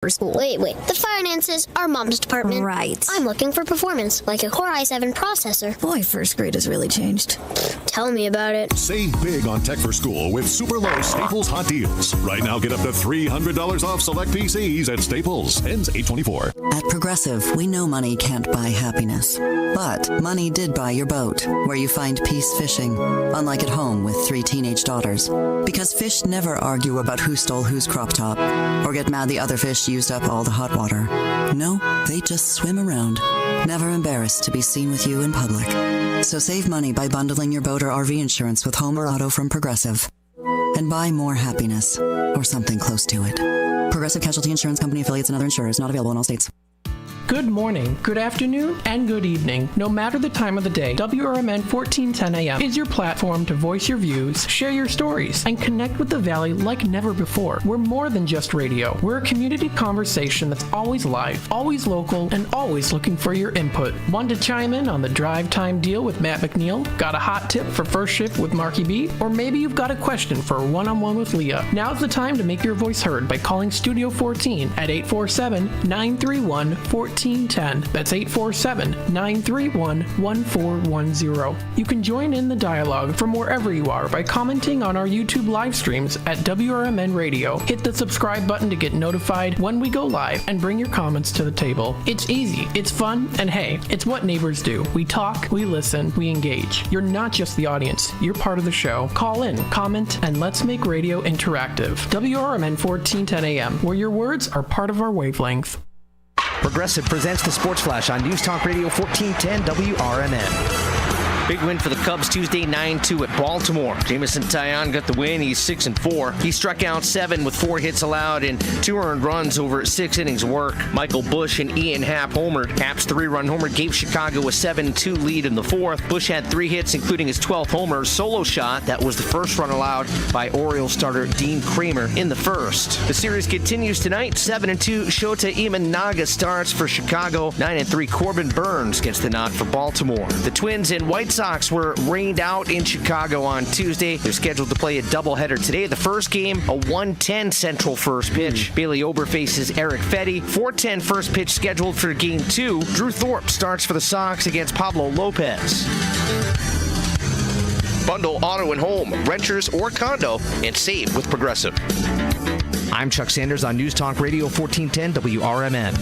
for school. Wait. The finances are Mom's department. Right. I'm looking for performance, like a Core i7 processor. Boy, first grade has really changed. Tell me about it. Save big on tech for school with super low Staples hot deals. Right now, get up to $300 off select PCs at Staples. Ends 8/24. At Progressive, we know money can't buy happiness. But money did buy your boat, where you find peace fishing, unlike at home with 3 teenage daughters. Because fish never argue about who stole whose crop top, or get mad the other fish used up all the hot water. No, they just swim around, never embarrassed to be seen with you in public. So save money by bundling your boat or RV insurance with home or auto from Progressive. And buy more happiness, or something close to it. Progressive Casualty Insurance Company, affiliates, and other insurers. Not available in all states. Good morning, good afternoon, and good evening. No matter the time of the day, WRMN 1410 AM is your platform to voice your views, share your stories, and connect with the Valley like never before. We're more than just radio. We're a community conversation that's always live, always local, and always looking for your input. Want to chime in on the drive time deal with Matt McNeil? Got a hot tip for first shift with Marky B? Or maybe you've got a question for a one-on-one with Leah. Now's the time to make your voice heard by calling Studio 14 at 847-931-1410. That's 847-931-1410. You can join in the dialogue from wherever you are by commenting on our YouTube live streams at WRMN Radio. Hit the subscribe button to get notified when we go live and bring your comments to the table. It's easy, it's fun, and hey, it's what neighbors do. We talk, we listen, we engage. You're not just the audience, you're part of the show. Call in, comment, and let's make radio interactive. WRMN 1410 AM, where your words are part of our wavelength. Progressive presents the Sports Flash on News Talk Radio 1410 WRMN. Big win for the Cubs Tuesday, 9-2 at Baltimore. Jameson Taillon got the win. He's 6-4. He struck out 7 with 4 hits allowed and 2 earned runs over 6 innings of work. Michael Busch and Ian Happ homered. Happ's 3-run homer gave Chicago a 7-2 lead in the 4th. Busch had 3 hits, including his 12th homer. Solo shot. That was the first run allowed by Orioles starter Dean Kramer in the 1st. The series continues tonight. 7-2 Shota Imanaga starts for Chicago. 9-3 Corbin Burns gets the nod for Baltimore. The Twins and White Sox were rained out in Chicago on Tuesday. They're scheduled to play a doubleheader today. The first game, a 1:10 Central first pitch. Bailey Ober faces Eric Fetty. 4:10 first pitch scheduled for Game 2. Drew Thorpe starts for the Sox against Pablo Lopez. Bundle auto and home, renters or condo, and save with Progressive. I'm Chuck Sanders on News Talk Radio 1410 WRMN.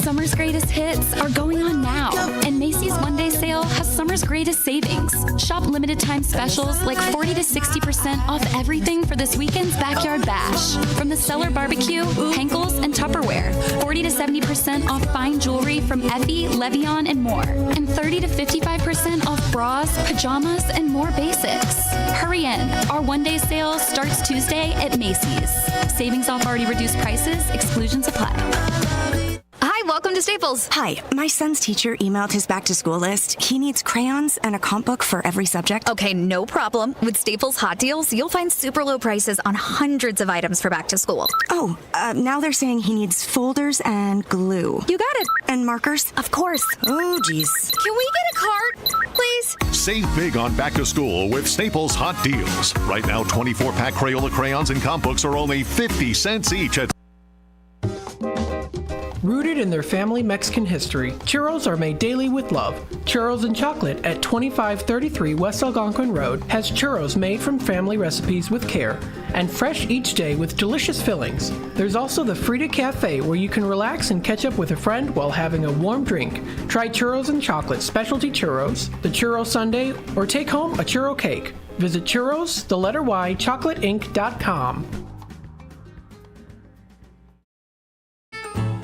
Summer's greatest hits are going on now, and Macy's one-day sale has summer's greatest savings. Shop limited time specials like 40 to 60% off everything for this weekend's Backyard Bash. From the Cellar Barbecue, Henkel's, and Tupperware. 40 to 70% off fine jewelry from Effie, Levion, and more. And 30 to 55% off bras, pajamas, and more basics. Hurry in. Our one-day sale starts Tuesday at Macy's. Savings off already reduced prices. Exclusions apply. Hi, welcome to Staples. Hi, my son's teacher emailed his back-to-school list. He needs crayons and a comp book for every subject. Okay, no problem. With Staples Hot Deals, you'll find super low prices on hundreds of items for back to school. Oh, now they're saying he needs folders and glue. You got it. And markers? Of course. Oh, geez. Can we get a cart, please? Save big on back to school with Staples Hot Deals. Right now, 24-pack Crayola crayons and comp books are only 50 cents each at Rooted in their family Mexican history, churros are made daily with love. Churros and Chocolate at 2533 West Algonquin Road has churros made from family recipes with care and fresh each day with delicious fillings. There's also the Frida Cafe where you can relax and catch up with a friend while having a warm drink. Try Churros and Chocolate specialty churros, the churro sundae, or take home a churro cake. Visit churros, the letter Y, chocolateinc.com.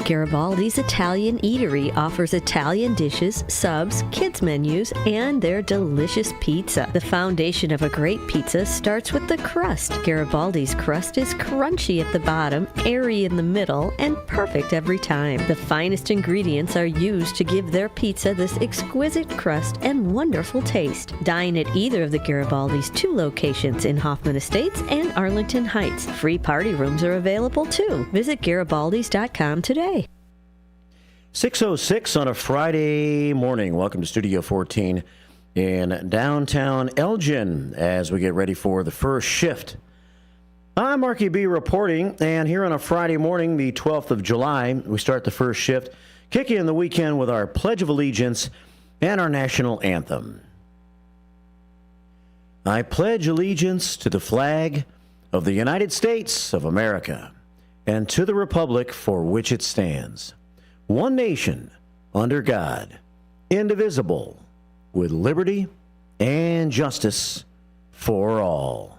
Garibaldi's Italian Eatery offers Italian dishes, subs, kids menus, and their delicious pizza. The foundation of a great pizza starts with the crust. Garibaldi's crust is crunchy at the bottom, airy in the middle, and perfect every time. The finest ingredients are used to give their pizza this exquisite crust and wonderful taste. Dine at either of the Garibaldi's 2 locations in Hoffman Estates and Arlington Heights. Free party rooms are available too. Visit Garibaldis.com today. 6:06 on a Friday morning. Welcome to Studio 14 in downtown Elgin as we get ready for the first shift I'm Marky B reporting, and here on a Friday morning, the 12th of July, we start the first shift, kicking in the weekend with our Pledge of Allegiance and our national anthem. I pledge allegiance to the flag of the United States of America and to the republic for which it stands, one nation, under God, indivisible, with liberty and justice for all.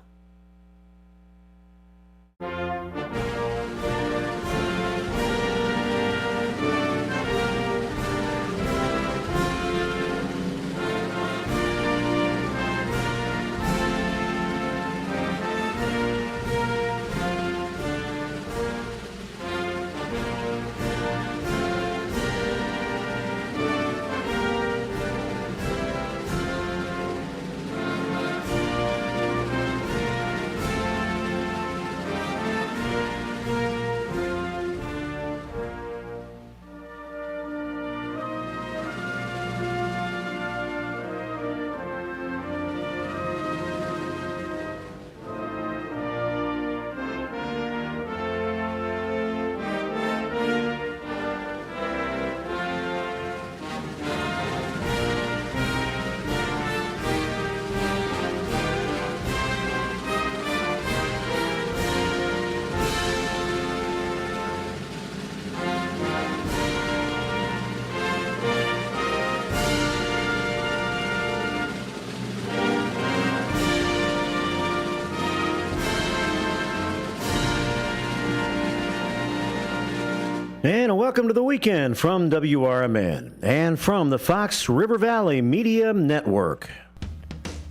And welcome to the weekend from WRMN and from the Fox River Valley Media Network.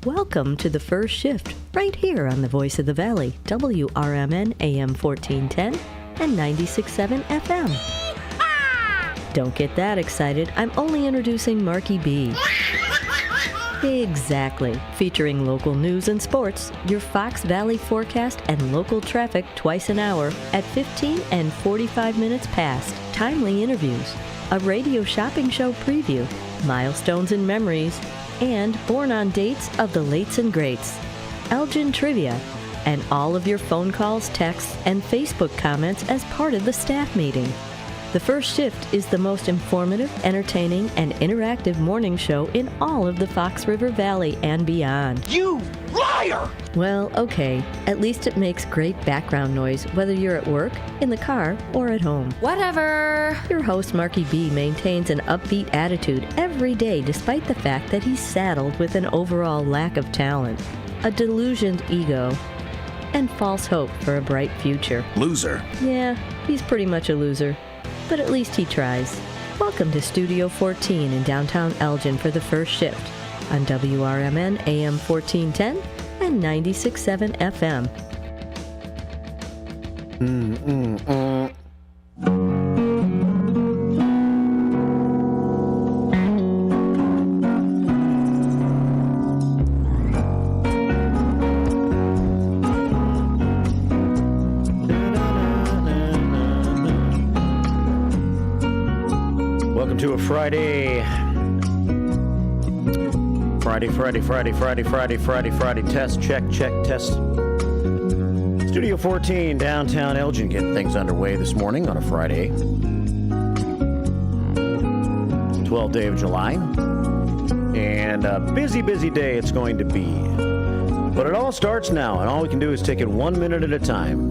Welcome to the first shift, right here on the Voice of the Valley, WRMN AM 1410 and 96.7 FM. Don't get that excited. I'm only introducing Marky B. Exactly. Featuring local news and sports, your Fox Valley forecast, and local traffic twice an hour at 15 and 45 minutes past. Timely interviews, a radio shopping show preview, milestones and memories, and born on dates of the lates and greats, Elgin trivia, and all of your phone calls, texts, and Facebook comments as part of the staff meeting. The first shift is the most informative, entertaining, and interactive morning show in all of the Fox River Valley and beyond. You liar! Well, okay. At least it makes great background noise, whether you're at work, in the car, or at home. Whatever. Your host, Marky B, maintains an upbeat attitude every day despite the fact that he's saddled with an overall lack of talent, a delusioned ego, and false hope for a bright future. Loser. Yeah, he's pretty much a loser. But at least he tries. Welcome to Studio 14 in downtown Elgin for the first shift on WRMN AM 1410 and 96.7 FM. To a Friday test, check, test. Studio 14, downtown Elgin, getting things underway this morning on a Friday, 12th day of July, and a busy day it's going to be. But it all starts now, and all we can do is take it 1 minute at a time,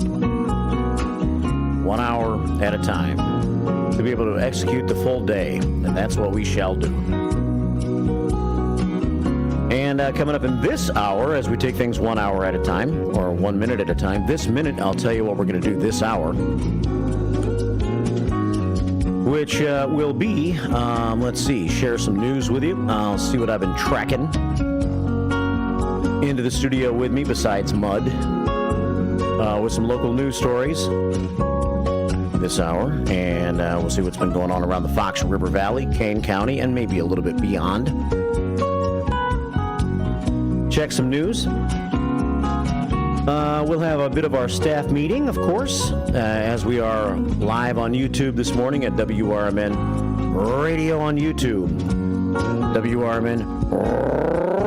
1 hour at a time, to be able to execute the full day, and that's what we shall do. And coming up in this hour, as we take things 1 hour at a time, or 1 minute at a time, this minute I'll tell you what we're going to do this hour, which will be, let's see, share some news with you. I'll see what I've been tracking into the studio with me besides mud, with some local news stories this hour, and we'll see what's been going on around the Fox River Valley, Kane County, and maybe a little bit beyond. Check some news. We'll have a bit of our staff meeting, of course, as we are live on YouTube this morning at WRMN Radio on YouTube. WRMN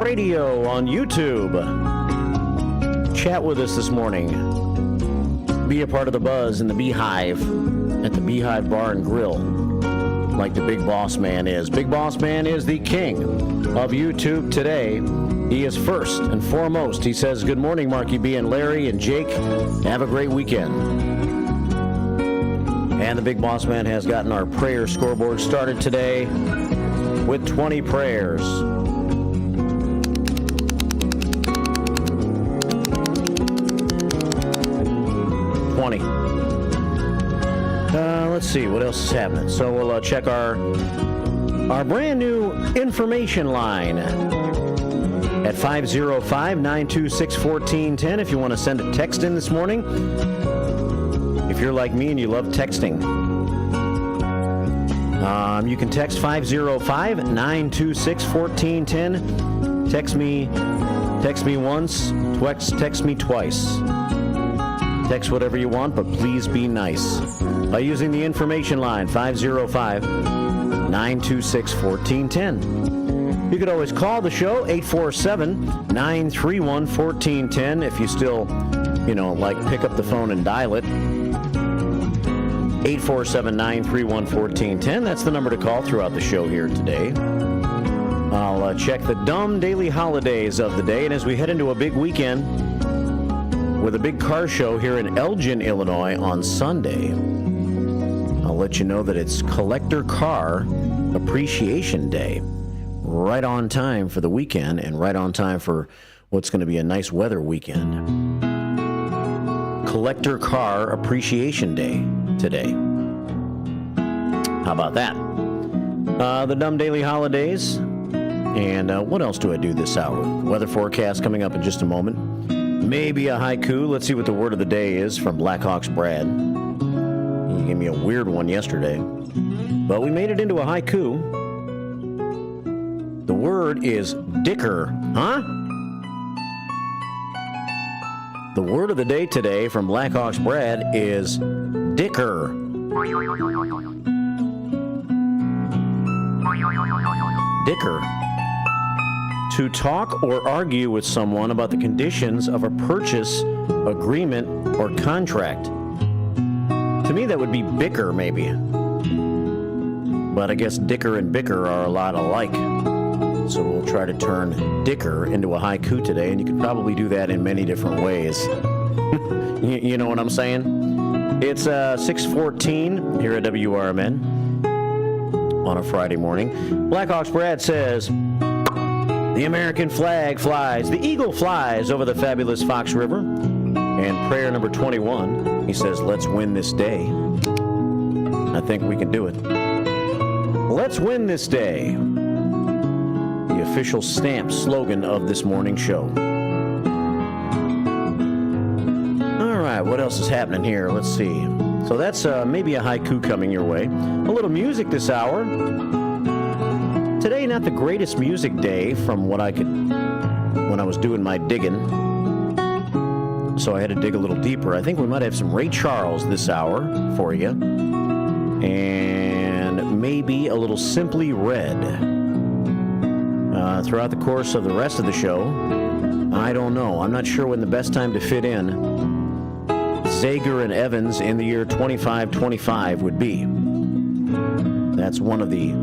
Radio on YouTube. Chat with us this morning. be a part of the buzz in the Beehive at the Beehive Bar and Grill like the Big Boss Man is. Big Boss Man is the king of YouTube today. He is first and foremost. He says, good morning, Marky B and Larry and Jake. Have a great weekend. And the Big Boss Man has gotten our prayer scoreboard started today with 20 prayers. Let's see what else is happening. So we'll check our brand new information line at 505-926-1410 if you want to send a text in this morning. If you're like me and you love texting, you can text 505-926-1410. Text me once, text me twice. Text whatever you want, but please be nice. By using the information line, 505-926-1410. You could always call the show, 847-931-1410, if you still, pick up the phone and dial it. 847-931-1410. That's the number to call throughout the show here today. I'll check the dumb daily holidays of the day, and as we head into a big weekend with a big car show here in Elgin, Illinois on Sunday, I'll let you know that it's Collector Car Appreciation Day. Right on time for the weekend and right on time for what's going to be a nice weather weekend. Collector Car Appreciation Day today. How about that? The dumb daily holidays. And what else do I do this hour? Weather forecast coming up in just a moment. Maybe a haiku. Let's see what the word of the day is from Blackhawks Brad. He gave me a weird one yesterday. But we made it into a haiku. The word is dicker. Huh? The word of the day today from Blackhawks Brad is dicker. Dicker. To talk or argue with someone about the conditions of a purchase, agreement, or contract. To me, that would be bicker, maybe. But I guess dicker and bicker are a lot alike. So we'll try to turn dicker into a haiku today, and you can probably do that in many different ways. You know what I'm saying? It's 6:14 here at WRMN on a Friday morning. Blackhawks Brad says, the American flag flies, the eagle flies over the fabulous Fox River. And prayer number 21, he says, let's win this day. I think we can do it. Let's win this day. The official stamp slogan of this morning show. All right, what else is happening here? Let's see. So that's maybe a haiku coming your way. A little music this hour. Today, not the greatest music day from what I could, when I was doing my digging. So I had to dig a little deeper. I think we might have some Ray Charles this hour for you. And maybe a little Simply Red. Throughout the course of the rest of the show, I don't know. I'm not sure when the best time to fit in Zager and Evans in the year 2525 would be. That's one of the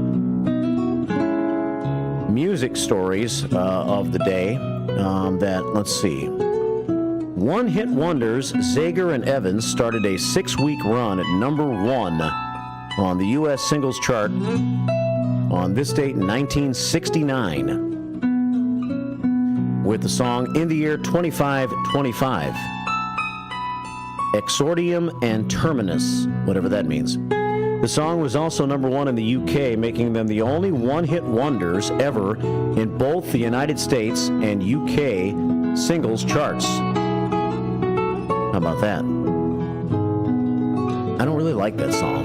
music stories of the day that, let's see. One-hit wonders, Zager and Evans started a 6-week run at number 1 on the U.S. singles chart on this date in 1969 with the song In the Year 2525. Exordium and Terminus, whatever that means. The song was also number 1 in the UK, making them the only one-hit wonders ever in both the United States and UK singles charts. How about that? I don't really like that song,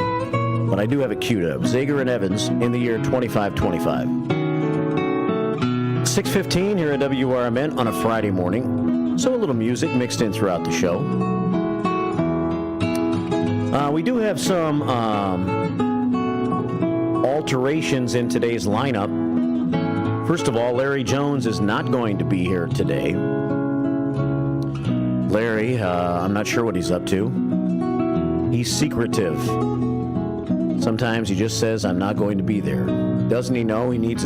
but I do have it queued up. Zager and Evans in the year 2525. 6:15 here at WRMN on a Friday morning. So a little music mixed in throughout the show. We do have some alterations in today's lineup. First of all, Larry Jones is not going to be here today. Larry, I'm not sure what he's up to. He's secretive. Sometimes he just says, I'm not going to be there. Doesn't he know he needs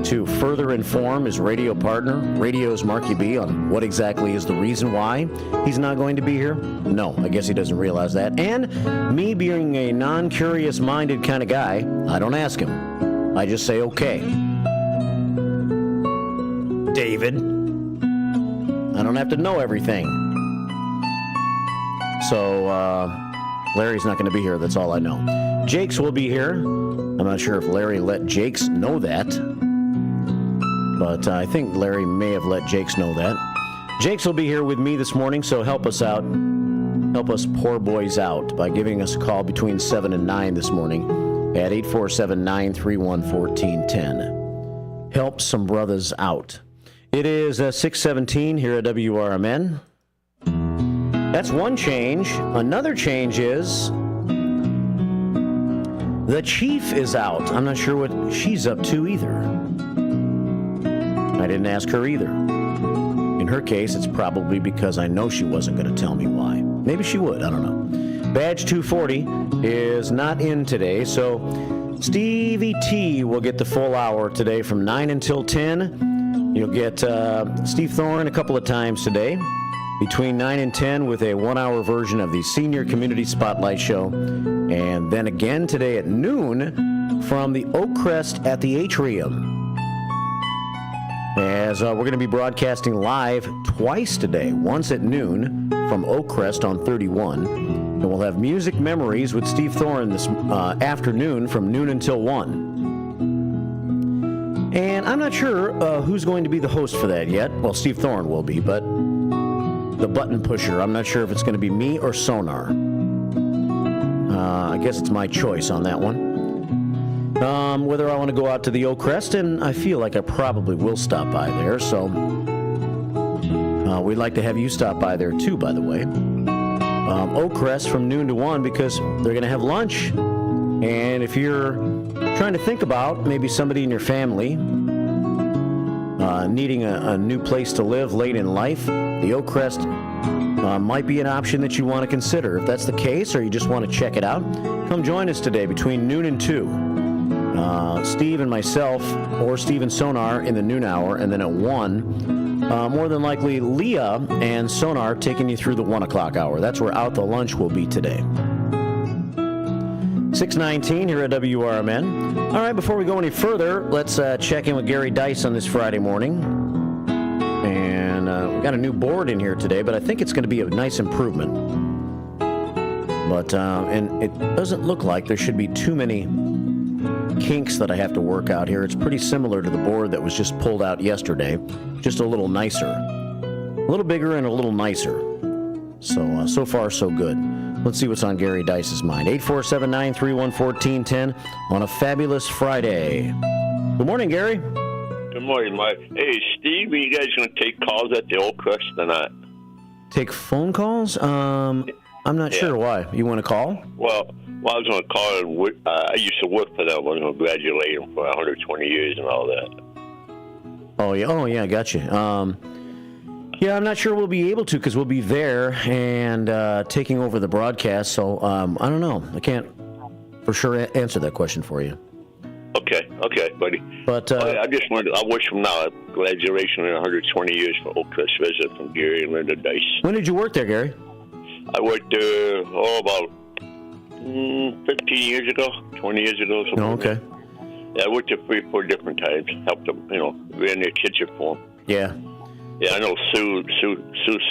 to further inform his radio partner, Radio's Marky B, on what exactly is the reason why he's not going to be here? No, I guess he doesn't realize that. And me being a non-curious minded kind of guy, I don't ask him. I just say, okay. David. I don't have to know everything. So, Larry's not going to be here. That's all I know. Jakes will be here. I'm not sure if Larry let Jakes know that. But I think Larry may have let Jakes know that. Jakes will be here with me this morning, so help us out. Help us poor boys out by giving us a call between 7 and 9 this morning at 847-931-1410. Help some brothers out. It is 6:17 here at WRMN. That's one change. Another change is the chief is out. I'm not sure what she's up to either. I didn't ask her either. In her case, it's probably because I know she wasn't going to tell me why. Maybe she would. I don't know. Badge 240 is not in today, so Stevie T will get the full hour today from 9 until 10. You'll get Steve Thoren a couple of times today, between 9 and 10 with a 1-hour version of the Senior Community Spotlight Show. And then again today at noon from the Oakcrest at the Atrium. As we're going to be broadcasting live twice today, once at noon from Oakcrest on 31. And we'll have Music Memories with Steve Thoren this afternoon from noon until 1. And I'm not sure who's going to be the host for that yet. Well, Steve Thoren will be, but the button pusher, I'm not sure if it's going to be me or Sonar. I guess it's my choice on that one. Whether I want to go out to the Oakcrest, and I feel like I probably will stop by there, so we'd like to have you stop by there too, by the way. Oakcrest from noon to 1 because they're going to have lunch. And if you're trying to think about maybe somebody in your family needing a new place to live late in life, the Oakcrest might be an option that you want to consider. If that's the case, or you just want to check it out, come join us today between noon and 2. Steve and myself, or Steve and Sonar in the noon hour, and then at 1, more than likely Leah and Sonar taking you through the 1 o'clock hour. That's where Out the Lunch will be today. 6:19 here at WRMN. All right, before we go any further, let's check in with Gary Dice on this Friday morning. And we've got a new board in here today, but I think it's going to be a nice improvement. But, and it doesn't look like there should be too many kinks that I have to work out here. It's pretty similar to the board that was just pulled out yesterday, just a little nicer. A little bigger and a little nicer. So, so far, so good. Let's see what's on Gary Dice's mind. 847-931-1410 on a fabulous Friday. Good morning, Gary. Good morning, Mike. Hey, Steve, are you guys going to take calls at the Oakcrest or not? Take phone calls? I'm not sure why. You want to call? Well, I was going to call it. I used to work for them. I was going to congratulate them for 120 years and all that. Oh, yeah, I got you. Yeah, I'm not sure we'll be able to because we'll be there and taking over the broadcast. So I don't know. I can't for sure answer that question for you. Okay, buddy. But I just wanted. I wish them now a congratulations on 120 years for Oakcrest visit from Gary and Linda Dice. When did you work there, Gary? I worked there about 15 years ago, 20 years ago. Oh, okay. Yeah, I worked there 3-4 different times. Helped them, ran their kitchen for them. Yeah. Yeah, I know Sue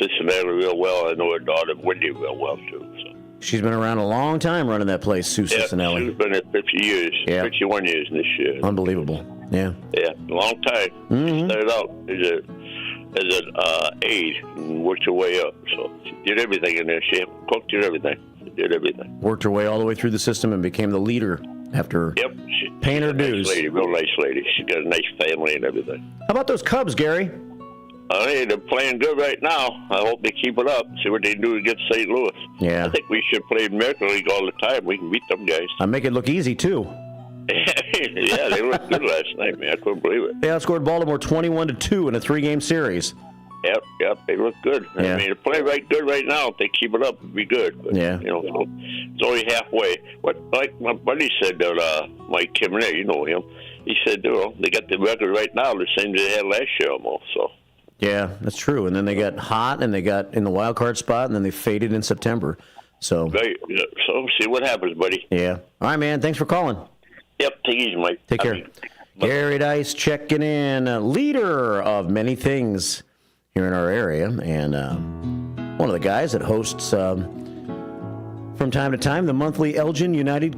Cincinnati real well. I know her daughter Wendy real well too. So. She's been around a long time running that place, Sue Cincinnati. She's been there 50 years, 51 years this year. Unbelievable. Yeah. Yeah, a long time. Mm-hmm. Started out as an aide and worked her way up. So she did everything in there. She cooked, did everything. She did everything. Worked her way all the way through the system and became the leader after paying her dues. Real nice lady. She's got a nice family and everything. How about those Cubs, Gary? Hey, they're playing good right now. I hope they keep it up. See what they do against St. Louis. Yeah. I think we should play American League all the time. We can beat them guys. I make it look easy, too. Yeah, they looked good last night, man. I couldn't believe it. They outscored Baltimore 21-2 in a 3-game series. Yep, they look good. Yeah. I mean, they're playing right good right now. If they keep it up, it'll be good. But, Yeah. You know, so it's only halfway. Like my buddy said, that Mike Kimner, you know him, he said, they got the record right now the same they had last year almost, so. Yeah, that's true. And then they got hot, and they got in the wild card spot, and then they faded in September. So, Right. Yeah. So see what happens, buddy. yeah. All right, man. Thanks for calling. Yep, take it easy, Mike. Take care. Gary Dice checking in, leader of many things here in our area, and one of the guys that hosts from time to time the monthly Elgin United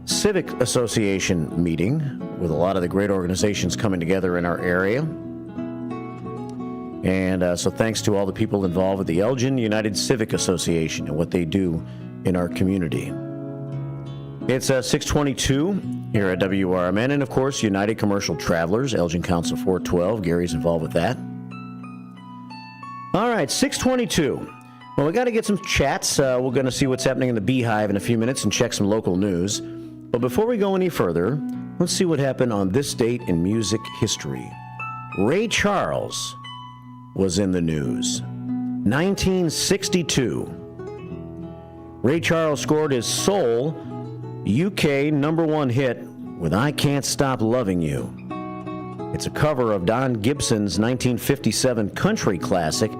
Civic Association meeting with a lot of the great organizations coming together in our area. And so thanks to all the people involved with the Elgin United Civic Association and what they do in our community. It's 6:22 here at WRMN, and of course, United Commercial Travelers, Elgin Council 412. Gary's involved with that. All right, 6:22. Well, we got to get some chats. We're going to see what's happening in the Beehive in a few minutes and check some local news. But before we go any further, let's see what happened on this date in music history. Ray Charles was in the news. 1962. Ray Charles scored his sole UK #1 hit with I Can't Stop Loving You. It's a cover of Don Gibson's 1957 country classic.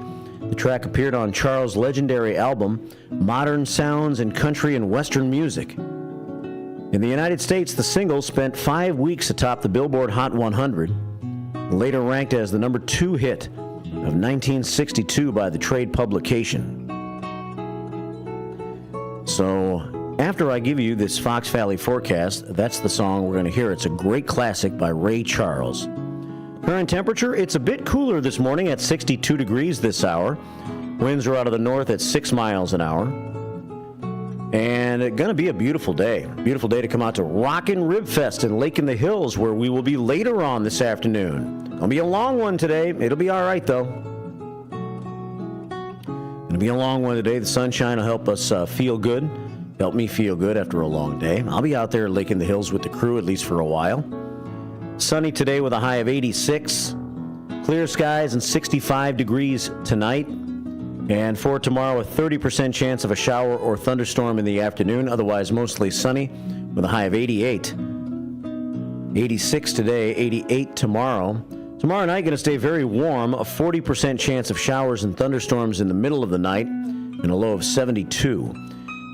The track appeared on Charles' legendary album, Modern Sounds in Country and Western Music. In the United States, the single spent 5 weeks atop the Billboard Hot 100, later ranked as the #2 hit of 1962 by the trade publication. So, after I give you this Fox Valley forecast, that's the song we're going to hear. It's a great classic by Ray Charles. Current temperature, it's a bit cooler this morning at 62 degrees this hour. Winds are out of the north at 6 miles an hour. And it's going to be a beautiful day. Beautiful day to come out to Rockin' Rib Fest in Lake in the Hills, where we will be later on this afternoon. Going to be a long one today. It'll be all right, though. Going to be a long one today. The sunshine will help us feel good. Help me feel good after a long day. I'll be out there at Lake in the Hills with the crew, at least for a while. Sunny today with a high of 86. Clear skies and 65 degrees tonight. And for tomorrow, a 30% chance of a shower or thunderstorm in the afternoon. Otherwise, mostly sunny with a high of 88. 86 today, 88 tomorrow. Tomorrow night, going to stay very warm. A 40% chance of showers and thunderstorms in the middle of the night. And a low of 72.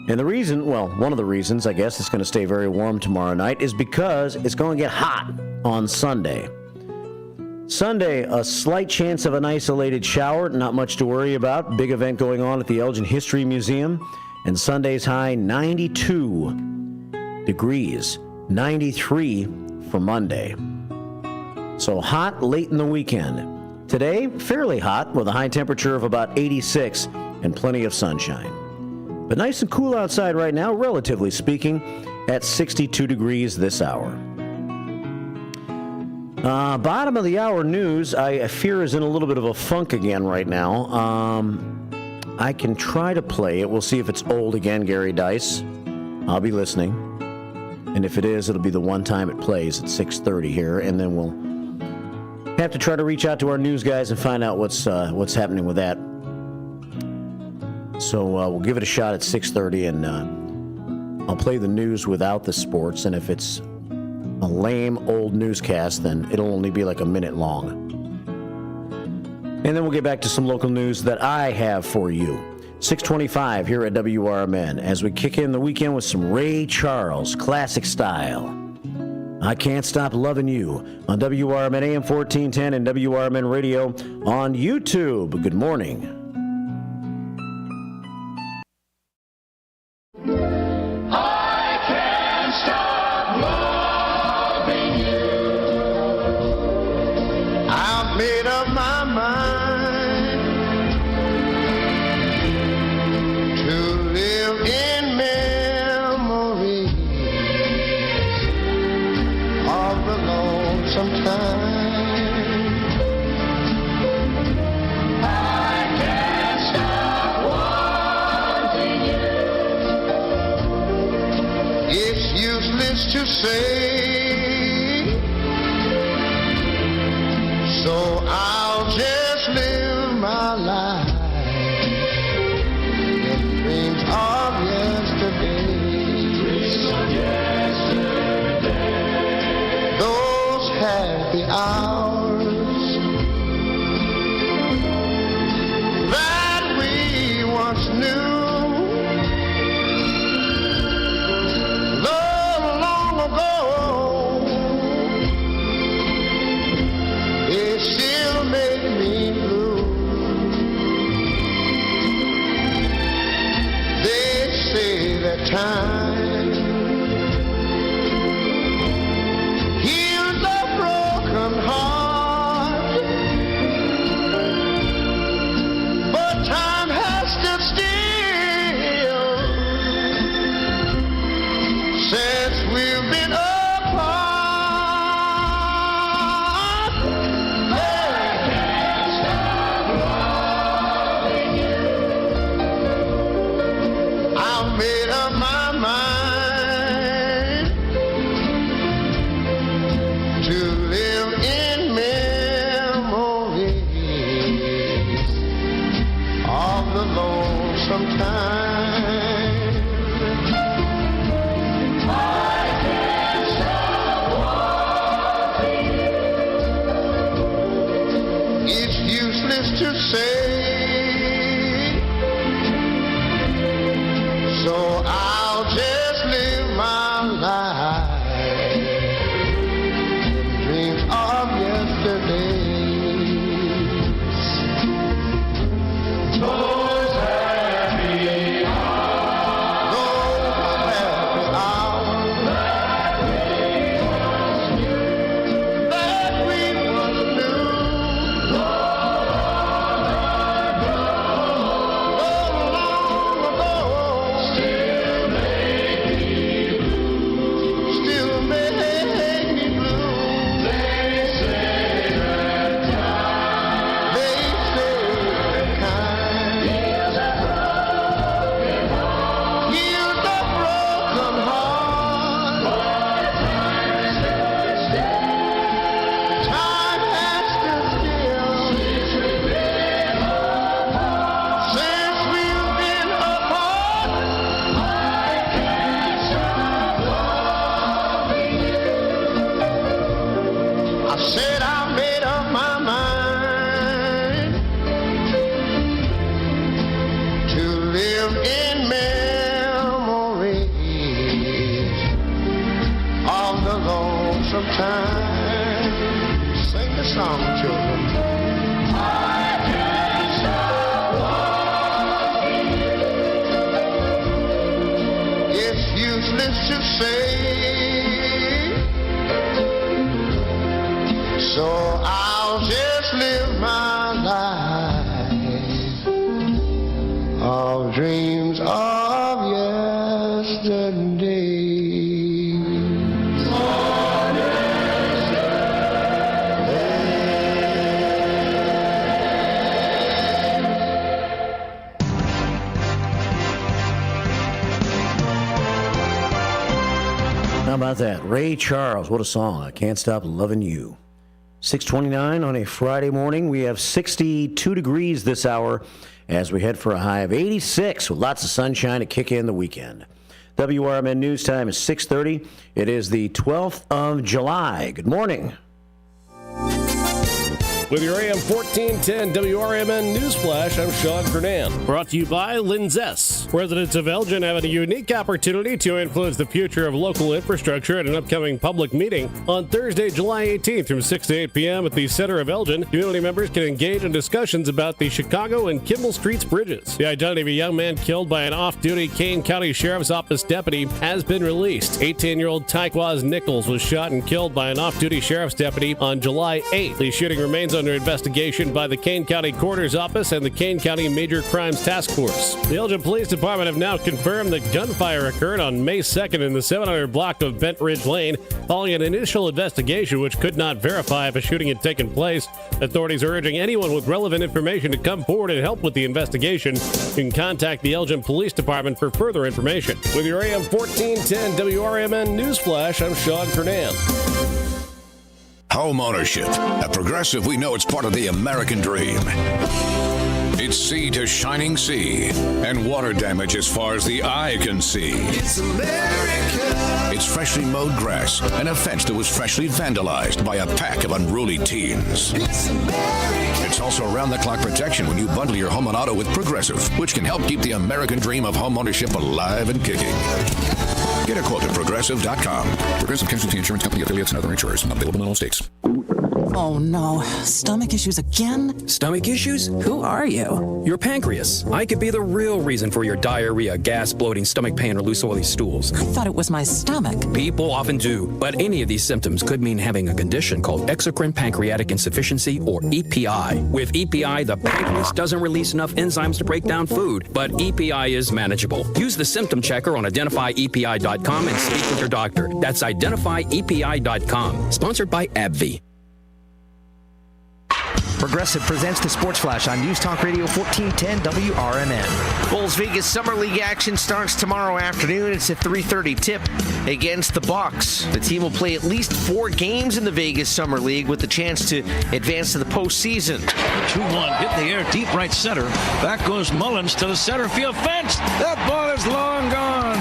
And the reason, well, one of the reasons, I guess, it's going to stay very warm tomorrow night is because it's going to get hot on Sunday. Sunday, a slight chance of an isolated shower, not much to worry about. Big event going on at the Elgin History Museum. And Sunday's high, 92 degrees, 93 for Monday. So hot late in the weekend. Today, fairly hot with a high temperature of about 86 and plenty of sunshine. But nice and cool outside right now, relatively speaking, at 62 degrees this hour. Bottom of the hour news, I fear is in a little bit of a funk again right now. I can try to play it. We'll see if it's old again, Gary Dice. I'll be listening. And if it is, it'll be the one time it plays at 6:30 here, and then we'll have to try to reach out to our news guys and find out what's happening with that. So we'll give it a shot at 6:30, and I'll play the news without the sports. And if it's a lame old newscast, then it'll only be like a minute long. And then we'll get back to some local news that I have for you. 6:25 here at WRMN as we kick in the weekend with some Ray Charles classic style. I Can't Stop Loving You on WRMN AM 1410 and WRMN Radio on YouTube. Good morning. To say, so I'll just live my hours that we once knew. Though long ago, it still made me blue. They say that time heals a broken heart, but time has stood still since we've been apart. I can't stop loving you. I've made up my mind to live in memories of the lonesome time. I can't stop wanting you. It's useless to say, so I'll just live my life in dreams of yesterdays. Those happy hours, that we once knew. Long ago, still make me blue. They say that time heals a broken heart. Time has stood still since we've been apart. I can't stop loving you. I said I made up my mind to live in memories of the lonesome time. Sing the song, children. I can't stop loving you. It's useless to say, so I'll just live my life of dreams of yesterday. How about that? Ray Charles, what a song. I Can't Stop Loving You. 6:29 on a Friday morning. We have 62 degrees this hour as we head for a high of 86 with lots of sunshine to kick in the weekend. WRMN News Time is 6:30. It is the 12th of July. Good morning. With your AM 1410 WRMN Newsflash, I'm Sean Kernan. Brought to you by Linzess. Residents of Elgin have a unique opportunity to influence the future of local infrastructure at an upcoming public meeting. On Thursday, July 18th from 6 to 8 p.m. at the center of Elgin, community members can engage in discussions about the Chicago and Kimball Streets bridges. The identity of a young man killed by an off-duty Kane County Sheriff's Office deputy has been released. 18-year-old Tyquaz Nichols was shot and killed by an off-duty sheriff's deputy on July 8th. The shooting remains under investigation by the Kane County Coroner's Office and the Kane County Major Crimes Task Force. The Elgin Police Department have now confirmed that gunfire occurred on May 2nd in the 700 block of Bent Ridge Lane following an initial investigation which could not verify if a shooting had taken place. Authorities are urging anyone with relevant information to come forward and help with the investigation. You can contact the Elgin Police Department for further information. With your AM 1410 WRMN Newsflash, I'm Sean Kernan. Home ownership. At Progressive, we know it's part of the American dream. It's sea to shining sea and water damage as far as the eye can see. It's America. It's freshly mowed grass and a fence that was freshly vandalized by a pack of unruly teens. It's also round-the-clock protection when you bundle your home and auto with Progressive, which can help keep the American dream of homeownership alive and kicking. Get a quote at Progressive.com. Progressive Casualty Insurance Company, affiliates, and other insurers. Not available in all states. Oh no, stomach issues again? Stomach issues? Who are you? Your pancreas. I could be the real reason for your diarrhea, gas, bloating, stomach pain, or loose oily stools. I thought it was my stomach. People often do, but any of these symptoms could mean having a condition called exocrine pancreatic insufficiency, or EPI. With EPI, the pancreas doesn't release enough enzymes to break down food, but EPI is manageable. Use the symptom checker on identifyepi.com and speak with your doctor. That's identifyepi.com. Sponsored by AbbVie. Progressive presents the Sports Flash on News Talk Radio 1410 WRMN. Bulls Vegas Summer League action starts tomorrow afternoon. It's a 3:30 tip against the Bucks. The team will play at least 4 games in the Vegas Summer League with the chance to advance to the postseason. 2-1, hit in the air, deep right center. Back goes Mullins to the center field fence. That ball is long gone.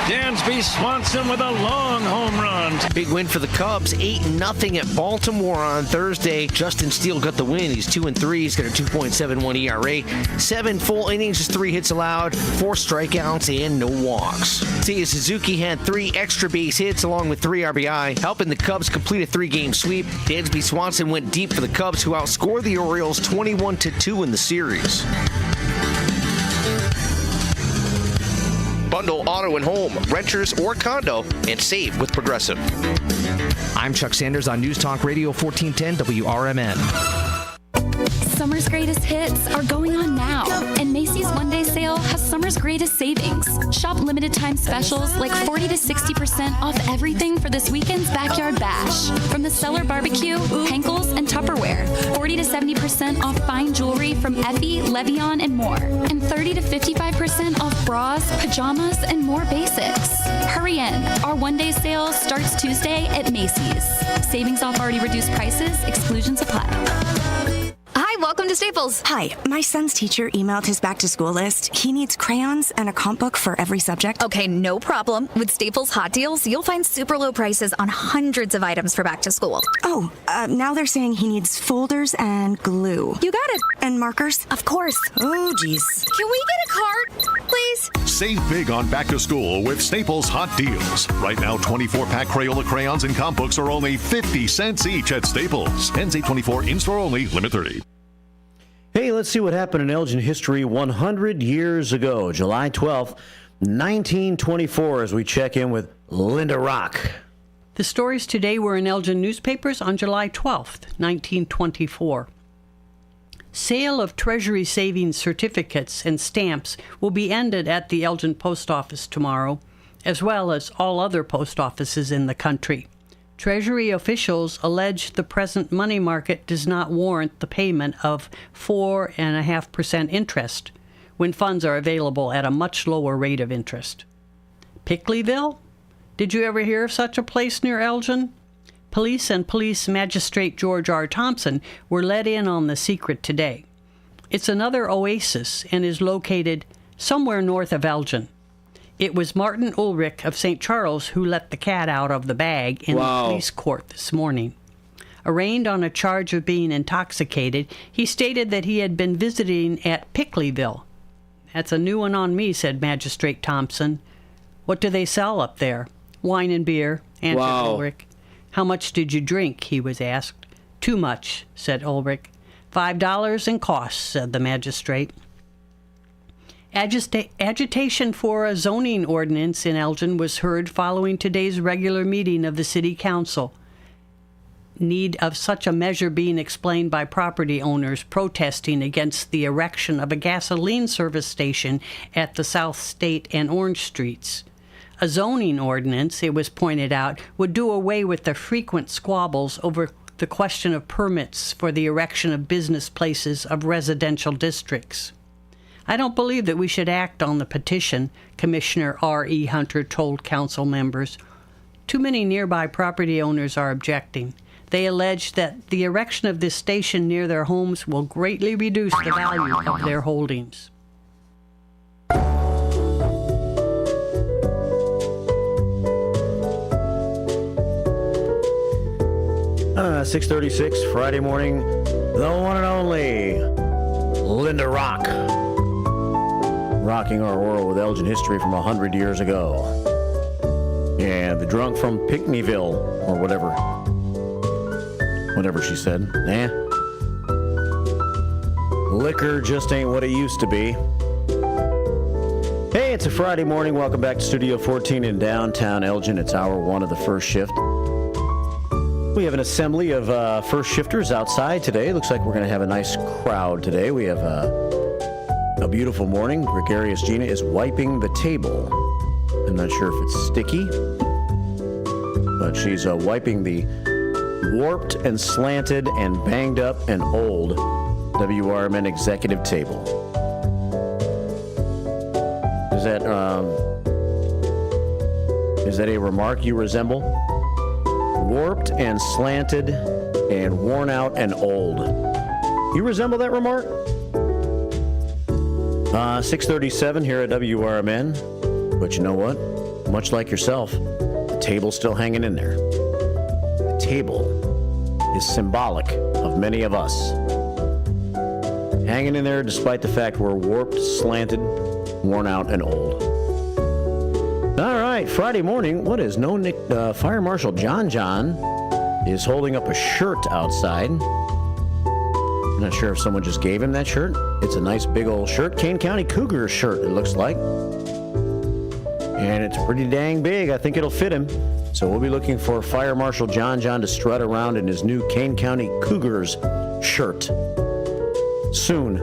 Dansby Swanson with a long home run. Big win for the Cubs, 8-0 at Baltimore on Thursday. Justin Steele got the win. He's 2-3. He's got a 2.71 ERA. 7 full innings, just 3 hits allowed, 4 strikeouts, and no walks. Seiya Suzuki had 3 extra base hits along with 3 RBI, helping the Cubs complete a 3-game sweep. Dansby Swanson went deep for the Cubs, who outscored the Orioles 21-2 in the series. Bundle auto and home, renters or condo, and save with Progressive. I'm Chuck Sanders on News Talk Radio 1410 WRMN. Summer's greatest hits are going on now, and Macy's one-day sale has summer's greatest savings. Shop limited time specials like 40 to 60% off everything for this weekend's backyard bash. From the Cellar Barbecue, Henkel's, and Tupperware. 40 to 70% off fine jewelry from Effie, Levion, and more. And 30 to 55% off bras, pajamas, and more basics. Hurry in. Our one-day sale starts Tuesday at Macy's. Savings off already reduced prices. Exclusions apply. Hi, welcome to Staples. Hi, my son's teacher emailed his back-to-school list. He needs crayons and a comp book for every subject. Okay, no problem. With Staples Hot Deals, you'll find super low prices on hundreds of items for back to school. Oh, now they're saying he needs folders and glue. You got it. And markers? Of course. Oh, geez. Can we get a cart, please? Save big on back to school with Staples Hot Deals. Right now, 24-pack Crayola crayons and comp books are only 50 cents each at Staples. Ends 8/24, in-store only, limit 30. Hey, let's see what happened in Elgin history 100 years ago, July 12th, 1924, as we check in with Linda Rock. The stories today were in Elgin newspapers on July 12th, 1924. Sale of Treasury Savings certificates and stamps will be ended at the Elgin Post Office tomorrow, as well as all other post offices in the country. Treasury officials allege the present money market does not warrant the payment of 4.5% interest when funds are available at a much lower rate of interest. Pickleyville? Did you ever hear of such a place near Elgin? Police and Police Magistrate George R. Thompson were let in on the secret today. It's another oasis and is located somewhere north of Elgin. It was Martin Ulrich of St. Charles who let the cat out of the bag in the police court this morning. Arraigned on a charge of being intoxicated, he stated that he had been visiting at Pickleyville. That's a new one on me, said Magistrate Thompson. What do they sell up there? Wine and beer, answered Ulrich. How much did you drink? He was asked. Too much, said Ulrich. $5 in costs, said the magistrate. Agitation for a zoning ordinance in Elgin was heard following today's regular meeting of the City Council. Need of such a measure being explained by property owners protesting against the erection of a gasoline service station at the South State and Orange Streets. A zoning ordinance, it was pointed out, would do away with the frequent squabbles over the question of permits for the erection of business places of residential districts. I don't believe that we should act on the petition, Commissioner R.E. Hunter told council members. Too many nearby property owners are objecting. They allege that the erection of this station near their homes will greatly reduce the value of their holdings. 6:36 Friday morning. The one and only Linda Rock. Rocking our world with Elgin history from 100 years ago. Yeah, the drunk from Pinckneyville, or whatever. Whatever she said. Liquor just ain't what it used to be. Hey, it's a Friday morning. Welcome back to Studio 14 in downtown Elgin. It's hour one of the first shift. We have an assembly of first shifters outside today. Looks like we're going to have a nice crowd today. We have a beautiful morning. Gregarious Gina is wiping the table. I'm not sure if it's sticky, but she's wiping the warped and slanted and banged up and old WRMN executive table. Is that a remark you resemble? Warped and slanted and worn out and old. You resemble that remark? 6:37 here at WRMN. But you know what? Much like yourself, the table's still hanging in there. The table is symbolic of many of us. Hanging in there despite the fact we're warped, slanted, worn out, and old. All right, Friday morning, what is known? Fire Marshal John is holding up a shirt outside. I'm not sure if someone just gave him that shirt. It's a nice big old shirt. Kane County Cougars shirt, it looks like. And it's pretty dang big. I think it'll fit him. So we'll be looking for Fire Marshal John to strut around in his new Kane County Cougars shirt soon.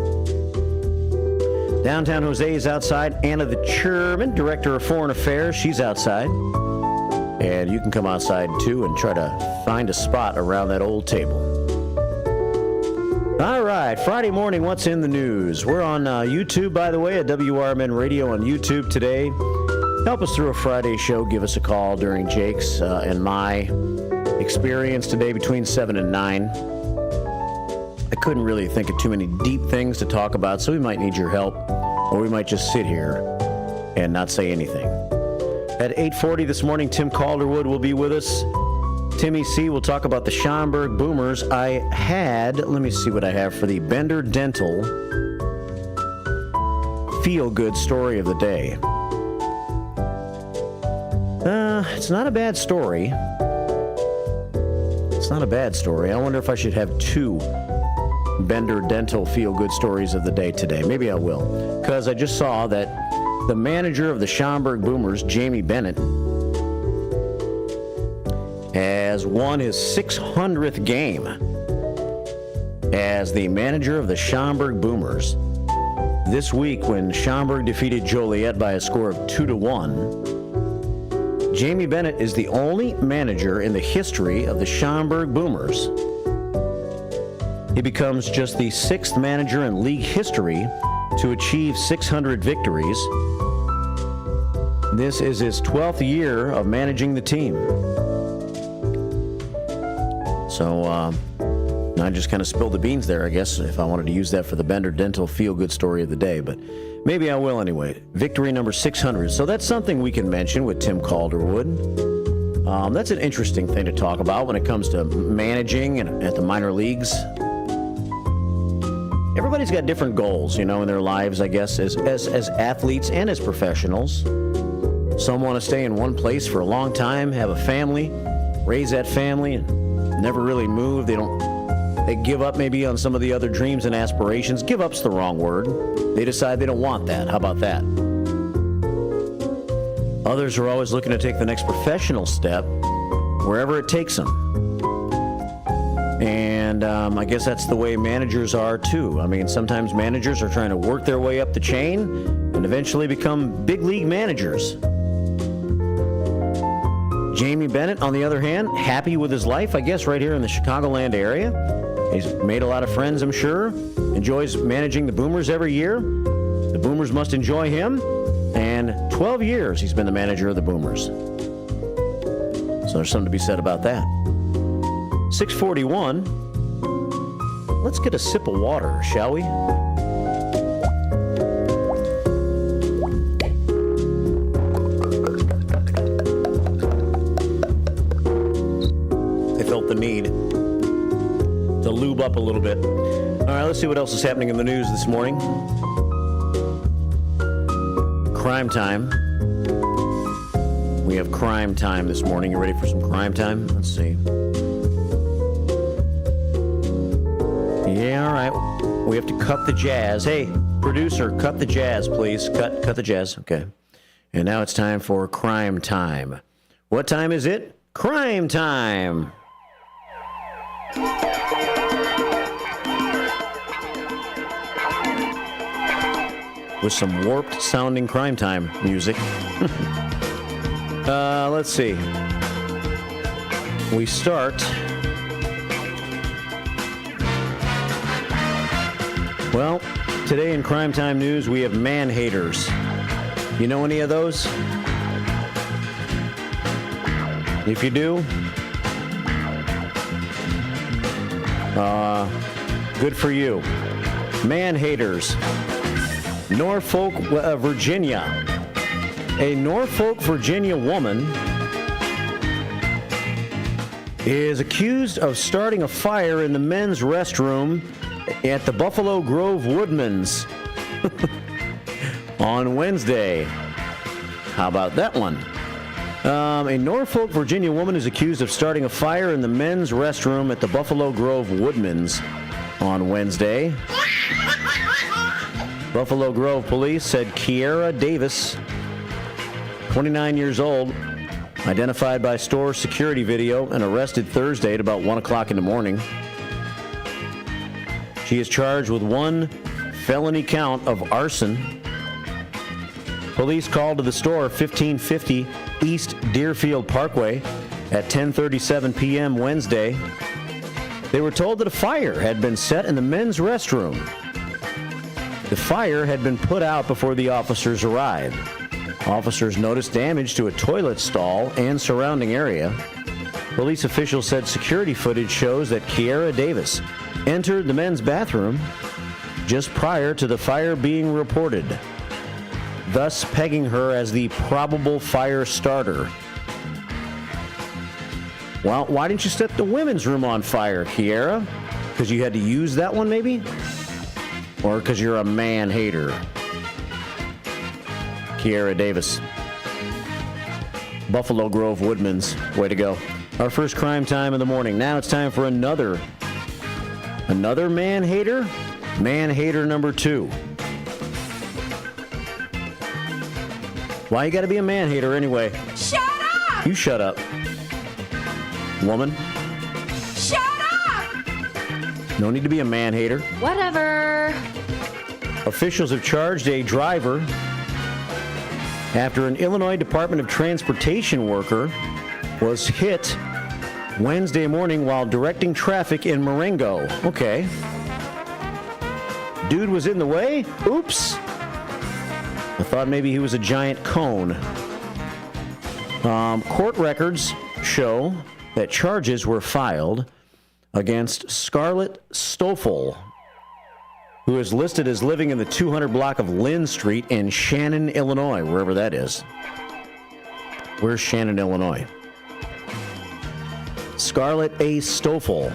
Downtown Jose is outside. Anna the Chairman, Director of Foreign Affairs, she's outside. And you can come outside too and try to find a spot around that old table. All right, Friday morning, what's in the news? We're on YouTube, by the way, at WRMN Radio on YouTube today. Help us through a Friday show. Give us a call during Jake's and my experience today between 7 and 9. I couldn't really think of too many deep things to talk about, so we might need your help, or we might just sit here and not say anything. At 8:40 this morning, Tim Calderwood will be with us. Timmy C. will talk about the Schaumburg Boomers. Let me see what I have for the Bender Dental feel-good story of the day. It's not a bad story. It's not a bad story. I wonder if I should have two Bender Dental feel-good stories of the day today. Maybe I will. Because I just saw that the manager of the Schaumburg Boomers, Jamie Bennett, has won his 600th game as the manager of the Schaumburg Boomers. This week, when Schaumburg defeated Joliet by a score of 2-1, Jamie Bennett is the only manager in the history of the Schaumburg Boomers. He becomes just the sixth manager in league history to achieve 600 victories. This is his 12th year of managing the team. So I just kind of spilled the beans there, I guess, if I wanted to use that for the Bender Dental feel-good story of the day. But maybe I will anyway. Victory number 600. So that's something we can mention with Tim Calderwood. That's an interesting thing to talk about when it comes to managing at the minor leagues. Everybody's got different goals, in their lives, I guess, as athletes and as professionals. Some want to stay in one place for a long time, have a family, raise that family, and never really move. They give up maybe on some of the other dreams and aspirations. Give up's the wrong word. They decide they don't want that. How about that? Others are always looking to take the next professional step wherever it takes them. And I guess that's the way managers are too. I mean, sometimes managers are trying to work their way up the chain and eventually become big league managers. Jamie Bennett, on the other hand, happy with his life, I guess, right here in the Chicagoland area. He's made a lot of friends, I'm sure. Enjoys managing the Boomers every year. The Boomers must enjoy him. And 12 years he's been the manager of the Boomers. So there's something to be said about that. 6:41. Let's get a sip of water, shall we? I felt the need. lube up a little bit. All right, let's see what else is happening in the news this morning. Crime time. We have crime time this morning. You ready for some crime time? Let's see. Yeah, all right. We have to cut the jazz. Hey, producer, cut the jazz, please. Cut the jazz. Okay. And now it's time for crime time. What time is it? Crime time. With some warped sounding crime time music. Let's see. We start. Well, today in Crime Time News, we have man-haters. You know any of those? If you do, good for you. Man-haters. Norfolk, Virginia. A Norfolk, Virginia woman is accused of starting a fire in the men's restroom at the Buffalo Grove Woodman's on Wednesday. How about that one? A Norfolk, Virginia woman is accused of starting a fire in the men's restroom at the Buffalo Grove Woodman's on Wednesday. Buffalo Grove police said Kiera Davis, 29 years old, identified by store security video and arrested Thursday at about 1 o'clock in the morning. She is charged with one felony count of arson. Police called to the store 1550 East Deerfield Parkway at 10:37 p.m. Wednesday. They were told that a fire had been set in the men's restroom. The fire had been put out before the officers arrived. Officers noticed damage to a toilet stall and surrounding area. Police officials said security footage shows that Kiera Davis entered the men's bathroom just prior to the fire being reported, thus pegging her as the probable fire starter. Well, why didn't you set the women's room on fire, Kiera? Because you had to use that one, maybe? Or because you're a man-hater? Kiera Davis. Buffalo Grove Woodman's. Way to go. Our first crime time of the morning. Now it's time for another man-hater? Man-hater number 2. Why you gotta be a man-hater anyway? Shut up! You shut up. Woman. Shut up! No need to be a man-hater. Whatever. Officials have charged a driver after an Illinois Department of Transportation worker was hit Wednesday morning while directing traffic in Marengo. Okay. Dude was in the way? Oops. I thought maybe he was a giant cone. Court records show that charges were filed against Scarlett Stoffel, who is listed as living in the 200 block of Lynn Street in Shannon, Illinois, wherever that is. Where's Shannon, Illinois? Scarlett A. Stoffel,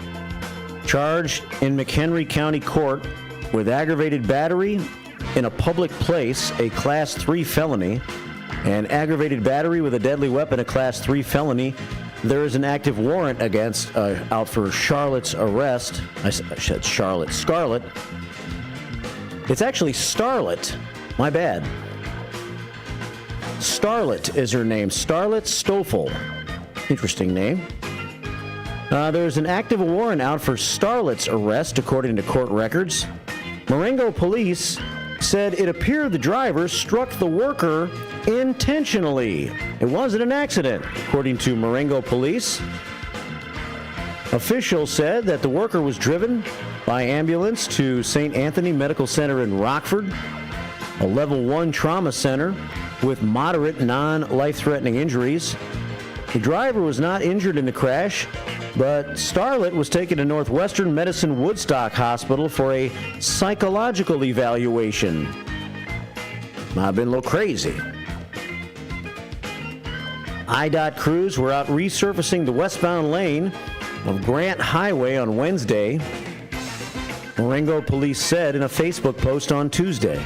charged in McHenry County Court with aggravated battery in a public place, a Class 3 felony, and aggravated battery with a deadly weapon, a Class 3 felony. There is an active warrant against out for Charlotte's arrest. I said Charlotte. Scarlett. It's actually Starlet. My bad. Starlet is her name. Starlet Stoffel. Interesting name. There's an active warrant out for Starlet's arrest, according to court records. Marengo police said it appeared the driver struck the worker intentionally. It wasn't an accident, according to Marengo police. Officials said that the worker was driven by ambulance to St. Anthony Medical Center in Rockford, a level 1 trauma center with moderate non-life-threatening injuries. The driver was not injured in the crash, but Starlet was taken to Northwestern Medicine Woodstock Hospital for a psychological evaluation. I've been a little crazy. IDOT crews were out resurfacing the westbound lane of Grant Highway on Wednesday Marengo police said in a Facebook post on Tuesday.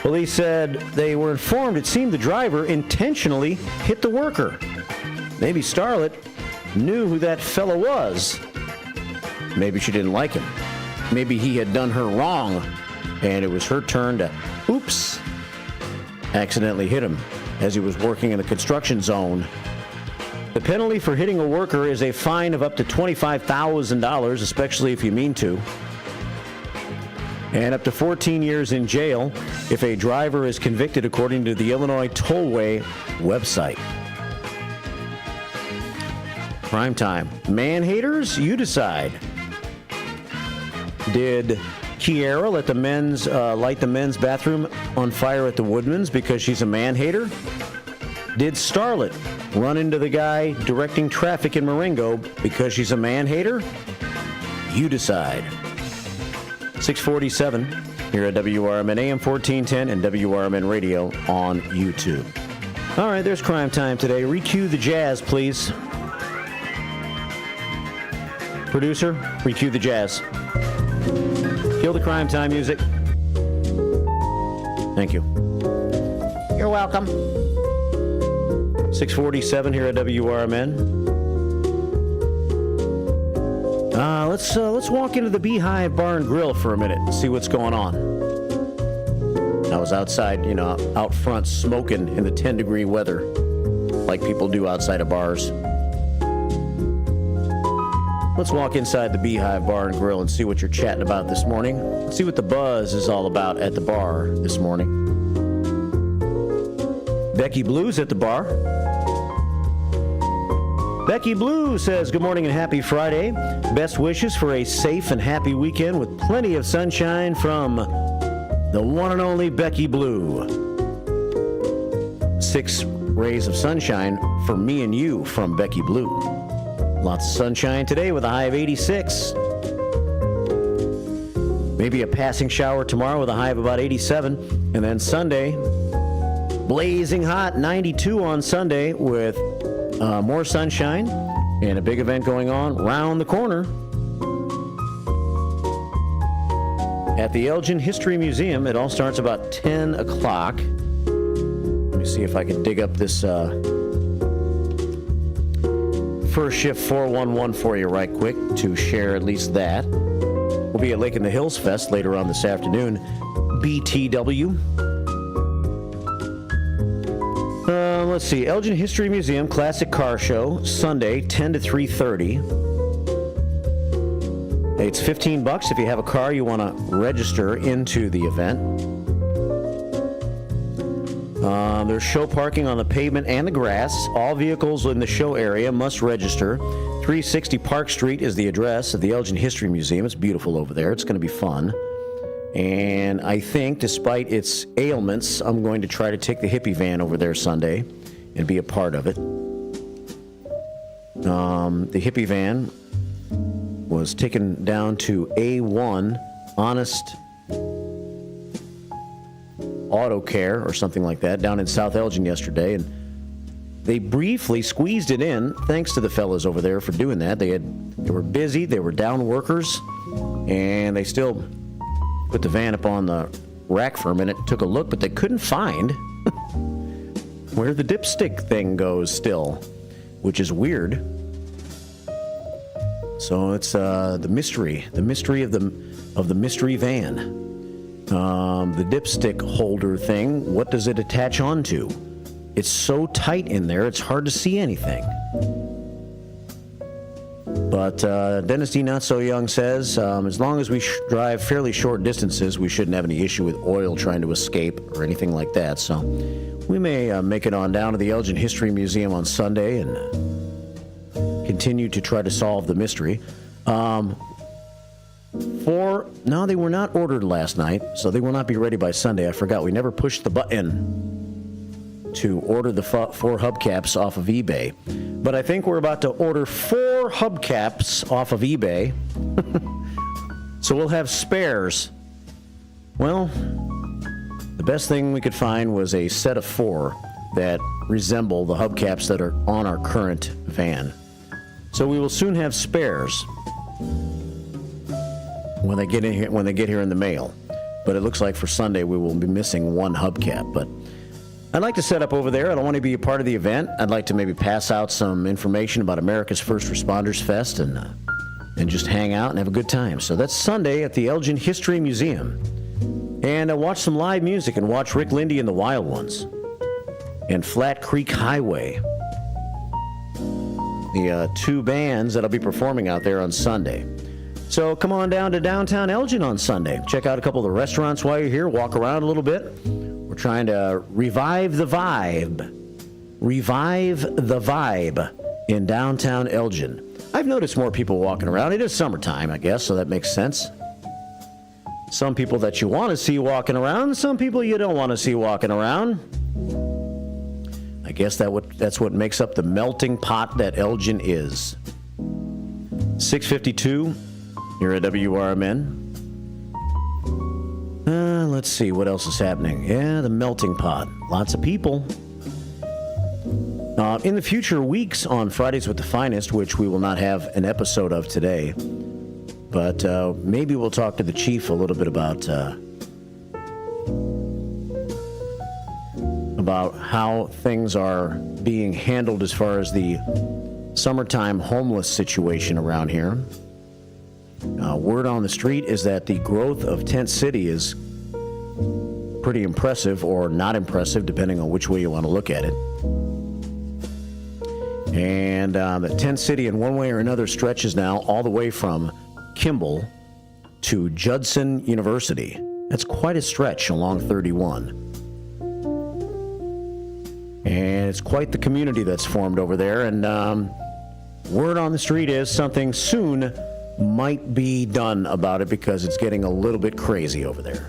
Police said they were informed it seemed the driver intentionally hit the worker. Maybe Starlet knew who that fellow was. Maybe she didn't like him. Maybe he had done her wrong, and it was her turn to, oops, accidentally hit him as he was working in the construction zone. The penalty for hitting a worker is a fine of up to $25,000, especially if you mean to, and up to 14 years in jail if a driver is convicted, according to the Illinois Tollway website. Prime time. Man haters, you decide. Did Kiara light the men's bathroom on fire at the Woodman's because she's a man hater? Did Starlet run into the guy directing traffic in Marengo because she's a man hater? You decide. 647 here at WRMN AM 1410 and WRMN Radio on YouTube. All right, there's crime time today. Recue the jazz, please. Producer, recue the jazz. Kill the crime time music. Thank you. You're welcome. 647 here at WRMN. Let's walk into the Beehive Bar and Grill for a minute and see what's going on. I was outside, out front smoking in the 10-degree weather, like people do outside of bars. Let's walk inside the Beehive Bar and Grill and see what you're chatting about this morning. Let's see what the buzz is all about at the bar this morning. Becky Blue's at the bar. Becky Blue says, good morning and happy Friday. Best wishes for a safe and happy weekend with plenty of sunshine from the one and only Becky Blue. 6 rays of sunshine for me and you from Becky Blue. Lots of sunshine today with a high of 86. Maybe a passing shower tomorrow with a high of about 87. And then Sunday, blazing hot, 92 on Sunday with more sunshine and a big event going on round the corner at the Elgin History Museum. It all starts about 10 o'clock. Let me see if I can dig up this first shift 411 for you right quick to share at least that. We'll be at Lake in the Hills Fest later on this afternoon. BTW. Let's see. Elgin History Museum Classic Car Show, Sunday, 10 to 3:30. It's $15 if you have a car you want to register into the event. There's show parking on the pavement and the grass. All vehicles in the show area must register. 360 Park Street is the address of the Elgin History Museum. It's beautiful over there. It's going to be fun. And I think, despite its ailments, I'm going to try to take the hippie van over there Sunday and be a part of it. The hippie van was taken down to A1 Honest Auto Care or something like that down in South Elgin yesterday, and they briefly squeezed it in. Thanks to the fellas over there for doing that. They were busy, they were down workers, and they still put the van up on the rack for a minute, took a look, but they couldn't find where the dipstick thing goes still, which is weird. So it's the mystery of the mystery van. The dipstick holder thing, what does it attach onto? It's so tight in there, it's hard to see anything. But Dennis D. Not So Young says, as long as we drive fairly short distances, we shouldn't have any issue with oil trying to escape or anything like that. So we may make it on down to the Elgin History Museum on Sunday and continue to try to solve the mystery. No, they were not ordered last night, so they will not be ready by Sunday. I forgot. We never pushed the button to order the 4 hubcaps off of eBay. But I think we're about to order 4 hubcaps off of eBay. So we'll have spares. Well, the best thing we could find was a set of 4 that resemble the hubcaps that are on our current van. So we will soon have spares. when they get here in the mail. But it looks like for Sunday we will be missing one hubcap. But I'd like to set up over there. I don't want to be a part of the event. I'd like to maybe pass out some information about America's First Responders Fest and just hang out and have a good time. So that's Sunday at the Elgin History Museum. And watch some live music and watch Rick Lindy and the Wild Ones. And Flat Creek Highway. The two bands that'll be performing out there on Sunday. So come on down to downtown Elgin on Sunday. Check out a couple of the restaurants while you're here. Walk around a little bit. We're trying to revive the vibe. Revive the vibe in downtown Elgin. I've noticed more people walking around. It is summertime, I guess, so that makes sense. Some people that you want to see walking around, some people you don't want to see walking around. I guess that's what makes up the melting pot that Elgin is. 6:52 here at WRMN. Let's see what else is happening. Yeah, the melting pot. Lots of people. In the future weeks on Fridays with the Finest, which we will not have an episode of today, but maybe we'll talk to the chief a little bit about how things are being handled as far as the summertime homeless situation around here. Word on the street is that the growth of Tent City is pretty impressive or not impressive, depending on which way you want to look at it. And the Tent City, in one way or another, stretches now all the way from Kimball to Judson University. That's quite a stretch along 31. And it's quite the community that's formed over there. And word on the street is something soon might be done about it because it's getting a little bit crazy over there.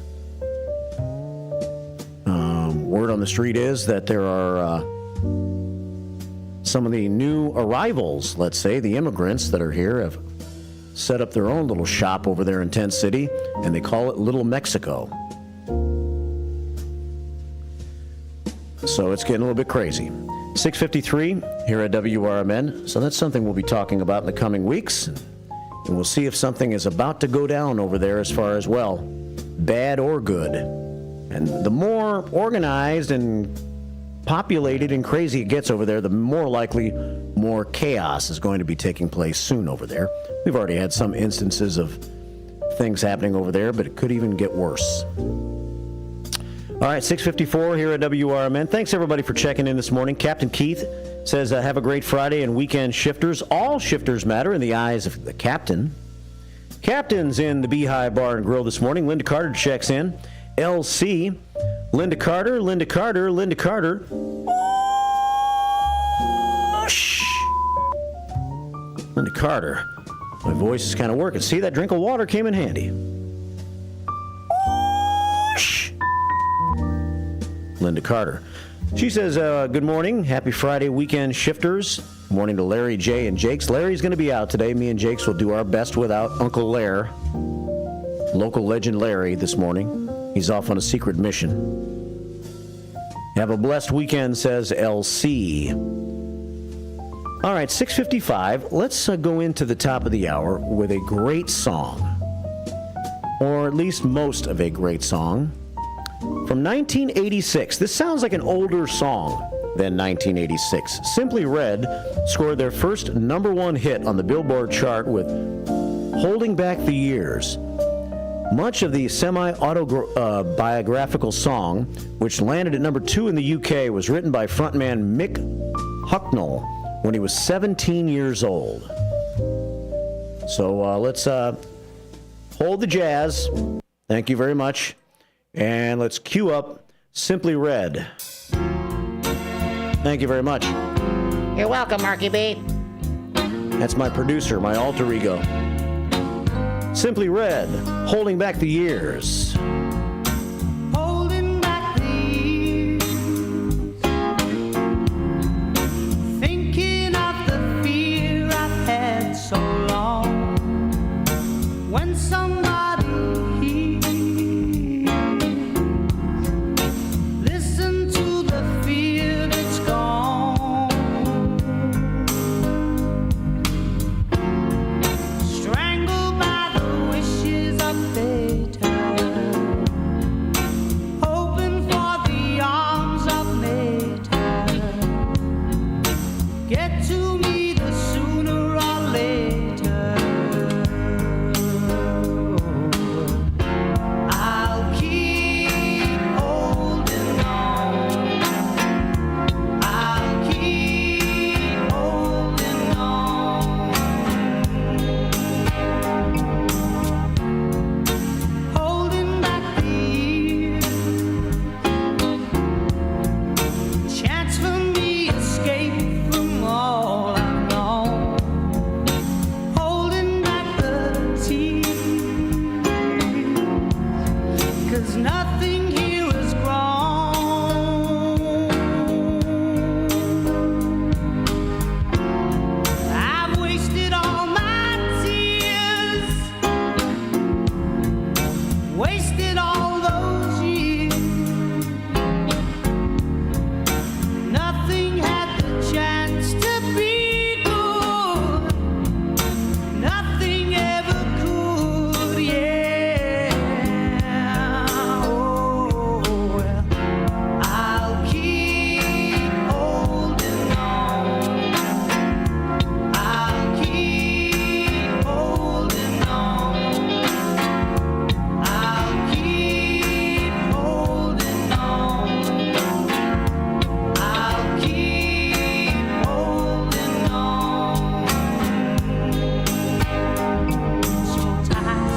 Word on the street is that there are some of the new arrivals, let's say, the immigrants that are here have set up their own little shop over there in Tent City, and they call it Little Mexico. So it's getting a little bit crazy. 6:53 here at WRMN. So that's something we'll be talking about in the coming weeks. And we'll see if something is about to go down over there as far as, well, bad or good. And the more organized and populated and crazy it gets over there, the more likely more chaos is going to be taking place soon over there. We've already had some instances of things happening over there, but it could even get worse. All right, 6:54 here at WRMN. Thanks, everybody, for checking in this morning. Captain Keith says, have a great Friday and weekend shifters. All shifters matter in the eyes of the captain. Captain's in the Beehive Bar and Grill this morning. Linda Carter checks in. LC. Linda Carter. Linda Carter. Shh. Linda Carter. My voice is kind of working. See, that drink of water came in handy. Shh. Linda Carter. She says, good morning. Happy Friday, weekend shifters. Good morning to Larry, Jay, and Jakes. Larry's going to be out today. Me and Jakes will do our best without Uncle Lair, local legend Larry, this morning. He's off on a secret mission. Have a blessed weekend, says LC. All right, 6:55. Let's go into the top of the hour with a great song, or at least most of a great song. From 1986. This sounds like an older song than 1986. Simply Red scored their first #1 hit on the Billboard chart with Holding Back the Years. Much of the semi-autobiographical song, which landed at #2 in the UK, was written by frontman Mick Hucknall when he was 17 years old. So let's hold the jazz. Thank you very much. And let's cue up Simply Red. Thank you very much. You're welcome, Marky B. That's my producer, my alter ego. Simply Red, Holding Back the Years. Holding back the years, thinking of the fear I've had so long. When somebody hears, listen to the fear that's gone. Strangled by the wishes of get to me the sooner or later. I'll keep holding on. I'll keep holding on. Holding back the years. Chance for me escape from all I've known. Holding back the tears. 'Cause nothing here is grown. I've wasted all my tears. Wasted all those years. Nothing had the chance to be good. Nothing ever could, yeah. Oh, well, I'll keep holding on. I'll keep holding on. I'll keep holding on. I'll keep holding on. So tight.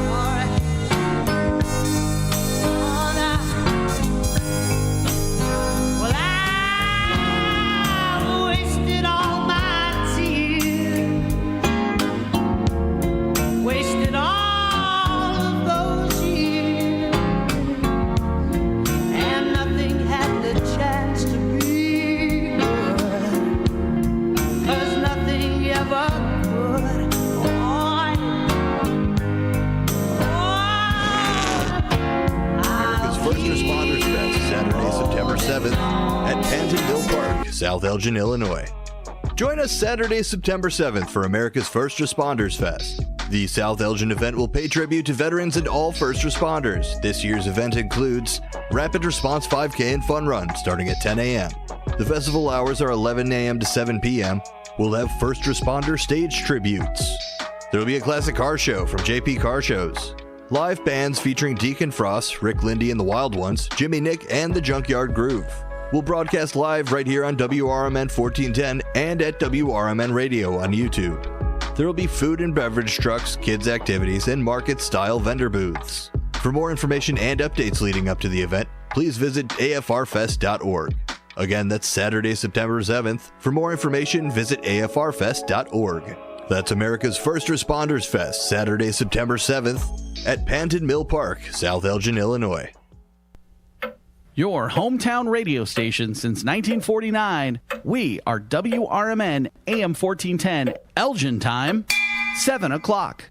All right. On out. Well, I've wasted all my tears. Wasted all of those years. And nothing had the chance to be good. 'Cause nothing ever could. America's First Responders Fest, Saturday, September 7th at Pantonville Park, South Elgin, Illinois. Join us Saturday, September 7th for America's First Responders Fest. The South Elgin event will pay tribute to veterans and all first responders. This year's event includes Rapid Response 5K and Fun Run starting at 10 a.m. The festival hours are 11 a.m. to 7 p.m. We'll have first responder stage tributes. There will be a classic car show from JP Car Shows. Live bands featuring Deacon Frost, Rick Lindy and the Wild Ones, Jimmy Nick, and the Junkyard Groove. We'll broadcast live right here on WRMN 1410 and at WRMN Radio on YouTube. There will be food and beverage trucks, kids' activities, and market-style vendor booths. For more information and updates leading up to the event, please visit afrfest.org. Again, that's Saturday, September 7th. For more information, visit afrfest.org. That's America's First Responders Fest, Saturday, September 7th at Panton Mill Park, South Elgin, Illinois. Your hometown radio station since 1949. We are WRMN AM 1410, Elgin time, 7 o'clock.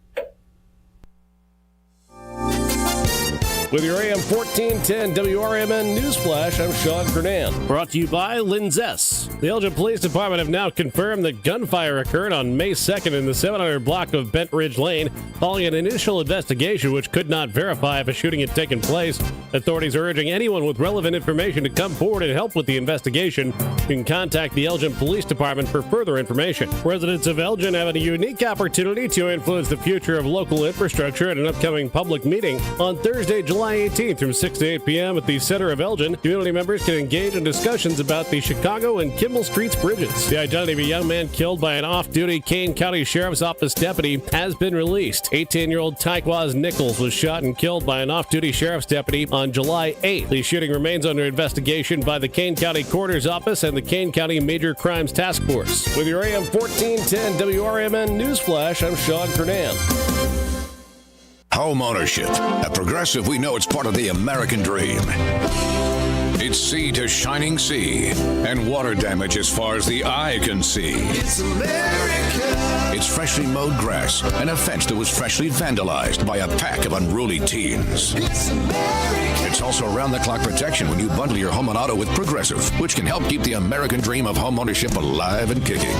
With your AM 1410 WRMN Newsflash, I'm Sean Kernan. Brought to you by Linzess. The Elgin Police Department have now confirmed that gunfire occurred on May 2nd in the 700 block of Bent Ridge Lane, following an initial investigation which could not verify if a shooting had taken place. Authorities are urging anyone with relevant information to come forward and help with the investigation. You can contact the Elgin Police Department for further information. Residents of Elgin have a unique opportunity to influence the future of local infrastructure at an upcoming public meeting on Thursday, July 18th from 6 to 8 p.m. at the center of Elgin. Community members can engage in discussions about the Chicago and Kimball Streets bridges. The identity of a young man killed by an off-duty Kane County Sheriff's Office deputy has been released. 18-year-old Tyquaz Nichols was shot and killed by an off-duty sheriff's deputy on July 8th. The shooting remains under investigation by the Kane County Coroner's Office and the Kane County Major Crimes Task Force. With your AM 1410 WRMN Newsflash, I'm Sean Kernan. Home ownership. At Progressive, we know it's part of the American dream. It's sea to shining sea, and water damage as far as the eye can see. It's America. It's freshly mowed grass and a fence that was freshly vandalized by a pack of unruly teens. It's America. It's also round-the-clock protection when you bundle your home and auto with Progressive, which can help keep the American dream of home ownership alive and kicking.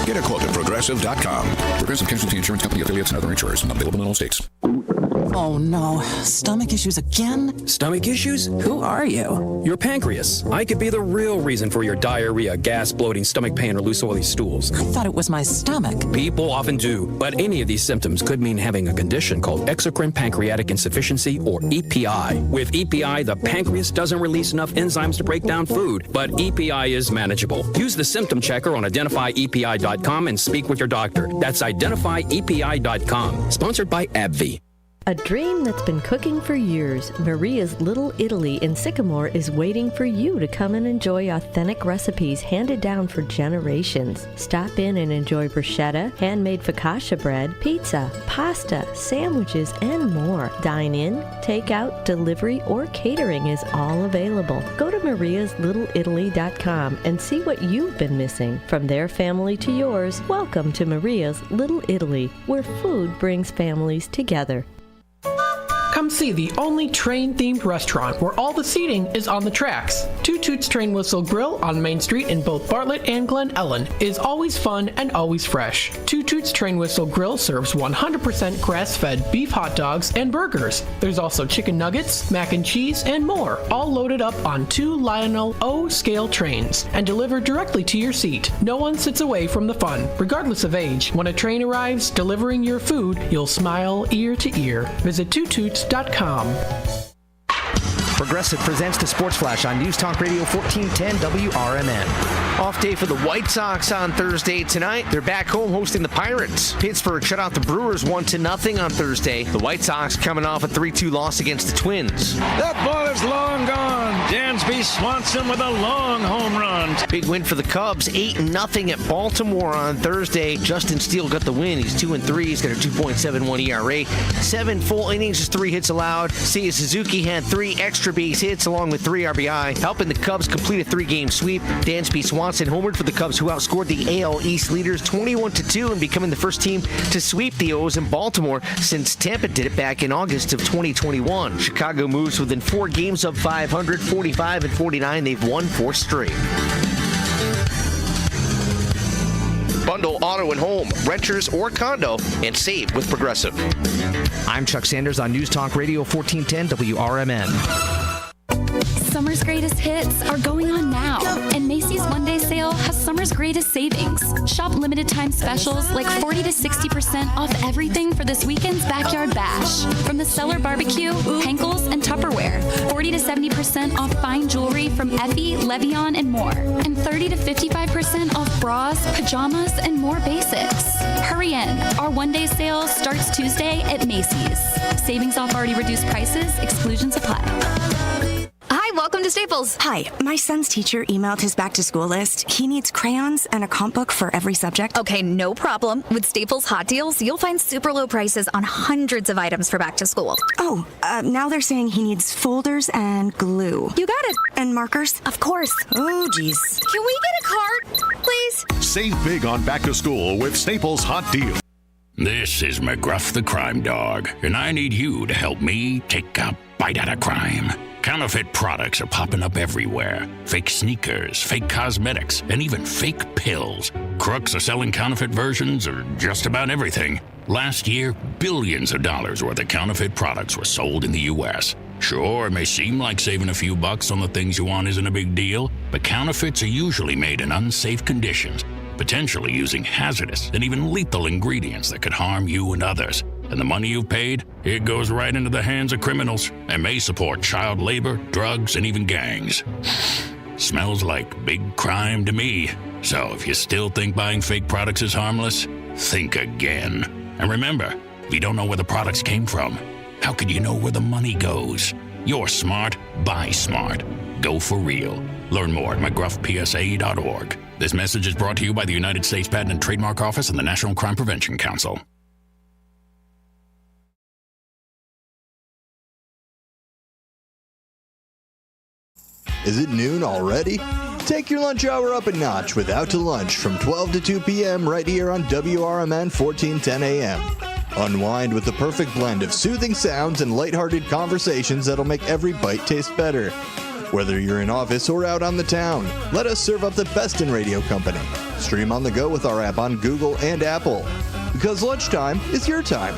Get a quote at Progressive.com. Progressive Casualty Insurance Company, affiliates, and other insurers. Not available in all states. Oh no, stomach issues again? Stomach issues? Who are you? Your pancreas. I could be the real reason for your diarrhea, gas, bloating, stomach pain, or loose oily stools. I thought it was my stomach. People often do, but any of these symptoms could mean having a condition called exocrine pancreatic insufficiency, or EPI. With EPI, the pancreas doesn't release enough enzymes to break down food, but EPI is manageable. Use the symptom checker on identifyepi.com and speak with your doctor. That's identifyepi.com. Sponsored by AbbVie. A dream that's been cooking for years, Maria's Little Italy in Sycamore is waiting for you to come and enjoy authentic recipes handed down for generations. Stop in and enjoy bruschetta, handmade focaccia bread, pizza, pasta, sandwiches, and more. Dine in, take out, delivery, or catering is all available. Go to mariaslittle.italy.com and see what you've been missing. From their family to yours, welcome to Maria's Little Italy, where food brings families together. Come see the only train-themed restaurant where all the seating is on the tracks. Two Toots Train Whistle Grill on Main Street in both Bartlett and Glen Ellen is always fun and always fresh. Two Toots Train Whistle Grill serves 100% grass-fed beef hot dogs and burgers. There's also chicken nuggets, mac and cheese, and more, all loaded up on 2 Lionel O-scale trains and delivered directly to your seat. No one sits away from the fun, regardless of age. When a train arrives delivering your food, you'll smile ear to ear. Visit twotoots.com. Progressive presents the Sports Flash on News Talk Radio 1410 WRMN. Off day for the White Sox on Thursday tonight. They're back home hosting the Pirates. Pittsburgh shut out the Brewers 1-0 on Thursday. The White Sox coming off a 3-2 loss against the Twins. That ball is long gone. Dansby Swanson with a long home run. Big win for the Cubs, 8-0 at Baltimore on Thursday. Justin Steele got the win. He's 2-3. He's got a 2.71 ERA. 7 full innings, just 3 hits allowed. Seiya Suzuki had 3 extra base hits along with 3 RBI, helping the Cubs complete a 3-game sweep. Dansby Swanson homered for the Cubs, who outscored the AL East leaders 21-2 and becoming the first team to sweep the O's in Baltimore since Tampa did it back in August of 2021. Chicago moves within 4 games of 500, 45-49. They've won 4 straight. Bundle auto and home, renters or condo, and save with Progressive. I'm Chuck Sanders on News Talk Radio 1410 WRMN. Summer's greatest hits are going on now, and Macy's one-day sale has summer's greatest savings. Shop limited time specials like 40 to 60% off everything for this weekend's Backyard Bash. From the Cellar Barbecue, Henkel's, and Tupperware. 40 to 70% off fine jewelry from Effie, Levion, and more. And 30 to 55% off bras, pajamas, and more basics. Hurry in. Our one-day sale starts Tuesday at Macy's. Savings off already reduced prices. Exclusions apply. Hi, welcome to Staples. Hi, my son's teacher emailed his back-to-school list. He needs crayons and a comp book for every subject. Okay, no problem. With Staples Hot Deals, you'll find super low prices on hundreds of items for back to school. Oh, now they're saying he needs folders and glue. You got it. And markers? Of course. Oh, geez. Can we get a card, please? Save big on back to school with Staples Hot Deals. This is McGruff the Crime Dog, and I need you to help me take a bite out of crime. Counterfeit products are popping up everywhere. Fake sneakers, fake cosmetics, and even fake pills. Crooks are selling counterfeit versions of just about everything. Last year, billions of dollars worth of counterfeit products were sold in the U.S. Sure, it may seem like saving a few bucks on the things you want isn't a big deal, but counterfeits are usually made in unsafe conditions, potentially using hazardous and even lethal ingredients that could harm you and others. And the money you've paid, it goes right into the hands of criminals and may support child labor, drugs, and even gangs. Smells like big crime to me. So if you still think buying fake products is harmless, think again. And remember, if you don't know where the products came from, how could you know where the money goes? You're smart, buy smart. Go for real. Learn more at mcgruffpsa.org. This message is brought to you by the United States Patent and Trademark Office and the National Crime Prevention Council. Is it noon already? Take your lunch hour up a notch with Out to Lunch from 12 to 2 p.m. right here on WRMN 1410 a.m. Unwind with the perfect blend of soothing sounds and lighthearted conversations that'll make every bite taste better. Whether you're in office or out on the town, let us serve up the best in radio company. Stream on the go with our app on Google and Apple. Because lunchtime is your time.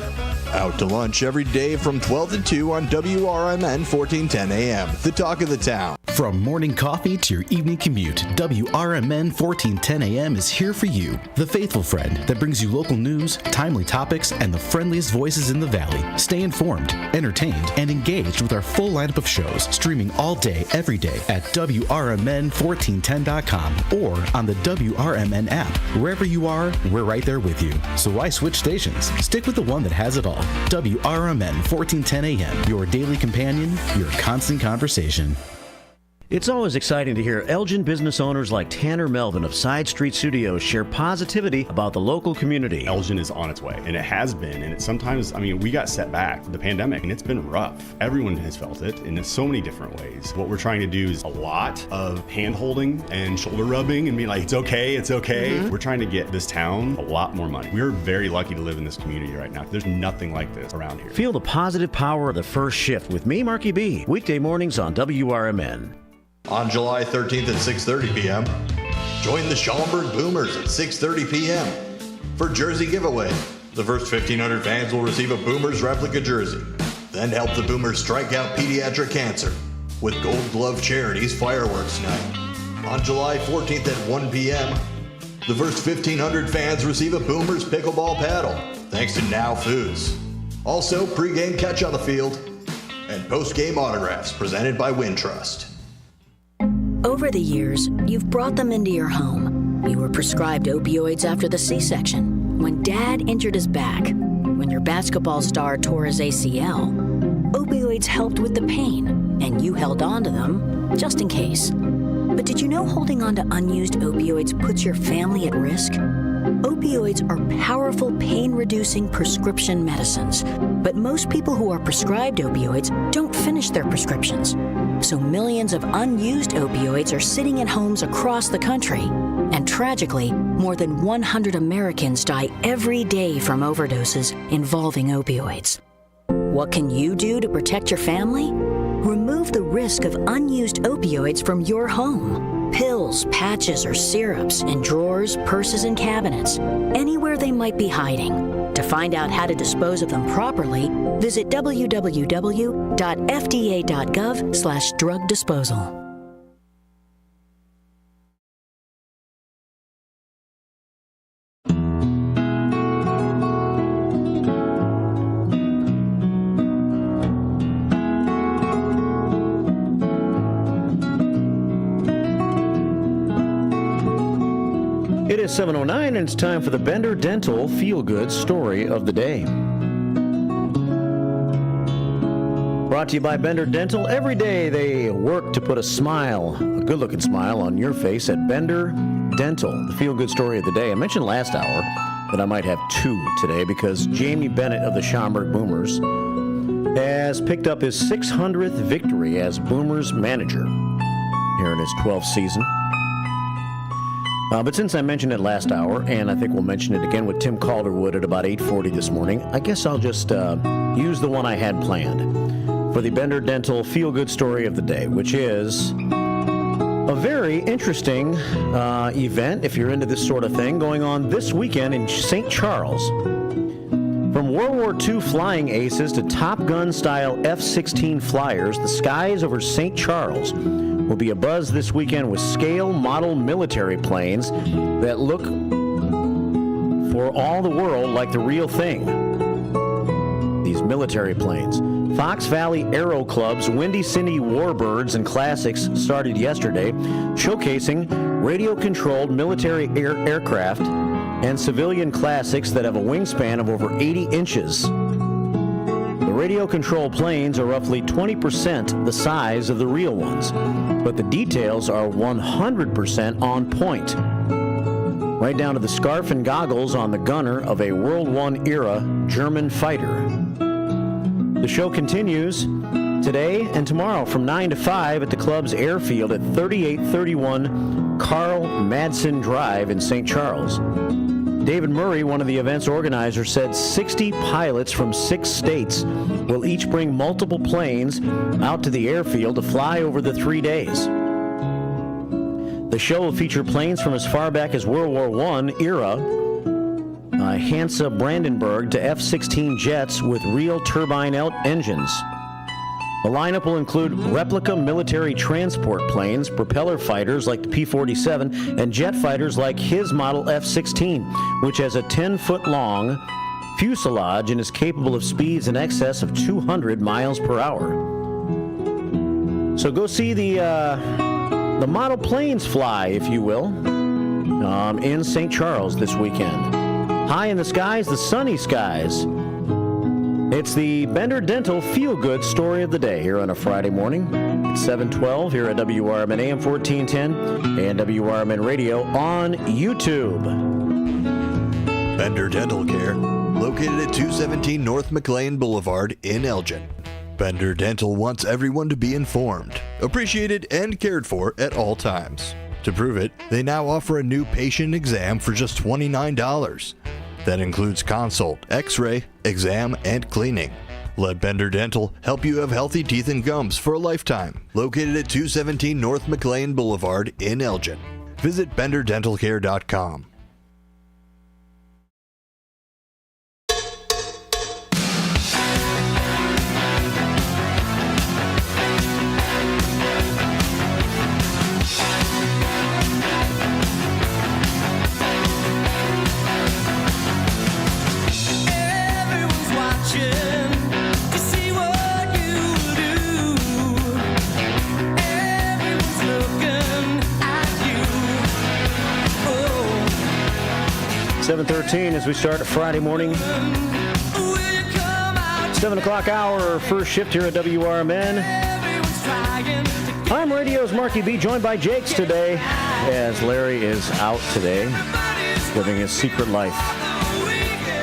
Out to lunch every day from 12 to 2 on WRMN 1410 AM, the talk of the town. From morning coffee to your evening commute, WRMN 1410 AM is here for you. The faithful friend that brings you local news, timely topics, and the friendliest voices in the Valley. Stay informed, entertained, and engaged with our full lineup of shows, streaming all day, every day at WRMN1410.com or on the WRMN app. Wherever you are, we're right there with you. So why switch stations? Stick with the one that has it all. WRMN 1410 AM, your daily companion, your constant conversation. It's always exciting to hear Elgin business owners like Tanner Melvin of Side Street Studios share positivity about the local community. Elgin is on its way, and it has been, and sometimes, we got set back, the pandemic, and it's been rough. Everyone has felt it in so many different ways. What we're trying to do is a lot of hand-holding and shoulder rubbing and being like, it's okay, it's okay. Mm-hmm. We're trying to get this town a lot more money. We're very lucky to live in this community right now. There's nothing like this around here. Feel the positive power of the first shift with me, Marky B, weekday mornings on WRMN. On July 13th at 6:30 p.m., join the Schaumburg Boomers at 6:30 p.m. for Jersey Giveaway. The first 1,500 fans will receive a Boomers replica jersey. Then help the Boomers strike out pediatric cancer with Gold Glove Charities Fireworks Night. On July 14th at 1 p.m., the first 1,500 fans receive a Boomers pickleball paddle, thanks to Now Foods. Also, pregame catch on the field and postgame autographs presented by Wintrust. Over the years, you've brought them into your home. You were prescribed opioids after the C-section, when Dad injured his back, when your basketball star tore his ACL. Opioids helped with the pain, and you held on to them just in case. But did you know holding on to unused opioids puts your family at risk? Opioids are powerful pain-reducing prescription medicines, but most people who are prescribed opioids don't finish their prescriptions. So millions of unused opioids are sitting in homes across the country. And tragically, more than 100 Americans die every day from overdoses involving opioids. What can you do to protect your family? Remove the risk of unused opioids from your home. Pills, patches, or syrups in drawers, purses, and cabinets, anywhere they might be hiding. To find out how to dispose of them properly, visit www.fda.gov/drug disposal. It is 7:09 and it's time for the Bender Dental Feel Good Story of the Day. Brought to you by Bender Dental. Every day they work to put a smile, a good-looking smile, on your face at Bender Dental. The Feel Good Story of the Day. I mentioned last hour that I might have two today because Jamie Bennett of the Schaumburg Boomers has picked up his 600th victory as Boomers manager here in his 12th season. But since I mentioned it last hour, and I think we'll mention it again with Tim Calderwood at about 8:40 this morning, I guess I'll just use the one I had planned for the Bender Dental Feel-Good Story of the Day, which is a very interesting event, if you're into this sort of thing, going on this weekend in St. Charles. From World War II flying aces to Top Gun-style F-16 flyers, the skies over St. Charles will be abuzz this weekend with scale model military planes that look for all the world like the real thing. These military planes. Fox Valley Aero Club's Windy City Warbirds and Classics started yesterday, showcasing radio-controlled military aircraft and civilian classics that have a wingspan of over 80 inches. The radio-controlled planes are roughly 20% the size of the real ones, but the details are 100% on point. Right down to the scarf and goggles on the gunner of a World War I-era German fighter. The show continues today and tomorrow from 9 to 5 at the club's airfield at 3831 Carl Madsen Drive in St. Charles. David Murray, one of the event's organizers, said 60 pilots from 6 states will each bring multiple planes out to the airfield to fly over the 3 days. The show will feature planes from as far back as World War I era, Hansa Brandenburg to F-16 jets with real turbine engines. The lineup will include replica military transport planes, propeller fighters like the P-47, and jet fighters like his model F-16, which has a 10-foot-long fuselage and is capable of speeds in excess of 200 miles per hour. So go see the model planes fly, if you will, in St. Charles this weekend. High in the skies, the sunny skies. It's the Bender Dental Feel Good story of the day here on a Friday morning. It's 7:12 here at WRMN AM 1410 and WRMN Radio on YouTube. Bender Dental Care, located at 217 North McLean Boulevard in Elgin. Bender Dental wants everyone to be informed, appreciated, and cared for at all times. To prove it, they now offer a new patient exam for just $29. That includes consult, x-ray, exam, and cleaning. Let Bender Dental help you have healthy teeth and gums for a lifetime. Located at 217 North McLean Boulevard in Elgin. Visit benderdentalcare.com. To see what you do. Everyone's looking at you. 7:13 as we start a Friday morning. 7 o'clock hour, first shift here at WRMN. I'm radio's Marky B, joined by Jakes today, as Larry is out today, living his secret life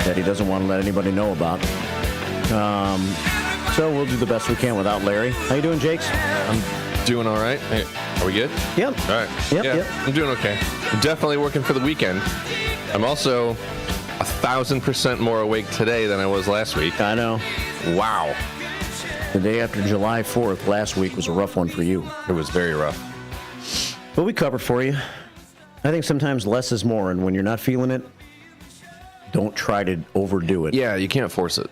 that he doesn't want to let anybody know about. So we'll do the best we can without Larry. How you doing, Jakes? I'm doing all right. Hey, are we good? Yep. All right. Yep. I'm doing okay. I'm definitely working for the weekend. I'm also 1,000% more awake today than I was last week. I know. Wow. The day after July 4th, last week, was a rough one for you. It was very rough. But we covered for you. I think sometimes less is more, and when you're not feeling it, don't try to overdo it. Yeah, you can't force it.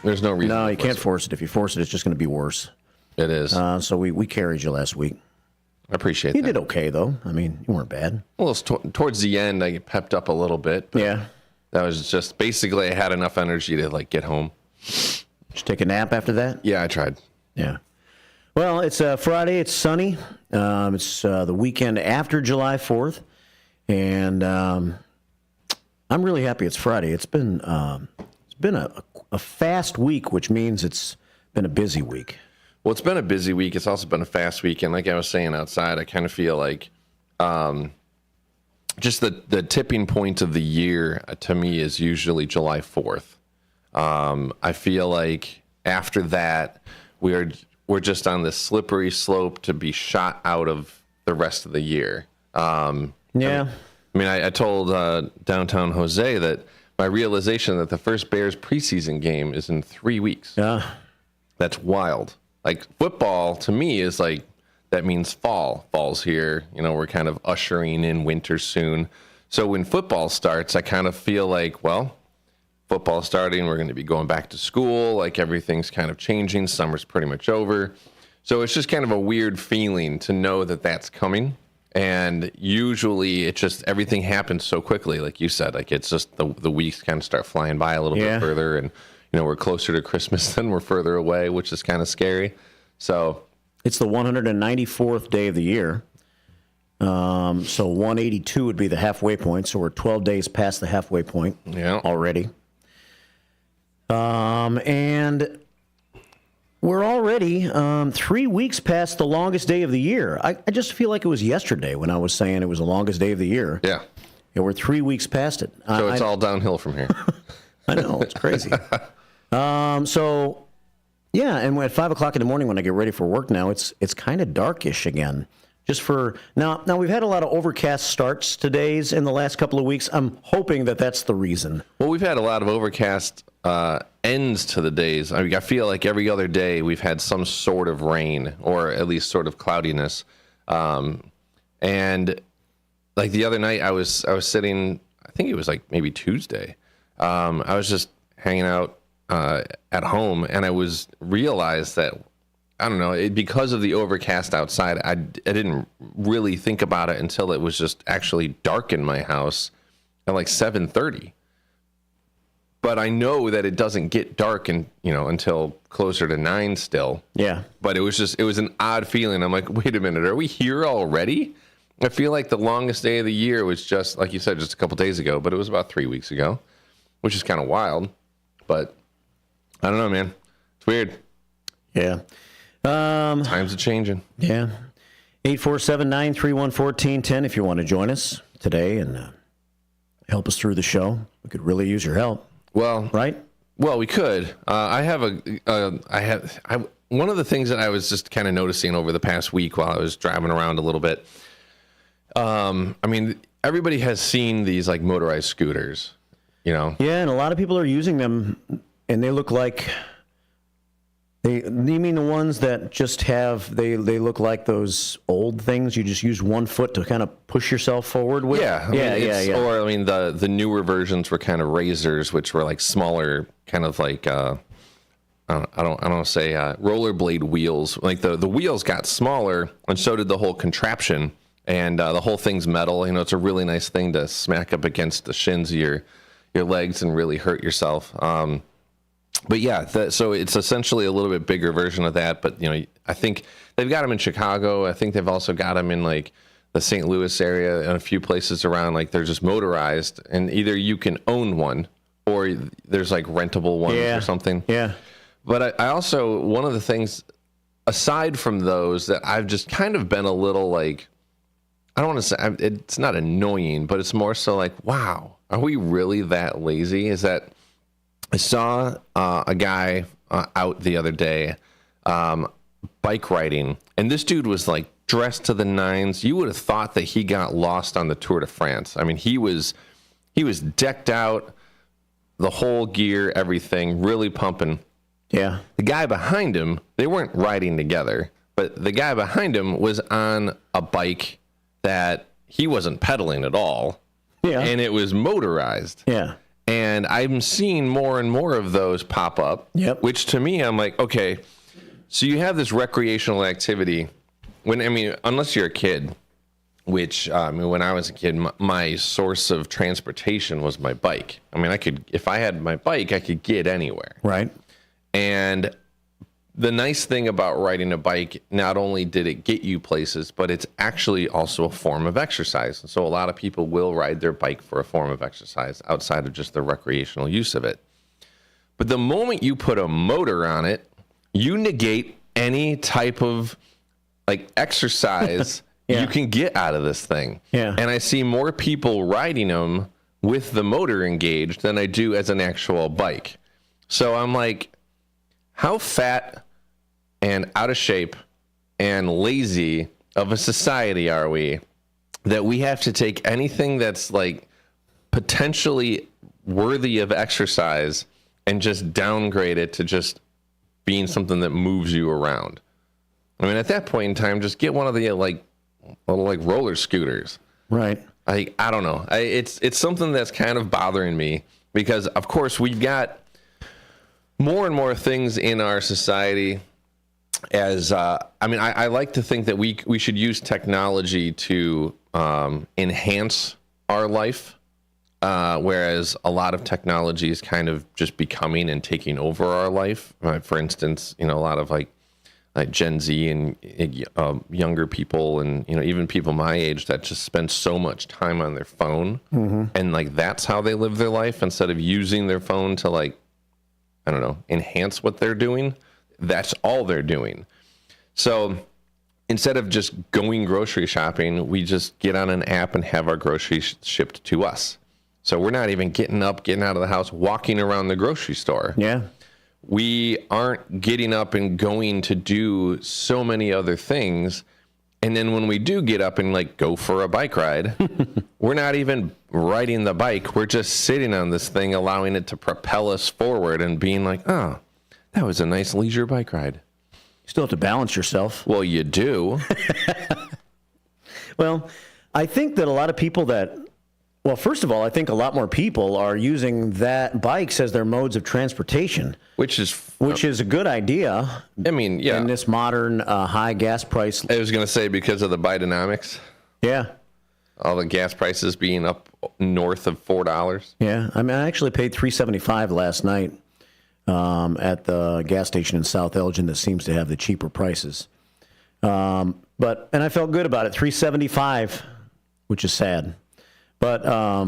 There's no reason. No, you can't force it. If you force it, it's just going to be worse. It is. So we carried you last week. I appreciate that. You did okay, though. I mean, you weren't bad. Well, towards the end, I pepped up a little bit. Yeah. That was just basically I had enough energy to get home. Did you take a nap after that? Yeah, I tried. Yeah. Well, it's Friday. It's sunny. It's the weekend after July 4th, and I'm really happy it's Friday. It's been a fast week, which means it's been a busy week. Well, it's been a busy week. It's also been a fast week, and like I was saying outside, I kind of feel like just the tipping point of the year to me is usually July 4th. I feel like after that, we're just on this slippery slope to be shot out of the rest of the year. Yeah. I mean, I told Downtown Jose that my realization that the first Bears preseason game is in 3 weeks. Yeah. That's wild. Like, football, to me, is like, that means fall. Fall's here. You know, we're kind of ushering in winter soon. So when football starts, I kind of feel like, well, football starting, we're going to be going back to school. Like, everything's kind of changing. Summer's pretty much over. So it's just kind of a weird feeling to know that that's coming. And usually it just, everything happens so quickly, like you said. Like, it's just the weeks kind of start flying by a little bit further. And, you know, we're closer to Christmas than we're further away, which is kind of scary. So it's the 194th day of the year. So 182 would be the halfway point. So we're 12 days past the halfway point already. And we're already 3 weeks past the longest day of the year. I just feel like it was yesterday when I was saying it was the longest day of the year. Yeah. And we're 3 weeks past it. So it's all downhill from here. I know, it's crazy. So, yeah, and at 5 o'clock in the morning when I get ready for work now, it's kind of darkish again. Just for now we've had a lot of overcast starts to days in the last couple of weeks. I'm hoping that that's the reason. Well, we've had a lot of overcast ends to the days. I mean, I feel like every other day we've had some sort of rain or at least sort of cloudiness. And like the other night I was sitting, I think it was like maybe Tuesday. I was just hanging out at home, and I realized that, I don't know, because of the overcast outside, I didn't really think about it until it was just actually dark in my house at like 7:30. But I know that it doesn't get dark until closer to 9 still. Yeah. But it was an odd feeling. I'm like, wait a minute, are we here already? I feel like the longest day of the year was just, like you said, just a couple days ago, but it was about 3 weeks ago, which is kind of wild. But I don't know, man. It's weird. Yeah. Times are changing. Yeah. 847-931-1410 if you want to join us today and help us through the show. We could really use your help. Well, right? Well, we could. I have one of the things that I was just kind of noticing over the past week while I was driving around a little bit. I mean, everybody has seen these like motorized scooters, Yeah, and a lot of people are using them, and they look like. You mean the ones that just they look like those old things? You just use one foot to kind of push yourself forward with? Yeah. Yeah. Or, I mean, the newer versions were kind of razors, which were like smaller, kind of like, I don't say rollerblade wheels. Like the wheels got smaller, and so did the whole contraption. And the whole thing's metal. It's a really nice thing to smack up against the shins of your legs and really hurt yourself. But yeah, so it's essentially a little bit bigger version of that. But, I think they've got them in Chicago. I think they've also got them in like the St. Louis area and a few places around. Like they're just motorized, and either you can own one or there's like rentable ones or something. Yeah. But I also, one of the things aside from those that I've just kind of been a little like, I don't want to say it's not annoying, but it's more so like, wow, are we really that lazy? Is that I saw a guy out the other day bike riding, and this dude was like dressed to the nines. You would have thought that he got lost on the Tour de France. I mean, he was decked out, the whole gear, everything, really pumping. Yeah. The guy behind him, they weren't riding together, but the guy behind him was on a bike that he wasn't pedaling at all. Yeah. And it was motorized. Yeah. And I'm seeing more and more of those pop up. Yep. Which to me, I'm like, okay, so you have this recreational activity. Unless you're a kid, which when I was a kid, my source of transportation was my bike. I mean, if I had my bike, I could get anywhere. Right. And the nice thing about riding a bike, not only did it get you places, but it's actually also a form of exercise. And so a lot of people will ride their bike for a form of exercise outside of just the recreational use of it. But the moment you put a motor on it, you negate any type of like exercise you can get out of this thing. Yeah. And I see more people riding them with the motor engaged than I do as an actual bike. So I'm like, how fat and out of shape and lazy of a society are we that we have to take anything that's like potentially worthy of exercise and just downgrade it to just being something that moves you around? I mean, at that point in time, just get one of the like little like roller scooters. Right. I don't know. It's something that's kind of bothering me because, of course, we've got more and more things in our society as I like to think that we should use technology to enhance our life, whereas a lot of technology is kind of just becoming and taking over our life. For instance, a lot of like Gen Z and younger people and even people my age that just spend so much time on their phone, and like that's how they live their life instead of using their phone to like, I don't know, enhance what they're doing. That's all they're doing. So instead of just going grocery shopping, we just get on an app and have our groceries shipped to us. So we're not even getting out of the house, walking around the grocery store. Yeah. We aren't getting up and going to do so many other things. And then when we do get up and like go for a bike ride, we're not even riding the bike. We're just sitting on this thing, allowing it to propel us forward and being like, oh, that was a nice leisure bike ride. You still have to balance yourself. Well, you do. Well, I think that a lot of people well, first of all, I think a lot more people are using bikes as their modes of transportation. Which is a good idea. I mean, yeah. In this modern high gas price. I was going to say because of the Bidenomics. Yeah. All the gas prices being up north of $4. Yeah. I mean, I actually paid $3.75 last night at the gas station in South Elgin that seems to have the cheaper prices. And I felt good about it. $3.75, which is sad. But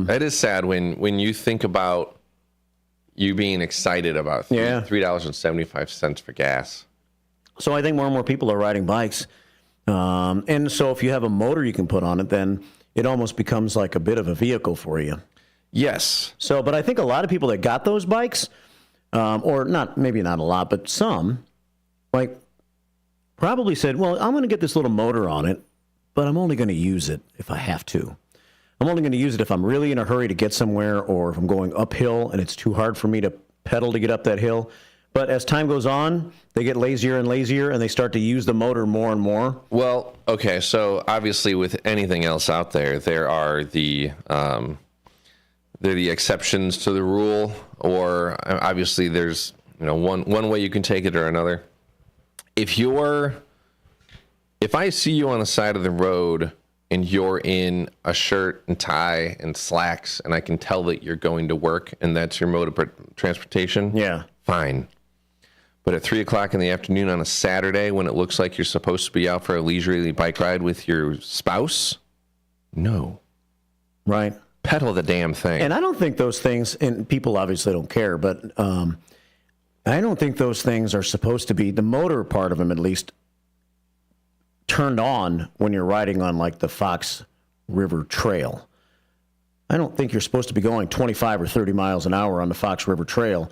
it is sad when you think about you being excited about $3.75 for gas. So I think more and more people are riding bikes. And so if you have a motor you can put on it, then it almost becomes like a bit of a vehicle for you. Yes. So, but I think a lot of people that got those bikes, or maybe not a lot, but some, like probably said, well, I'm going to get this little motor on it, but I'm only going to use it if I have to. I'm only going to use it if I'm really in a hurry to get somewhere or if I'm going uphill and it's too hard for me to pedal to get up that hill. But as time goes on, they get lazier and lazier and they start to use the motor more and more. Well, okay, so obviously with anything else out there, there are the exceptions to the rule, or obviously there's one way you can take it or another. If I see you on the side of the road and you're in a shirt and tie and slacks, and I can tell that you're going to work and that's your mode of transportation, yeah, fine. But at 3 o'clock in the afternoon on a Saturday when it looks like you're supposed to be out for a leisurely bike ride with your spouse, no. Right. Pedal the damn thing. And I don't think those things, and people obviously don't care, but I don't think those things are supposed to be, the motor part of them at least, turned on when you're riding on like the Fox River Trail. I don't think you're supposed to be going 25 or 30 miles an hour on the Fox River Trail,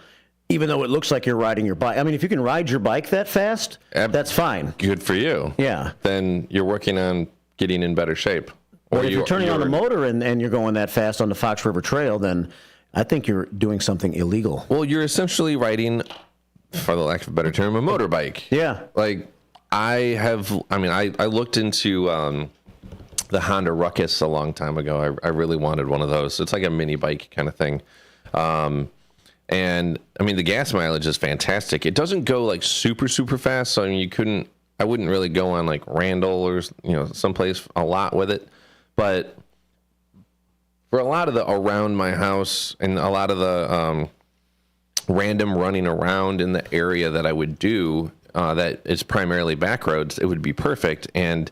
even though it looks like you're riding your bike. I mean, if you can ride your bike that fast, that's fine. Good for you. Yeah. Then you're working on getting in better shape. Or if you're turning on the motor and you're going that fast on the Fox River Trail, then I think you're doing something illegal. Well, you're essentially riding, for the lack of a better term, a motorbike. Yeah. Like, I looked into the Honda Ruckus a long time ago. I really wanted one of those. It's like a mini bike kind of thing. And I mean, the gas mileage is fantastic. It doesn't go like super, super fast. So I mean, I wouldn't really go on like Randall or, someplace a lot with it. But for a lot of the around my house and a lot of the random running around in the area that I would do, that is primarily back roads, it would be perfect. And,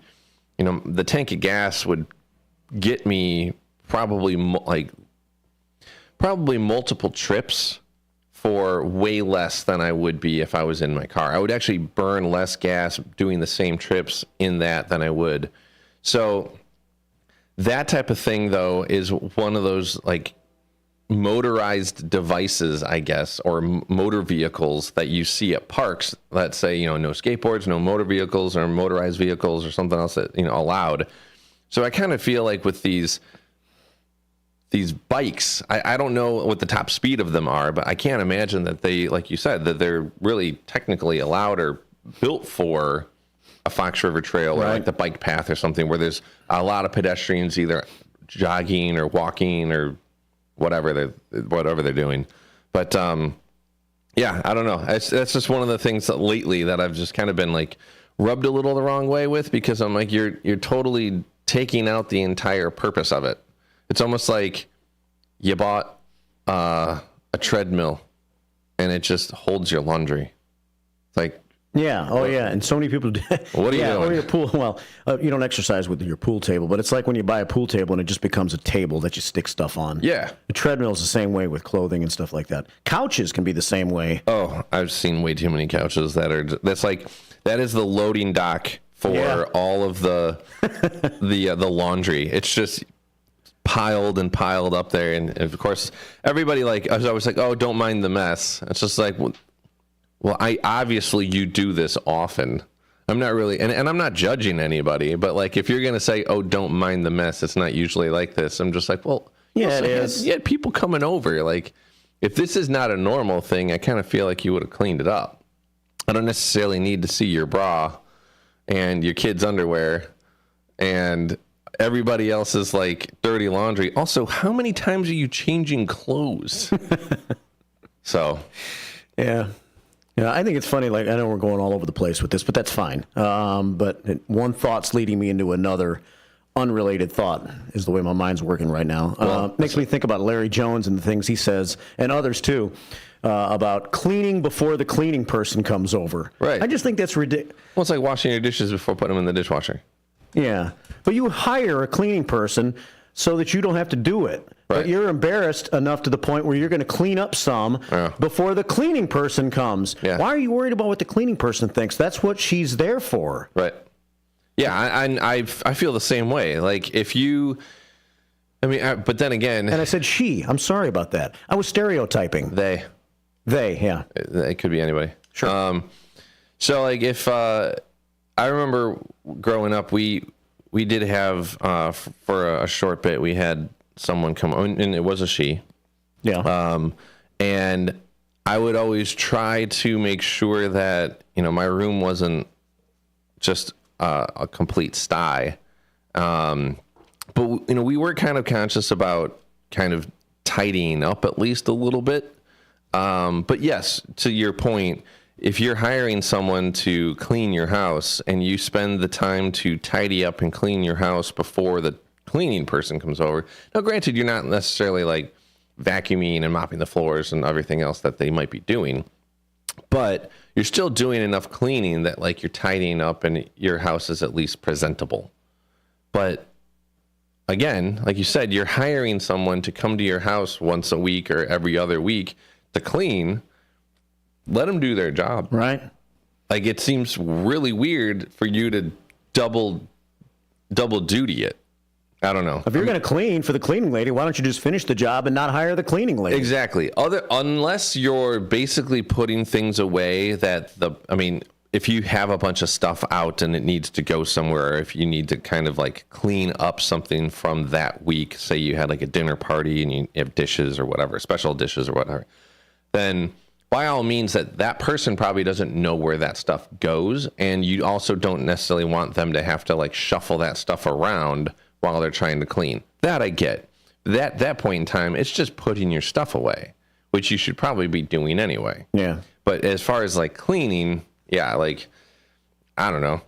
the tank of gas would get me probably multiple trips for way less than I would be if I was in my car. I would actually burn less gas doing the same trips in that than I would. So that type of thing, though, is one of those like motorized devices, I guess, or motor vehicles that you see at parks that say, no skateboards, no motor vehicles or motorized vehicles or something else that, allowed. So I kind of feel like with these bikes, I don't know what the top speed of them are, but I can't imagine that they, like you said, that they're really technically allowed or built for a Fox River Trail, right, or like the bike path or something where there's a lot of pedestrians either jogging or walking or whatever they're doing. But yeah, I don't know. That's just one of the things that lately that I've just kind of been like rubbed a little the wrong way with, because I'm like, you're totally taking out the entire purpose of it. It's almost like you bought a treadmill and it just holds your laundry. It's like, yeah. Oh, yeah. And so many people do. What are you doing? Or your pool. Well, you don't exercise with your pool table, but it's like when you buy a pool table and it just becomes a table that you stick stuff on. Yeah. The treadmill is the same way with clothing and stuff like that. Couches can be the same way. Oh, I've seen way too many couches that is the loading dock for all of the laundry. It's just piled and piled up there. And of course, everybody I was always like, oh, don't mind the mess. It's just like, well, you do this often. I'm not really, and I'm not judging anybody, but like if you're going to say, oh, don't mind the mess, it's not usually like this. I'm just like, well, yeah, it is. You had people coming over. Like, if this is not a normal thing, I kind of feel like you would have cleaned it up. I don't necessarily need to see your bra and your kid's underwear and everybody else's like dirty laundry. Also, how many times are you changing clothes? So, yeah, I think it's funny. Like, I know we're going all over the place with this, but that's fine. But one thought's leading me into another unrelated thought is the way my mind's working right now. Makes me think about Larry Jones and the things he says, and others too, about cleaning before the cleaning person comes over. Right. I just think that's ridiculous. Well, it's like washing your dishes before putting them in the dishwasher. Yeah. But you hire a cleaning person so that you don't have to do it. Right. But you're embarrassed enough to the point where you're going to clean up some before the cleaning person comes. Yeah. Why are you worried about what the cleaning person thinks? That's what she's there for. Right. Yeah, I feel the same way. Like, if you, but then again. And I said she. I'm sorry about that. I was stereotyping. They, yeah. It could be anybody. Sure. So, like, if, I remember growing up, we did have, for a short bit, we had someone come on, and it was a she. Yeah. And I would always try to make sure that, my room wasn't just a complete sty. But, we were kind of conscious about kind of tidying up at least a little bit. But yes, to your point, if you're hiring someone to clean your house and you spend the time to tidy up and clean your house before the cleaning person comes over, now granted, you're not necessarily like vacuuming and mopping the floors and everything else that they might be doing, but you're still doing enough cleaning that like you're tidying up and your house is at least presentable. But again, like you said, you're hiring someone to come to your house once a week or every other week to clean. Let them do their job. Right. Like, it seems really weird for you to double duty it. I don't know. If you're going to clean for the cleaning lady, why don't you just finish the job and not hire the cleaning lady? Exactly. Unless you're basically putting things away that if you have a bunch of stuff out and it needs to go somewhere, or if you need to kind of like clean up something from that week, say you had like a dinner party and you have dishes or whatever, special dishes or whatever, then by all means that person probably doesn't know where that stuff goes. And you also don't necessarily want them to have to like shuffle that stuff around while they're trying to clean. That I get. That point in time, it's just putting your stuff away, which you should probably be doing anyway. Yeah. But as far as like cleaning, yeah, like, I don't know.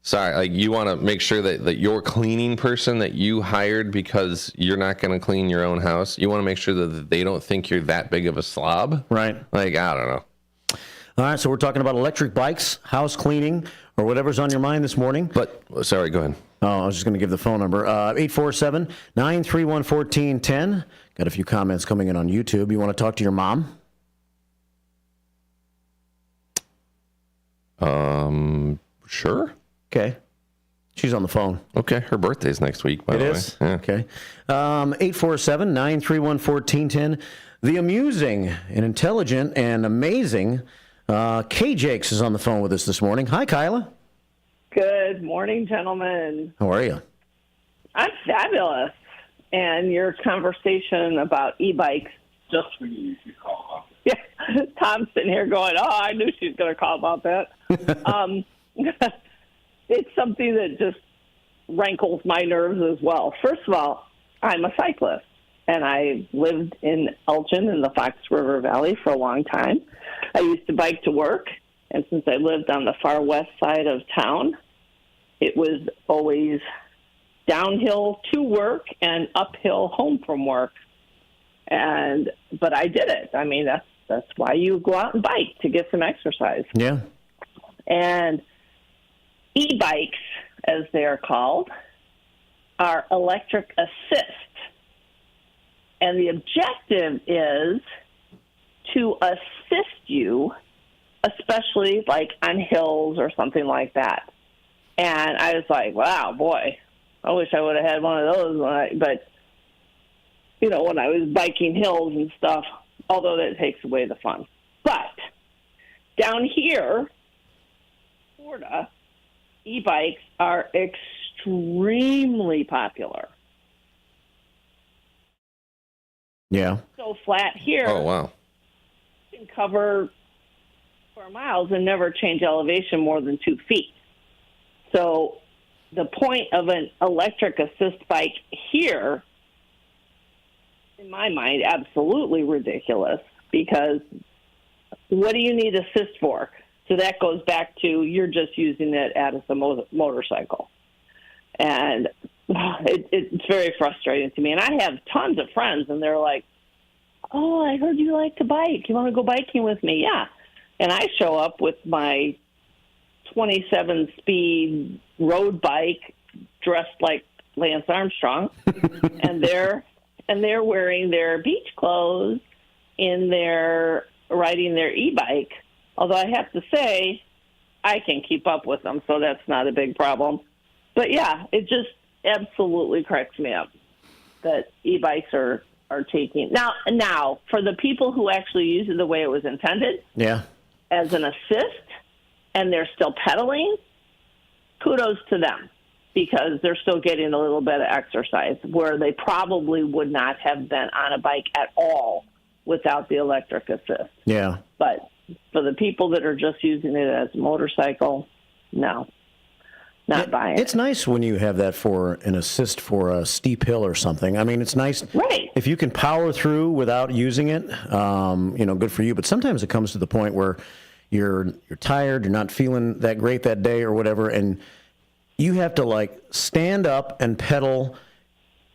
Sorry, like you want to make sure that your cleaning person that you hired because you're not going to clean your own house, you want to make sure that they don't think you're that big of a slob. Right. Like, I don't know. All right, so we're talking about electric bikes, house cleaning, or whatever's on your mind this morning. But, sorry, go ahead. Oh, I was just going to give the phone number. 847-931-1410. Got a few comments coming in on YouTube. You want to talk to your mom? Sure. Okay. She's on the phone. Okay. Her birthday's next week, by the way. It is? Yeah. Okay. 847-931-1410. The amusing and intelligent and amazing Kay Jakes is on the phone with us this morning. Hi, Kyla. Good morning, gentlemen. How are you? I'm fabulous. And your conversation about e-bikes just for you to call. Yeah, Tom's sitting here going, oh, I knew she was going to call about that. It's something that just rankles my nerves as well. First of all, I'm a cyclist, and I lived in Elgin in the Fox River Valley for a long time. I used to bike to work, and since I lived on the far west side of town, it was always downhill to work and uphill home from work. But I did it. I mean, that's why you go out and bike, to get some exercise. Yeah. And e-bikes, as they are called, are electric assist. And the objective is to assist you, especially like on hills or something like that. And I was like, wow, boy, I wish I would have had one of those. But, when I was biking hills and stuff, although that takes away the fun. But down here, Florida, e-bikes are extremely popular. Yeah. So flat here. Oh, wow. You can cover 4 miles and never change elevation more than 2 feet. So the point of an electric assist bike here, in my mind, absolutely ridiculous, because what do you need assist for? So that goes back to you're just using it as a motorcycle. And it's very frustrating to me. And I have tons of friends, and they're like, oh, I heard you like to bike. You want to go biking with me? Yeah. And I show up with my 27-speed road bike dressed like Lance Armstrong, and they're wearing their beach clothes in their riding their e-bike. Although I have to say, I can keep up with them, so that's not a big problem. But yeah, it just absolutely cracks me up that e-bikes are taking now for the people who actually use it the way it was intended, as an assist, and they're still pedaling. Kudos to them, because they're still getting a little bit of exercise where they probably would not have been on a bike at all without the electric assist. Yeah. But for the people that are just using it as a motorcycle, no, not buying it. It's nice when you have that for an assist for a steep hill or something. I mean, it's nice. Right. If you can power through without using it, good for you. But sometimes it comes to the point where you're tired, you're not feeling that great that day or whatever, and you have to stand up and pedal,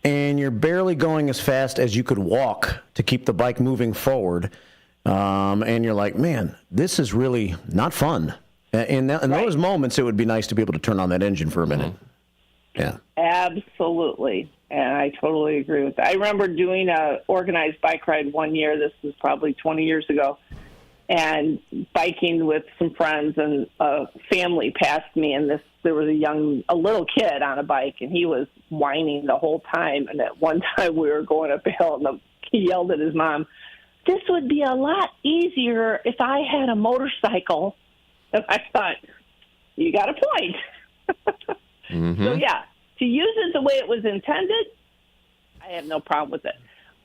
and you're barely going as fast as you could walk to keep the bike moving forward. And you're like, man, this is really not fun. In those moments, it would be nice to be able to turn on that engine for a minute. Yeah. Absolutely. And I totally agree with that. I remember doing a organized bike ride one year. This was probably 20 years ago. And biking with some friends, and a family passed me, and there was a little kid on a bike, and he was whining the whole time. And at one time we were going up a hill, and he yelled at his mom, "This would be a lot easier if I had a motorcycle." And I thought, you got a point. Mm-hmm. So yeah, to use it the way it was intended, I have no problem with it.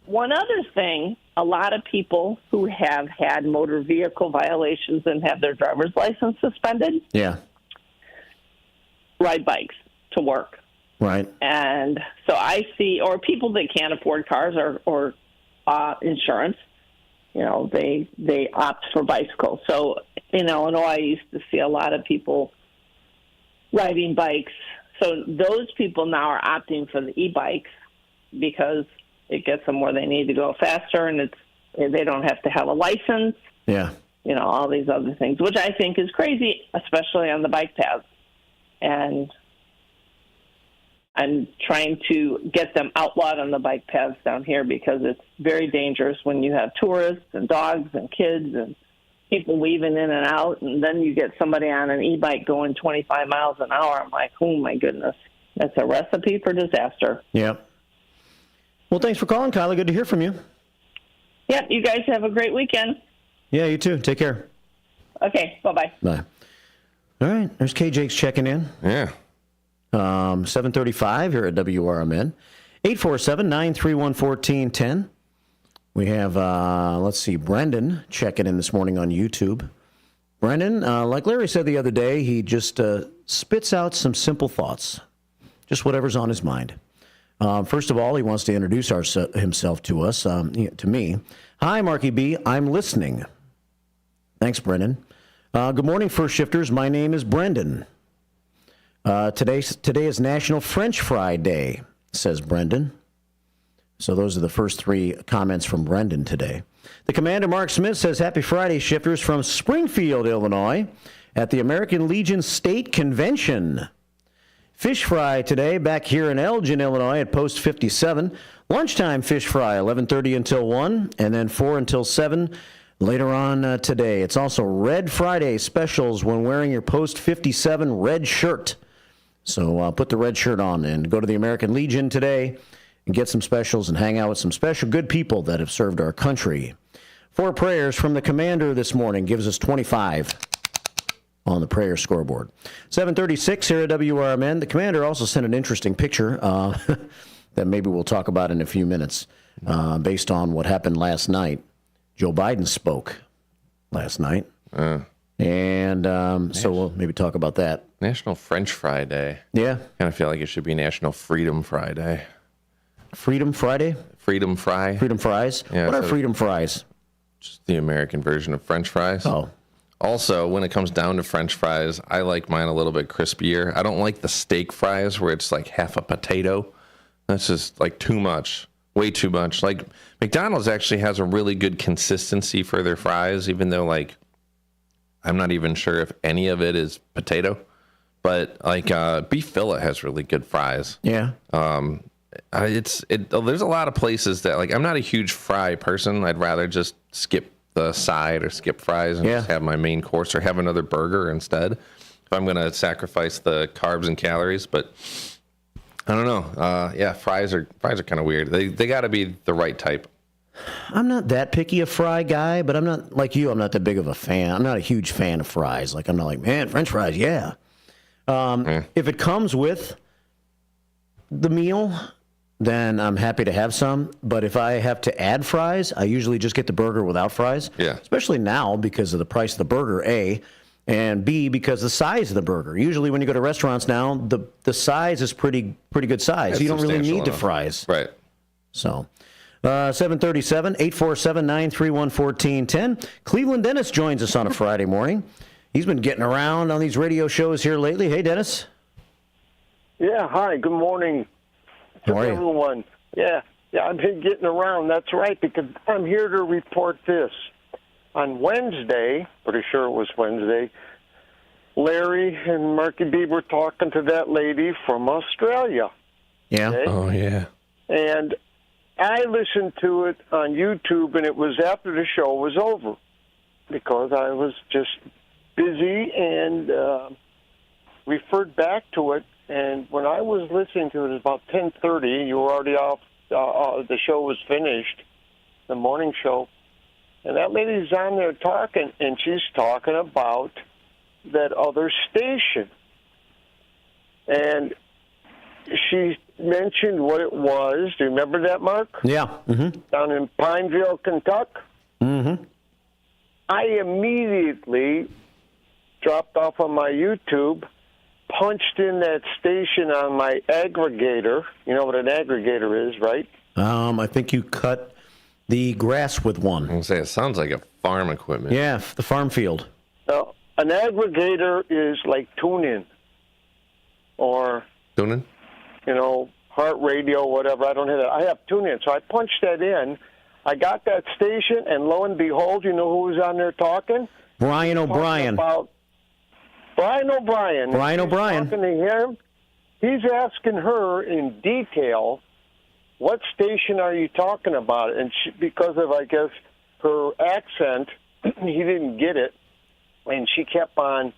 One other thing, a lot of people who have had motor vehicle violations and have their driver's license suspended ride bikes to work. Right. And so I see, or people that can't afford cars or insurance, they opt for bicycles. So in Illinois, I used to see a lot of people riding bikes. So those people now are opting for the e-bikes because it gets them where they need to go faster, and they don't have to have a license. Yeah. All these other things, which I think is crazy, especially on the bike paths. And I'm trying to get them outlawed on the bike paths down here, because it's very dangerous when you have tourists and dogs and kids and people weaving in and out, and then you get somebody on an e-bike going 25 miles an hour. I'm like, oh, my goodness. That's a recipe for disaster. Yeah. Well, thanks for calling, Kylie. Good to hear from you. Yep, you guys have a great weekend. Yeah, you too. Take care. Okay, bye-bye. Bye. All right, there's KJ's checking in. Yeah. 7:35 here at WRMN. 847-931-1410. We have, Brendan checking in this morning on YouTube. Brendan, like Larry said the other day, he just spits out some simple thoughts, just whatever's on his mind. First of all, he wants to introduce himself to us, to me. Hi, Marky B. I'm listening. Thanks, Brendan. Good morning, First Shifters. My name is Brendan. Today is National French Fry Day, says Brendan. So those are the first three comments from Brendan today. The Commander, Mark Smith, says, Happy Friday, Shifters, from Springfield, Illinois, at the American Legion State Convention. Fish fry today back here in Elgin, Illinois at Post 57. Lunchtime fish fry, 11:30 until 1, and then 4 until 7 later on today. It's also Red Friday specials when wearing your Post 57 red shirt. So put the red shirt on and go to the American Legion today and get some specials and hang out with some special good people that have served our country. 4 prayers from the Commander this morning gives us 25. on the prayer scoreboard. 7:36 here at WRMN. The commander also sent an interesting picture that maybe we'll talk about in a few minutes based on what happened last night. Joe Biden spoke last night. And so we'll maybe talk about that. National French Fry Day. Yeah. Kind of feel like it should be National Freedom Friday. Freedom Friday? Freedom Fry. Freedom fries? Yeah, what are freedom fries? Just the American version of French fries. Oh. Also, when it comes down to French fries, I like mine a little bit crispier. I don't like the steak fries where it's like half a potato. That's just like too much. Way too much. Like McDonald's actually has a really good consistency for their fries, even though like I'm not even sure if any of it is potato. But like beef fillet has really good fries. Yeah. There's a lot of places that like I'm not a huge fry person. I'd rather just skip the side or skip fries and just have my main course or have another burger instead if I'm going to sacrifice the carbs and calories. But I don't know. Fries are kind of weird. They got to be the right type. I'm not that picky a fry guy, but I'm not like you. I'm not that big of a fan. I'm not a huge fan of fries. Like I'm not like, man, French fries, yeah. If it comes with the meal, then I'm happy to have some. But if I have to add fries, I usually just get the burger without fries. Yeah. Especially now because of the price of the burger, A, and B, because the size of the burger. Usually when you go to restaurants now, the size is pretty good size. You don't really need the fries. Right. So 737, 847-931-1410. Cleveland Dennis joins us on a Friday morning. He's been getting around on these radio shows here lately. Hey, Dennis. Yeah, hi, good morning. How are you? Everyone. Yeah, I've been getting around. That's right, because I'm here to report this. On Wednesday, pretty sure it was Wednesday, Larry and Marky B were talking to that lady from Australia. Yeah. Okay? Oh, yeah. And I listened to it on YouTube, and it was after the show was over because I was just busy and referred back to it. And when I was listening to it, it was about 10:30. You were already off. The show was finished, the morning show. And that lady's on there talking, and she's talking about that other station. And she mentioned what it was. Do you remember that, Mark? Yeah. Mm-hmm. Down in Pineville, Kentucky. Mm-hmm. I immediately dropped off on my YouTube, punched in that station on my aggregator. You know what an aggregator is, right? I think you cut the grass with one. I'm going to say it sounds like a farm equipment. Yeah, the farm field. Now, an aggregator is like TuneIn or TuneIn? Heart Radio, whatever. I don't have that. I have TuneIn. So I punched that in. I got that station, and lo and behold, you know who was on there talking? Brian O'Brien. Brian O'Brien. Brian O'Brien. Talking to him, he's asking her in detail, what station are you talking about? And because of, I guess, her accent, he didn't get it, and she kept on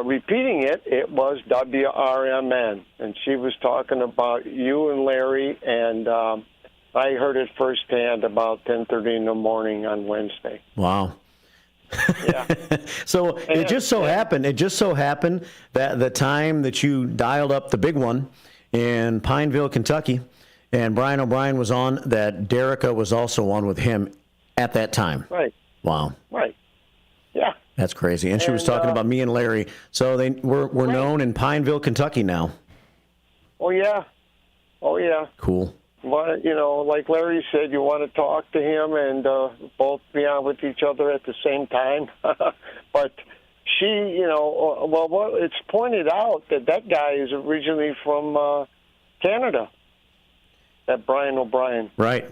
repeating it. It was WRMN, and she was talking about you and Larry, and I heard it firsthand about 10:30 in the morning on Wednesday. Wow. Yeah. So it just so happened that the time that you dialed up the big one in Pineville, Kentucky, and Brian O'Brien was on, that Derica was also on with him at that time. Right. Wow. Right. Yeah. That's crazy. And she was talking about me and Larry. So we're known in Pineville, Kentucky now. Oh, yeah. Oh, yeah. Cool. Well, like Larry said, you want to talk to him and both be on with each other at the same time. But she, it's pointed out that guy is originally from Canada, that Brian O'Brien. Right.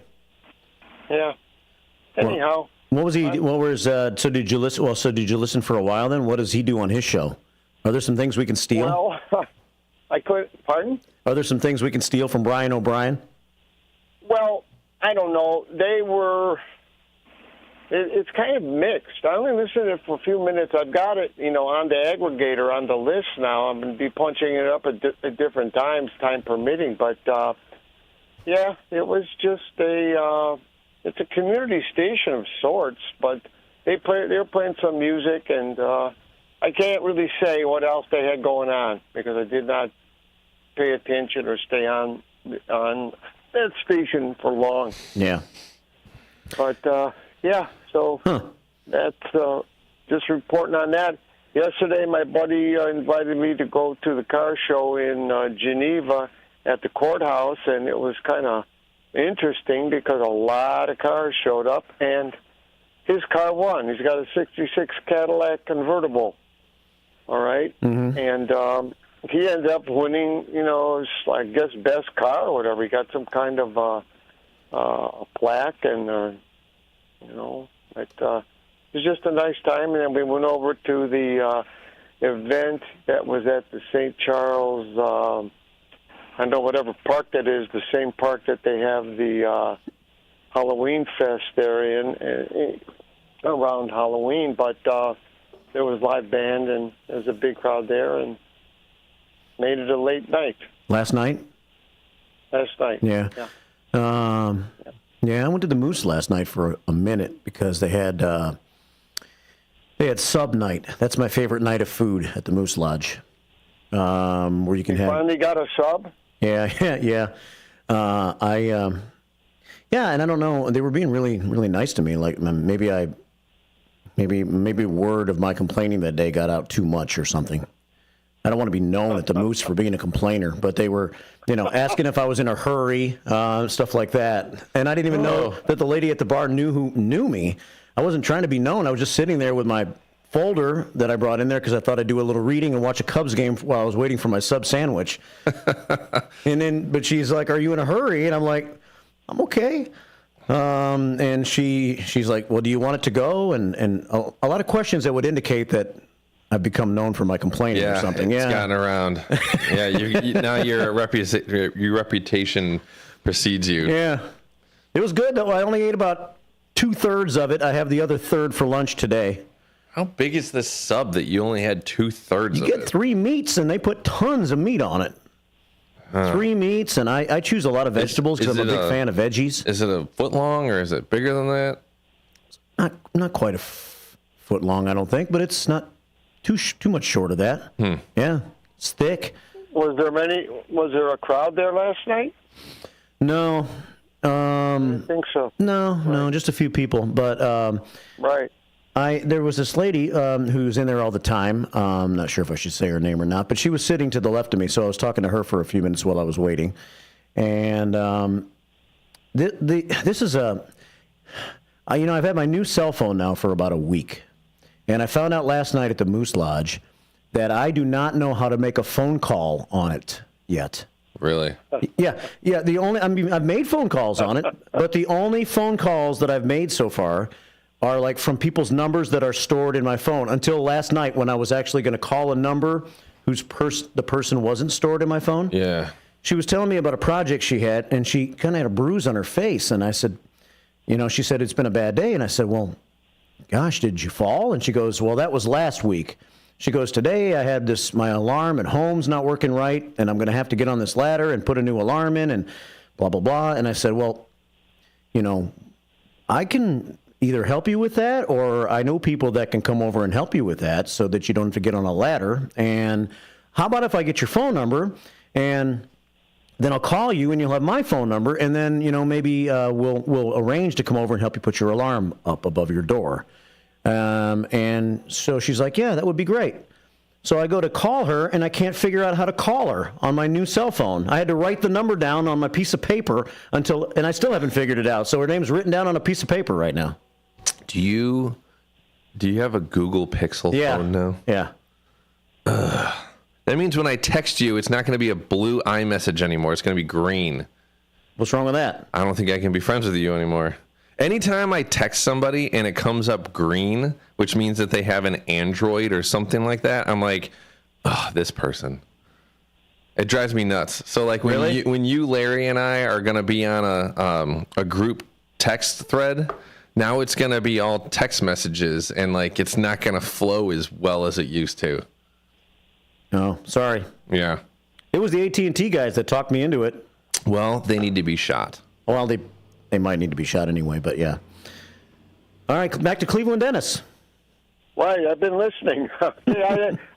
Yeah. Anyhow. What was he? So did you listen? Well, so did you listen for a while then? What does he do on his show? Are there some things we can steal? Well, I couldn't. Pardon? Are there some things we can steal from Brian O'Brien? Well, I don't know. They were. It's kind of mixed. I only listened to it for a few minutes. I've got it, on the aggregator on the list now. I'm going to be punching it up at different times, time permitting. But yeah, it was just it's a community station of sorts. But they were playing some music, and I can't really say what else they had going on because I did not pay attention or stay on that station for long. Yeah. But, so that's just reporting on that. Yesterday, my buddy invited me to go to the car show in Geneva at the courthouse, and it was kind of interesting because a lot of cars showed up, and his car won. He's got a 66 Cadillac convertible, all right? Mm-hmm. And he ended up winning, I guess, best car or whatever. He got some kind of a plaque, and, it was just a nice time. And then we went over to the event that was at the St. Charles, I know whatever park that is, the same park that they have the Halloween Fest there in around Halloween. But there was live band, and there was a big crowd there, and made it a late night. Last night? Last night. Yeah. I went to the Moose last night for a minute because they had sub night. That's my favorite night of food at the Moose Lodge, where you can have. Finally got a sub. Yeah. And I don't know. They were being really, really nice to me. Like maybe word of my complaining that day got out too much or something. I don't want to be known at the Moose for being a complainer, but they were, asking if I was in a hurry, stuff like that. And I didn't even know that the lady at the bar knew me. I wasn't trying to be known. I was just sitting there with my folder that I brought in there because I thought I'd do a little reading and watch a Cubs game while I was waiting for my sub sandwich. But she's like, "Are you in a hurry?" And I'm like, "I'm okay." And she's like, "Well, do you want it to go?" And a lot of questions that would indicate that I've become known for my complaining or something. It's gotten around. Now your reputation precedes you. Yeah. It was good, though. I only ate about 2/3 of it. I have the other third for lunch today. How big is this sub that you only had 2/3 of it? You get 3 meats, and they put tons of meat on it. 3 meats, and I choose a lot of vegetables because I'm a big fan of veggies. Is it a foot long, or is it bigger than that? Not quite a foot long, I don't think, but it's not too much short of that. Yeah, it's thick. Was there a crowd there last night? No. I don't think so. No, just a few people. But right. There was this lady who's in there all the time. I'm not sure if I should say her name or not, but she was sitting to the left of me, so I was talking to her for a few minutes while I was waiting. And this is I've had my new cell phone now for about a week. And I found out last night at the Moose Lodge that I do not know how to make a phone call on it yet. Really? Yeah. I've made phone calls on it, but the only phone calls that I've made so far are like from people's numbers that are stored in my phone until last night when I was actually going to call a number whose the person wasn't stored in my phone. Yeah. She was telling me about a project she had, and she kind of had a bruise on her face. And I said, she said, "It's been a bad day." And I said, "Well, gosh, did you fall?" And she goes, "Well, that was last week." She goes, "Today I had my alarm at home's not working right, and I'm going to have to get on this ladder and put a new alarm in and blah, blah, blah." And I said, "Well, I can either help you with that, or I know people that can come over and help you with that so that you don't have to get on a ladder. And how about if I get your phone number, and then I'll call you and you'll have my phone number, and then, maybe we'll arrange to come over and help you put your alarm up above your door." And so she's like, "Yeah, that would be great." So I go to call her, and I can't figure out how to call her on my new cell phone. I had to write the number down on my piece of paper and I still haven't figured it out. So her name's written down on a piece of paper right now. Do you have a Google Pixel phone now? Yeah. That means when I text you, it's not going to be a blue iMessage anymore. It's going to be green. What's wrong with that? I don't think I can be friends with you anymore. Anytime I text somebody and it comes up green, which means that they have an Android or something like that, I'm like, "Oh, this person." It drives me nuts. So like when you, Larry, and I are going to be on a group text thread, now it's going to be all text messages, and like it's not going to flow as well as it used to. Oh, sorry. Yeah. It was the AT&T guys that talked me into it. Well, they need to be shot. Well, they might need to be shot anyway, but yeah. All right, back to Cleveland Dennis. Right, I've been listening. I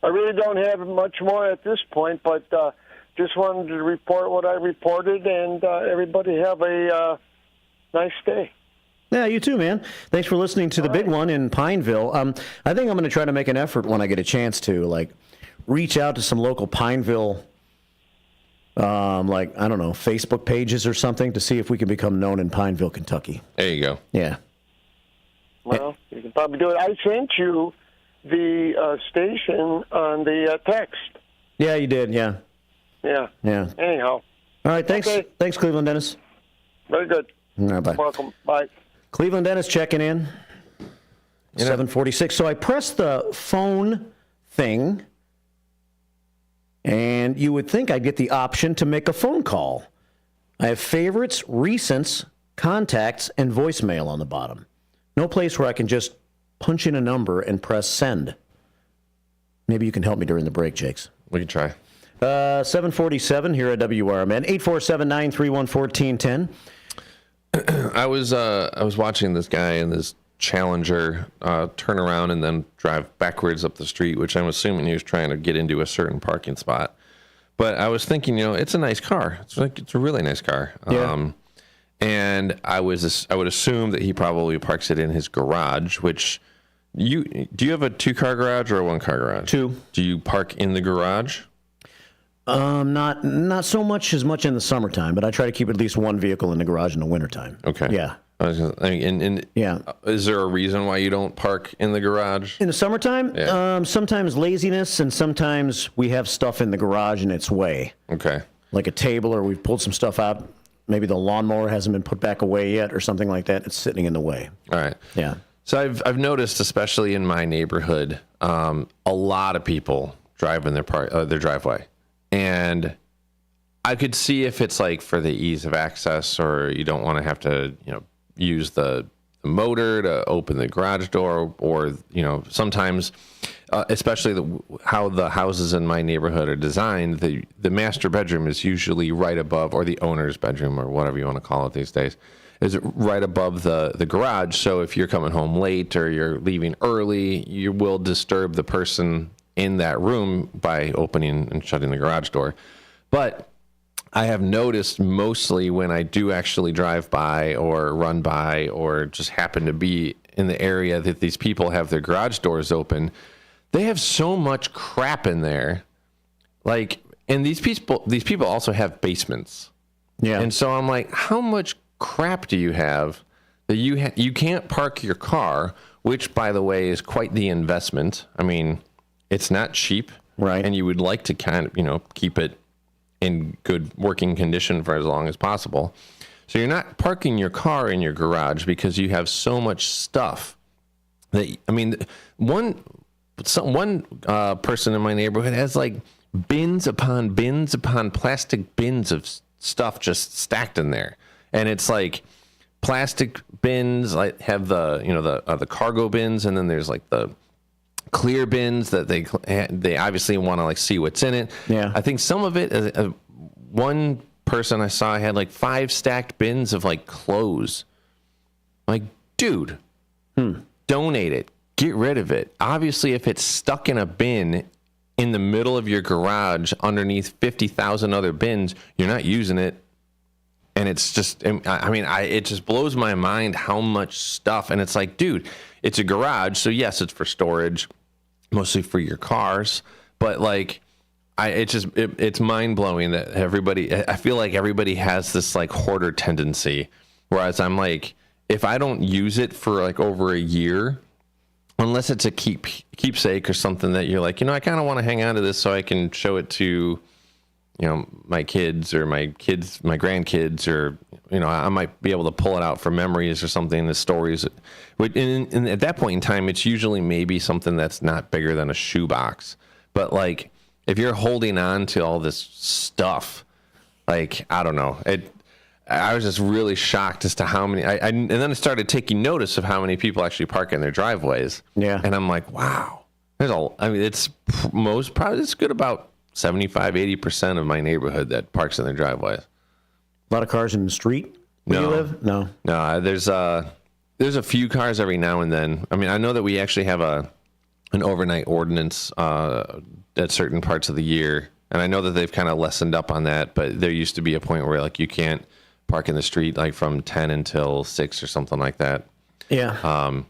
really don't have much more at this point, but just wanted to report what I reported, and everybody have a nice day. Yeah, you too, man. Thanks for listening to the big one in Pineville. I think I'm going to try to make an effort when I get a chance to, like, reach out to some local Pineville, like, I don't know, Facebook pages or something to see if we can become known in Pineville, Kentucky. There you go. Yeah. Well, you can probably do it. I sent you the station on the text. Yeah, you did, yeah. Yeah. Yeah. Anyhow. All right, thanks. Okay. Thanks, Cleveland Dennis. Very good. All right, bye. Welcome. Bye. Cleveland Dennis checking in. 7:46. So I pressed the phone thing, and you would think I'd get the option to make a phone call. I have favorites, recents, contacts, and voicemail on the bottom. No place where I can just punch in a number and press send. Maybe you can help me during the break, Jakes. We can try. 7:47 here at WRMN. 847-931-1410. I was watching this guy in this Challenger turn around and then drive backwards up the street, which I'm assuming he was trying to get into a certain parking spot. But I was thinking, it's a nice car. It's a really nice car. Yeah. And I would assume that he probably parks it in his garage. Which do you have a 2-car garage or a 1-car garage? 2. Do you park in the garage? Not so much in the summertime, but I try to keep at least one vehicle in the garage in the wintertime. Okay. Yeah. Yeah. Is there a reason why you don't park in the garage? In the summertime? Yeah. Sometimes laziness, and sometimes we have stuff in the garage in its way. Okay. Like a table, or we've pulled some stuff out. Maybe the lawnmower hasn't been put back away yet or something like that. It's sitting in the way. All right. Yeah. So I've noticed, especially in my neighborhood, a lot of people drive in their driveway. And I could see if it's like for the ease of access, or you don't want to have to, use the motor to open the garage door, or, sometimes, especially how the houses in my neighborhood are designed, the master bedroom is usually right above, or the owner's bedroom, or whatever you want to call it these days, is right above the garage. So if you're coming home late or you're leaving early, you will disturb the person in that room by opening and shutting the garage door. But I have noticed mostly when I do actually drive by or run by or just happen to be in the area that these people have their garage doors open, they have so much crap in there. Like, and these people also have basements. Yeah. And so I'm like, how much crap do you have that you can't park your car, which, by the way, is quite the investment. I mean, it's not cheap, right? And you would like to kind of, keep it in good working condition for as long as possible. So you're not parking your car in your garage because you have so much stuff that, I mean, one person in my neighborhood has like bins upon plastic bins of stuff just stacked in there, and it's like plastic bins like have the cargo bins, and then there's like the clear bins that they obviously want to like see what's in it. Yeah. I think some of it, one person I saw had like 5 stacked bins of like clothes. Like, dude, donate it, get rid of it. Obviously, if it's stuck in a bin in the middle of your garage underneath 50,000 other bins, you're not using it. And it's just, I mean, it just blows my mind how much stuff. And it's like, dude, it's a garage. So yes, it's for storage, mostly for your cars. But like, it's mind blowing that I feel like everybody has this like hoarder tendency. Whereas I'm like, if I don't use it for like over a year, unless it's a keepsake or something that you're like, I kind of want to hang on to this so I can show it to, my kids or my grandkids, or, I might be able to pull it out for memories or something, the stories. And at that point in time, it's usually maybe something that's not bigger than a shoebox. But like, if you're holding on to all this stuff, like, I don't know, I was just really shocked as to how many, and then I started taking notice of how many people actually park in their driveways. Yeah. And I'm like, wow, it's good about 75-80% of my neighborhood that parks in their driveways. A lot of cars in the street where you live? No. There's a few cars every now and then. I mean, I know that we actually have an overnight ordinance at certain parts of the year. And I know that they've kind of lessened up on that, but there used to be a point where like you can't park in the street like from 10 until 6 or something like that. Yeah.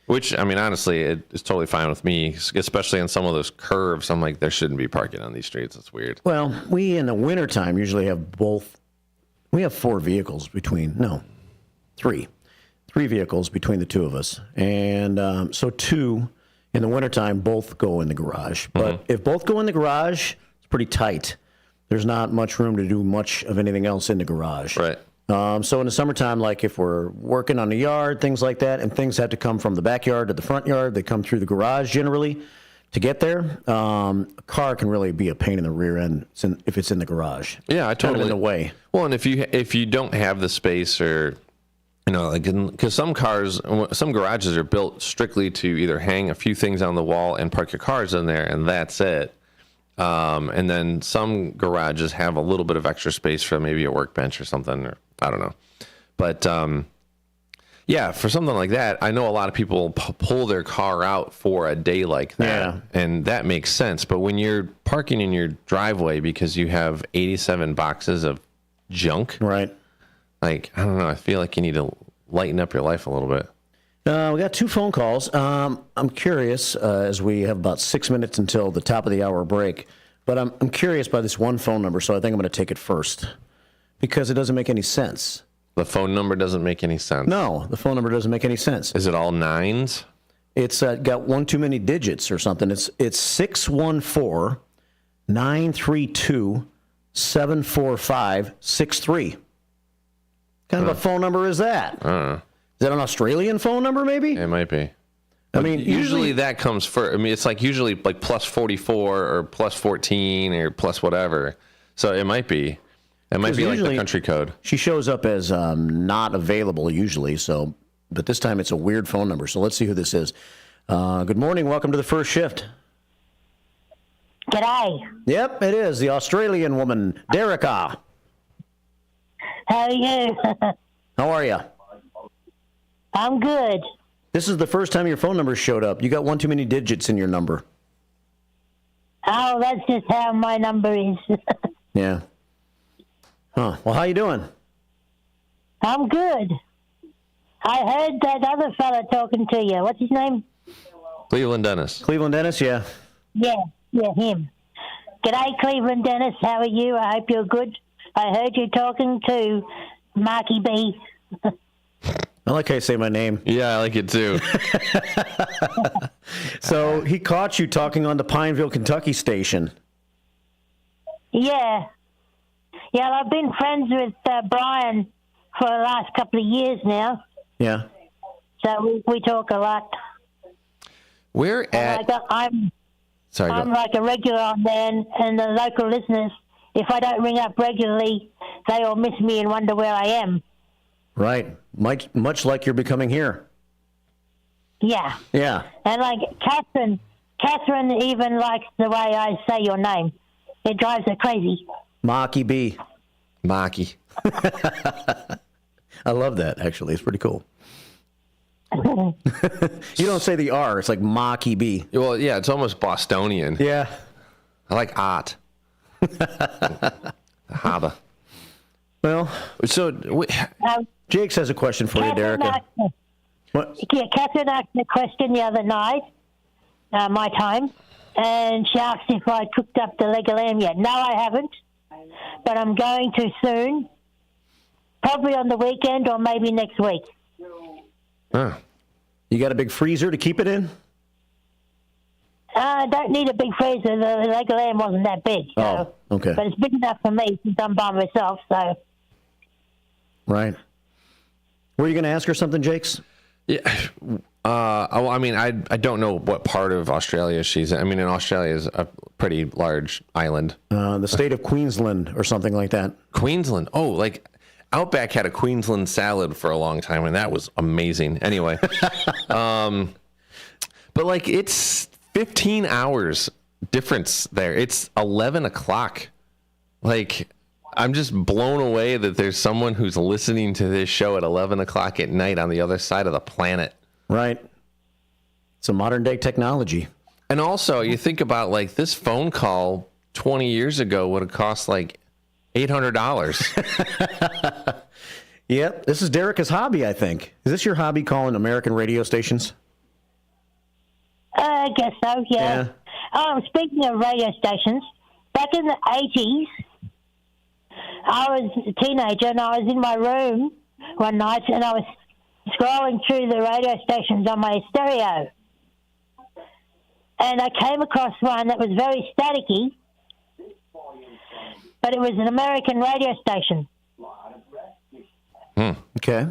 Which, I mean, honestly, it's totally fine with me, especially on some of those curves. I'm like, there shouldn't be parking on these streets. It's weird. Well, we in the wintertime usually have both. We have 4 vehicles three vehicles between the two of us. And so 2 in the wintertime both go in the garage. But if both go in the garage, it's pretty tight. There's not much room to do much of anything else in the garage. Right. So in the summertime, like if we're working on the yard, things like that, and things have to come from the backyard to the front yard, they come through the garage generally to get there. A car can really be a pain in the rear end if it's in the garage. Yeah, I totally. Kind of in the way. Well, and if you don't have the space or, like, because some garages are built strictly to either hang a few things on the wall and park your cars in there, and that's it. And then some garages have a little bit of extra space for maybe a workbench or something, or I don't know. But yeah, for something like that, I know a lot of people pull their car out for a day like that, and that makes sense. But when you're parking in your driveway because you have 87 boxes of junk, right? Like, I don't know. I feel like you need to lighten up your life a little bit. We got 2 phone calls. I'm curious, as we have about 6 minutes until the top of the hour break, but I'm curious by this one phone number, so I think I'm going to take it first because it doesn't make any sense. The phone number doesn't make any sense? No, the phone number doesn't make any sense. Is it all 9s? It's got one too many digits or something. It's 614-932-74563. Kind of a phone number is that? I don't know. Is that an Australian phone number, maybe? It might be. I mean, usually that comes first. I mean, it's like usually like plus 44 or plus 14 or plus whatever. So it might be. It might be like the country code. She shows up as not available usually. So, but this time it's a weird phone number. So let's see who this is. Good morning. Welcome to the first shift. G'day. Yep, it is the Australian woman, Derica. How are you? How are you? I'm good. This is the first time your phone number showed up. You got one too many digits in your number. Oh, that's just how my number is. Yeah. Huh. Well, how you doing? I'm good. I heard that other fella talking to you. What's his name? Cleveland Dennis. Cleveland Dennis, yeah. Yeah, him. G'day, Cleveland Dennis. How are you? I hope you're good. I heard you talking to Marky B. I like how you say my name. Yeah, I like it too. So he caught you talking on the Pineville, Kentucky station. Yeah. Yeah, I've been friends with Brian for the last couple of years now. Yeah. So we talk a lot. Where at... I'm Sorry, like a regular on there, and the local listeners, if I don't ring up regularly, they all miss me and wonder where I am. Right. Much like you're becoming here. Yeah. Yeah. And like Catherine even likes the way I say your name. It drives her crazy. Marky B. Marky. I love that, actually. It's pretty cool. You don't say the R. It's like Marky B. Well, yeah, it's almost Bostonian. Yeah. I like art. Harbour. Well, so Jakes has a question for you, Derica. What? Yeah, Catherine asked me a question the other night, my time, and she asked if I cooked up the leg of lamb yet. No, I haven't, but I'm going to soon, probably on the weekend or maybe next week. Huh. You got a big freezer to keep it in? I don't need a big freezer. The leg of lamb wasn't that big. So, okay. But it's big enough for me since I'm by myself, so... Right. Were you going to ask her something, Jakes? Yeah. Well, I mean, I don't know what part of Australia she's in. I mean, Australia is a pretty large island. The state of Queensland or something like that. Queensland. Oh, like Outback had a Queensland salad for a long time, and that was amazing. Anyway. But like it's 15 hours difference there. It's 11 o'clock. Like... I'm just blown away that there's someone who's listening to this show at 11 o'clock at night on the other side of the planet. Right. It's a modern day technology. And also, you think about like this phone call 20 years ago would have cost like $800. Yep. This is Derica's hobby, I think. Is this your hobby, calling American radio stations? I guess so, yeah. Oh, speaking of radio stations, back in the 80s, I was a teenager and I was in my room one night and I was scrolling through the radio stations on my stereo. And I came across one that was very staticky, but it was an American radio station. Okay.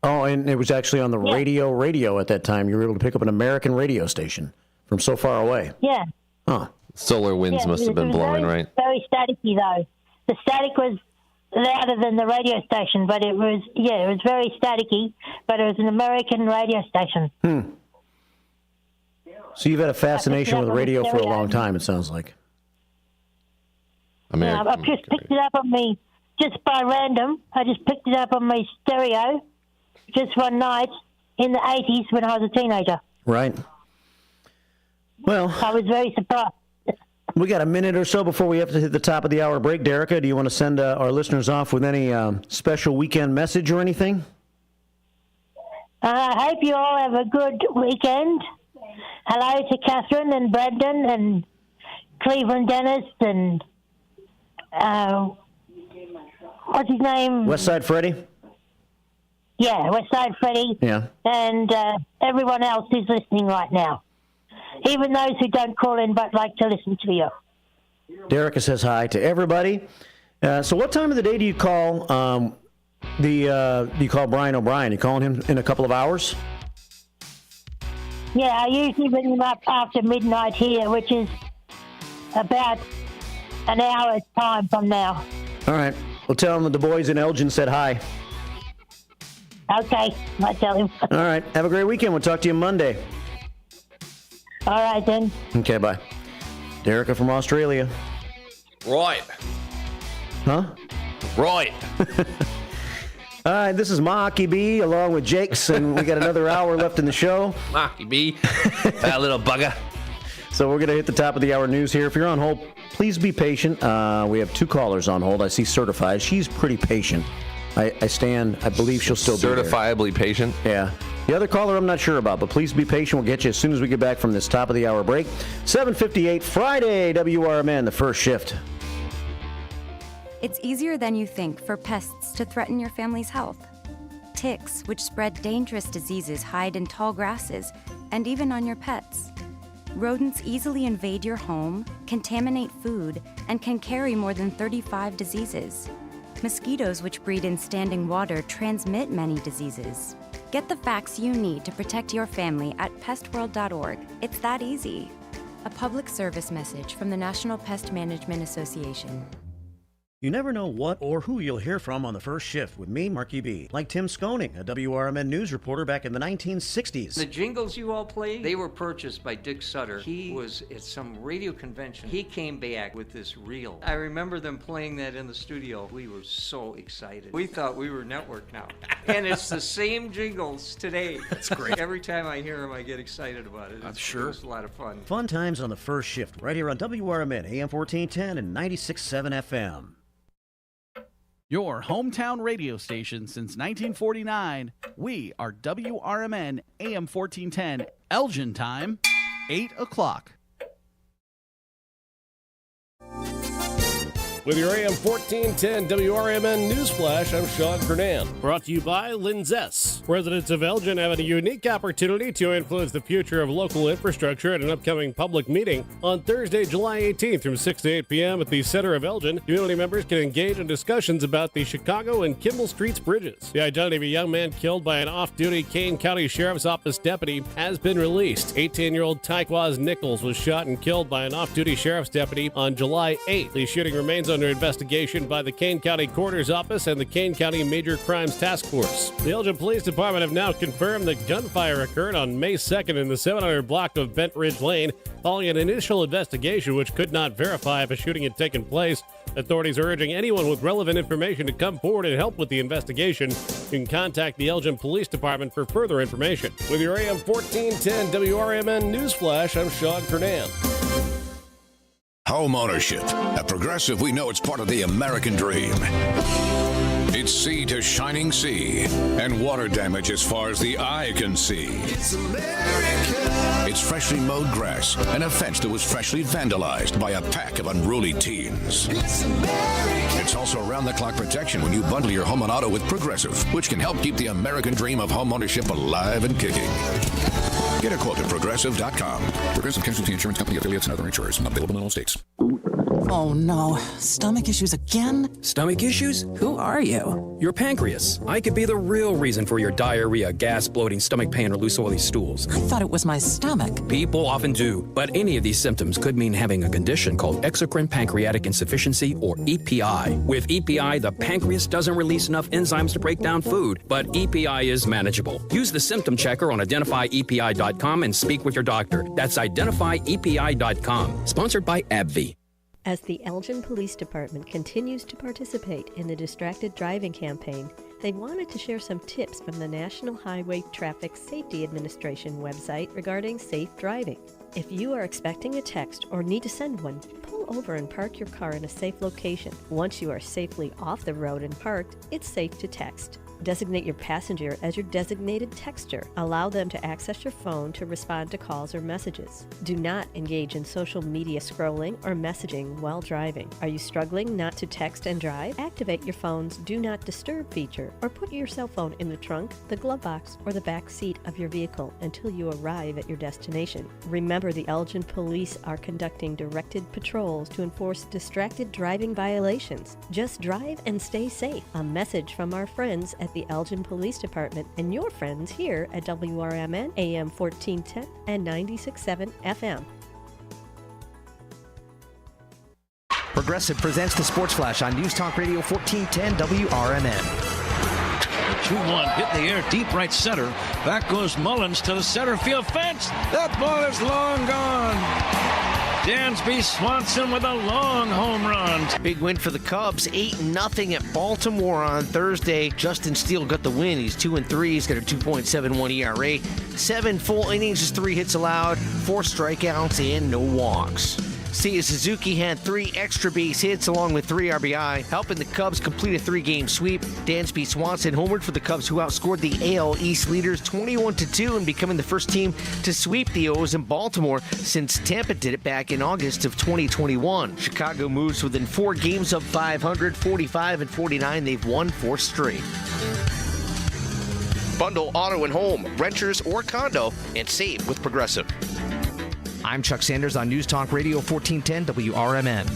Oh, and it was actually on the radio at that time. You were able to pick up an American radio station from so far away. Yeah. Huh. Solar winds must have been blowing, right? Very staticky, though. The static was louder than the radio station, but it was very staticky, but it was an American radio station. So you've had a fascination with radio for a long time, it sounds like. Yeah, I've just picked it up on me, just by random. I just picked it up on my stereo just one night in the 80s when I was a teenager. Right. Well, I was very surprised. We got a minute or so before we have to hit the top of the hour break. Derica, do you want to send our listeners off with any special weekend message or anything? I hope you all have a good weekend. Hello to Catherine and Brendan and Cleveland Dennis and what's his name? Westside Freddie? Yeah, Westside Freddie. Yeah. And everyone else who's listening right now. Even those who don't call in but like to listen to you. Derica says hi to everybody. So what time of the day do you call do you call Brian O'Brien? You calling him in a couple of hours? Yeah, I usually bring him up after midnight here, which is about an hour's time from now. All right. Well, tell him that the boys in Elgin said hi. Okay, I tell him. All right. Have a great weekend. We'll talk to you Monday. All right, then. Okay, bye. Derica from Australia. Right. Huh? Right. All right, this is Marky B along with Jakes, and we got another hour left in the show. Marky B, that little bugger. So we're going to hit the top of the hour news here. If you're on hold, please be patient. We have two callers on hold. I see Certified. She's pretty patient. I believe she'll still be there. Certifiably patient? Yeah. The other caller I'm not sure about, but please be patient. We'll get you as soon as we get back from this top of the hour break. 7:58 Friday, WRMN, the first shift. It's easier than you think for pests to threaten your family's health. Ticks, which spread dangerous diseases, hide in tall grasses and even on your pets. Rodents easily invade your home, contaminate food, and can carry more than 35 diseases. Mosquitoes, which breed in standing water, transmit many diseases. Get the facts you need to protect your family at pestworld.org. It's that easy. A public service message from the National Pest Management Association. You never know what or who you'll hear from on the first shift with me, Marky B. Like Tim Skoning, a WRMN news reporter back in the 1960s. The jingles you all played, they were purchased by Dick Sutter. He was at some radio convention. He came back with this reel. I remember them playing that in the studio. We were so excited. We thought we were network now. And it's the same jingles today. That's great. Every time I hear them, I get excited about it. I'm sure. It's a lot of fun. Fun times on the first shift, right here on WRMN, AM 1410 and 96.7 FM. Your hometown radio station since 1949. We are WRMN AM 1410, Elgin time, 8 o'clock. With your AM 1410 WRMN Newsflash, I'm Sean Kernan. Brought to you by Linzess. Residents of Elgin have a unique opportunity to influence the future of local infrastructure at an upcoming public meeting on Thursday, July 18th from 6 to 8 p.m. at the center of Elgin. Community members can engage in discussions about the Chicago and Kimball Streets bridges. The identity of a young man killed by an off-duty Kane County Sheriff's Office deputy has been released. 18-year-old Tyquaz Nichols was shot and killed by an off-duty sheriff's deputy on July 8th. The shooting remains under investigation by the Kane County Coroner's Office and the Kane County Major Crimes Task Force. The Elgin Police Department have now confirmed that gunfire occurred on May 2nd in the 700 block of Bent Ridge Lane, following an initial investigation which could not verify if a shooting had taken place. Authorities are urging anyone with relevant information to come forward and help with the investigation. You can contact the Elgin Police Department for further information. With your AM 1410 WRMN Newsflash, I'm Sean Kernan. Home ownership. At Progressive, we know it's part of the American dream. It's sea to shining sea, and water damage as far as the eye can see. It's America. It's freshly mowed grass and a fence that was freshly vandalized by a pack of unruly teens. It's America. It's also round-the-clock protection when you bundle your home and auto with Progressive, which can help keep the American dream of home ownership alive and kicking. Get a quote at Progressive.com. Progressive Casualty Insurance Company, affiliates, and other insurers. Not available in all states. Oh no, stomach issues again? Stomach issues? Who are you? Your pancreas. I could be the real reason for your diarrhea, gas, bloating, stomach pain, or loose oily stools. I thought it was my stomach. People often do, but any of these symptoms could mean having a condition called exocrine pancreatic insufficiency, or EPI. With EPI, the pancreas doesn't release enough enzymes to break down food, but EPI is manageable. Use the symptom checker on identifyepi.com and speak with your doctor. That's identifyepi.com. Sponsored by AbbVie. As the Elgin Police Department continues to participate in the Distracted Driving campaign, they wanted to share some tips from the National Highway Traffic Safety Administration website regarding safe driving. If you are expecting a text or need to send one, pull over and park your car in a safe location. Once you are safely off the road and parked, it's safe to text. Designate your passenger as your designated texter. Allow them to access your phone to respond to calls or messages. Do not engage in social media scrolling or messaging while driving. Are you struggling not to text and drive? Activate your phone's Do Not Disturb feature or put your cell phone in the trunk, the glove box, or the back seat of your vehicle until you arrive at your destination. Remember, the Elgin Police are conducting directed patrols to enforce distracted driving violations. Just drive and stay safe. A message from our friends at the Elgin Police Department and your friends here at WRMN AM 1410 and 96.7 FM. Progressive presents the Sports Flash on News Talk Radio 1410 WRMN. 2-1, hit in the air, deep right center. Back goes Mullins to the center field fence. That ball is long gone. Dansby Swanson with a long home run. Big win for the Cubs, 8-0 at Baltimore on Thursday. Justin Steele got the win. He's 2-3. He's got a 2.71 ERA. 7 full innings, just 3 hits allowed, 4 strikeouts, and no walks. Seiya Suzuki had 3 extra base hits along with 3 RBI, helping the Cubs complete a 3-game sweep. Dansby Swanson homered for the Cubs, who outscored the AL East leaders 21-2 and becoming the first team to sweep the O's in Baltimore since Tampa did it back in August of 2021. Chicago moves within 4 games of 500, 45-49. They've won 4 straight. Bundle auto and home, renters or condo, and save with Progressive. I'm Chuck Sanders on News Talk Radio 1410 WRMN.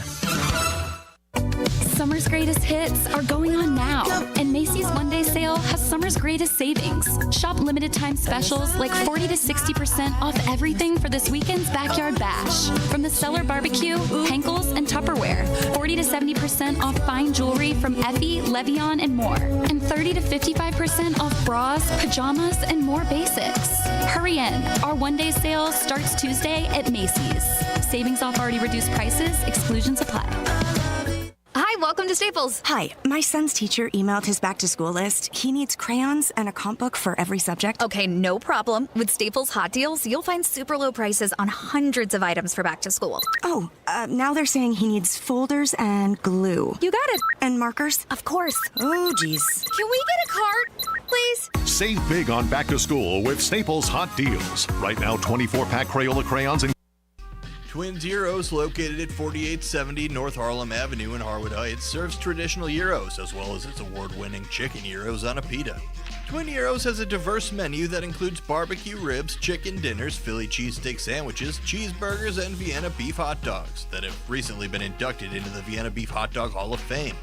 Summer's greatest hits are going on now, and Macy's one-day sale has summer's greatest savings. Shop limited time specials like 40 to 60% off everything for this weekend's Backyard Bash. From the Cellar Barbecue, Henkel's, and Tupperware. 40 to 70% off fine jewelry from Effie, Levion, and more. And 30 to 55% off bras, pajamas, and more basics. Hurry in. Our one-day sale starts Tuesday at Macy's. Savings off already reduced prices. Exclusions apply. Hi, welcome to Staples. Hi, my son's teacher emailed his back-to-school list. He needs crayons and a comp book for every subject. Okay, no problem. With Staples Hot Deals, you'll find super low prices on hundreds of items for back to school. Oh, now they're saying he needs folders and glue. You got it. And markers? Of course. Oh, geez. Can we get a cart, please? Save big on back to school with Staples Hot Deals. Right now, 24-pack Crayola crayons and Twin Zeros, located at 4870 North Harlem Avenue in Harwood Heights, serves traditional gyros as well as its award-winning chicken gyros on a pita. Twin Gyros has a diverse menu that includes barbecue ribs, chicken dinners, Philly cheesesteak sandwiches, cheeseburgers, and Vienna beef hot dogs that have recently been inducted into the Vienna Beef Hot Dog Hall of Fame.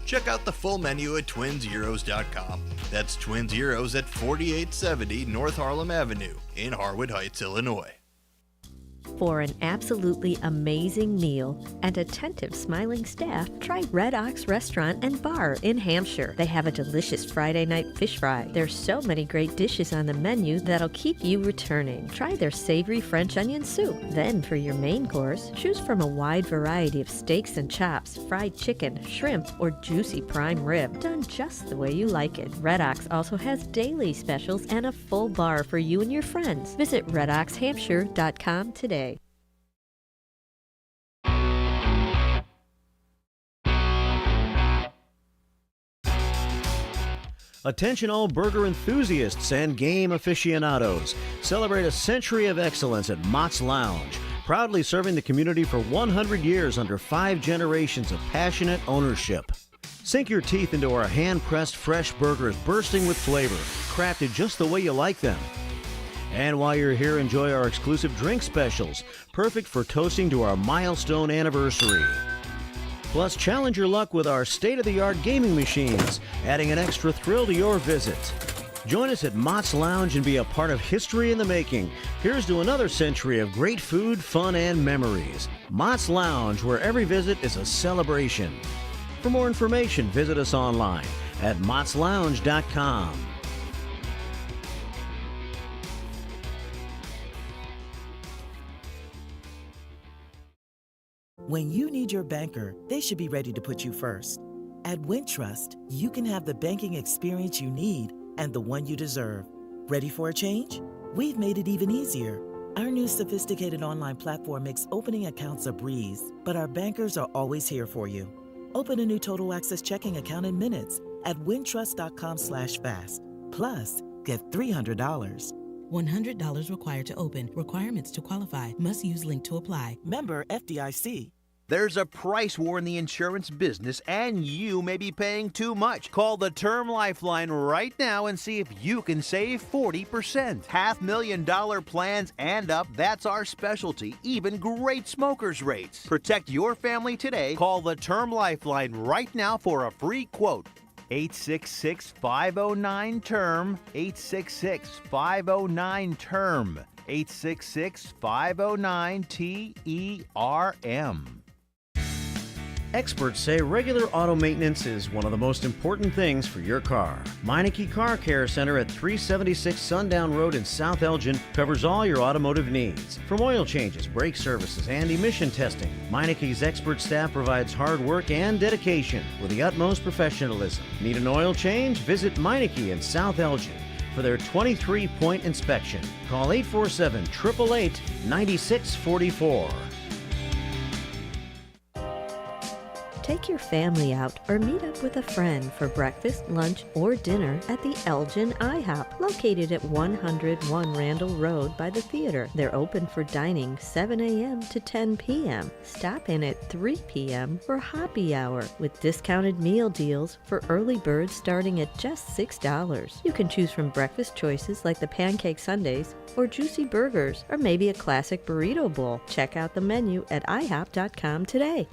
Check out the full menu at twinzeros.com. That's Twin Zeros at 4870 North Harlem Avenue in Harwood Heights, Illinois. For an absolutely amazing meal and attentive, smiling staff, try Red Ox Restaurant and Bar in Hampshire. They have a delicious Friday night fish fry. There's so many great dishes on the menu that'll keep you returning. Try their savory French onion soup. Then for your main course, choose from a wide variety of steaks and chops, fried chicken, shrimp, or juicy prime rib, done just the way you like it. Red Ox also has daily specials and a full bar for you and your friends. Visit redoxhampshire.com today. Attention all burger enthusiasts and game aficionados. Celebrate a century of excellence at Mott's Lounge. Proudly serving the community for 100 years under 5 generations of passionate ownership. Sink your teeth into our hand-pressed fresh burgers bursting with flavor, crafted just the way you like them. And while you're here, enjoy our exclusive drink specials, perfect for toasting to our milestone anniversary. Plus, challenge your luck with our state-of-the-art gaming machines, adding an extra thrill to your visit. Join us at Mott's Lounge and be a part of history in the making. Here's to another century of great food, fun, and memories. Mott's Lounge, where every visit is a celebration. For more information, visit us online at mottslounge.com. When you need your banker, they should be ready to put you first. At Wintrust, you can have the banking experience you need and the one you deserve. Ready for a change? We've made it even easier. Our new sophisticated online platform makes opening accounts a breeze, but our bankers are always here for you. Open a new Total Access checking account in minutes at wintrust.com/fast. Plus, get $300. $100 required to open. Requirements to qualify. Must use link to apply. Member FDIC. There's a price war in the insurance business, and you may be paying too much. Call the Term Lifeline right now and see if you can save 40%. $500,000 plans and up, that's our specialty. Even great smokers' rates. Protect your family today. Call the Term Lifeline right now for a free quote. 866-509-TERM. 866-509-TERM. 866-509-TERM. Experts say regular auto maintenance is one of the most important things for your car. Meineke Car Care Center at 376 Sundown Road in South Elgin covers all your automotive needs. From oil changes, brake services, and emission testing, Meineke's expert staff provides hard work and dedication with the utmost professionalism. Need an oil change? Visit Meineke in South Elgin for their 23-point inspection. Call 847-888-9644. Take your family out or meet up with a friend for breakfast, lunch, or dinner at the Elgin IHOP, located at 101 Randall Road by the theater. They're open for dining 7 a.m. to 10 p.m. Stop in at 3 p.m. for happy hour with discounted meal deals for early birds starting at just $6. You can choose from breakfast choices like the pancake sundaes or juicy burgers or maybe a classic burrito bowl. Check out the menu at ihop.com today.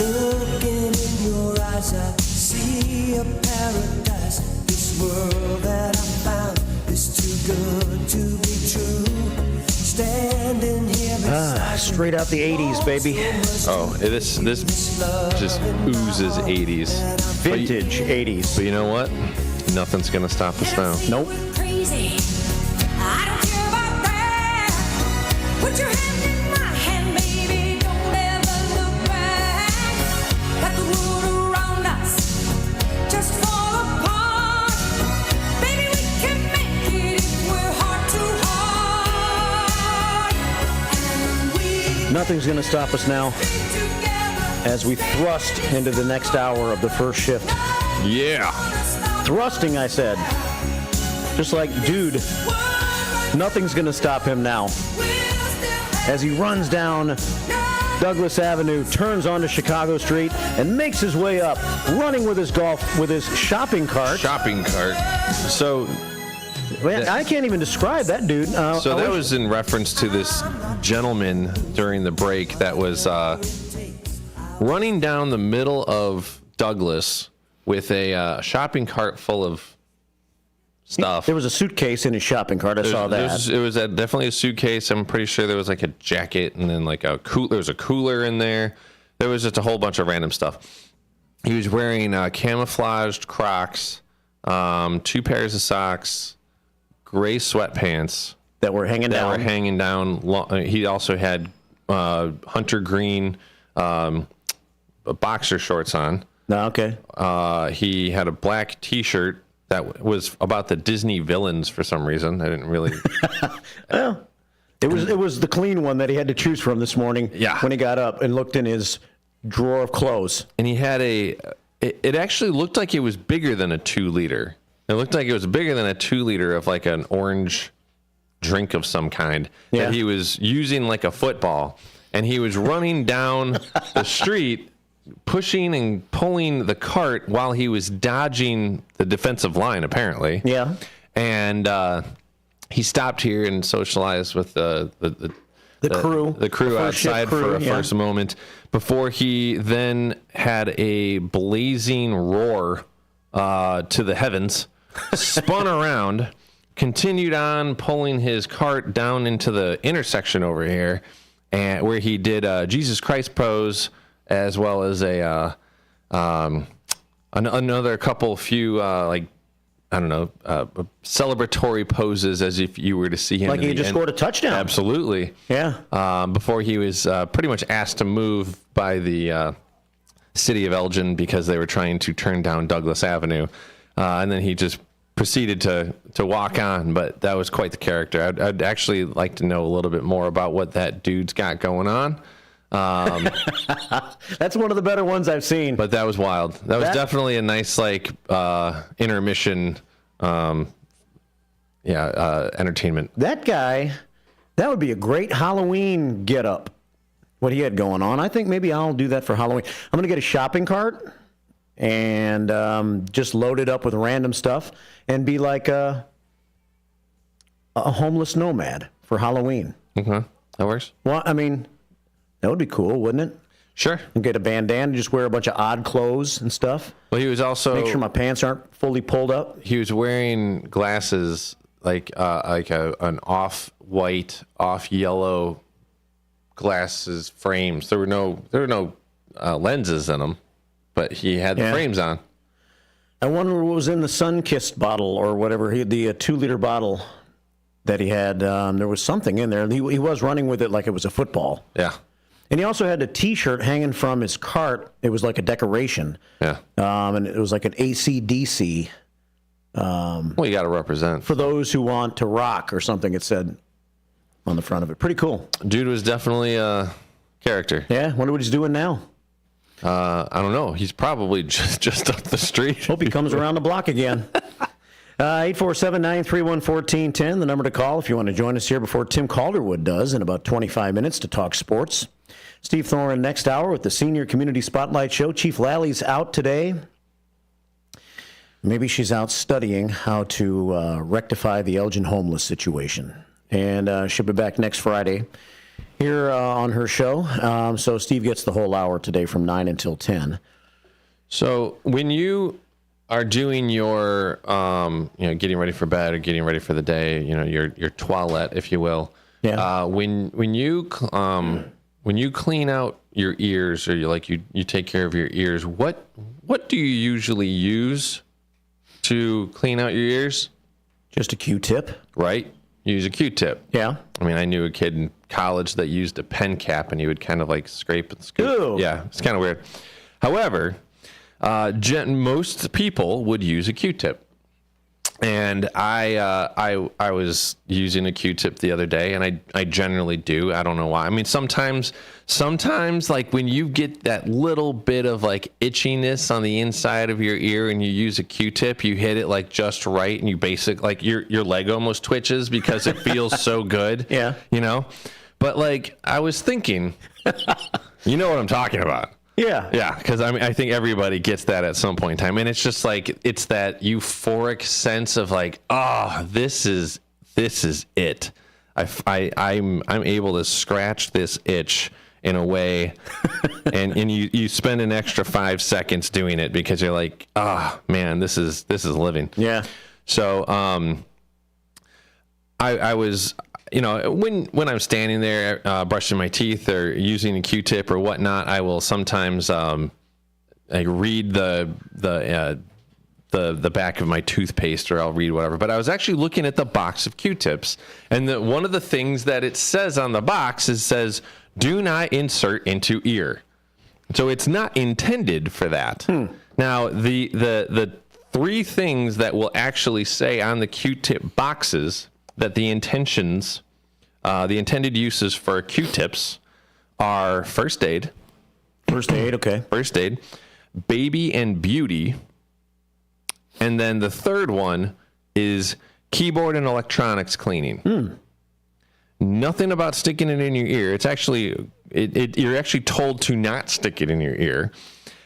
Looking in your eyes, I see a paradise. This world that I found is too good to be true. Standing here Straight out the 80s, baby. Oh, this just oozes 80s. Vintage 80s. But you know what? Nothing's going to stop us now. Nope. crazy. I don't care about that. Put your hand in my hand, baby. Don't ever look back. Let the world around us just fall apart. Baby, we can make it if we're heart to heart. Nothing's going to stop us now as we thrust into the next hour of the first shift. Yeah. Thrusting, I said. Just like, dude, nothing's going to stop him now. As he runs down Douglas Avenue, turns onto Chicago Street, and makes his way up, running with his shopping cart. So I can't even describe that dude. So that was in reference to this gentleman during the break that was running down the middle of Douglas with a shopping cart full of stuff. There was a suitcase in his shopping cart. I saw that. It was definitely a suitcase. I'm pretty sure there was like a jacket and then like there was a cooler in there. There was just a whole bunch of random stuff. He was wearing camouflaged Crocs, 2 pairs of socks, gray sweatpants that were hanging down. He also had hunter green boxer shorts on. No, okay. He had a black T-shirt that was about the Disney villains for some reason. I didn't really. Well, it was the clean one that he had to choose from this morning. Yeah. When he got up and looked in his drawer of clothes, and he had it actually looked like it was bigger than a 2-liter. It looked like it was bigger than a 2-liter of like an orange drink of some kind that he was using like a football, and he was running down the street, pushing and pulling the cart while he was dodging the defensive line, apparently. Yeah. And he stopped here and socialized with the crew. The crew outside for a first moment before he then had a blazing roar to the heavens, spun around, continued on pulling his cart down into the intersection over here, and where he did Jesus Christ pose, as well as another few celebratory poses, as if you were to see him. Like he just scored a touchdown. Absolutely. Yeah. Before he was pretty much asked to move by the city of Elgin because they were trying to turn down Douglas Avenue, and then he just proceeded to walk on. But that was quite the character. I'd actually like to know a little bit more about what that dude's got going on. That's one of the better ones I've seen. But that was wild. That was definitely a nice intermission entertainment. That guy, that would be a great Halloween get-up, what he had going on. I think maybe I'll do that for Halloween. I'm going to get a shopping cart and just load it up with random stuff and be like a homeless nomad for Halloween. Okay, that works. Well, I mean, that would be cool, wouldn't it? Sure. And get a bandana, just wear a bunch of odd clothes and stuff. Well, he was also... Make sure my pants aren't fully pulled up. He was wearing glasses like an off-white, off-yellow glasses frames. There were no lenses in them, but he had the frames on. I wonder what was in the Sunkist bottle or whatever, the 2-liter bottle that he had. There was something in there. He was running with it like it was a football. Yeah. And he also had a T-shirt hanging from his cart. It was like a decoration. Yeah. And it was like an AC/DC. Well, you got to represent. For those who want to rock or something, it said on the front of it. Pretty cool. Dude was definitely a character. Yeah. Wonder what he's doing now. I don't know. He's probably just up the street. Hope he comes around the block again. 847-931-1410, the number to call if you want to join us here before Tim Calderwood does in about 25 minutes to talk sports. Steve Thoren next hour with the Senior Community Spotlight Show. Chief Lally's out today. Maybe she's out studying how to rectify the Elgin homeless situation. And she'll be back next Friday here on her show. So Steve gets the whole hour today from 9 until 10. So when you are doing your, getting ready for bed or getting ready for the day, your toilette, if you will. Yeah. When you clean out your ears or you take care of your ears, what do you usually use to clean out your ears? Just a Q-tip. Right. You use a Q-tip. Yeah. I mean, I knew a kid in college that used a pen cap and he would kind of like scrape and scoop. Ew. Yeah, it's kind of weird. However, most people would use a Q-tip. And I was using a Q-tip the other day, and I generally do. I don't know why. I mean, sometimes like when you get that little bit of like itchiness on the inside of your ear and you use a Q-tip, you hit it like just right, and you like your leg almost twitches because it feels so good. Yeah. But like I was thinking, You know what I'm talking about. Yeah. Yeah, because I think everybody gets that at some point in time. And it's just like, it's that euphoric sense of like, this is it. I'm able to scratch this itch in a way, and you spend an extra 5 seconds doing it because you're like, man, this is living. Yeah. So I was, when I'm standing there brushing my teeth or using a Q-tip or whatnot, I will sometimes read the back of my toothpaste, or I'll read whatever. But I was actually looking at the box of Q-tips, and one of the things that it says on the box says, "Do not insert into ear." So it's not intended for that. Now, the 3 things that will actually say on the Q-tip boxes that the intended uses for Q-tips are first aid. First aid, okay. First aid, baby and beauty, and then the third one is keyboard and electronics cleaning. Nothing about sticking it in your ear. It's actually, you're actually told to not stick it in your ear.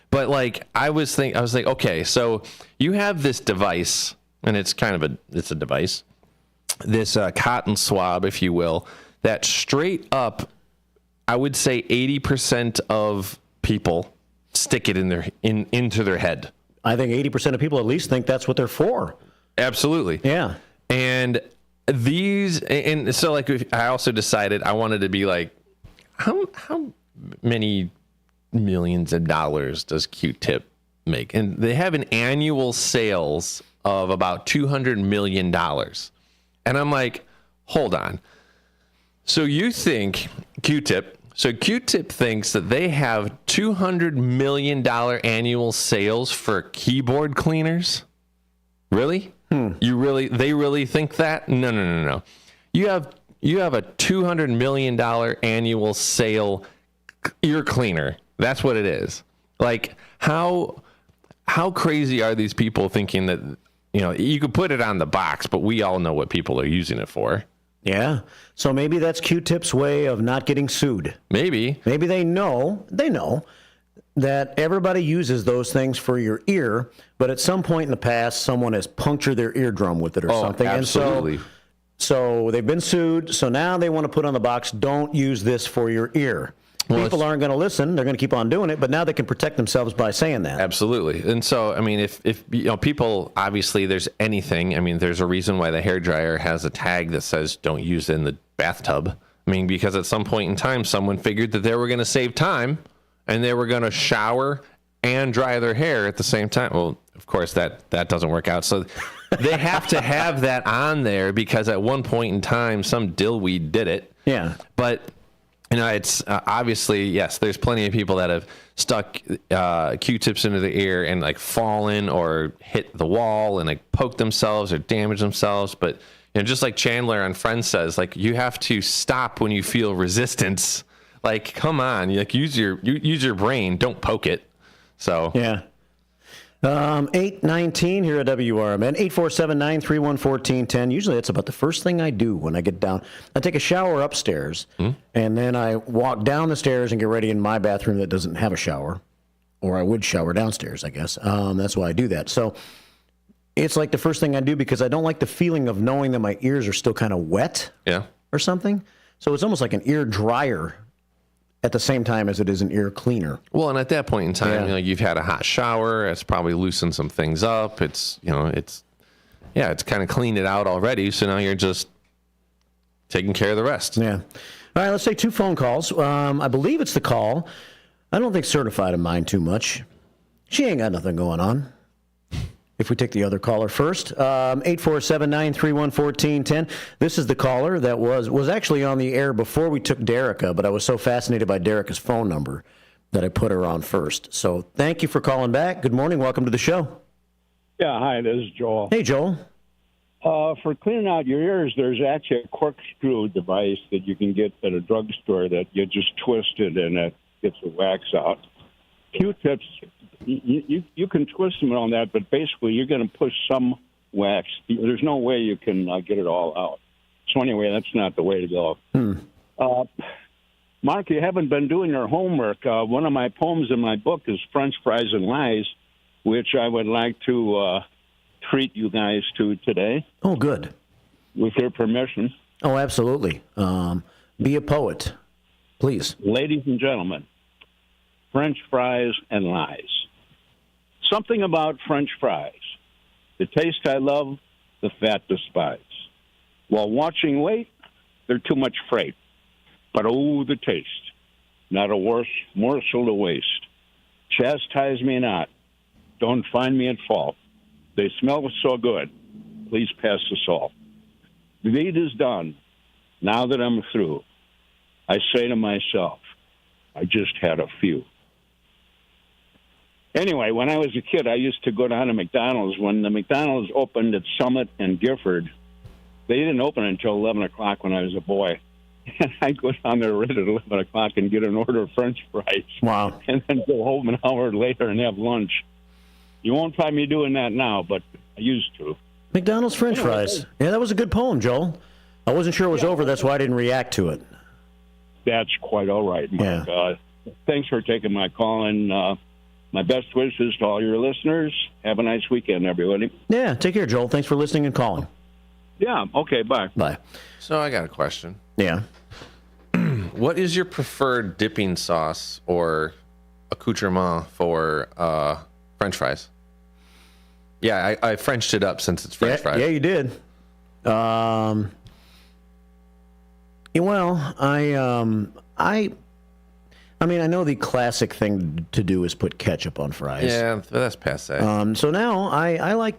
But like, I was like, okay, so you have this device, and it's kind of it's a device, this cotton swab, if you will, that straight up, I would say 80% of people stick it into their head. I think 80% of people at least think that's what they're for. Absolutely. Yeah. And so like, I also decided I wanted to be like, how many millions of dollars does Q-tip make? And they have an annual sales of about $200 million. And I'm like, hold on. So you think Q-tip thinks that they have $200 million annual sales for keyboard cleaners? Really? They really think that? No. You have a $200 million annual sale ear cleaner. That's what it is. Like, how crazy are these people thinking that, you could put it on the box, but we all know what people are using it for. Yeah. So maybe that's Q-tip's way of not getting sued. Maybe they know that everybody uses those things for your ear, but at some point in the past, someone has punctured their eardrum with it or something. Absolutely. And so they've been sued. So now they want to put on the box, don't use this for your ear. People aren't going to listen. They're going to keep on doing it, but now they can protect themselves by saying that. Absolutely. And so, I mean, if people, obviously there's anything, I mean, there's a reason why the hairdryer has a tag that says don't use it in the bathtub. I mean, because at some point in time, someone figured that they were going to save time and they were going to shower and dry their hair at the same time. Well, of course, that doesn't work out. So they have to have that on there because at one point in time, some dillweed did it. Yeah. But it's obviously, yes, there's plenty of people that have stuck Q-tips into the ear and like fallen or hit the wall and like poked themselves or damaged themselves. But, just like Chandler on Friends says, like, you have to stop when you feel resistance. Like, come on, like use your brain, don't poke it. So, yeah. 8:19 here at WRMN, 847-931-1410. Usually that's about the first thing I do when I get down. I take a shower upstairs, and then I walk down the stairs and get ready in my bathroom that doesn't have a shower. Or I would shower downstairs, I guess. That's why I do that. So it's like the first thing I do because I don't like the feeling of knowing that my ears are still kind of wet or something. So it's almost like an ear dryer at the same time as it is an ear cleaner. Well, and at that point in time, you've had a hot shower. It's probably loosened some things up. It's kind of cleaned it out already. So now you're just taking care of the rest. Yeah. All right, let's take 2 phone calls. I believe it's the call. I don't think Certified of mine too much. She ain't got nothing going on. If we take the other caller first, 847-931-1410. This is the caller that was actually on the air before we took Derica, but I was so fascinated by Derica's phone number that I put her on first. So thank you for calling back. Good morning. Welcome to the show. Yeah, hi, this is Joel. Hey, Joel. For cleaning out your ears, there's actually a corkscrew device that you can get at a drugstore that you just twist it and it gets the wax out. Q-tips, you can twist them on that, but basically you're going to push some wax. There's no way you can get it all out. So anyway, that's not the way to go. Mark, you haven't been doing your homework. One of my poems in my book is French Fries and Lies, which I would like to treat you guys to today. Oh, good. With your permission. Oh, absolutely. Be a poet, please. Ladies and gentlemen, French fries and lies. Something about French fries. The taste I love, the fat despise. While watching weight, they're too much freight. But oh, the taste. Not a worse morsel to waste. Chastise me not. Don't find me at fault. They smell so good. Please pass the salt. The deed is done. Now that I'm through, I say to myself, I just had a few. Anyway, when I was a kid, I used to go down to McDonald's. When the McDonald's opened at Summit and Gifford, they didn't open until 11 o'clock when I was a boy. And I'd go down there right at 11 o'clock and get an order of French fries. Wow. And then go home an hour later and have lunch. You won't find me doing that now, but I used to. McDonald's French fries. Yeah, that was a good poem, Joel. I wasn't sure it was over. That's why I didn't react to it. That's quite all right, Mark. Yeah. Thanks for taking my call, and my best wishes to all your listeners. Have a nice weekend, everybody. Yeah, take care, Joel. Thanks for listening and calling. Yeah, okay, bye. Bye. So I got a question. Yeah. What is your preferred dipping sauce or accoutrement for French fries? Yeah, I Frenched it up since it's French fries. Yeah, you did. Well, I mean, I know the classic thing to do is put ketchup on fries. Yeah, that's passe. So now I like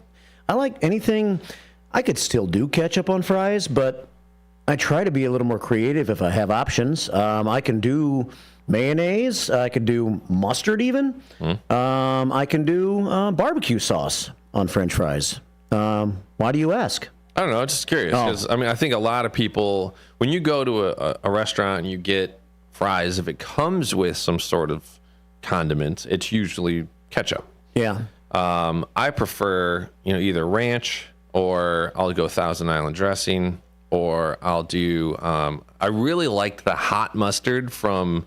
anything. I could still do ketchup on fries, but I try to be a little more creative if I have options. I can do mayonnaise. I could do mustard even. I can do barbecue sauce on French fries. Why do you ask? I don't know. I'm just curious because I think a lot of people, when you go to a restaurant and you get fries, if it comes with some sort of condiment, it's usually ketchup. Yeah. I prefer, either ranch or I'll go Thousand Island dressing, or I'll do. I really liked the hot mustard from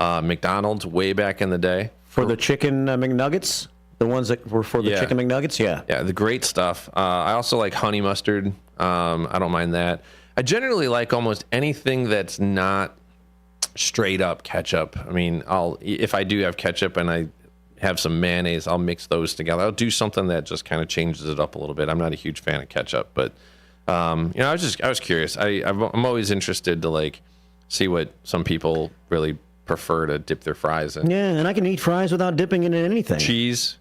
McDonald's way back in the day for the chicken McNuggets. The ones that were for the chicken McNuggets, yeah. Yeah, the great stuff. I also like honey mustard. I don't mind that. I generally like almost anything that's not straight up ketchup. I mean, if I do have ketchup and I have some mayonnaise, I'll mix those together. I'll do something that just kind of changes it up a little bit. I'm not a huge fan of ketchup, but I was curious. I'm always interested to see what some people really prefer to dip their fries in. Yeah, and I can eat fries without dipping it in anything. Cheese.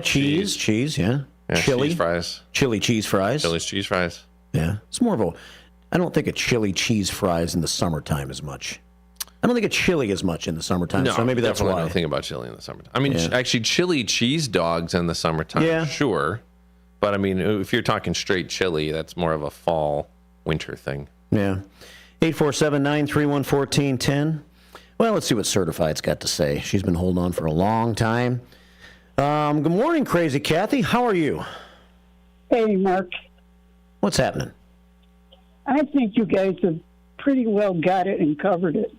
Cheese, yeah. Chili cheese fries. Chili cheese fries. Chili's cheese fries. Yeah. It's more of I don't think of chili cheese fries in the summertime as much. I don't think of chili as much in the summertime, so maybe that's why. I don't think about chili in the summertime. I mean, actually, chili cheese dogs in the summertime, sure. But, I mean, if you're talking straight chili, that's more of a fall, winter thing. Yeah. 847-931-1410. Well, let's see what Certified's got to say. She's been holding on for a long time. Good morning, Crazy Kathy. How are you? Hey, Mark. What's happening? I think you guys have pretty well got it and covered it.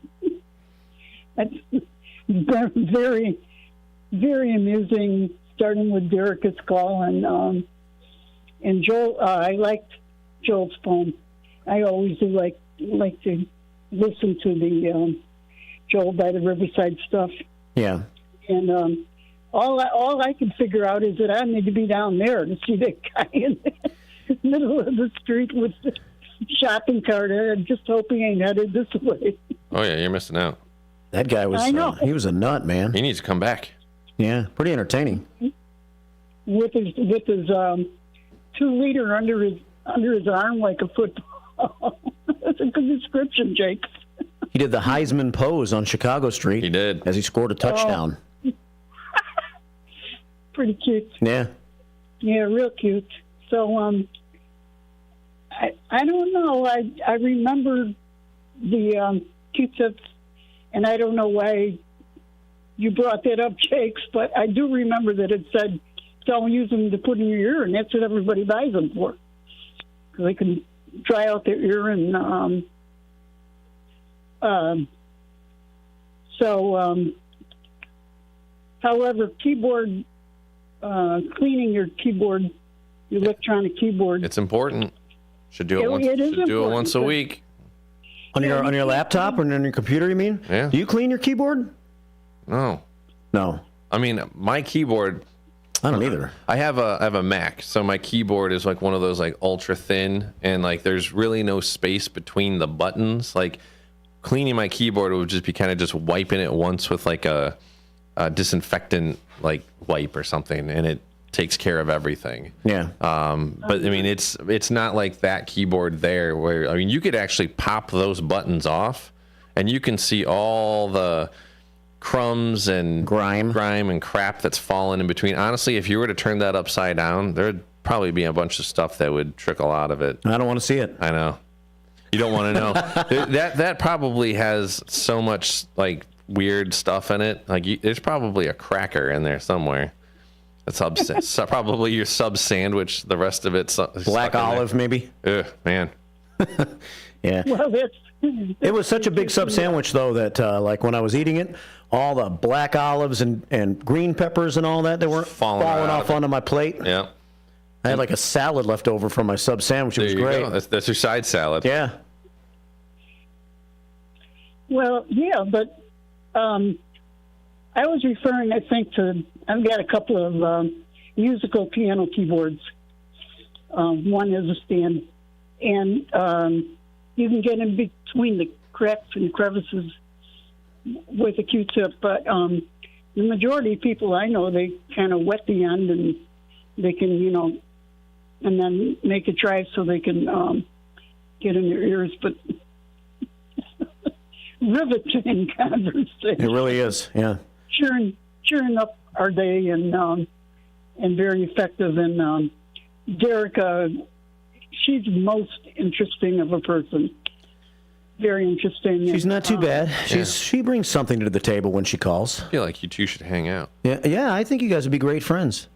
That's very, very amusing, starting with Derek's call. And Joel, I liked Joel's poem. I always do like to listen to the Joel by the Riverside stuff. Yeah. And all I can figure out is that I need to be down there to see that guy in the middle of the street with the shopping cart. I'm just hoping he ain't headed this way. Oh yeah, you're missing out. That guy was. I know. He was a nut, man. He needs to come back. Yeah, pretty entertaining. With his 2-liter under his arm like a football. That's a good description, Jake. He did the Heisman pose on Chicago Street. He did as he scored a touchdown. Pretty cute. Yeah. Yeah, real cute. So I don't know. I remember the Q-tips, and I don't know why you brought that up, Jakes, but I do remember that it said don't use them to put in your ear, and that's what everybody buys them for, because they can dry out their ear and So, however, keyboard, cleaning your keyboard, your electronic keyboard. It's important. Should do it once. It is Should do it important, once a week. On your laptop or on your computer, you mean? Yeah. Do you clean your keyboard? No. No. I mean, my keyboard. I don't either. I have a Mac, so my keyboard is like one of those like ultra thin, and like there's really no space between the buttons. Like cleaning my keyboard would just be kind of just wiping it once with like a disinfectant like wipe or something, and it takes care of everything. Yeah. But I mean, it's not like that keyboard there where, I mean, you could actually pop those buttons off and you can see all the crumbs and grime and crap that's fallen in between. Honestly, if you were to turn that upside down, there'd probably be a bunch of stuff that would trickle out of it. I don't want to see it. I know. You don't want to know. that probably has so much like weird stuff in it. Like there's probably a cracker in there somewhere. It's probably your sub sandwich. The rest of it's black olive, maybe. Ugh, man. Yeah. Well, it was such a big sub sandwich, though, that like when I was eating it, all the black olives and green peppers and all that, they weren't falling off onto my plate. Yeah. I had like a salad left over from my sub sandwich. It was great. Go. That's your side salad. Yeah. Well, yeah, but I was referring, I think, to, I've got a couple of musical piano keyboards. One is a stand, and you can get in between the cracks and crevices with a Q-tip, but the majority of people I know, they kind of wet the end and they can, and then make it dry so they can get in your ears, but riveting conversation. It really is, yeah. Cheering up our day and very effective. And Derica, she's most interesting of a person. Very interesting. She's not too bad. She brings something to the table when she calls. I feel like you two should hang out. Yeah, I think you guys would be great friends.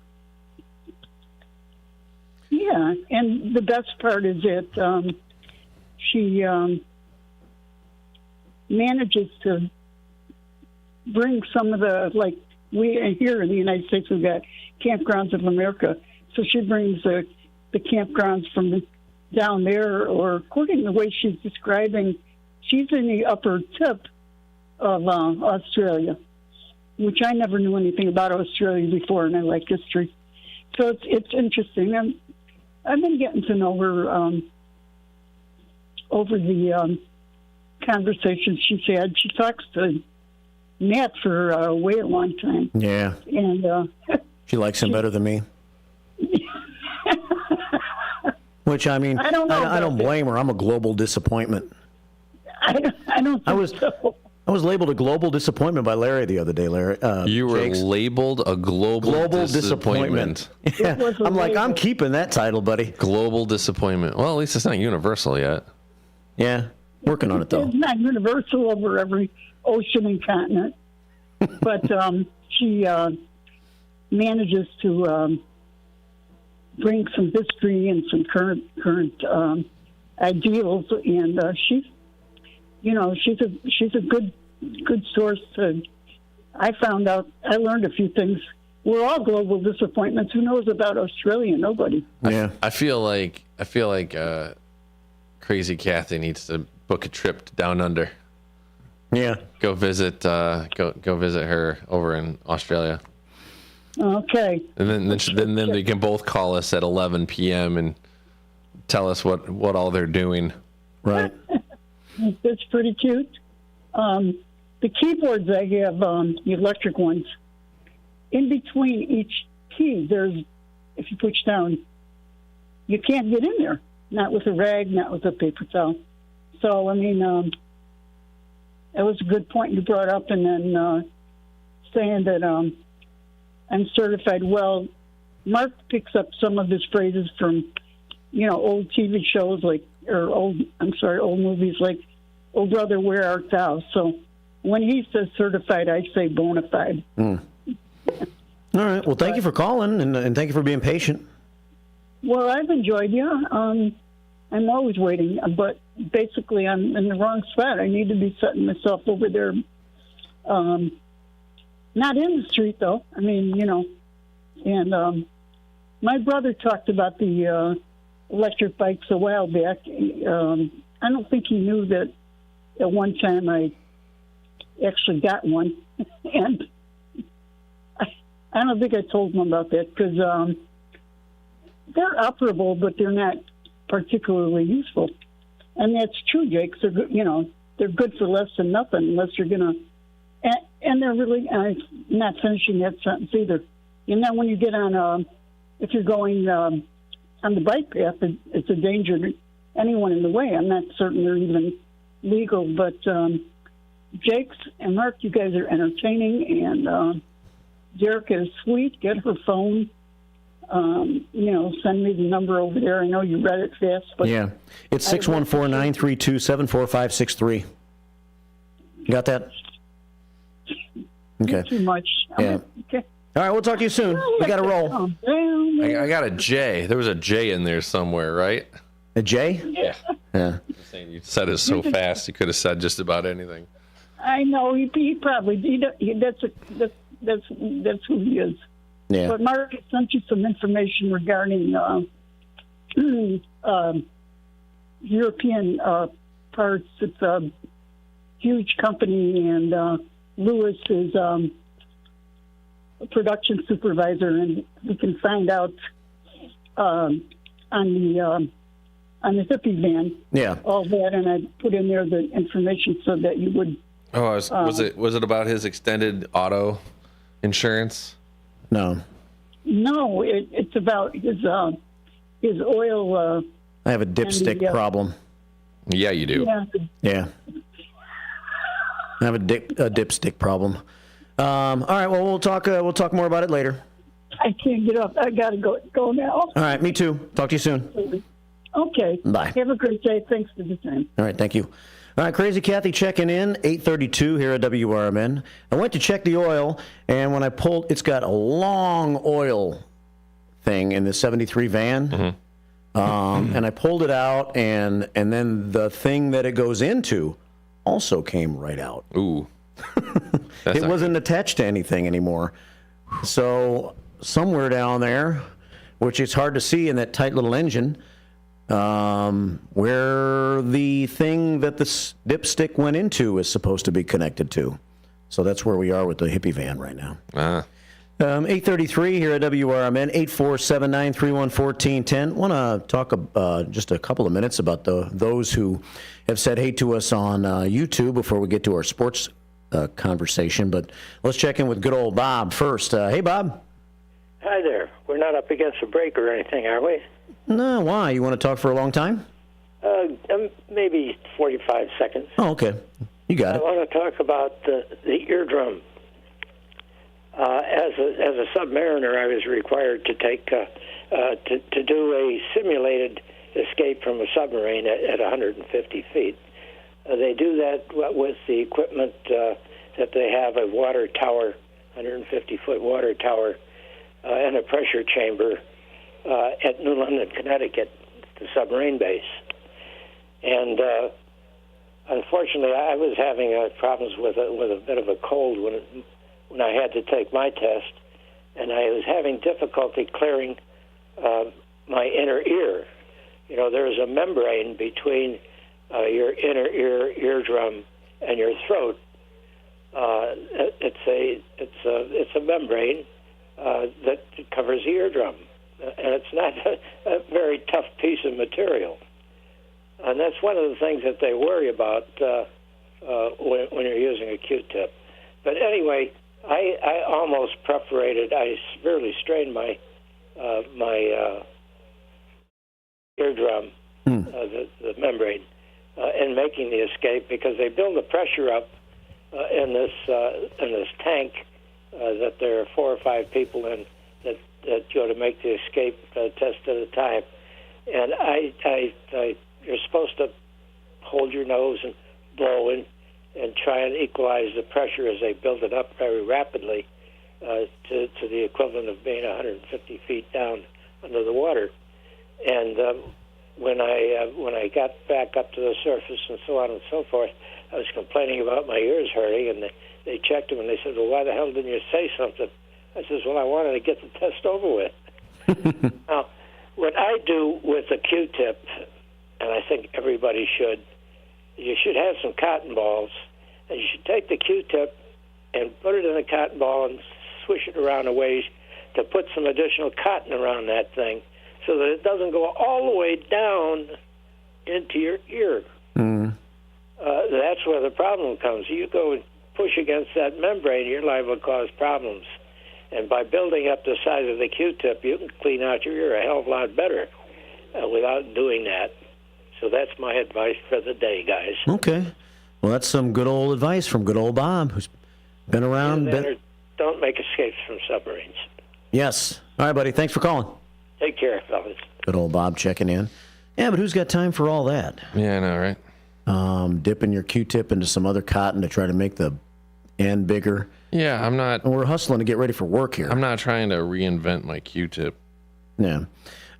Yeah, and the best part is that she manages to bring some of the, like, we here in the United States, we've got Campgrounds of America. So she brings the campgrounds from down there, or according to the way she's describing, she's in the upper tip of Australia, which I never knew anything about Australia before, and I like history. So it's interesting. I've been getting to know her over the conversations she's had. She talks to Matt for way a long time. Yeah. And she likes him better than me. Which, I mean, I don't blame her. I'm a global disappointment. I don't think so. I was labeled a global disappointment by Larry the other day, Larry. You were labeled a global disappointment. Yeah. I'm like, I'm keeping that title, buddy. Global disappointment. Well, at least it's not universal yet. Yeah. Working on it, though. It's not universal over every ocean and continent. But she manages to bring some history and some current ideals, and she's a good source to. I found out. I learned a few things. We're all global disappointments. Who knows about Australia? Nobody. Yeah. I feel like Crazy Kathy needs to book a trip to Down Under. Yeah. Go visit her over in Australia. Okay. And then they can both call us at 11 p.m. and tell us what all they're doing. Right. That's pretty cute. The keyboards I have, the electric ones, in between each key, there's, if you push down, you can't get in there. Not with a rag, not with a paper towel. So, I mean, that was a good point you brought up, and then saying that I'm certified. Well, Mark picks up some of his phrases from, old TV shows old movies like Oh Brother, Where Art Thou? So when he says certified, I say bona fide. Mm. All right. Well, thank you for calling, and thank you for being patient. Well, I've enjoyed you. I'm always waiting, but basically I'm in the wrong spot. I need to be setting myself over there Not in the street, though. I mean, and my brother talked about the electric bikes a while back. I don't think he knew that at one time I actually got one. And I don't think I told him about that because they're operable, but they're not particularly useful. And that's true, Jake. They're good, they're good for less than nothing unless you're going to. And they're really, I'm not finishing that sentence either. When you get on, if you're going on the bike path, it's a danger to anyone in the way. I'm not certain they're even legal, but Jake's and Mark, you guys are entertaining, and Derek is sweet. Get her phone. Send me the number over there. I know you read it fast, but yeah, it's 614-932-74563. You got that? Okay. Too much. Yeah. Okay. All right, we'll talk to you soon. We got to roll. I got a J. There was a J in there somewhere, right? A J? Yeah. Yeah. I'm saying you said it so fast, you could have said just about anything. I know he probably that's who he is. Yeah. But Mark sent you some information regarding European parts. It's a huge company, and Lewis is a production supervisor, and we can find out on the hippie van. Yeah. All that, and I put in there the information so that you would. Oh, was it about his extended auto insurance? No. No, it's about his oil. I have a dipstick problem. Yeah, you do. Yeah. I have a dipstick problem. All right. Well, we'll talk more about it later. I can't get up. I gotta go now. All right. Me too. Talk to you soon. Okay. Bye. Have a great day. Thanks for the time. All right. Thank you. All right, Crazy Kathy checking in, 8:32 here at WRMN. I went to check the oil, and when I pulled, it's got a long oil thing in the 73 van. Mm-hmm. And I pulled it out, and then the thing that it goes into also came right out. Ooh. It wasn't attached to anything anymore. So somewhere down there, which is hard to see in that tight little engine, where the thing that the dipstick went into is supposed to be connected to. So that's where we are with the hippie van right now. 8:33 here at WRMN, 847-931-1410. Want to talk just a couple of minutes about those who have said hey to us on YouTube before we get to our sports conversation. But let's check in with good old Bob first. Hey, Bob. Hi there. We're not up against a break or anything, are we? No, why? You want to talk for a long time? Maybe 45 seconds. Oh, okay. You got it. I want to talk about the eardrum. As a submariner, I was required to take to do a simulated escape from a submarine at 150 feet. They do that with the equipment that they have, a water tower, 150-foot water tower, and a pressure chamber at New London, Connecticut, the submarine base. And unfortunately, I was having problems with a bit of a cold when I had to take my test, and I was having difficulty clearing my inner ear. There's a membrane between your inner eardrum and your throat. It's a membrane that covers the eardrum, and it's not a very tough piece of material. And that's one of the things that they worry about when you're using a Q-tip. But anyway, I almost perforated. I severely strained my eardrum, the membrane, in making the escape, because they build the pressure up in this tank that there are 4 or 5 people in that go to make the escape test at a time. And you're supposed to hold your nose and blow in and try and equalize the pressure as they build it up very rapidly to the equivalent of being 150 feet down under the water. And when I got back up to the surface and so on and so forth, I was complaining about my ears hurting, and they checked him, and they said, well, why the hell didn't you say something? I says, well, I wanted to get the test over with. Now, what I do with a Q-tip, and I think everybody should, you should have some cotton balls, and you should take the Q-tip and put it in a cotton ball and swish it around a ways to put some additional cotton around that thing so that it doesn't go all the way down into your ear. That's where the problem comes. You go and push against that membrane, you're liable to cause problems. And by building up the size of the Q-tip, you can clean out your ear a hell of a lot better without doing that. So that's my advice for the day, guys. Okay. Well, that's some good old advice from good old Bob, who's been around. Don't make escapes from submarines. Yes. All right, buddy. Thanks for calling. Take care, fellas. Good old Bob checking in. Yeah, but who's got time for all that? Yeah, I know, right? Dipping your Q-tip into some other cotton to try to make the end bigger. Yeah, I'm not. We're hustling to get ready for work here. I'm not trying to reinvent my Q-tip. Yeah.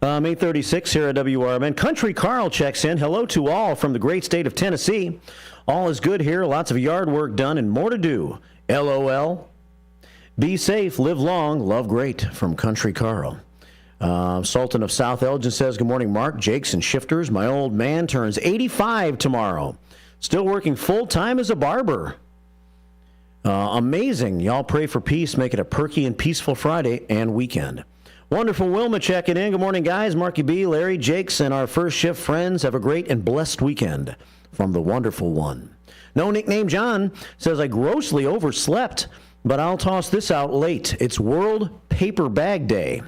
8:36 here at WRMN. Country Carl checks in. Hello to all from the great state of Tennessee. All is good here. Lots of yard work done and more to do. LOL. Be safe, live long, love great from Country Carl. Sultan of South Elgin says, good morning, Mark, Jakes, and Shifters. My old man turns 85 tomorrow. Still working full-time as a barber. Amazing. Y'all pray for peace. Make it a perky and peaceful Friday and weekend. Wonderful Wilma checking in. Good morning, guys. Marky B, Larry, Jakes, and our first shift friends. Have a great and blessed weekend from the wonderful one. No nickname John says, I grossly overslept, but I'll toss this out late. It's World Paper Bag Day.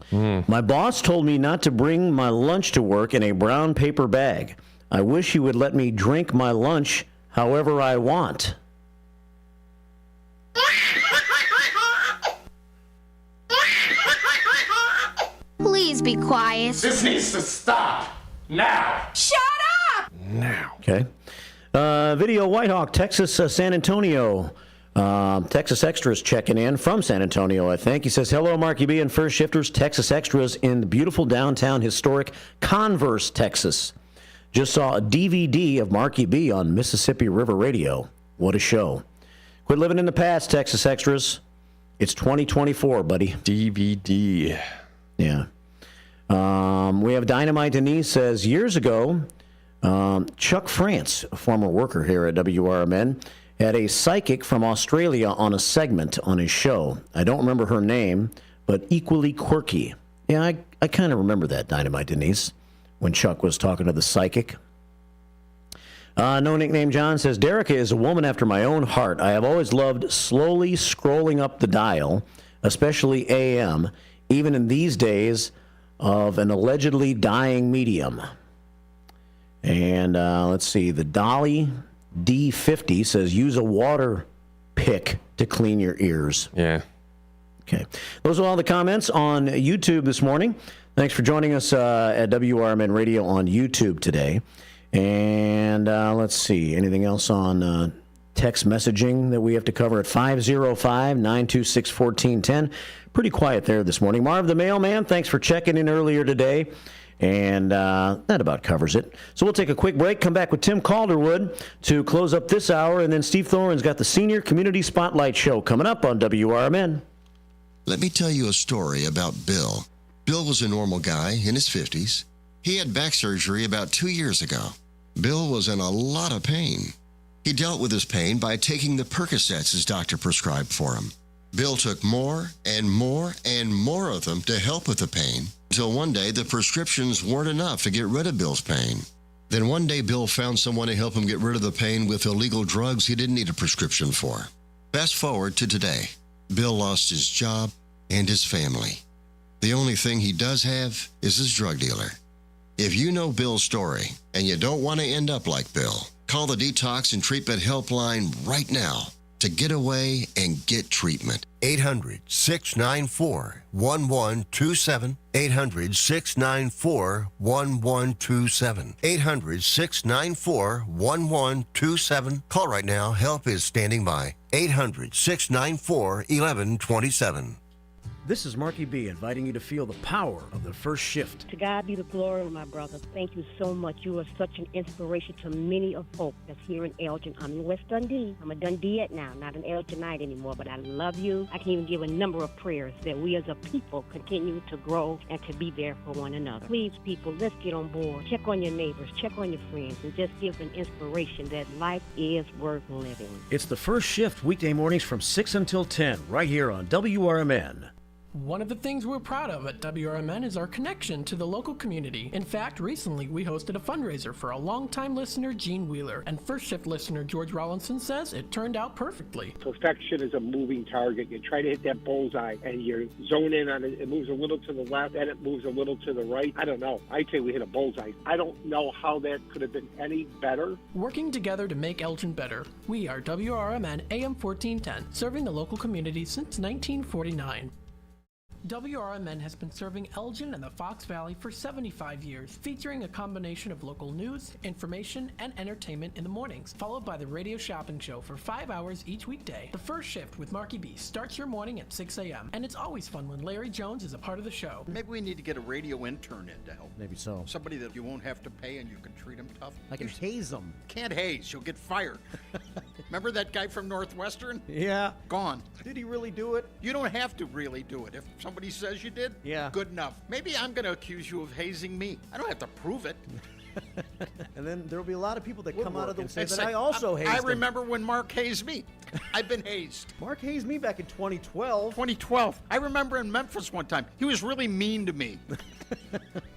My boss told me not to bring my lunch to work in a brown paper bag. I wish he would let me drink my lunch however I want. Please be quiet. This needs to stop now. Shut up! Now. Okay. Video Whitehawk, Texas, San Antonio. Texas Extras checking in from San Antonio, I think. He says, hello, Marky B and First Shifters. Texas Extras in the beautiful downtown historic Converse, Texas. Just saw a DVD of Marky B on Mississippi River Radio. What a show. Quit living in the past, Texas Extras. It's 2024, buddy. DVD. Yeah. We have Dynamite Denise says, years ago, Chuck France, a former worker here at WRMN, had a psychic from Australia on a segment on his show. I don't remember her name, but equally quirky. Yeah, I kind of remember that, Dynamite Denise, when Chuck was talking to the psychic. No nickname John says, Derica is a woman after my own heart. I have always loved slowly scrolling up the dial, especially AM, even in these days of an allegedly dying medium. And let's see, the Dolly D50 says, use a water pick to clean your ears. Yeah. Okay. Those are all the comments on YouTube this morning. Thanks for joining us at WRMN Radio on YouTube today. And let's see, anything else on text messaging that we have to cover at 505-926-1410. Pretty quiet there this morning. Marv the Mailman, thanks for checking in earlier today. And that about covers it. So we'll take a quick break, come back with Tim Calderwood to close up this hour, and then Steve Thoren's got the Senior Community Spotlight Show coming up on WRMN. Let me tell you a story about Bill. Bill was a normal guy in his 50s. He had back surgery about 2 years ago. Bill was in a lot of pain. He dealt with his pain by taking the Percocets his doctor prescribed for him. Bill took more and more and more of them to help with the pain, until one day the prescriptions weren't enough to get rid of Bill's pain. Then one day Bill found someone to help him get rid of the pain with illegal drugs he didn't need a prescription for. Fast forward to today. Bill lost his job and his family. The only thing he does have is his drug dealer. If you know Bill's story and you don't want to end up like Bill, call the Detox and Treatment Helpline right now to get away and get treatment. 800-694-1127. 800-694-1127. 800-694-1127. Call right now. Help is standing by. 800-694-1127. This is Marky B inviting you to feel the power of the first shift. To God be the glory, my brother. Thank you so much. You are such an inspiration to many of folk that's here in Elgin. I'm in West Dundee. I'm a Dundeeite now, not an Elginite anymore, but I love you. I can even give a number of prayers that we as a people continue to grow and to be there for one another. Please, people, let's get on board. Check on your neighbors, check on your friends, and just give an inspiration that life is worth living. It's the first shift weekday mornings from 6 until 10 right here on WRMN. One of the things we're proud of at WRMN is our connection to the local community. In fact, recently we hosted a fundraiser for a longtime listener, Gene Wheeler, and First Shift listener George Rollinson says it turned out perfectly. Perfection is a moving target. You try to hit that bullseye and you zone in on it. It moves a little to the left and it moves a little to the right. I don't know. I'd say we hit a bullseye. I don't know how that could have been any better. Working together to make Elgin better. We are WRMN AM 1410, serving the local community since 1949. WRMN has been serving Elgin and the Fox Valley for 75 years, featuring a combination of local news, information, and entertainment in the mornings, followed by the radio shopping show for 5 hours each weekday. The first shift with Marky B starts your morning at 6 a.m., and it's always fun when Larry Jones is a part of the show. Maybe we need to get a radio intern in to help. Maybe so. Somebody that you won't have to pay and you can treat them tough. I can haze them. Can't haze, you'll get fired. Remember that guy from Northwestern? Yeah. Gone. Did he really do it? You don't have to really do it. If somebody says you did, yeah, good enough. Maybe I'm going to accuse you of hazing me. I don't have to prove it. And then there'll be a lot of people that come out of the and say that say, I also hazed I them. remember when Mark hazed me. I've been hazed. Mark hazed me back in 2012. 2012. I remember in Memphis one time. He was really mean to me.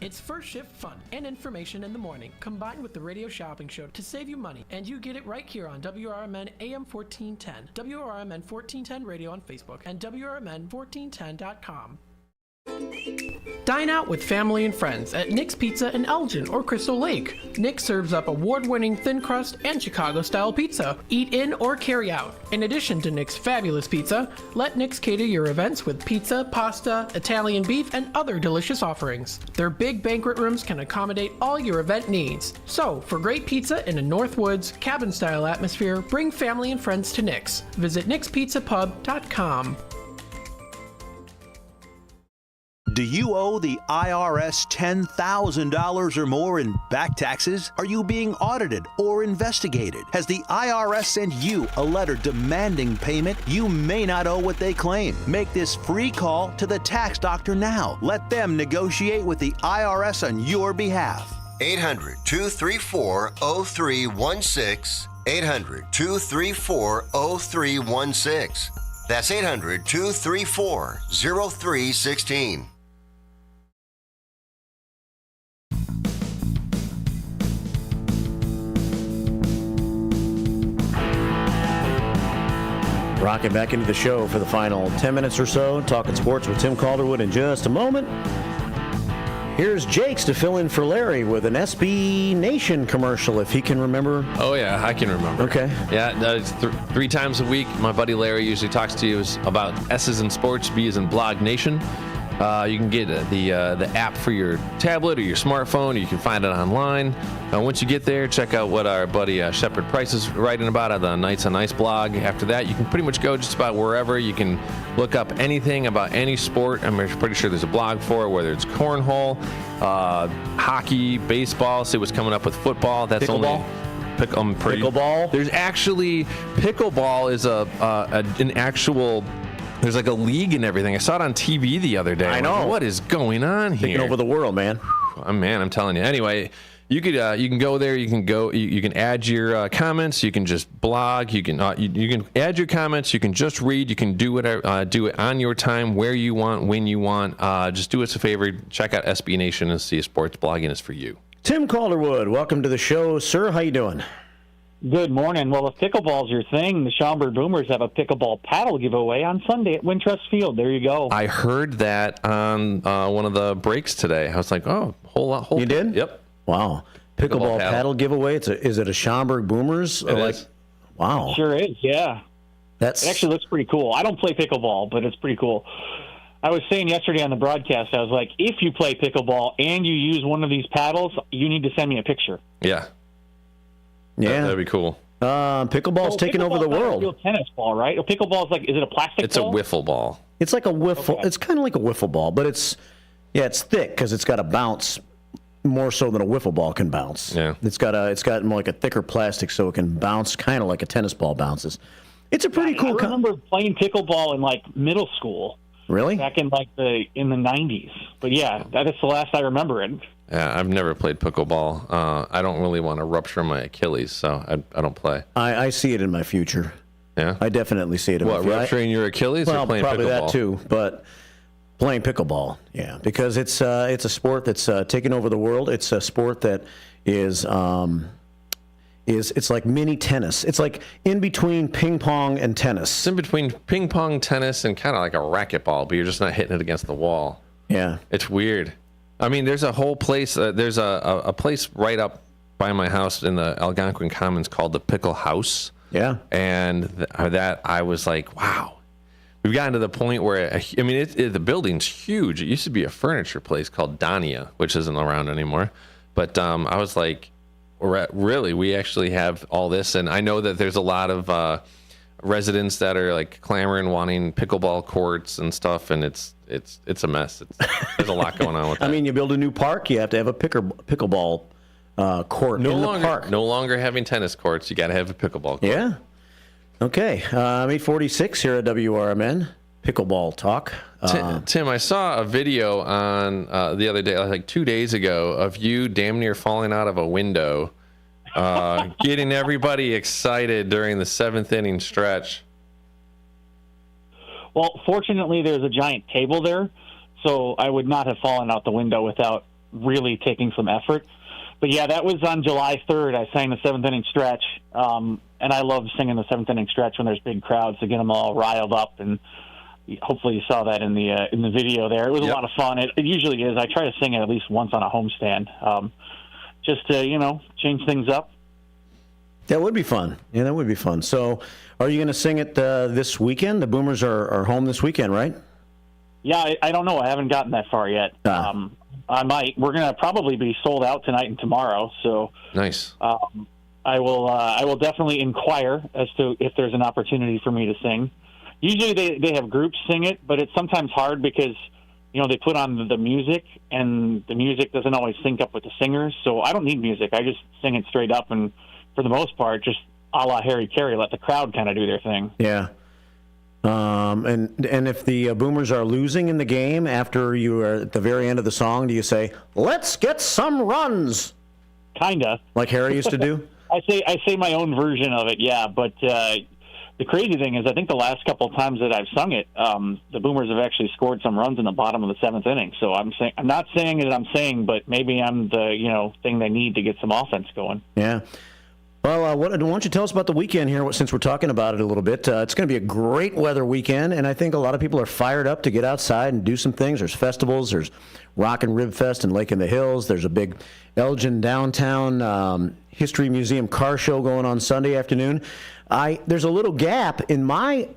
It's first shift fun and information in the morning, combined with the radio shopping show to save you money. And you get it right here on WRMN AM 1410, WRMN 1410 Radio on Facebook, and WRMN1410.com. Dine out with family and friends at Nick's Pizza in Elgin or Crystal Lake. Nick serves up award-winning thin crust and Chicago-style pizza. Eat in or carry out. In addition to Nick's fabulous pizza, let Nick's cater your events with pizza, pasta, Italian beef, and other delicious offerings. Their big banquet rooms can accommodate all your event needs. So, for great pizza in a Northwoods, cabin-style atmosphere, bring family and friends to Nick's. Visit nickspizzapub.com. Do you owe the IRS $10,000 or more in back taxes? Are you being audited or investigated? Has the IRS sent you a letter demanding payment? You may not owe what they claim. Make this free call to the tax doctor now. Let them negotiate with the IRS on your behalf. 800-234-0316. 800-234-0316. That's 800-234-0316. Rocking back into the show for the final 10 minutes or so, talking sports with Tim Calderwood in just a moment. Here's Jakes to fill in for Larry with an SB Nation commercial, if he can remember. Oh, yeah, I can remember. Okay. Yeah, that's 3 times a week. My buddy Larry usually talks to you about S's in sports, B's in Blog Nation. You can get the app for your tablet or your smartphone, or you can find it online. Once you get there, check out what our buddy Shepard Price is writing about at the Knights on Ice blog. After that, you can pretty much go just about wherever. You can look up anything about any sport. I'm pretty sure there's a blog for it, whether it's cornhole, hockey, baseball. See what's coming up with football. That's Pickleball? only Pickleball? There's actually pickleball is an actual. There's like a league and everything. I saw it on TV the other day. I know. Like, what is going on here? Taking over the world, man. I'm telling you. Anyway, you can go there. You can add your comments. You can just blog. You can add your comments. You can just read. You can do it on your time, where you want, when you want. Just do us a favor. Check out SB Nation and see if sports blogging is for you. Tim Calderwood, welcome to the show, sir. How you doing? Good morning. Well, if pickleball's your thing, the Schaumburg Boomers have a pickleball paddle giveaway on Sunday at Wintrust Field. There you go. I heard that on one of the breaks today. I was like, oh, whole You did? Yep. Wow. Pickleball paddle giveaway. Is it a Schaumburg Boomers? It is. Wow. It sure is, yeah. It actually looks pretty cool. I don't play pickleball, but it's pretty cool. I was saying yesterday on the broadcast, I was like, if you play pickleball and you use one of these paddles, you need to send me a picture. Yeah. Yeah. That'd be cool. Pickleball's taking over the world. Not a real tennis ball, right? A pickleball is is it a plastic It's ball? a wiffle ball. It's like a wiffle. Okay. It's kind of like a wiffle ball, but it's thick because it's got a bounce more so than a wiffle ball can bounce. Yeah. It's got more like a thicker plastic so it can bounce kind of like a tennis ball bounces. It's a pretty cool. I remember playing pickleball in like middle school. Really? Back in the 90s. But yeah, that is the last I remember it. Yeah, I've never played pickleball. I don't really want to rupture my Achilles, so I don't play. I see it in my future. Yeah? I definitely see it in my future. Rupturing your Achilles or playing probably pickleball? That too, but playing pickleball, yeah, because it's a sport that's taken over the world. It's a sport that is it's like mini tennis. It's like in between ping pong and tennis. It's in between ping pong, tennis, and kind of like a racquetball, but you're just not hitting it against the wall. Yeah. It's weird. I mean, there's a whole place, there's a place right up by my house in the Algonquin Commons called the Pickle House. Yeah. And that I was like, wow. We've gotten to the point where, I mean, the building's huge. It used to be a furniture place called Donia, which isn't around anymore. But I was like, really, we actually have all this. And I know that there's a lot of residents that are like clamoring, wanting pickleball courts and stuff. And it's a mess. There's a lot going on with that. I mean, you build a new park, you have to have a pickleball court in the park. No longer having tennis courts. You got to have a pickleball court. Yeah. Okay. 8:46 here at WRMN. Pickleball talk. Tim, I saw a video on the other day, like 2 days ago, of you damn near falling out of a window, getting everybody excited during the 7th inning stretch. Well, fortunately, there's a giant table there, so I would not have fallen out the window without really taking some effort. But yeah, that was on July 3rd. I sang the 7th inning stretch, and I love singing the 7th inning stretch when there's big crowds to get them all riled up. And hopefully you saw that in the video there. It was a lot of fun. It usually is. I try to sing it at least once on a homestand, just to change things up. That would be fun. Yeah, that would be fun. So, are you going to sing it this weekend? The Boomers are home this weekend, right? Yeah, I don't know. I haven't gotten that far yet. I might. We're going to probably be sold out tonight and tomorrow. So nice. I will definitely inquire as to if there's an opportunity for me to sing. Usually they have groups sing it, but it's sometimes hard because they put on the music and the music doesn't always sync up with the singers. So I don't need music. I just sing it straight up, and for the most part, just a la Harry Carey, let the crowd kind of do their thing. Yeah. And if the Boomers are losing in the game after you are at the very end of the song, do you say, "Let's get some runs"? Kinda. Like Harry used to do? I say my own version of it, yeah. But the crazy thing is, I think the last couple of times that I've sung it, the Boomers have actually scored some runs in the bottom of the 7th inning. So I'm not saying it. I'm saying, but maybe I'm the thing they need to get some offense going. Yeah. Well, why don't you tell us about the weekend here, since we're talking about it a little bit. It's going to be a great weather weekend, and I think a lot of people are fired up to get outside and do some things. There's festivals. There's Rock and Rib Fest in Lake in the Hills. There's a big Elgin Downtown History Museum car show going on Sunday afternoon. There's a little gap in my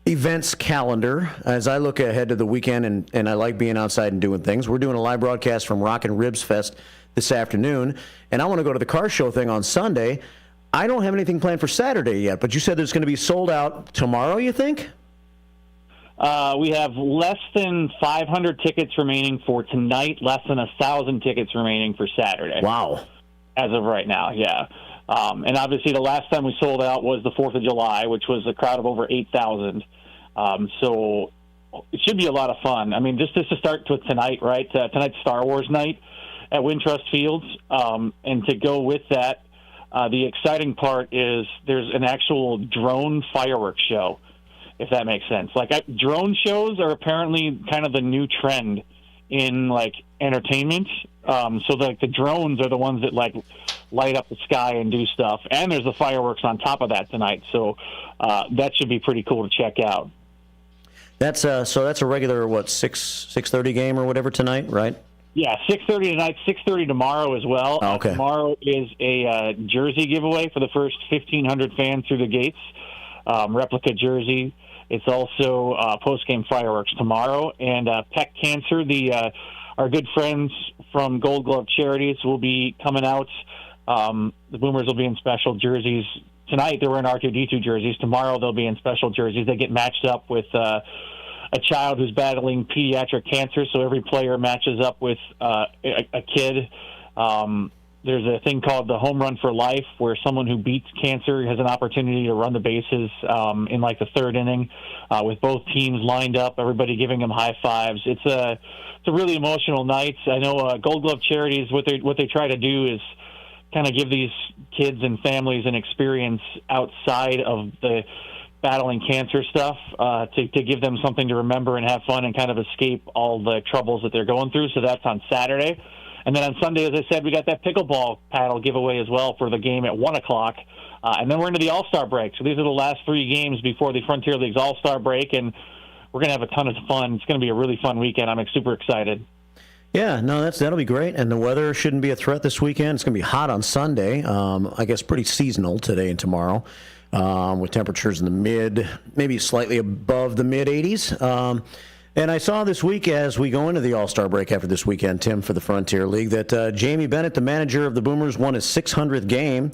events calendar as I look ahead to the weekend, and I like being outside and doing things. We're doing a live broadcast from Rock and Ribs Fest this afternoon, and I want to go to the car show thing on Sunday. I don't have anything planned for Saturday yet, but you said there's going to be sold out tomorrow, you think? We have less than 500 tickets remaining for tonight, less than 1,000 tickets remaining for Saturday. Wow. As of right now, yeah. And obviously the last time we sold out was the 4th of July, which was a crowd of over 8,000. So it should be a lot of fun. I mean, just to start with tonight, right? Tonight's Star Wars night at Wintrust Fields. And to go with that, the exciting part is there's an actual drone fireworks show, if that makes sense. Drone shows are apparently kind of the new trend in entertainment. So the drones are the ones that light up the sky and do stuff. And there's the fireworks on top of that tonight. So that should be pretty cool to check out. That's a regular 6:30 game or whatever tonight, right? Yeah, 6:30 tonight, 6:30 tomorrow as well. Oh, okay. Tomorrow is a jersey giveaway for the first 1,500 fans through the gates. Replica jersey. It's also post-game fireworks tomorrow. And Peck Cancer, our good friends from Gold Glove Charities, will be coming out. The Boomers will be in special jerseys tonight they were in R2-D2 jerseys. Tomorrow they'll be in special jerseys. They get matched up with a child who's battling pediatric cancer, so every player matches up with a kid. There's a thing called the home run for life, where someone who beats cancer has an opportunity to run the bases in like the third inning, with both teams lined up, everybody giving them high fives. It's a really emotional night. I know Gold Glove Charities, what they try to do is kind of give these kids and families an experience outside of the battling cancer stuff, to give them something to remember and have fun and kind of escape all the troubles that they're going through. So that's on Saturday. And then on Sunday, as I said, we got that pickleball paddle giveaway as well for the game at 1 o'clock. And then we're into the All-Star break. So these are the last 3 games before the Frontier League's All-Star break, and we're going to have a ton of fun. It's going to be a really fun weekend. I'm super excited. Yeah, no, that'll be great, and the weather shouldn't be a threat this weekend. It's going to be hot on Sunday. I guess pretty seasonal today and tomorrow, with temperatures in the maybe slightly above the mid-80s. And I saw this week, as we go into the All-Star break after this weekend, Tim, for the Frontier League, that Jamie Bennett, the manager of the Boomers, won his 600th game.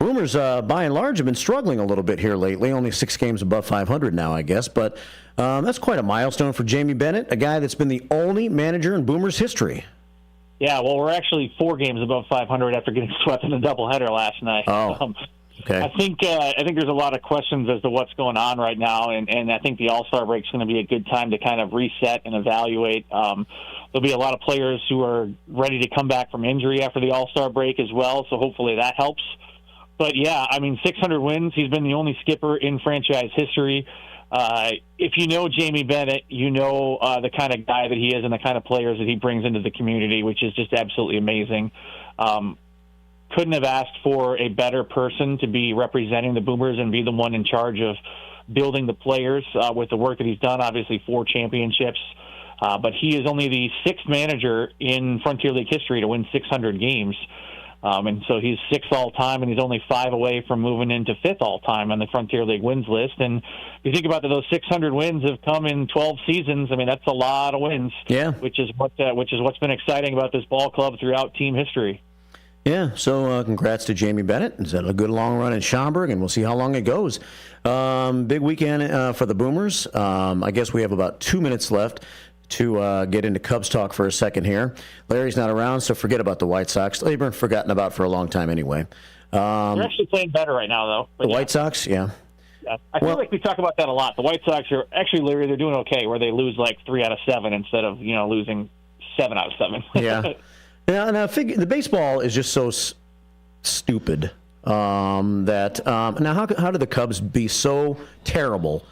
Boomers, by and large, have been struggling a little bit here lately. Only 6 games above 500 now, I guess. But that's quite a milestone for Jamie Bennett, a guy that's been the only manager in Boomers history. Yeah, well, we're actually 4 games above 500 after getting swept in a doubleheader last night. Oh. Okay. I think there's a lot of questions as to what's going on right now, and I think the All-Star break is going to be a good time to kind of reset and evaluate. There'll be a lot of players who are ready to come back from injury after the All-Star break as well, so hopefully that helps. But, yeah, 600 wins. He's been the only skipper in franchise history. If you know Jamie Bennett, you know the kind of guy that he is and the kind of players that he brings into the community, which is just absolutely amazing. Couldn't have asked for a better person to be representing the Boomers and be the one in charge of building the players with the work that he's done. Obviously 4 championships, but he is only the 6th manager in Frontier League history to win 600 games. And so he's 6th all-time, and he's only 5 away from moving into 5th all-time on the Frontier League wins list. And if you think about those 600 wins have come in 12 seasons, that's a lot of wins. Yeah. Which is what's been exciting about this ball club throughout team history. Yeah, so congrats to Jamie Bennett. He's had a good long run in Schaumburg, and we'll see how long it goes. Big weekend for the Boomers. I guess we have about 2 minutes left to get into Cubs talk for a second here. Larry's not around, so forget about the White Sox. They've been forgotten about for a long time anyway. They're actually playing better right now, though. The White Sox, yeah. I feel like we talk about that a lot. The White Sox are actually, Larry, they're doing okay, where they lose like 3 out of 7 instead of losing 7 out of 7. Yeah. Now, the baseball is just so stupid that now how do the Cubs be so terrible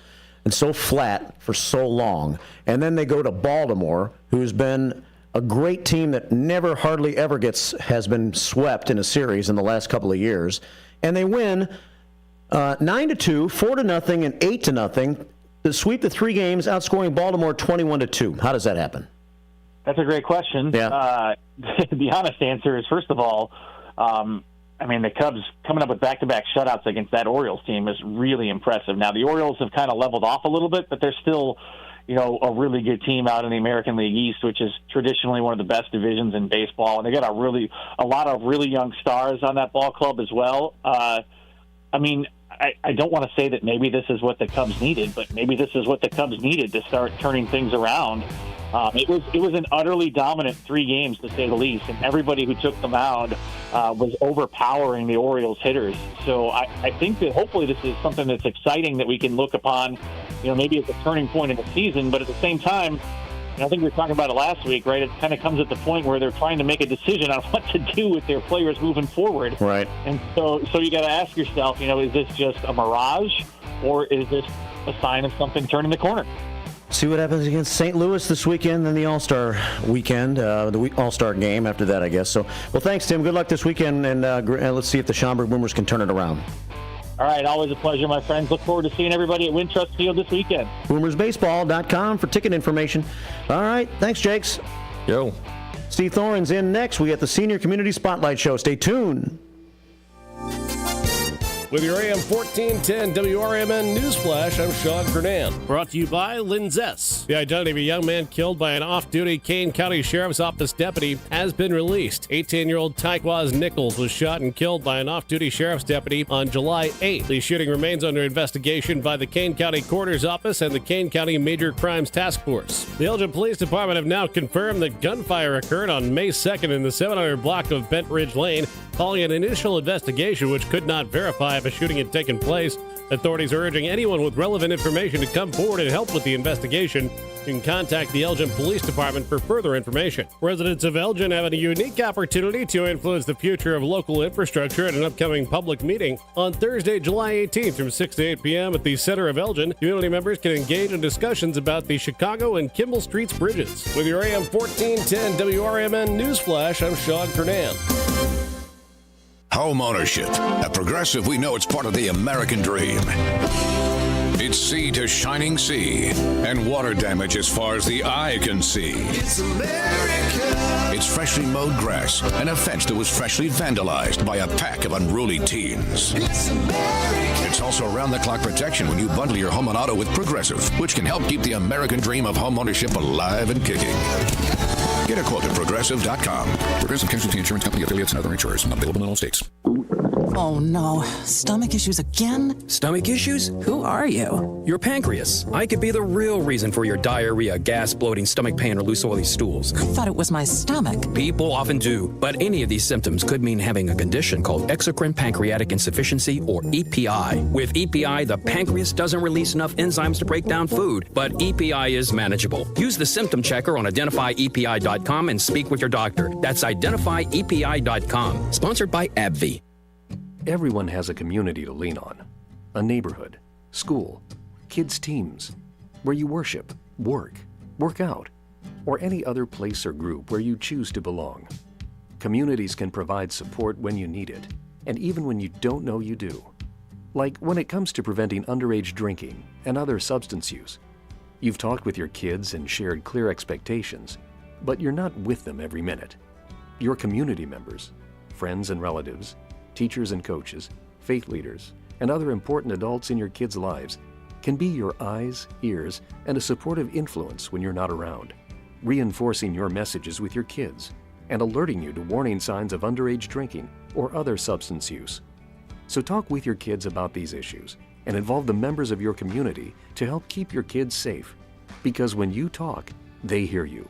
and so flat for so long, and then they go to Baltimore, who's been a great team that never hardly ever has been swept in a series in the last couple of years, and they win 9-2, 4-0, and 8-0 to sweep the 3 games, outscoring Baltimore 21-2. How does that happen? That's a great question. Yeah. The honest answer is, first of all, the Cubs coming up with back-to-back shutouts against that Orioles team is really impressive. Now, the Orioles have kind of leveled off a little bit, but they're still, a really good team out in the American League East, which is traditionally one of the best divisions in baseball. And they got a lot of really young stars on that ball club as well. I don't want to say that maybe this is what the Cubs needed, but maybe this is what the Cubs needed to start turning things around. It was an utterly dominant 3 games, to say the least, and everybody who took the mound was overpowering the Orioles hitters. So I think that hopefully this is something that's exciting that we can look upon, maybe as a turning point in the season. But at the same time, I think we were talking about it last week, right? It kind of comes at the point where they're trying to make a decision on what to do with their players moving forward. Right. And so you got to ask yourself, is this just a mirage, or is this a sign of something turning the corner? See what happens against St. Louis this weekend, then the All-Star weekend, the All-Star game after that, I guess. So, well, thanks, Tim. Good luck this weekend, and let's see if the Schaumburg Boomers can turn it around. All right, always a pleasure, my friends. Look forward to seeing everybody at Wintrust Field this weekend. BoomersBaseball.com for ticket information. All right, thanks, Jakes. Yo. Steve Thoren's in next. We got the Senior Community Spotlight Show. Stay tuned. With your AM 1410 WRMN News Flash, I'm Sean Kernan. Brought to you by Linzess. The identity of a young man killed by an off-duty Kane County Sheriff's Office deputy has been released. 18-year-old Tyquaz Nichols was shot and killed by an off-duty sheriff's deputy on July 8th. The shooting remains under investigation by the Kane County Coroner's Office and the Kane County Major Crimes Task Force. The Elgin Police Department have now confirmed that gunfire occurred on May 2nd in the 700 block of Bent Ridge Lane, calling an initial investigation which could not verify if a shooting had taken place. Authorities are urging anyone with relevant information to come forward and help with the investigation. You can contact the Elgin Police Department for further information. Residents of Elgin have a unique opportunity to influence the future of local infrastructure at an upcoming public meeting. On Thursday, July 18th from 6 to 8 p.m. at the center of Elgin, community members can engage in discussions about the Chicago and Kimball Streets bridges. With your AM 1410 WRMN News Flash, I'm Sean Kernan. Home ownership. At Progressive, we know it's part of the American dream. It's sea to shining sea, and water damage as far as the eye can see. It's America. It's freshly mowed grass and a fence that was freshly vandalized by a pack of unruly teens. It's America. It's also around-the-clock protection when you bundle your home and auto with Progressive, which can help keep the American dream of home ownership alive and kicking. Get a quote at Progressive.com. Progressive Casualty Insurance Company, affiliates, and other insurers. Not available in all states. Oh no, stomach issues again? Stomach issues? Who are you? Your pancreas. I could be the real reason for your diarrhea, gas, bloating, stomach pain, or loose oily stools. I thought it was my stomach. People often do, but any of these symptoms could mean having a condition called exocrine pancreatic insufficiency, or EPI. With EPI, the pancreas doesn't release enough enzymes to break down food, but EPI is manageable. Use the symptom checker on identifyepi.com and speak with your doctor. That's identifyepi.com. Sponsored by AbbVie. Everyone has a community to lean on. A neighborhood, school, kids' teams, where you worship, work out, or any other place or group where you choose to belong. Communities can provide support when you need it, and even when you don't know you do. Like when it comes to preventing underage drinking and other substance use. You've talked with your kids and shared clear expectations, but you're not with them every minute. Your community members, friends and relatives, teachers and coaches, faith leaders, and other important adults in your kids' lives can be your eyes, ears, and a supportive influence when you're not around, reinforcing your messages with your kids and alerting you to warning signs of underage drinking or other substance use. So talk with your kids about these issues and involve the members of your community to help keep your kids safe, because when you talk, they hear you.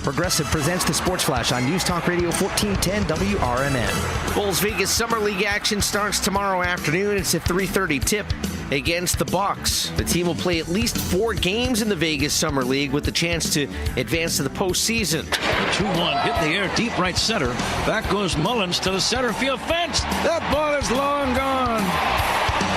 Progressive presents the Sports Flash on News Talk Radio 1410 WRMN. Bulls Vegas Summer League action starts tomorrow afternoon. It's a 3:30 tip against the Bucks. The team will play at least 4 games in the Vegas Summer League with the chance to advance to the postseason. 2-1, hit in the air, deep right center. Back goes Mullins to the center field fence. That ball is long gone.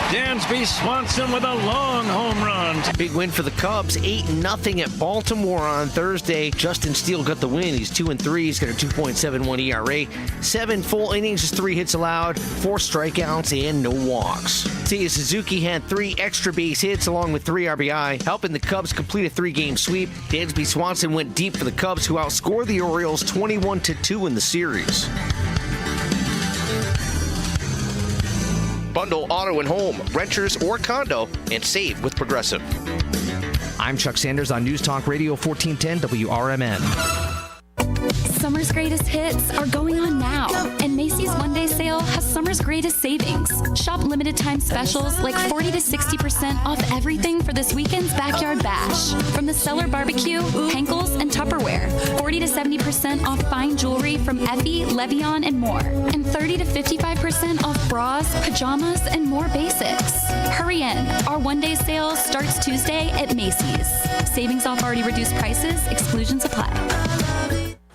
Dansby Swanson with a long home run. Big win for the Cubs, 8-0 at Baltimore on Thursday. Justin Steele got the win. He's 2-3. He's got a 2.71 ERA. 7 full innings, just 3 hits allowed, 4 strikeouts, and no walks. Seiya Suzuki had 3 extra base hits along with 3 RBI, helping the Cubs complete a 3-game sweep. Dansby Swanson went deep for the Cubs, who outscored the Orioles 21-2 in the series. Bundle auto and home, renters or condo, and save with Progressive. I'm Chuck Sanders on News Talk Radio 1410 WRMN. Summer's greatest hits are going on now, and Macy's one-day sale has summer's greatest savings. Shop limited time specials like 40 to 60% off everything for this weekend's Backyard Bash. From the Cellar Barbecue, Henkel's, and Tupperware. 40 to 70% off fine jewelry from Effie, Levion, and more. And 30 to 55% off bras, pajamas, and more basics. Hurry in. Our one-day sale starts Tuesday at Macy's. Savings off already reduced prices. Exclusions apply.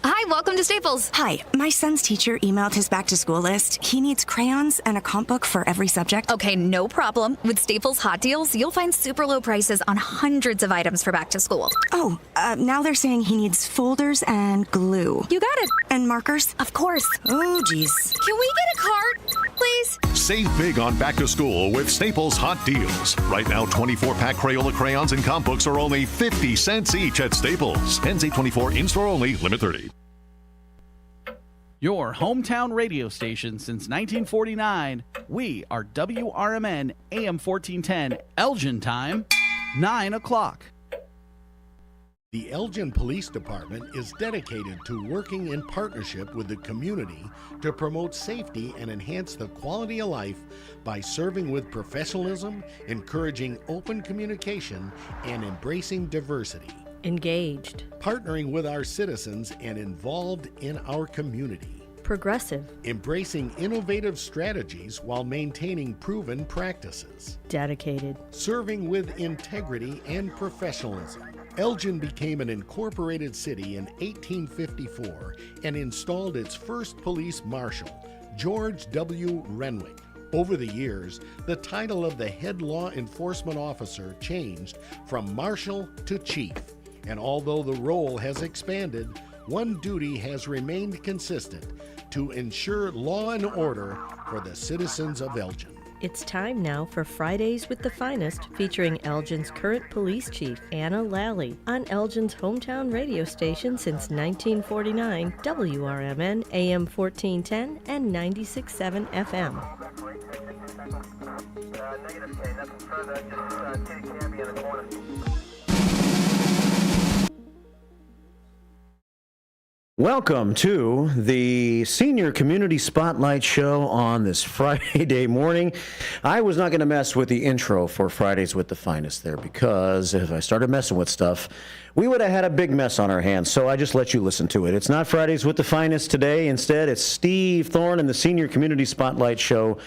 Hi, welcome to Staples. Hi, my son's teacher emailed his back-to-school list. He needs crayons and a comp book for every subject. Okay, no problem. With Staples Hot Deals, you'll find super low prices on hundreds of items for back to school. Oh, now they're saying he needs folders and glue. You got it. And markers? Of course. Oh, geez. Can we get a cart, please? Save big on back to school with Staples Hot Deals. Right now, 24-pack Crayola crayons and comp books are only 50 cents each at Staples. Ends 8/24, in-store only, limit 30. Your hometown radio station since 1949. We are WRMN AM 1410, Elgin time, 9 o'clock. The Elgin Police Department is dedicated to working in partnership with the community to promote safety and enhance the quality of life by serving with professionalism, encouraging open communication, and embracing diversity. Engaged. Partnering with our citizens and involved in our community. Progressive. Embracing innovative strategies while maintaining proven practices. Dedicated. Serving with integrity and professionalism. Elgin became an incorporated city in 1854 and installed its first police marshal, George W. Renwick. Over the years, the title of the head law enforcement officer changed from marshal to chief. And although the role has expanded, one duty has remained consistent: to ensure law and order for the citizens of Elgin. It's time now for Fridays with the Finest, featuring Elgin's current police chief, Anna Lally, on Elgin's hometown radio station since 1949, WRMN AM 1410 and 96.7 FM. Welcome to the Senior Community Spotlight Show on this Friday morning. I was not going to mess with the intro for Fridays with the Finest there, because if I started messing with stuff, we would have had a big mess on our hands, so I just let you listen to it. It's not Fridays with the Finest today. Instead, it's Steve Thoren and the Senior Community Spotlight Show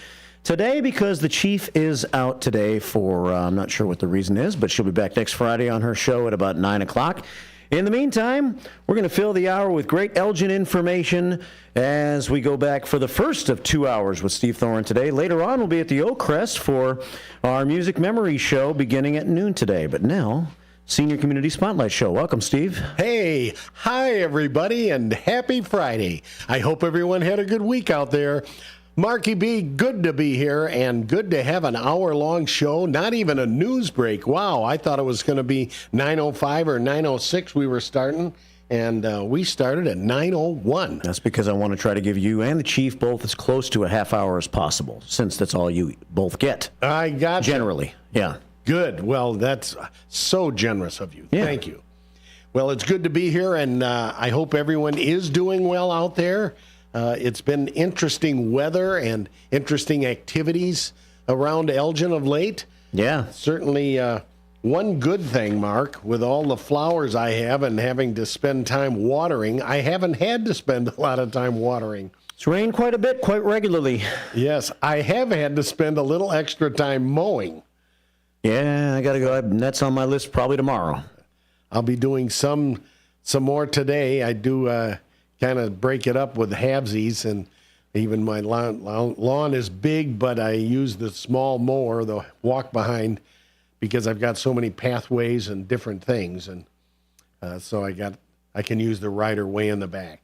today, because the chief is out today for, I'm not sure what the reason is, but she'll be back next Friday on her show at about 9 o'clock. In the meantime, we're going to fill the hour with great Elgin information as we go back for the first of 2 hours with Steve Thoren today. Later on, we'll be at the Oakcrest for our Music Memory Show beginning at noon today. But now, Senior Community Spotlight Show. Welcome, Steve. Hey, hi, everybody, and happy Friday. I hope everyone had a good week out there. Marky B, good to be here, and good to have an hour-long show, not even a news break. Wow, I thought it was going to be 9:05 or 9:06 we were starting, and we started at 9:01. That's because I want to try to give you and the chief both as close to a half hour as possible, since that's all you both get. I got generally, yeah. Good. Well, that's so generous of you. Yeah. Thank you. Well, it's good to be here, and I hope everyone is doing well out there. It's been interesting weather and interesting activities around Elgin of late. Yeah. Certainly one good thing, Mark, with all the flowers I have and having to spend time watering, I haven't had to spend a lot of time watering. It's rained quite a bit, quite regularly. Yes, I have had to spend a little extra time mowing. Yeah, I got to go. That's on my list probably tomorrow. I'll be doing some more today. I do kind of break it up with halvesies, and even my lawn is big, but I use the small mower, the walk behind, because I've got so many pathways and different things, and so I can use the rider way in the back.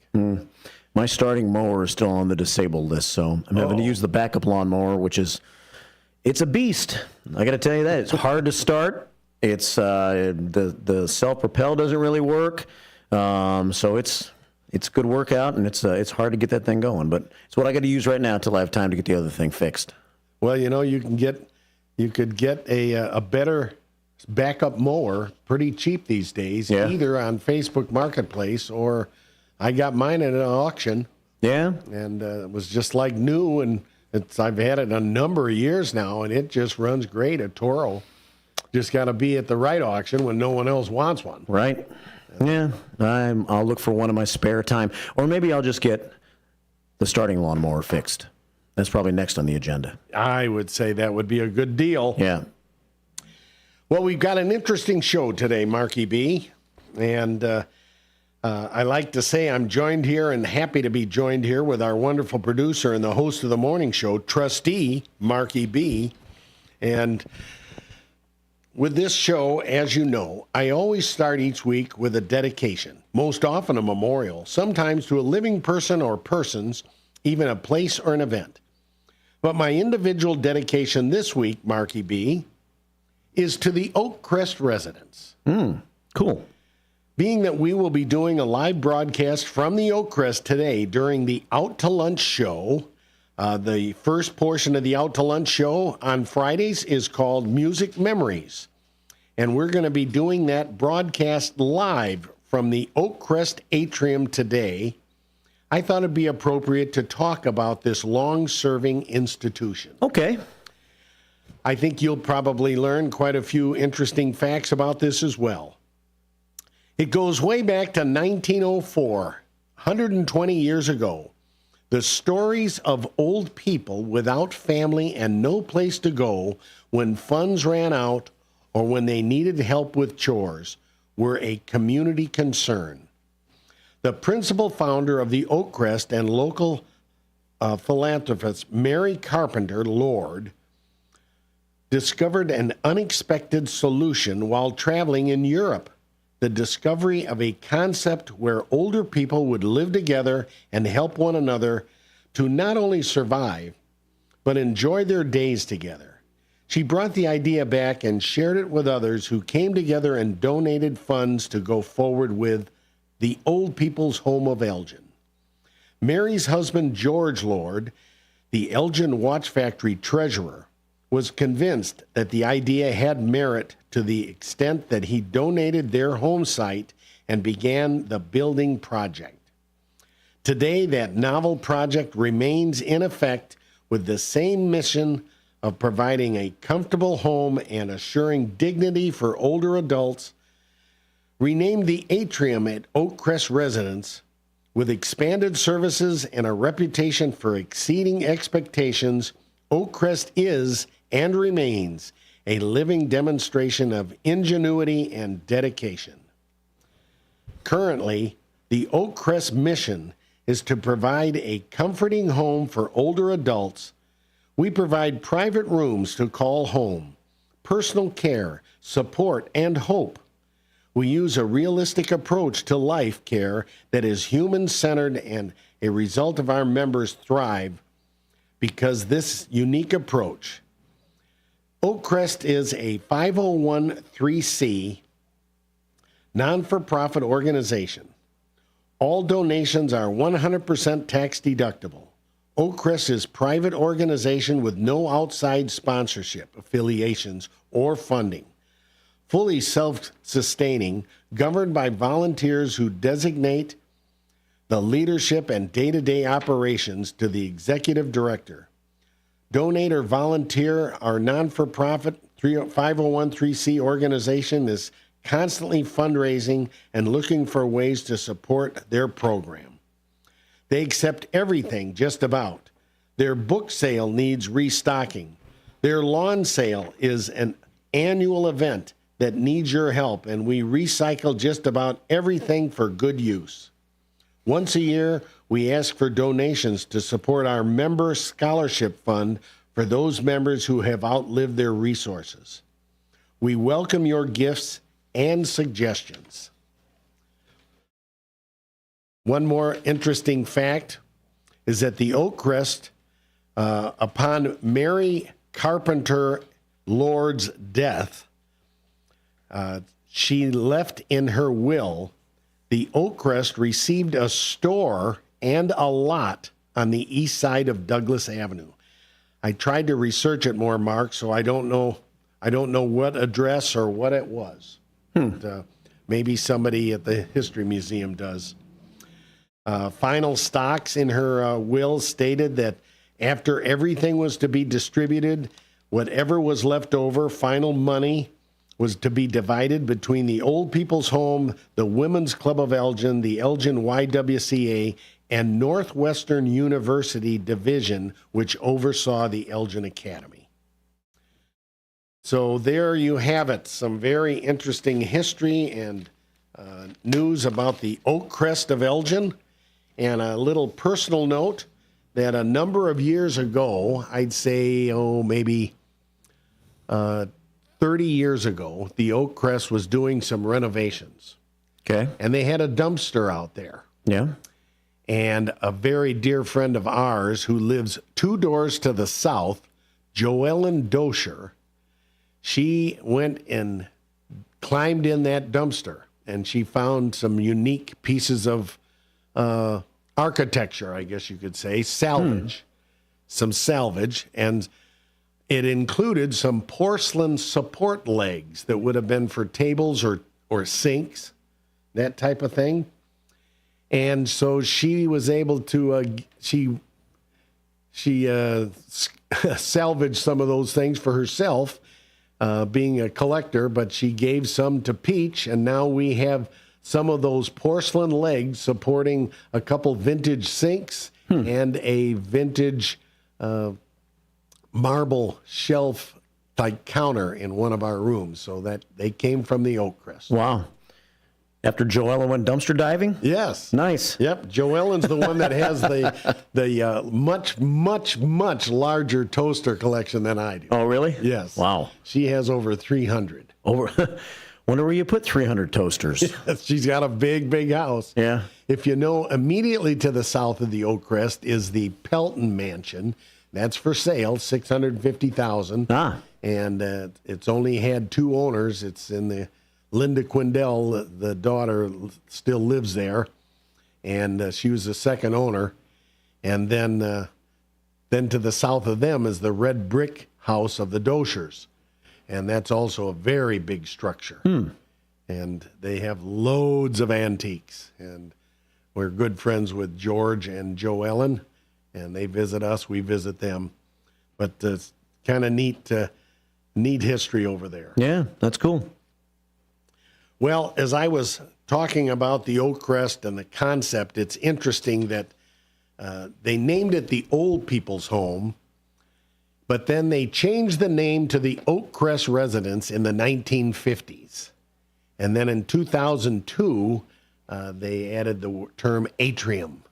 My starting mower is still on the disabled list, so I'm having to use the backup lawnmower, which it's a beast. I got to tell you that. It's hard to start. It's the self-propel doesn't really work, so it's a good workout, and it's hard to get that thing going. But it's what I got to use right now until I have time to get the other thing fixed. Well, you could get a better backup mower pretty cheap these days, either on Facebook Marketplace or I got mine at an auction. Yeah, and it was just like new, and I've had it a number of years now, and it just runs great. A Toro, just got to be at the right auction when no one else wants one. Right. Yeah, I'll look for one in my spare time. Or maybe I'll just get the starting lawnmower fixed. That's probably next on the agenda. I would say that would be a good deal. Yeah. Well, we've got an interesting show today, Marky B. And I like to say I'm joined here and happy to be joined here with our wonderful producer and the host of the morning show, Trustee Marky B. And with this show, as you know, I always start each week with a dedication, most often a memorial, sometimes to a living person or persons, even a place or an event. But my individual dedication this week, Marky B, is to the Oakcrest residents. Cool. Being that we will be doing a live broadcast from the Oakcrest today during the Out to Lunch show, the first portion of the Out to Lunch show on Fridays is called Music Memories. And we're going to be doing that broadcast live from the Oakcrest Atrium today. I thought it'd be appropriate to talk about this long-serving institution. Okay. I think you'll probably learn quite a few interesting facts about this as well. It goes way back to 1904, 120 years ago. The stories of old people without family and no place to go when funds ran out or when they needed help with chores were a community concern. The principal founder of the Oakcrest and local philanthropist, Mary Carpenter Lord, discovered an unexpected solution while traveling in Europe. The discovery of a concept where older people would live together and help one another to not only survive, but enjoy their days together. She brought the idea back and shared it with others who came together and donated funds to go forward with the Old People's Home of Elgin. Mary's husband, George Lord, the Elgin Watch Factory treasurer, was convinced that the idea had merit to the extent that he donated their home site and began the building project. Today, that novel project remains in effect with the same mission of providing a comfortable home and assuring dignity for older adults. Renamed the Atrium at Oakcrest Residence, with expanded services and a reputation for exceeding expectations, Oakcrest is and remains a living demonstration of ingenuity and dedication. Currently, the Oakcrest mission is to provide a comforting home for older adults. We provide private rooms to call home, personal care, support, and hope. We use a realistic approach to life care that is human-centered, and a result of our members thrive because this unique approach. Oakcrest is a 501(c) non-for-profit organization. All donations are 100% tax deductible. Oakcrest is a private organization with no outside sponsorship, affiliations, or funding. Fully self-sustaining, governed by volunteers who designate the leadership and day-to-day operations to the executive director. Donate or volunteer. Our non-for-profit 501(c) organization is constantly fundraising and looking for ways to support their program. They accept everything, just about. Their book sale needs restocking. Their lawn sale is an annual event that needs your help, and we recycle just about everything for good use. Once a year, we ask for donations to support our member scholarship fund for those members who have outlived their resources. We welcome your gifts and suggestions. One more interesting fact is that the Oakcrest, upon Mary Carpenter Lord's death, she left in her will, the Oakcrest received a store and a lot on the east side of Douglas Avenue. I tried to research it more, Mark, so I don't know what address or what it was. But, maybe somebody at the History Museum does. Final stocks in her will stated that after everything was to be distributed, whatever was left over, final money, was to be divided between the Old People's Home, the Women's Club of Elgin, the Elgin YWCA, and Northwestern University Division, which oversaw the Elgin Academy. So there you have it, some very interesting history and news about the Oakcrest of Elgin. And a little personal note that a number of years ago, I'd say, maybe 30 years ago, the Oakcrest was doing some renovations. Okay. And they had a dumpster out there. Yeah. And a very dear friend of ours who lives 2 doors to the south, Joellen Dosher, she went and climbed in that dumpster and she found some unique pieces of architecture, I guess you could say, salvage, and it included some porcelain support legs that would have been for tables or sinks, that type of thing. And so she was able to she salvaged some of those things for herself, being a collector, but she gave some to Peach, and now we have some of those porcelain legs supporting a couple vintage sinks and a vintage marble shelf like counter in one of our rooms. So that they came from the Oakcrest. Wow. After Joella went dumpster diving? Yes. Nice. Yep. Joellen's the one that has the much larger toaster collection than I do. Oh, really? Yes. Wow. She has over 300. Wonder where you put 300 toasters. She's got a big house. Yeah. If you know, immediately to the south of the Oakcrest is the Pelton Mansion. That's for sale, $650,000. Ah. And it's only had 2 owners. It's in the Linda Quindell, the daughter, still lives there, and she was the second owner. And then to the south of them is the red brick house of the Doshers, and that's also a very big structure. And they have loads of antiques, and we're good friends with George and Joe Ellen, and they visit us, we visit them. But it's kind of neat history over there. Yeah, that's cool. Well, as I was talking about the Oakcrest and the concept, it's interesting that they named it the Old People's Home, but then they changed the name to the Oakcrest Residence in the 1950s. And then in 2002, they added the term atrium.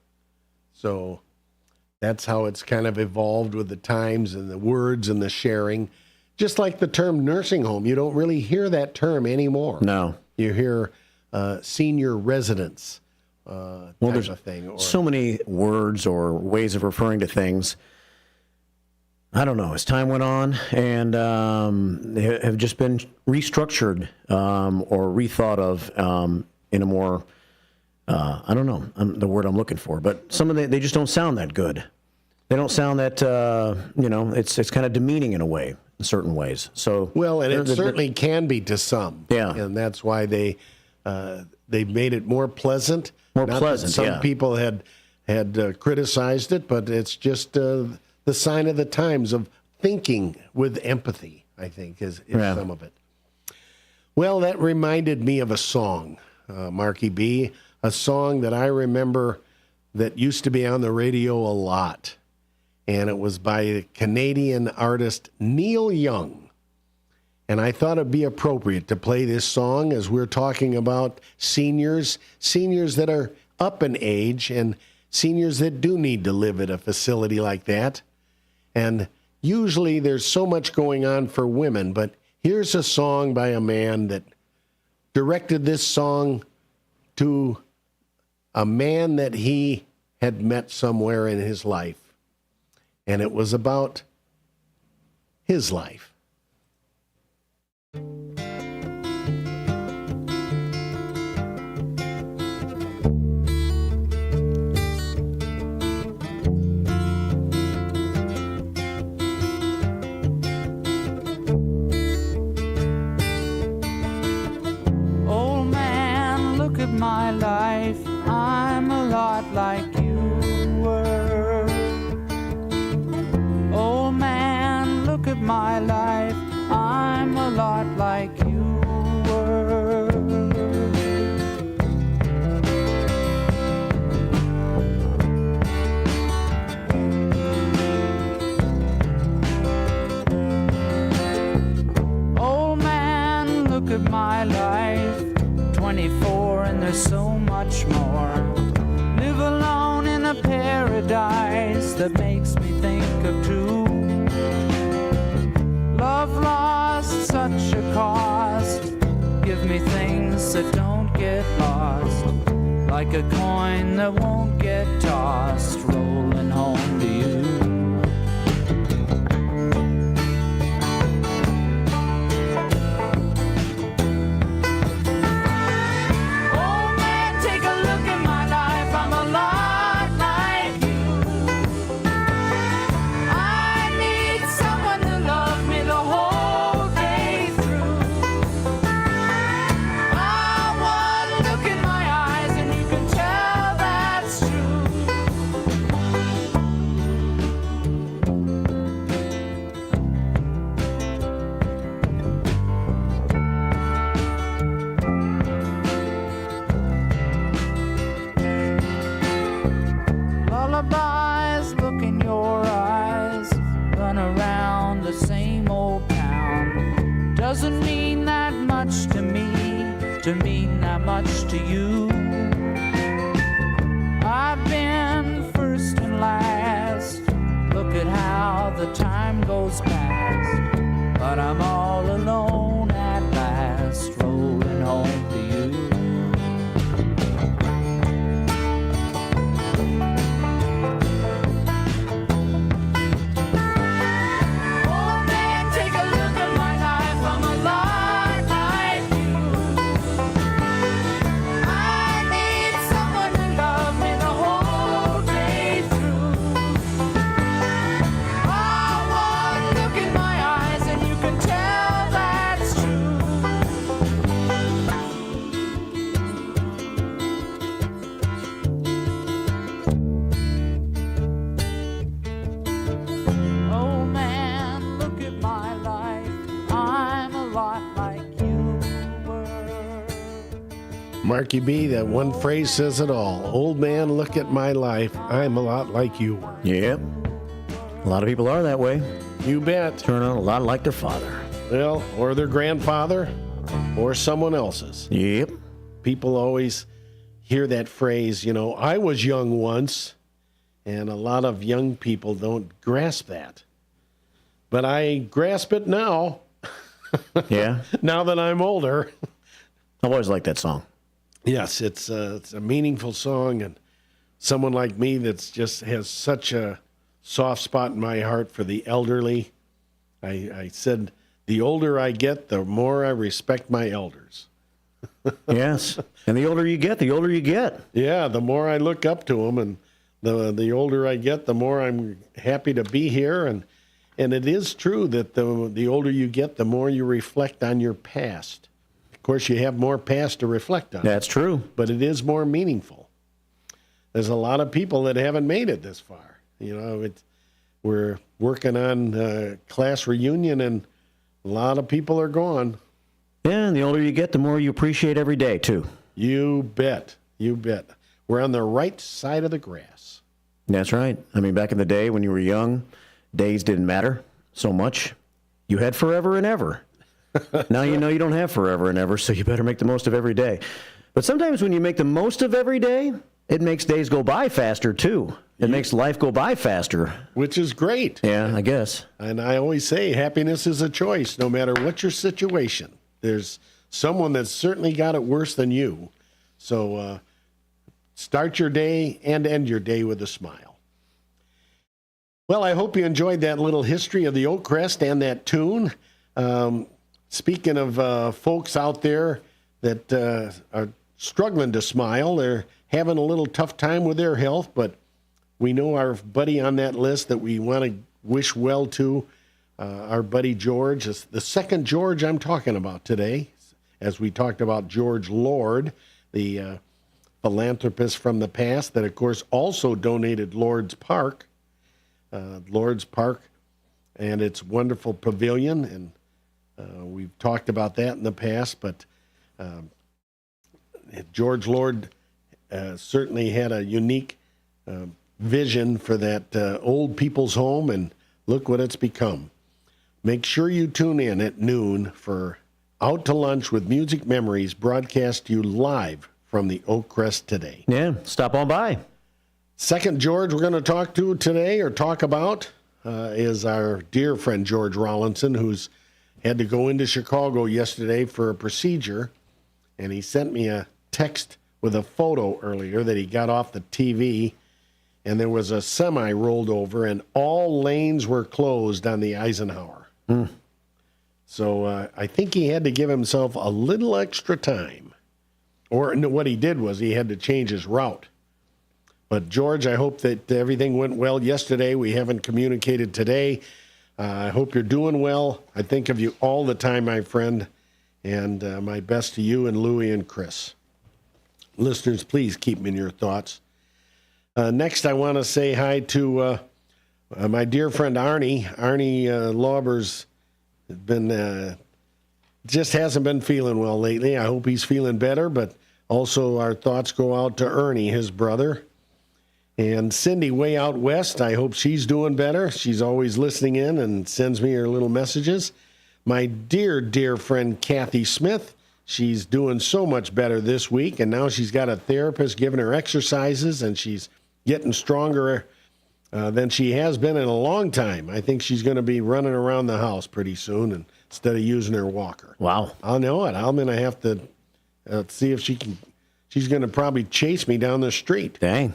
So that's how it's kind of evolved with the times and the words and the sharing. Just like the term nursing home, you don't really hear that term anymore. No. You hear senior residence type of thing. So many words or ways of referring to things. I don't know. As time went on, and they have just been restructured or rethought of in a more, I don't know the word I'm looking for, but some of they just don't sound that good. They don't sound that, it's kind of demeaning in a way. In certain ways. So well, and it certainly can be to some. Yeah. And that's why they made it more pleasant. More pleasant, Some people had criticized it, but it's just the sign of the times of thinking with empathy, I think, is some of it. Well, that reminded me of a song, Marky B, a song that I remember that used to be on the radio a lot. And it was by the Canadian artist Neil Young. And I thought it'd be appropriate to play this song as we're talking about seniors that are up in age and seniors that do need to live at a facility like that. And usually there's so much going on for women, but here's a song by a man that directed this song to a man that he had met somewhere in his life. And it was about his life. Old man, look at my life. I'm a lot like you were. Old man, look at my life. I'm a lot like you were. Old man, look at my life. 24 and there's so much more. Live alone in a paradise that makes me think of two. Love lost, such a cost. Give me things that don't get lost, like a coin that won't get tossed, rolling home to you. doesn't mean that much to me, to mean that much to you. I've been first and last, look at how the time goes past, but I'm all alone at last, rolling home to you. Marky B, that one phrase says it all. Old man, look at my life. I'm a lot like you were. Yep. A lot of people are that way. You bet. Turn out a lot like their father. Well, or their grandfather, or someone else's. Yep. People always hear that phrase, you know, I was young once, and a lot of young people don't grasp that. But I grasp it now. Yeah. Now that I'm older. I've always liked that song. Yes, it's a meaningful song, and someone like me that's just has such a soft spot in my heart for the elderly. I said, the older I get, the more I respect my elders. Yes, and the older you get, the older you get. Yeah, the more I look up to them, and the older I get, the more I'm happy to be here. And it is true that the older you get, the more you reflect on your past. Of course, you have more past to reflect on. That's true. But it is more meaningful. There's a lot of people that haven't made it this far. You know, we're working on class reunion, and a lot of people are gone. Yeah, and the older you get, the more you appreciate every day, too. You bet. You bet. We're on the right side of the grass. That's right. I mean, back in the day when you were young, days didn't matter so much. You had forever and ever. Now you know you don't have forever and ever, so you better make the most of every day. But sometimes when you make the most of every day, it makes days go by faster, too. It makes life go by faster. Which is great. Yeah, I guess. And I always say happiness is a choice, no matter what your situation. There's someone that's certainly got it worse than you. So start your day and end your day with a smile. Well, I hope you enjoyed that little history of the Oakcrest and that tune. Speaking of folks out there that are struggling to smile, they're having a little tough time with their health, but we know our buddy on that list that we want to wish well to, our buddy George. It's the second George I'm talking about today, as we talked about George Lord, the philanthropist from the past that, of course, also donated Lord's Park and its wonderful pavilion, and we've talked about that in the past, but George Lord certainly had a unique vision for that old people's home, and look what it's become. Make sure you tune in at noon for Out to Lunch with Music Memories, broadcast to you live from the Oakcrest today. Yeah, stop on by. Second George we're going to talk to today, or talk about, is our dear friend George Rollinson, who's had to go into Chicago yesterday for a procedure, and he sent me a text with a photo earlier that he got off the TV, and there was a semi rolled over, and all lanes were closed on the Eisenhower. So I think he had to give himself a little extra time. Or no, what he did was he had to change his route. But George, I hope that everything went well yesterday. We haven't communicated today. I hope you're doing well. I think of you all the time, my friend, and my best to you and Louie and Chris. Listeners, please keep me in your thoughts. Next, I want to say hi to my dear friend Arnie. Arnie Lauber's been just hasn't been feeling well lately. I hope he's feeling better, but also our thoughts go out to Ernie, his brother. And Cindy, way out west, I hope she's doing better. She's always listening in and sends me her little messages. my dear, dear friend Kathy Smith. She's doing so much better this week, and now she's got a therapist giving her exercises, and she's getting stronger than she has been in a long time. I think she's going to be running around the house pretty soon instead of using her walker. Wow. I know it. I'm going to have to see if she can. She's going to probably chase me down the street. Dang.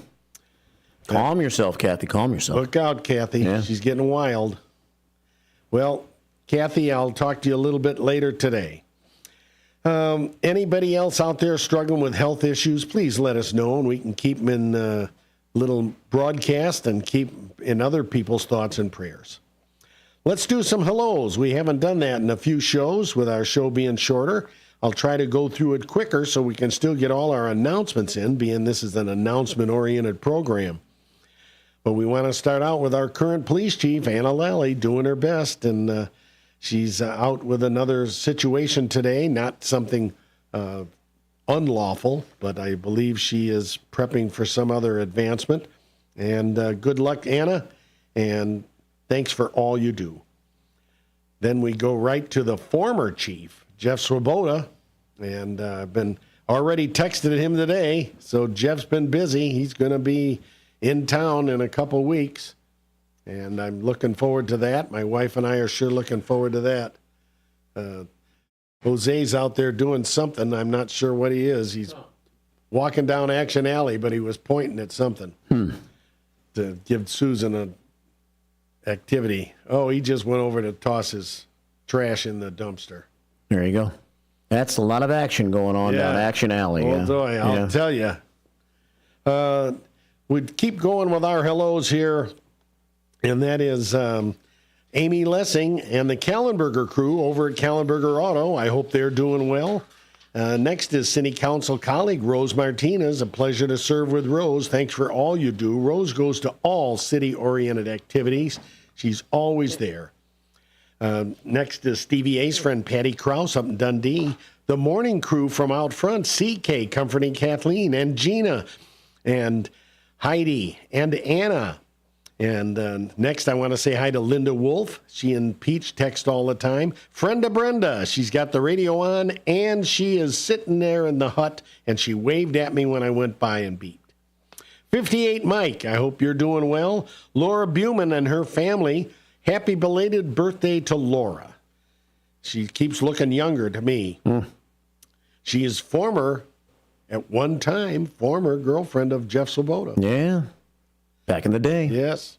Calm yourself, Kathy. Calm yourself. Look out, Kathy. Yeah. She's getting wild. Well, Kathy, I'll talk to you a little bit later today. Anybody else out there struggling with health issues, please let us know, and we can keep them in little broadcast and keep in other people's thoughts and prayers. Let's do some hellos. We haven't done that in a few shows, with our show being shorter. I'll try to go through it quicker so we can still get all our announcements in, being this is an announcement-oriented program. But we want to start out with our current police chief, Anna Lally, doing her best, and she's out with another situation today, not something unlawful, but I believe she is prepping for some other advancement. And good luck, Anna, and thanks for all you do. Then we go right to the former chief, Jeff Swoboda, and I've been already texted him today, so Jeff's been busy. He's going to be in town in a couple weeks, and I'm looking forward to that. My wife and I are sure looking forward to that. Jose's out there doing something. I'm not sure what he is. He's walking down Action Alley, but he was pointing at something to give Susan an activity. Oh, he just went over to toss his trash in the dumpster. There you go. That's a lot of action going on down Action Alley. Oh, boy, I'll tell you. We'd keep going with our hellos here, and that is Amy Lessing and the Kallenberger crew over at Kallenberger Auto. I hope they're doing well. Next is City Council colleague Rose Martinez. A pleasure to serve with Rose. Thanks for all you do. Rose goes to all city-oriented activities. She's always there. Next is Stevie A's friend Patty Krause up in Dundee. The morning crew from out front, CK, comforting Kathleen and Gina and Heidi and Anna. And next I want to say hi to Linda Wolf. She and Peach text all the time. Friend of Brenda, she's got the radio on, and she is sitting there in the hut, and she waved at me when I went by and beeped. 58 Mike, I hope you're doing well. Laura Buman and her family, happy belated birthday to Laura. She keeps looking younger to me. She is at one time, former girlfriend of Jeff Swoboda. Yeah, back in the day. Yes.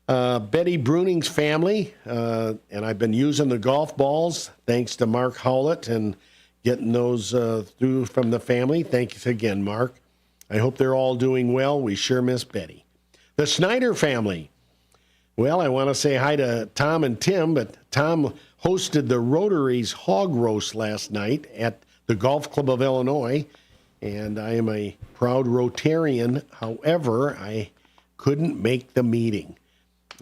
Betty Bruning's family, and I've been using the golf balls, thanks to Mark Howlett, and getting those through from the family. Thanks again, Mark. I hope they're all doing well. We sure miss Betty. The Snyder family. Well, I want to say hi to Tom and Tim, but Tom hosted the Rotary's Hog Roast last night at the Golf Club of Illinois, and I am a proud Rotarian. However, I couldn't make the meeting,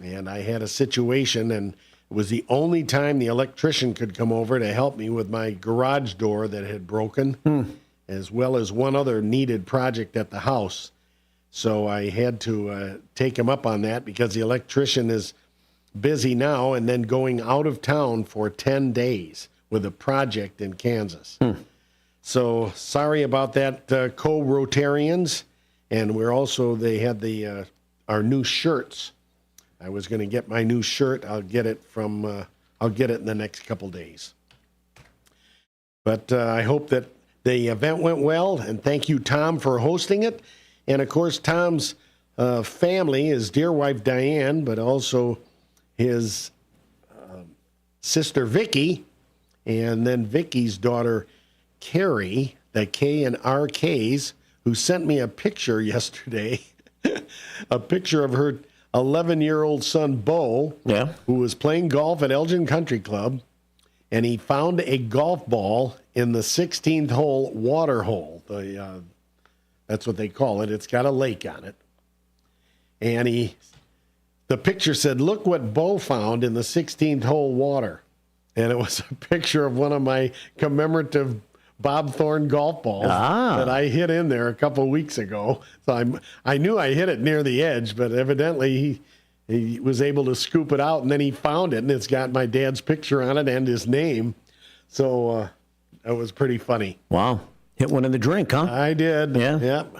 and I had a situation, and it was the only time the electrician could come over to help me with my garage door that had broken, as well as one other needed project at the house. So I had to take him up on that because the electrician is busy now and then going out of town for 10 days with a project in Kansas. So sorry about that, co-Rotarians. And they had our new shirts. I was going to get my new shirt. I'll get it in the next couple days. But I hope that the event went well, and thank you, Tom, for hosting it. And of course, Tom's family, his dear wife Diane, but also his sister Vicky, and then Vicky's daughter Carrie, the K and R Ks, who sent me a picture yesterday, a picture of her 11-year-old son Bo, who was playing golf at Elgin Country Club, and he found a golf ball in the 16th hole water hole. That's what they call it. It's got a lake on it. And the picture said, "Look what Bo found in the 16th hole water." And it was a picture of one of my commemorative Bob Thorne golf balls that I hit in there a couple weeks ago. So I knew I hit it near the edge, but evidently he was able to scoop it out, and then he found it, and it's got my dad's picture on it and his name. So that was pretty funny. Wow. Hit one in the drink, huh? I did. Yeah. Yep.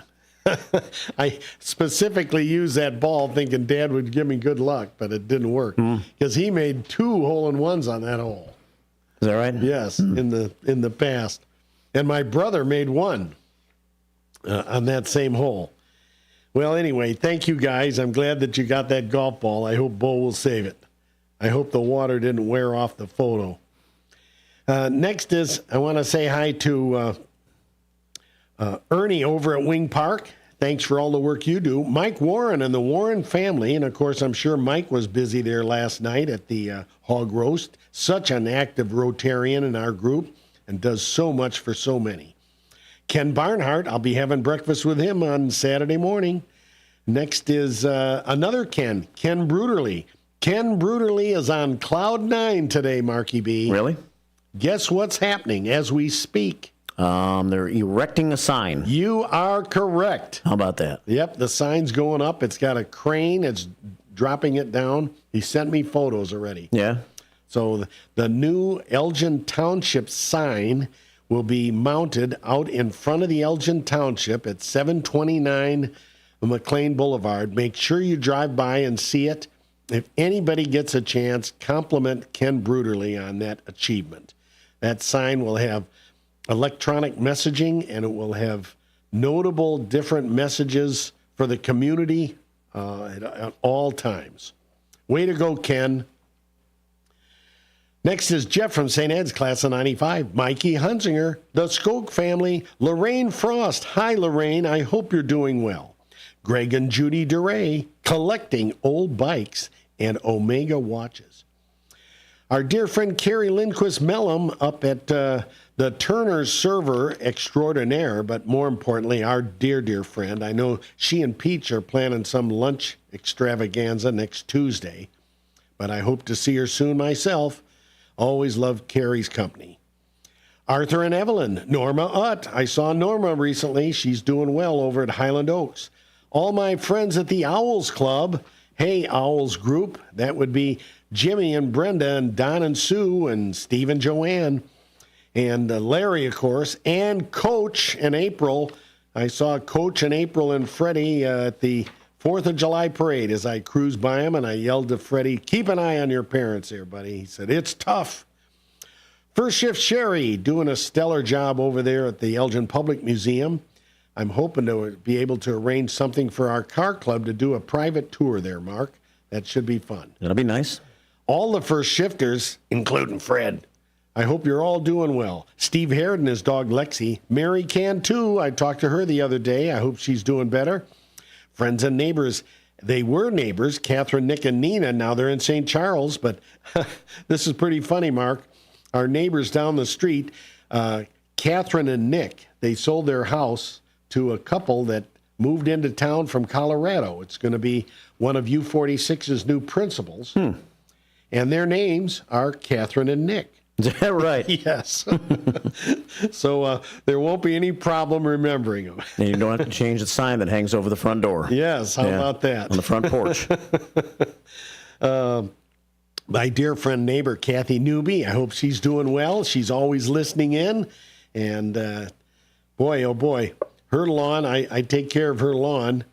I specifically used that ball thinking Dad would give me good luck, but it didn't work because he made 2 hole-in-ones on that hole. Is that right? Yes, in the past. And my brother made 1 on that same hole. Well, anyway, thank you guys. I'm glad that you got that golf ball. I hope Bo will save it. I hope the water didn't wear off the photo. Next is I want to say hi to Ernie over at Wing Park. Thanks for all the work you do. Mike Warren and the Warren family. And, of course, I'm sure Mike was busy there last night at the hog roast. Such an active Rotarian in our group and does so much for so many. Ken Barnhart, I'll be having breakfast with him on Saturday morning. Next is another Ken Bruderly. Ken Bruderly is on Cloud 9 today, Marky B. Really? Guess what's happening as we speak? They're erecting a sign. You are correct. How about that? Yep, the sign's going up. It's got a crane. It's dropping it down. He sent me photos already. Yeah. So the new Elgin Township sign will be mounted out in front of the Elgin Township at 729 McLean Boulevard. Make sure you drive by and see it. If anybody gets a chance, compliment Ken Bruderly on that achievement. That sign will have electronic messaging, and it will have notable different messages for the community at all times. Way to go, Ken. Next is Jeff from St. Ed's, class of 95. Mikey Hunsinger, the Skoke family. Lorraine Frost. Hi, Lorraine. I hope you're doing well. Greg and Judy DeRay, collecting old bikes and Omega watches. Our dear friend Carrie Lindquist Mellum up at the Turner's Server Extraordinaire, but more importantly, our dear friend. I know she and Peach are planning some lunch extravaganza next Tuesday, but I hope to see her soon myself. Always loved Carrie's company. Arthur and Evelyn, Norma Utt. I saw Norma recently. She's doing well over at Highland Oaks. All my friends at the Owls Club. Hey, Owls Group. That would be Jimmy and Brenda and Don and Sue and Steve and Joanne. And Larry, of course. And Coach and April. I saw Coach and April and Freddie at the 4th of July parade as I cruised by him, and I yelled to Freddie, keep an eye on your parents here, buddy. He said, it's tough. First Shift Sherry doing a stellar job over there at the Elgin Public Museum. I'm hoping to be able to arrange something for our car club to do a private tour there, Mark. That should be fun. That'll be nice. All the first shifters, including Fred, I hope you're all doing well. Steve Harrod and his dog Lexi. Mary can too. I talked to her the other day. I hope she's doing better. Friends and neighbors. They were neighbors, Catherine, Nick, and Nina. Now they're in St. Charles, but this is pretty funny, Mark. Our neighbors down the street, Catherine and Nick, they sold their house to a couple that moved into town from Colorado. It's going to be one of U46's new principals. And their names are Catherine and Nick. Is that right? Yes. So there won't be any problem remembering them. And you don't have to change the sign that hangs over the front door. Yes, how about that? On the front porch. My dear friend, neighbor, Kathy Newby, I hope she's doing well. She's always listening in. And boy, oh boy, her lawn, I take care of her lawn.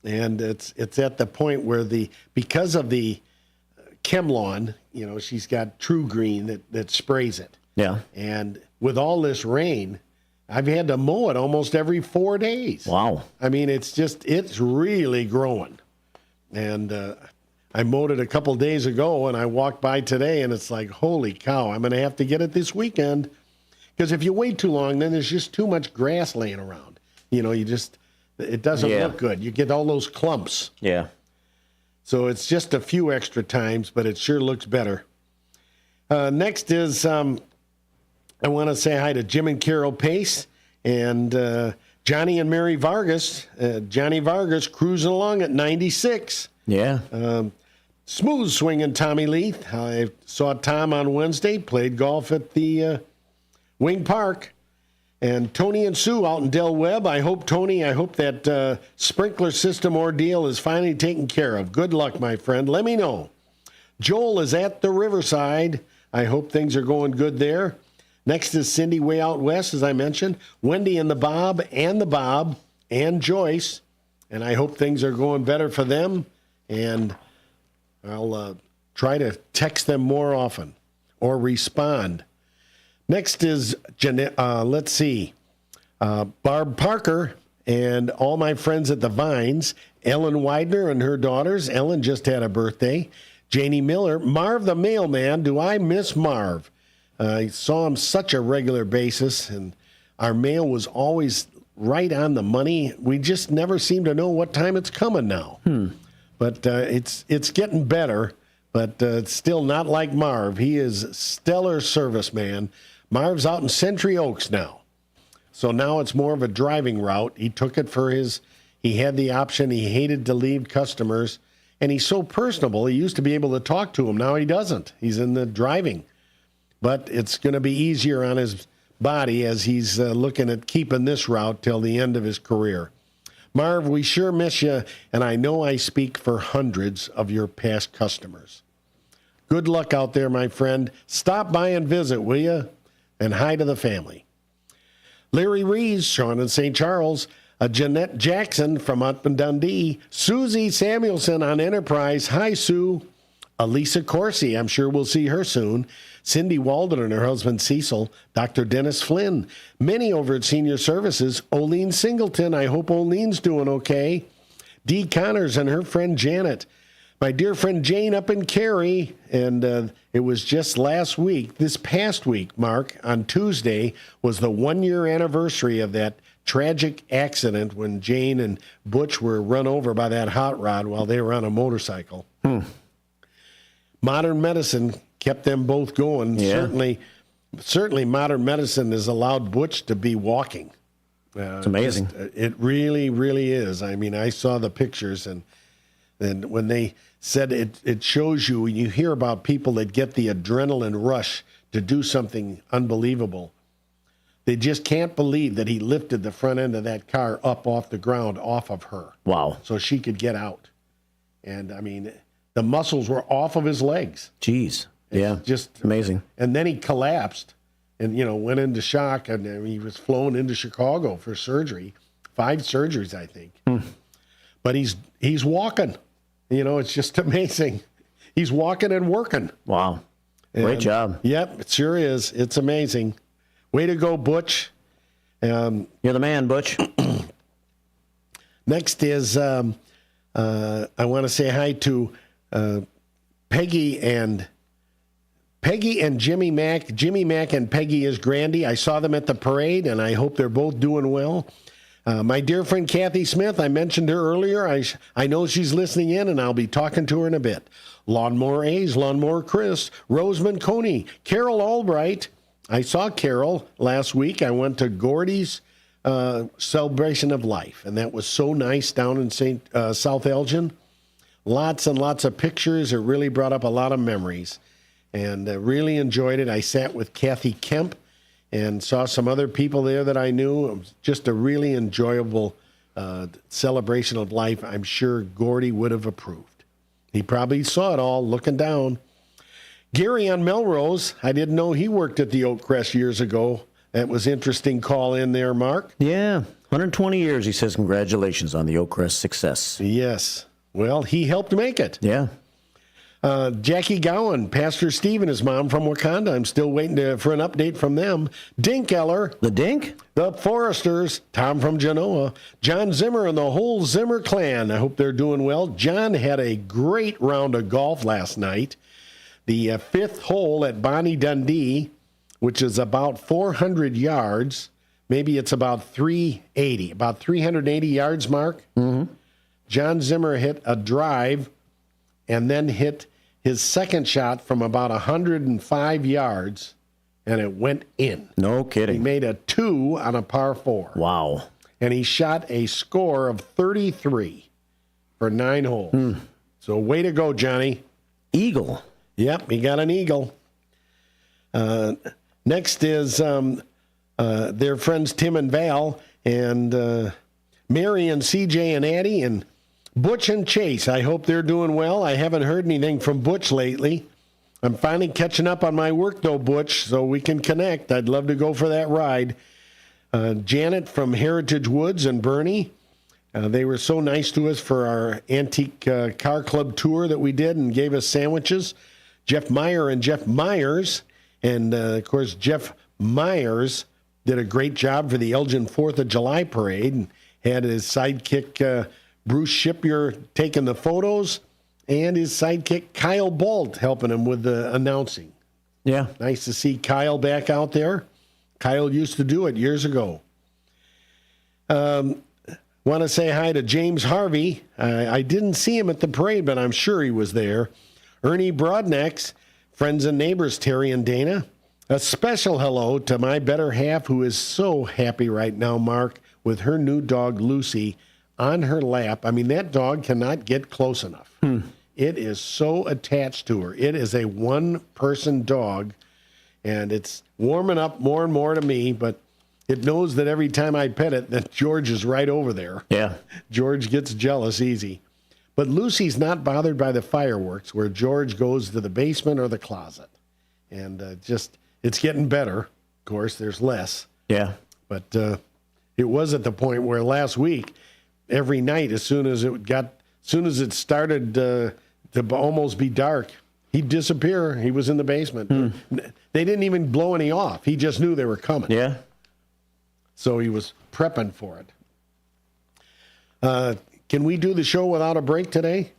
And it's at the point where because of the chem lawn, you know, she's got True Green that sprays it. Yeah. And with all this rain, I've had to mow it almost every 4 days. Wow. I mean, it's really growing. And I mowed it a couple days ago, and I walked by today, and it's like, holy cow, I'm going to have to get it this weekend. Because if you wait too long, then there's just too much grass laying around. You know, it doesn't look good. You get all those clumps. Yeah. So it's just a few extra times, but it sure looks better. Next is I want to say hi to Jim and Carol Pace and Johnny and Mary Vargas. Johnny Vargas cruising along at 96. Yeah. Smooth swinging Tommy Leith. I saw Tom on Wednesday, played golf at the Wing Park. And Tony and Sue out in Del Webb. I hope that sprinkler system ordeal is finally taken care of. Good luck, my friend. Let me know. Joel is at the Riverside. I hope things are going good there. Next is Cindy way out west, as I mentioned. Wendy and the Bob, and Joyce. And I hope things are going better for them. And I'll try to text them more often or respond. Next is, Barb Parker and all my friends at the Vines. Ellen Widener and her daughters. Ellen just had a birthday. Janie Miller. Marv the mailman. Do I miss Marv? I saw him such a regular basis, and our mail was always right on the money. We just never seem to know what time it's coming now. But it's getting better, but it's still not like Marv. He is stellar serviceman. Marv's out in Century Oaks now. So now it's more of a driving route. He took it he had the option. He hated to leave customers. And he's so personable. He used to be able to talk to them. Now he doesn't. He's in the driving. But it's going to be easier on his body as he's looking at keeping this route till the end of his career. Marv, we sure miss you. And I know I speak for hundreds of your past customers. Good luck out there, my friend. Stop by and visit, will you? And hi to the family. Larry Rees, Sean in St. Charles, Jeanette Jackson from up in Dundee, Susie Samuelson on Enterprise. Hi, Sue. Elisa Corsi, I'm sure we'll see her soon. Cindy Walden and her husband Cecil. Dr. Dennis Flynn. Minnie over at Senior Services. Oline Singleton, I hope Oline's doing okay. Dee Connors and her friend Janet. My dear friend Jane up in Cary, and it was just this past week, Mark, on Tuesday, was the 1-year anniversary of that tragic accident when Jane and Butch were run over by that hot rod while they were on a motorcycle. Modern medicine kept them both going. Yeah. Certainly modern medicine has allowed Butch to be walking. It's amazing. It really, really is. I mean, I saw the pictures, and when they said it shows you, when you hear about people that get the adrenaline rush to do something unbelievable, they just can't believe that he lifted the front end of that car up off the ground, off of her. Wow. So she could get out. And, I mean, the muscles were off of his legs. Jeez. Yeah. Just amazing. And then he collapsed and, went into shock. And he was flown into Chicago for surgery. 5 surgeries, I think. But he's walking. It's just amazing. He's walking and working. Wow. Great job. Yep, it sure is. It's amazing. Way to go, Butch. You're the man, Butch. Next is, I want to say hi to Peggy and Jimmy Mack. Jimmy Mack and Peggy is Grandy. I saw them at the parade, and I hope they're both doing well. My dear friend Kathy Smith, I mentioned her earlier. I know she's listening in, and I'll be talking to her in a bit. Lawnmower A's, Lawnmower Chris, Roseman Coney, Carol Albright. I saw Carol last week. I went to Gordy's Celebration of Life, and that was so nice down in South Elgin. Lots and lots of pictures. It really brought up a lot of memories, and really enjoyed it. I sat with Kathy Kemp and saw some other people there that I knew. It was just a really enjoyable celebration of life. I'm sure Gordy would have approved. He probably saw it all looking down. Gary on Melrose, I didn't know he worked at the Oak Crest years ago. That was interesting call in there, Mark. Yeah, 120 years, he says. Congratulations on the Oak Crest success. Yes. Well, he helped make it. Yeah. Jackie Gowan, Pastor Steve and his mom from Wakanda. I'm still waiting for an update from them. Dink Eller. The Dink? The Foresters. Tom from Genoa. John Zimmer and the whole Zimmer clan. I hope they're doing well. John had a great round of golf last night. The 5th hole at Bonnie Dundee, which is about 400 yards. Maybe it's about 380. About 380 yards, Mark. Mm-hmm. John Zimmer hit a drive and then hit his second shot from about 105 yards, and it went in. No kidding. He made a 2 on a par 4. Wow. And he shot a score of 33 for 9 holes. So way to go, Johnny. Eagle. Yep, he got an eagle. Next is their friends Tim and Val, and Mary and CJ and Addie, and Butch and Chase. I hope they're doing well. I haven't heard anything from Butch lately. I'm finally catching up on my work, though, Butch, so we can connect. I'd love to go for that ride. Janet from Heritage Woods and Bernie. They were so nice to us for our antique car club tour that we did and gave us sandwiches. Jeff Meyer and Jeff Myers. And, of course, Jeff Myers did a great job for the Elgin 4th of July parade and had his sidekick, Bruce Shipyer, taking the photos, and his sidekick, Kyle Bolt, helping him with the announcing. Yeah. Nice to see Kyle back out there. Kyle used to do it years ago. Want to say hi to James Harvey. I didn't see him at the parade, but I'm sure he was there. Ernie Broadnax, friends and neighbors Terry and Dana. A special hello to my better half, who is so happy right now, Mark, with her new dog, Lucy, on her lap. I mean, that dog cannot get close enough. It is so attached to her. It is a one-person dog, and it's warming up more and more to me, but it knows that every time I pet it, that George is right over there. Yeah. George gets jealous easy. But Lucy's not bothered by the fireworks, where George goes to the basement or the closet. And it's getting better. Of course, there's less. Yeah. But it was at the point where last week, every night, as soon as it started to almost be dark, he'd disappear. He was in the basement. They didn't even blow any off. He just knew they were coming. Yeah. So he was prepping for it. Can we do the show without a break today?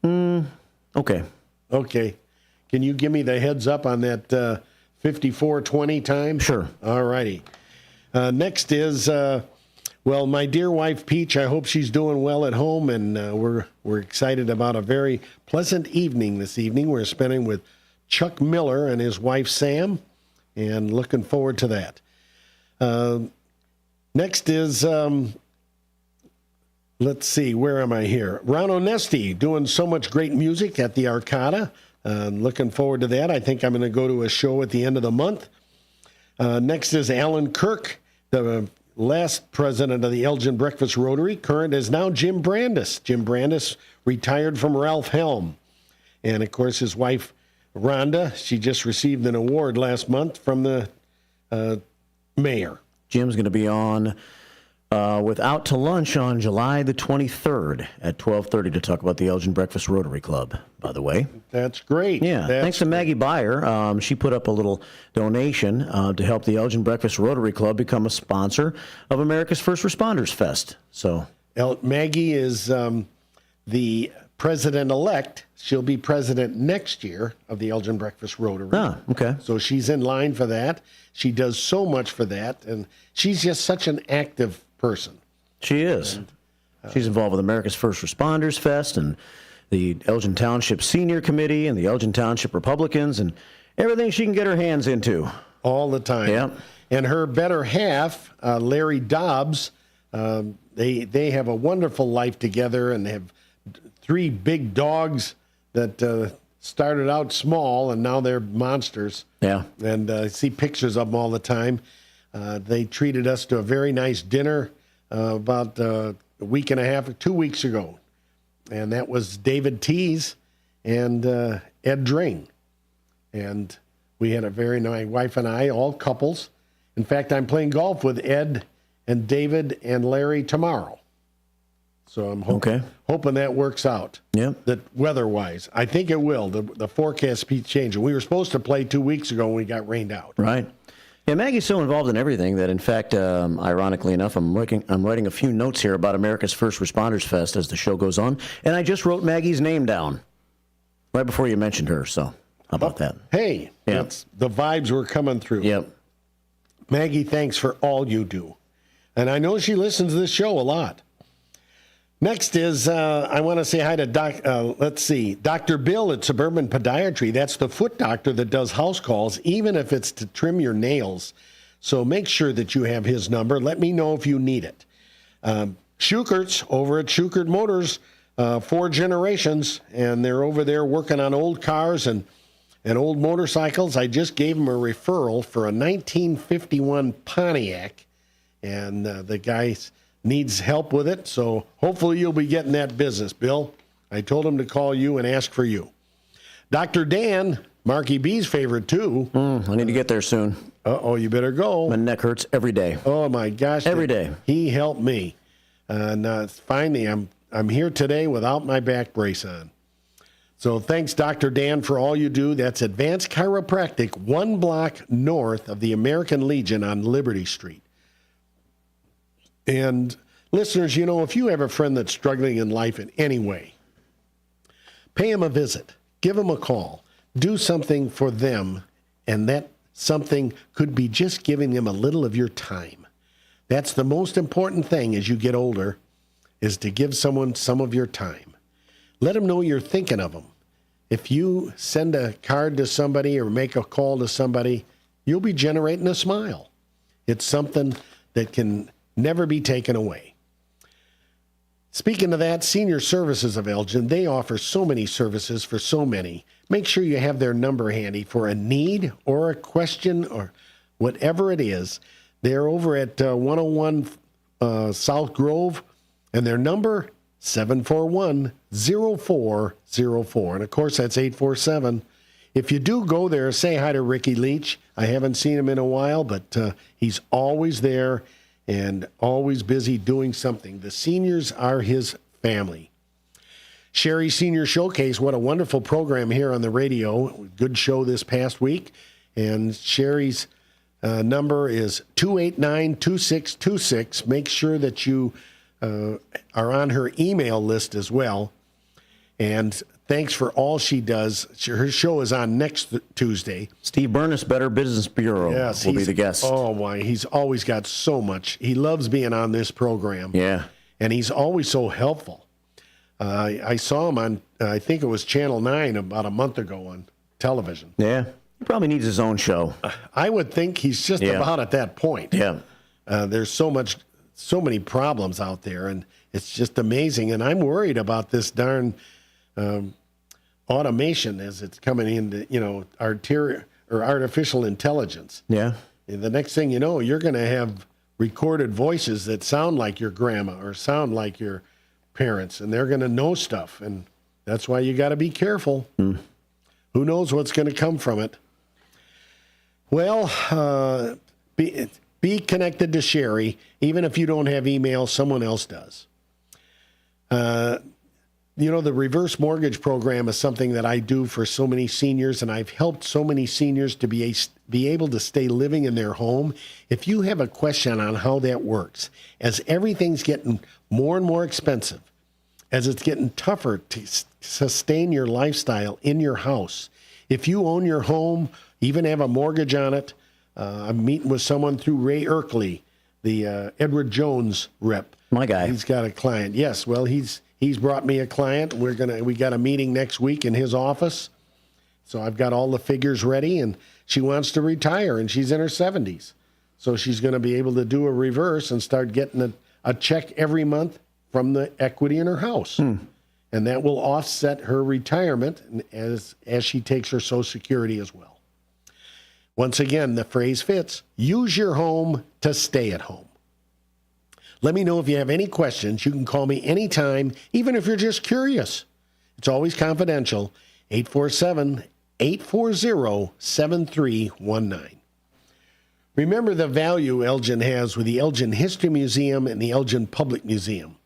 Okay. Okay. Can you give me the heads up on that 54:20 time? Sure. All righty. Next is, my dear wife, Peach. I hope she's doing well at home, and we're excited about a very pleasant evening this evening. We're spending with Chuck Miller and his wife, Sam, and looking forward to that. Next is, let's see, where am I here? Ron Onesti doing so much great music at the Arcada. Looking forward to that. I think I'm going to go to a show at the end of the month. Next is Alan Kirk, the last president of the Elgin Breakfast Rotary. Current is now Jim Brandis. Jim Brandis retired from Ralph Helm. And, of course, his wife, Rhonda, she just received an award last month from the mayor. Jim's going to be on with Out to Lunch on July the 23rd at 12:30 to talk about the Elgin Breakfast Rotary Club, by the way. That's great. Yeah, thanks to Maggie Byer. She put up a little donation to help the Elgin Breakfast Rotary Club become a sponsor of America's First Responders Fest. So Maggie is the president-elect. She'll be president next year of the Elgin Breakfast Rotary. Ah, okay. So she's in line for that. She does so much for that, and she's just such an active person. She is. She's involved with America's First Responders Fest and the Elgin Township Senior Committee and the Elgin Township Republicans and everything she can get her hands into. All the time. Yeah. And her better half, Larry Dobbs, they have a wonderful life together, and they have 3 big dogs that started out small, and now they're monsters. Yeah. And I see pictures of them all the time. They treated us to a very nice dinner about a week and a half, 2 weeks ago. And that was David Tees and Ed Dring. And we had a very nice, wife and I, all couples. In fact, I'm playing golf with Ed and David and Larry tomorrow. So I'm hoping that works out. Yeah. That weather-wise, I think it will. The forecast keeps changing. We were supposed to play 2 weeks ago, and we got rained out. Right. Yeah, Maggie's so involved in everything that, in fact, ironically enough, I'm writing a few notes here about America's First Responders Fest as the show goes on, and I just wrote Maggie's name down right before you mentioned her. So how about that? Hey, the vibes were coming through. Yep. Maggie, thanks for all you do, and I know she listens to this show a lot. Next is, I want to say hi to Dr. Bill at Suburban Podiatry. That's the foot doctor that does house calls, even if it's to trim your nails. So make sure that you have his number. Let me know if you need it. Schukert's over at Schukert Motors, 4 generations, and they're over there working on old cars and And old motorcycles, I just gave him a referral for a 1951 Pontiac, and the guy needs help with it, so hopefully you'll be getting that business, Bill. I told him to call you and ask for you. Dr. Dan, Marky B's favorite, too. I need to get there soon. Uh-oh, you better go. My neck hurts every day. Oh, my gosh. Every day. He helped me. And finally, I'm here today without my back brace on. So thanks, Dr. Dan, for all you do. That's Advanced Chiropractic, 1 block north of the American Legion on Liberty Street. And listeners, if you have a friend that's struggling in life in any way, pay him a visit. Give them a call. Do something for them, and that something could be just giving them a little of your time. That's the most important thing as you get older, is to give someone some of your time. Let them know you're thinking of them. If you send a card to somebody or make a call to somebody, you'll be generating a smile. It's something that can never be taken away. Speaking of that, Senior Services of Elgin, they offer so many services for so many. Make sure you have their number handy for a need or a question or whatever it is. They're over at 101 South Grove, and their number, 741-0404. And, of course, that's 847. If you do go there, say hi to Ricky Leach. I haven't seen him in a while, but he's always there and always busy doing something. The seniors are his family. Sherry Senior Showcase, what a wonderful program here on the radio. Good show this past week. And Sherry's number is 289-2626. Make sure that you are on her email list as well. And thanks for all she does. Her show is on next Tuesday. Steve Burness, Better Business Bureau, will be the guest. Oh, my. He's always got so much. He loves being on this program. Yeah. And he's always so helpful. I saw him on, I think it was Channel 9 about a month ago on television. Yeah. He probably needs his own show. I would think he's just about at that point. Yeah. There's so many problems out there, and it's just amazing. And I'm worried about this darn automation as it's coming into, artificial intelligence. Yeah. And the next thing you know, you're going to have recorded voices that sound like your grandma or sound like your parents, and they're going to know stuff. And that's why you got to be careful. Who knows what's going to come from it? Well, be connected to Sherry. Even if you don't have email, someone else does. The reverse mortgage program is something that I do for so many seniors, and I've helped so many seniors to be able to stay living in their home. If you have a question on how that works, as everything's getting more and more expensive, as it's getting tougher to sustain your lifestyle in your house, if you own your home, even have a mortgage on it, I'm meeting with someone through Ray Erkley, the Edward Jones rep. My guy. He's got a client. Yes, well, he's brought me a client. We got a meeting next week in his office. So I've got all the figures ready, and she wants to retire, and she's in her 70s. So she's going to be able to do a reverse and start getting a check every month from the equity in her house. And that will offset her retirement as she takes her Social Security as well. Once again, the phrase fits. Use your home to stay at home. Let me know if you have any questions. You can call me anytime, even if you're just curious. It's always confidential. 847-840-7319. Remember the value Elgin has with the Elgin History Museum and the Elgin Public Museum.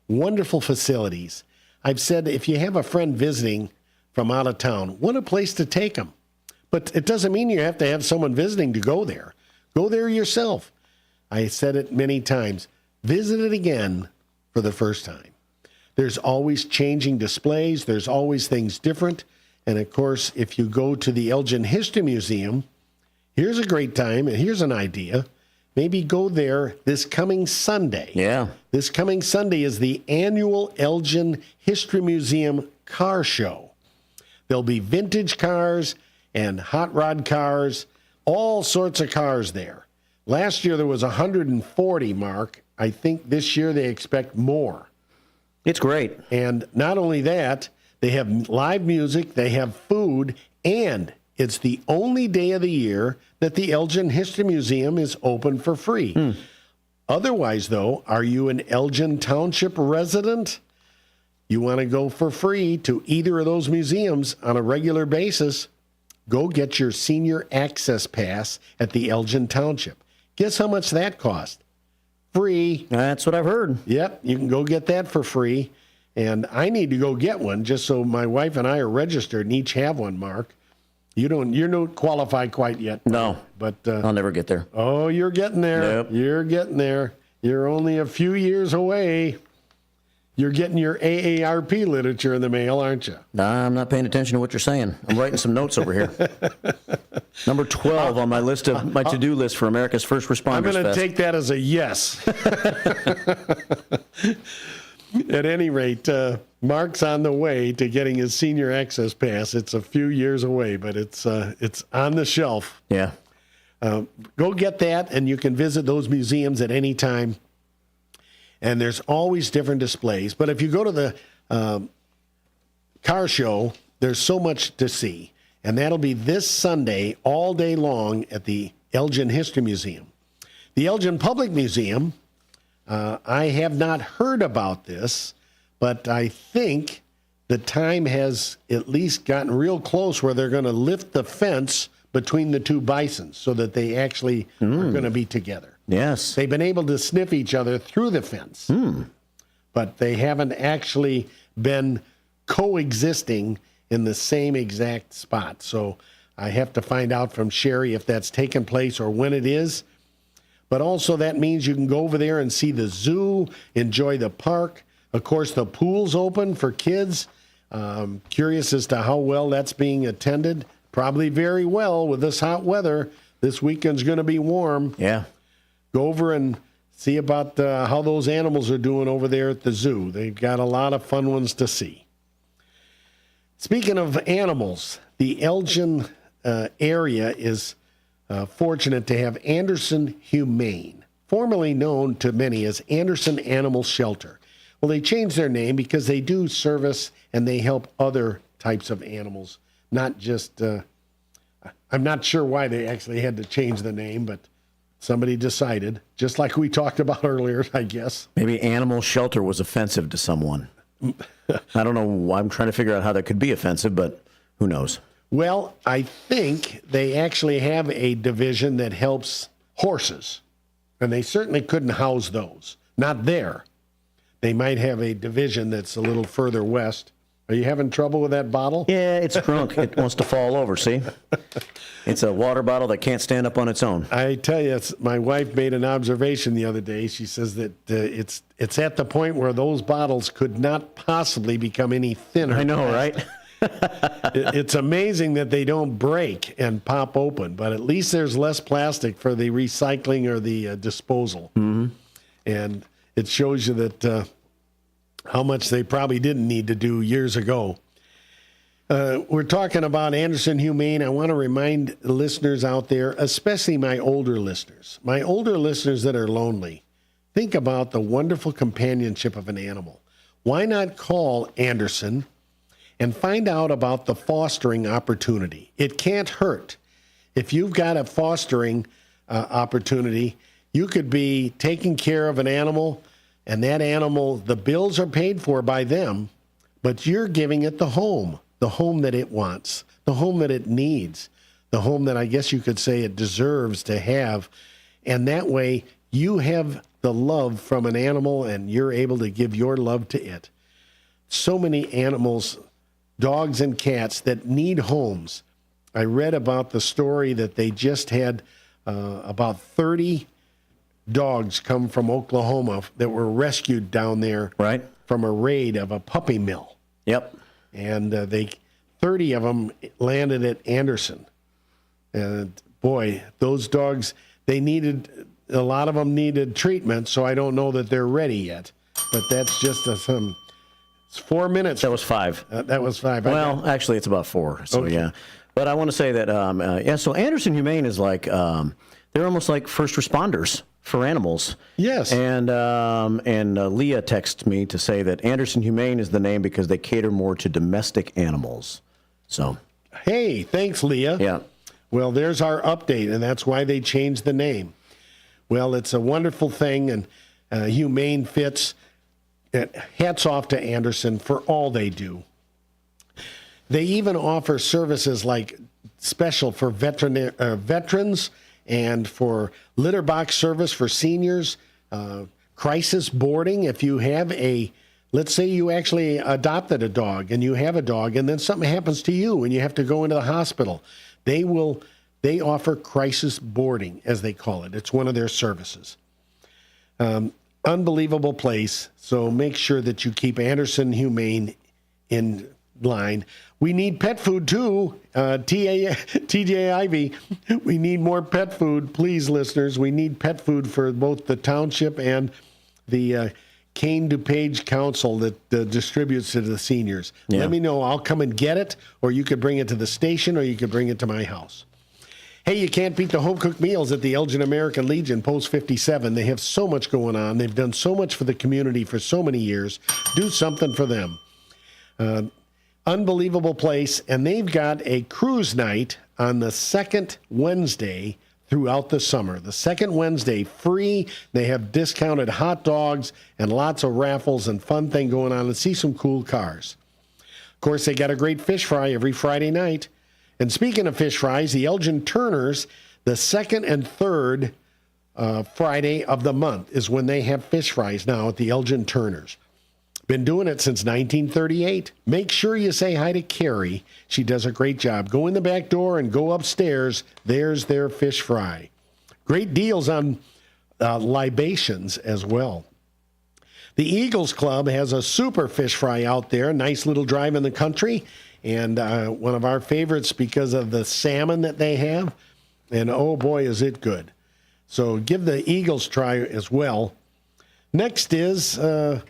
Wonderful facilities. I've said if you have a friend visiting from out of town, what a place to take them. But it doesn't mean you have to have someone visiting to go there. Go there yourself. I said it many times. Visit it again for the first time. There's always changing displays. There's always things different. And, of course, if you go to the Elgin History Museum, here's a great time, and here's an idea. Maybe go there this coming Sunday. Yeah. This coming Sunday is the annual Elgin History Museum car show. There'll be vintage cars and hot rod cars, all sorts of cars there. Last year there was 140, Mark. I think this year they expect more. It's great. And not only that, they have live music, they have food, and It's the only day of the year that the Elgin History Museum is open for free. Otherwise, though, are you an Elgin Township resident? You want to go for free to either of those museums on a regular basis? Go get your senior access pass at the Elgin Township. Guess how much that cost? Free. That's what I've heard. Yep, you can go get that for free. And I need to go get one just so my wife and I are registered and each have one, Mark. You don't qualify quite yet. No, but I'll never get there. Oh, you're getting there. Nope. You're getting there. You're only a few years away. You're getting your AARP literature in the mail, aren't you? Nah, I'm not paying attention to what you're saying. I'm writing some notes over here. Number 12 on my list of my to-do list for America's First Responders I'm going to Fest. take that as a yes. At any rate, Mark's on the way to getting his senior access pass. It's a few years away, but it's on the shelf. Yeah. Go get that, and you can visit those museums at any time. And there's always different displays. But if you go to the car show, there's so much to see. And that'll be this Sunday all day long at the Elgin History Museum. The Elgin Public Museum, I have not heard about this, but I think the time has at least gotten real close where they're going to lift the fence between the two bisons so that they actually are going to be together. Yes. They've been able to sniff each other through the fence, but they haven't actually been coexisting in the same exact spot. So I have to find out from Sherry if that's taken place or when it is. But also that means you can go over there and see the zoo, enjoy the park. Of course, the pool's open for kids. Curious as to how well that's being attended. Probably very well with this hot weather. This weekend's going to be warm. Yeah. Go over and see about how those animals are doing over there at the zoo. They've got a lot of fun ones to see. Speaking of animals, the Elgin area is fortunate to have Anderson Humane, formerly known to many as Anderson Animal Shelter. Well, they changed their name because they do service and they help other types of animals, not just, I'm not sure why they actually had to change the name, but somebody decided, just like we talked about earlier, I guess. Maybe animal shelter was offensive to someone. I don't know. I'm trying to figure out how that could be offensive, but who knows? Well, I think they actually have a division that helps horses, and they certainly couldn't house those. Not there. They might have a division that's a little further west. Are you having trouble with that bottle? Yeah, it's drunk. It wants to fall over, see? It's a water bottle that can't stand up on its own. I tell you, my wife made an observation the other day. She says that it's at the point where those bottles could not possibly become any thinner. I know, right? It's amazing that they don't break and pop open, but at least there's less plastic for the recycling or the disposal. Mm-hmm. And it shows you that how much they probably didn't need to do years ago. We're talking about Anderson Humane. I want to remind listeners out there, especially my older listeners that are lonely, think about the wonderful companionship of an animal. Why not call Anderson and find out about the fostering opportunity? It can't hurt. If you've got a fostering opportunity, you could be taking care of an animal, and that animal, the bills are paid for by them, but you're giving it the home that it wants, the home that it needs, the home that I guess you could say it deserves to have. And that way you have the love from an animal and you're able to give your love to it. So many animals, dogs and cats, that need homes. I read about the story that they just had about 30 dogs come from Oklahoma that were rescued down there from a raid of a puppy mill. Yep. And 30 of them landed at Anderson. And boy, those dogs, a lot of them needed treatment, so I don't know that they're ready yet. But that's just it's 4 minutes. That was 5. That was 5. Well, actually, it's about 4. So, yeah. But I want to say that, so Anderson Humane is like, they're almost like first responders for animals. Yes. And Leah texted me to say that Anderson Humane is the name because they cater more to domestic animals. So Hey, thanks, Leah. Yeah. Well, there's our update, and that's why they changed the name. Well, it's a wonderful thing, and Humane Fits. Hats off to Anderson for all they do. They even offer services like special for veterans and for litter box service for seniors, crisis boarding. If you have let's say you actually adopted a dog and you have a dog and then something happens to you and you have to go into the hospital, they offer crisis boarding, as they call it. It's one of their services. Unbelievable place. So make sure that you keep Anderson Humane in line. We need pet food too. TJ Ivy, we need more pet food. Please, listeners, we need pet food for both the township and the Kane DuPage Council that distributes to the seniors. Yeah. Let me know. I'll come and get it, or you could bring it to the station, or you could bring it to my house. Hey, you can't beat the home-cooked meals at the Elgin American Legion, Post 57. They have so much going on. They've done so much for the community for so many years. Do something for them. Unbelievable place. And they've got a cruise night on the second Wednesday throughout the summer. The second Wednesday, free. They have discounted hot dogs and lots of raffles and fun thing going on, and see some cool cars. Of course, they got a great fish fry every Friday night. And speaking of fish fries, the Elgin Turners, the second and third Friday of the month is when they have fish fries now at the Elgin Turners. Been doing it since 1938. Make sure you say hi to Carrie. She does a great job. Go in the back door and go upstairs. There's their fish fry. Great deals on libations as well. The Eagles Club has a super fish fry out there. Nice little drive in the country. And one of our favorites because of the salmon that they have. And oh boy, is it good. So give the Eagles try as well. Next is, the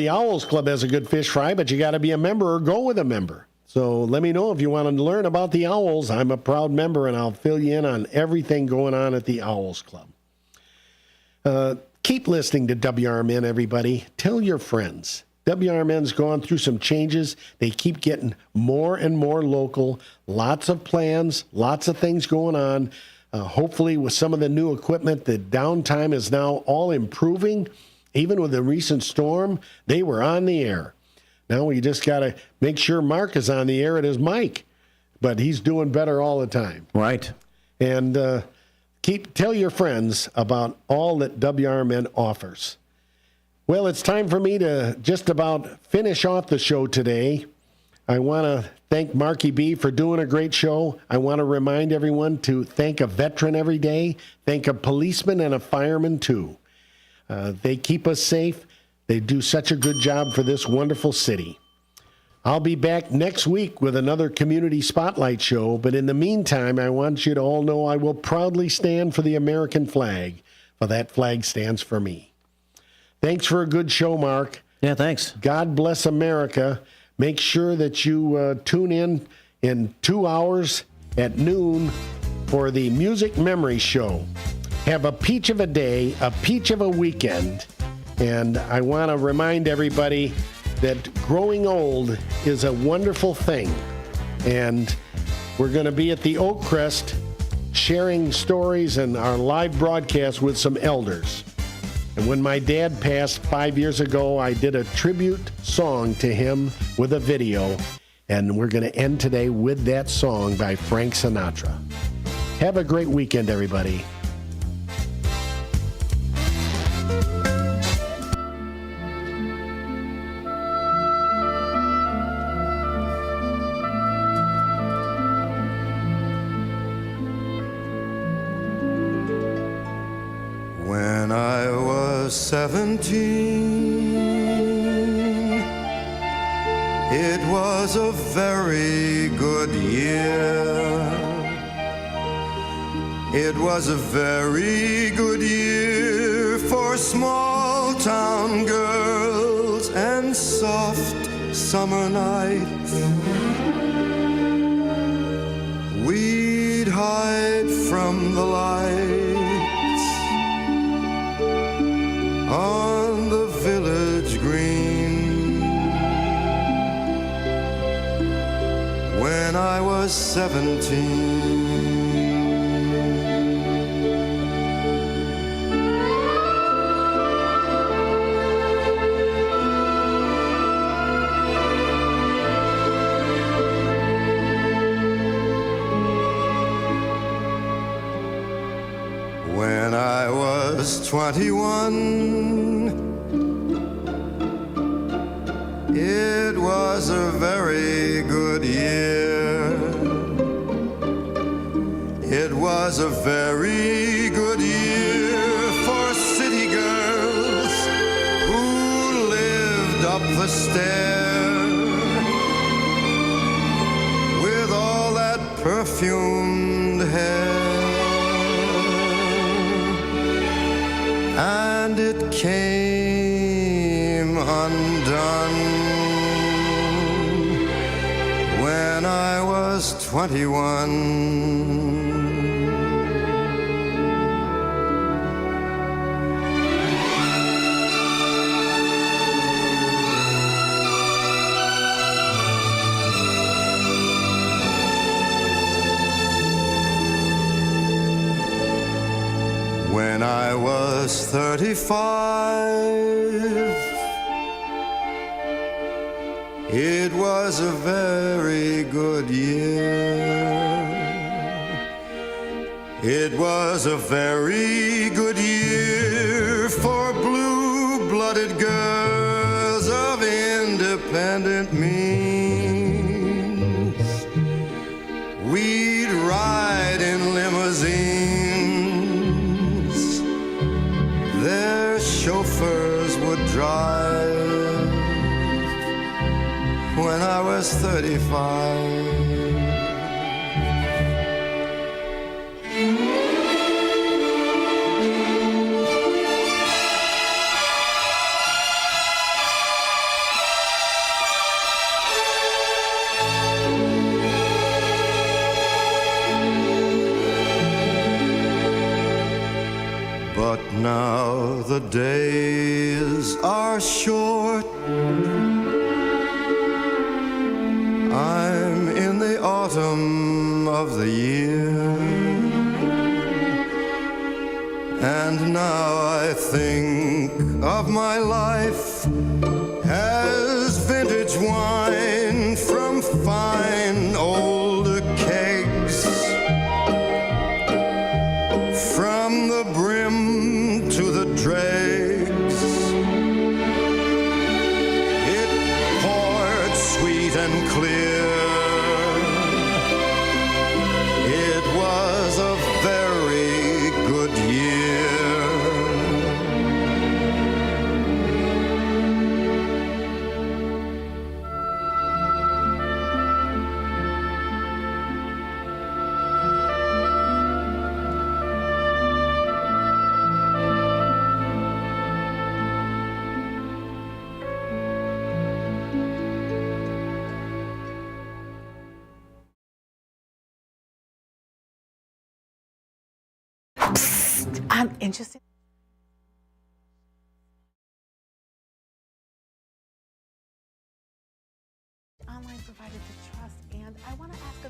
Owls Club has a good fish fry, but you got to be a member or go with a member. So let me know if you want to learn about the Owls. I'm a proud member, and I'll fill you in on everything going on at the Owls Club. Keep listening to WRMN, everybody. Tell your friends. WRMN's gone through some changes. They keep getting more and more local. Lots of plans, lots of things going on. Hopefully with some of the new equipment, the downtime is now all improving. Even with the recent storm, they were on the air. Now we just got to make sure Mark is on the air at his mic. But he's doing better all the time. Right. And tell your friends about all that WRMN offers. Well, it's time for me to just about finish off the show today. I want to thank Marky B for doing a great show. I want to remind everyone to thank a veteran every day, thank a policeman and a fireman too. They keep us safe. They do such a good job for this wonderful city. I'll be back next week with another Community Spotlight show, but in the meantime, I want you to all know I will proudly stand for the American flag, for that flag stands for me. Thanks for a good show, Mark. Yeah, thanks. God bless America. Make sure that you tune in 2 hours at noon for the Music Memory Show. Have a peach of a day, a peach of a weekend. And I want to remind everybody that growing old is a wonderful thing. And we're going to be at the Oak Crest sharing stories and our live broadcast with some elders. And when my dad passed 5 years ago, I did a tribute song to him with a video. And we're going to end today with that song by Frank Sinatra. Have a great weekend, everybody. When I was 17, it was a very good year. It was a very good year for small town girls and soft summer nights. We'd hide from the lights on the village green. When was 17. When I was 21, it was a very good year. It was a very good year for city girls who lived up the stair with all that perfumed hair. And it came undone when I was 21. When I was 35, it was a very good year. It was a very good year for blue-blooded girls of independent means. We'd ride in limousines. Their chauffeurs would drive when I was 35. But now the days are short. I'm in the autumn of the year, and now I think of my life as vintage wine from fine old kegs, from the brim to the dregs. It poured sweet and clear. It was a very good year. I'm interested. Online provider to trust, and I want to ask a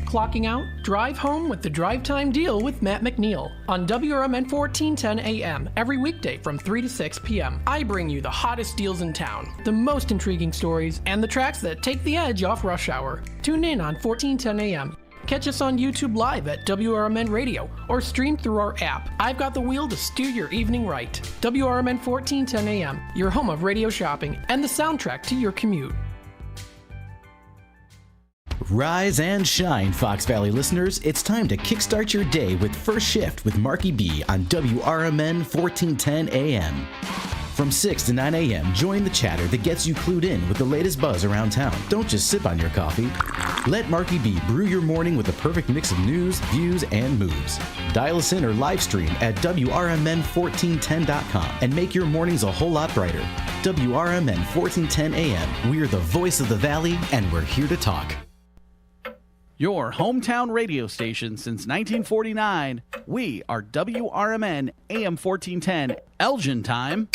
Clocking out? Drive home with the Drive Time Deal with Matt McNeil on WRMN 1410 AM every weekday from 3 to 6 p.m. I bring you the hottest deals in town, the most intriguing stories, and the tracks that take the edge off rush hour. Tune in on 1410 AM. Catch us on YouTube Live at WRMN Radio or stream through our app. I've got the wheel to steer your evening right. WRMN 1410 AM, your home of radio shopping and the soundtrack to your commute. Rise and shine, Fox Valley listeners. It's time to kickstart your day with First Shift with Marky B on WRMN 1410 AM. From 6 to 9 a.m., join the chatter that gets you clued in with the latest buzz around town. Don't just sip on your coffee. Let Marky B brew your morning with the perfect mix of news, views, and moves. Dial us in or live stream at WRMN1410.com and make your mornings a whole lot brighter. WRMN 1410 AM. We're the voice of the Valley, and we're here to talk. Your hometown radio station since 1949. We are WRMN AM 1410, Elgin time,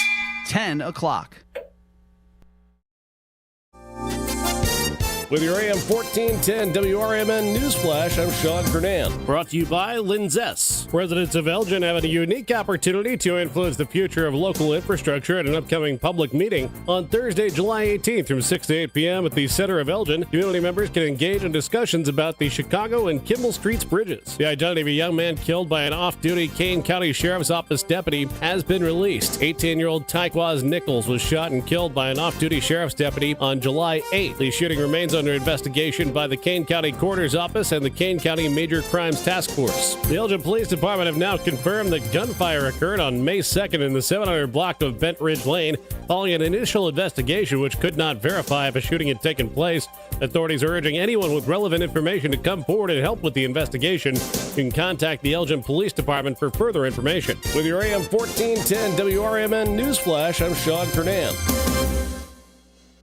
10 o'clock. With your AM 1410 WRMN Newsflash, I'm Sean Kernan. Brought to you by Linzess. Residents of Elgin have a unique opportunity to influence the future of local infrastructure at an upcoming public meeting on Thursday, July 18th from 6 to 8 p.m. at the center of Elgin. Community members can engage in discussions about the Chicago and Kimball Streets bridges. The identity of a young man killed by an off-duty Kane County Sheriff's Office deputy has been released. 18-year-old Tyquaz Nichols was shot and killed by an off-duty sheriff's deputy on July 8th. The shooting remains under investigation by the Kane County Coroner's Office and the Kane County Major Crimes Task Force. The Elgin Police Department have now confirmed that gunfire occurred on May 2nd in the 700 block of Bent Ridge Lane. Following an initial investigation which could not verify if a shooting had taken place, authorities are urging anyone with relevant information to come forward and help with the investigation. You can contact the Elgin Police Department for further information. With your AM 1410 WRMN Newsflash, I'm Sean Kernan.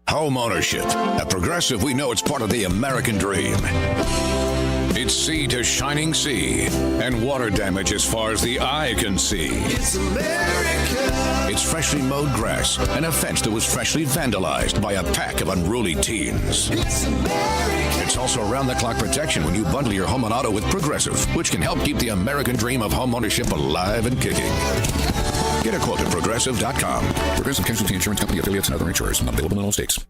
Home ownership. At Progressive, we know it's part of the American dream. It's sea to shining sea and water damage as far as the eye can see. It's America. It's freshly mowed grass and a fence that was freshly vandalized by a pack of unruly teens. It's America. It's also around-the-clock protection when you bundle your home and auto with Progressive, which can help keep the American dream of home ownership alive and kicking. Get a quote at Progressive.com. Progressive Casualty Insurance Company, affiliates, and other insurers. Not available in all states.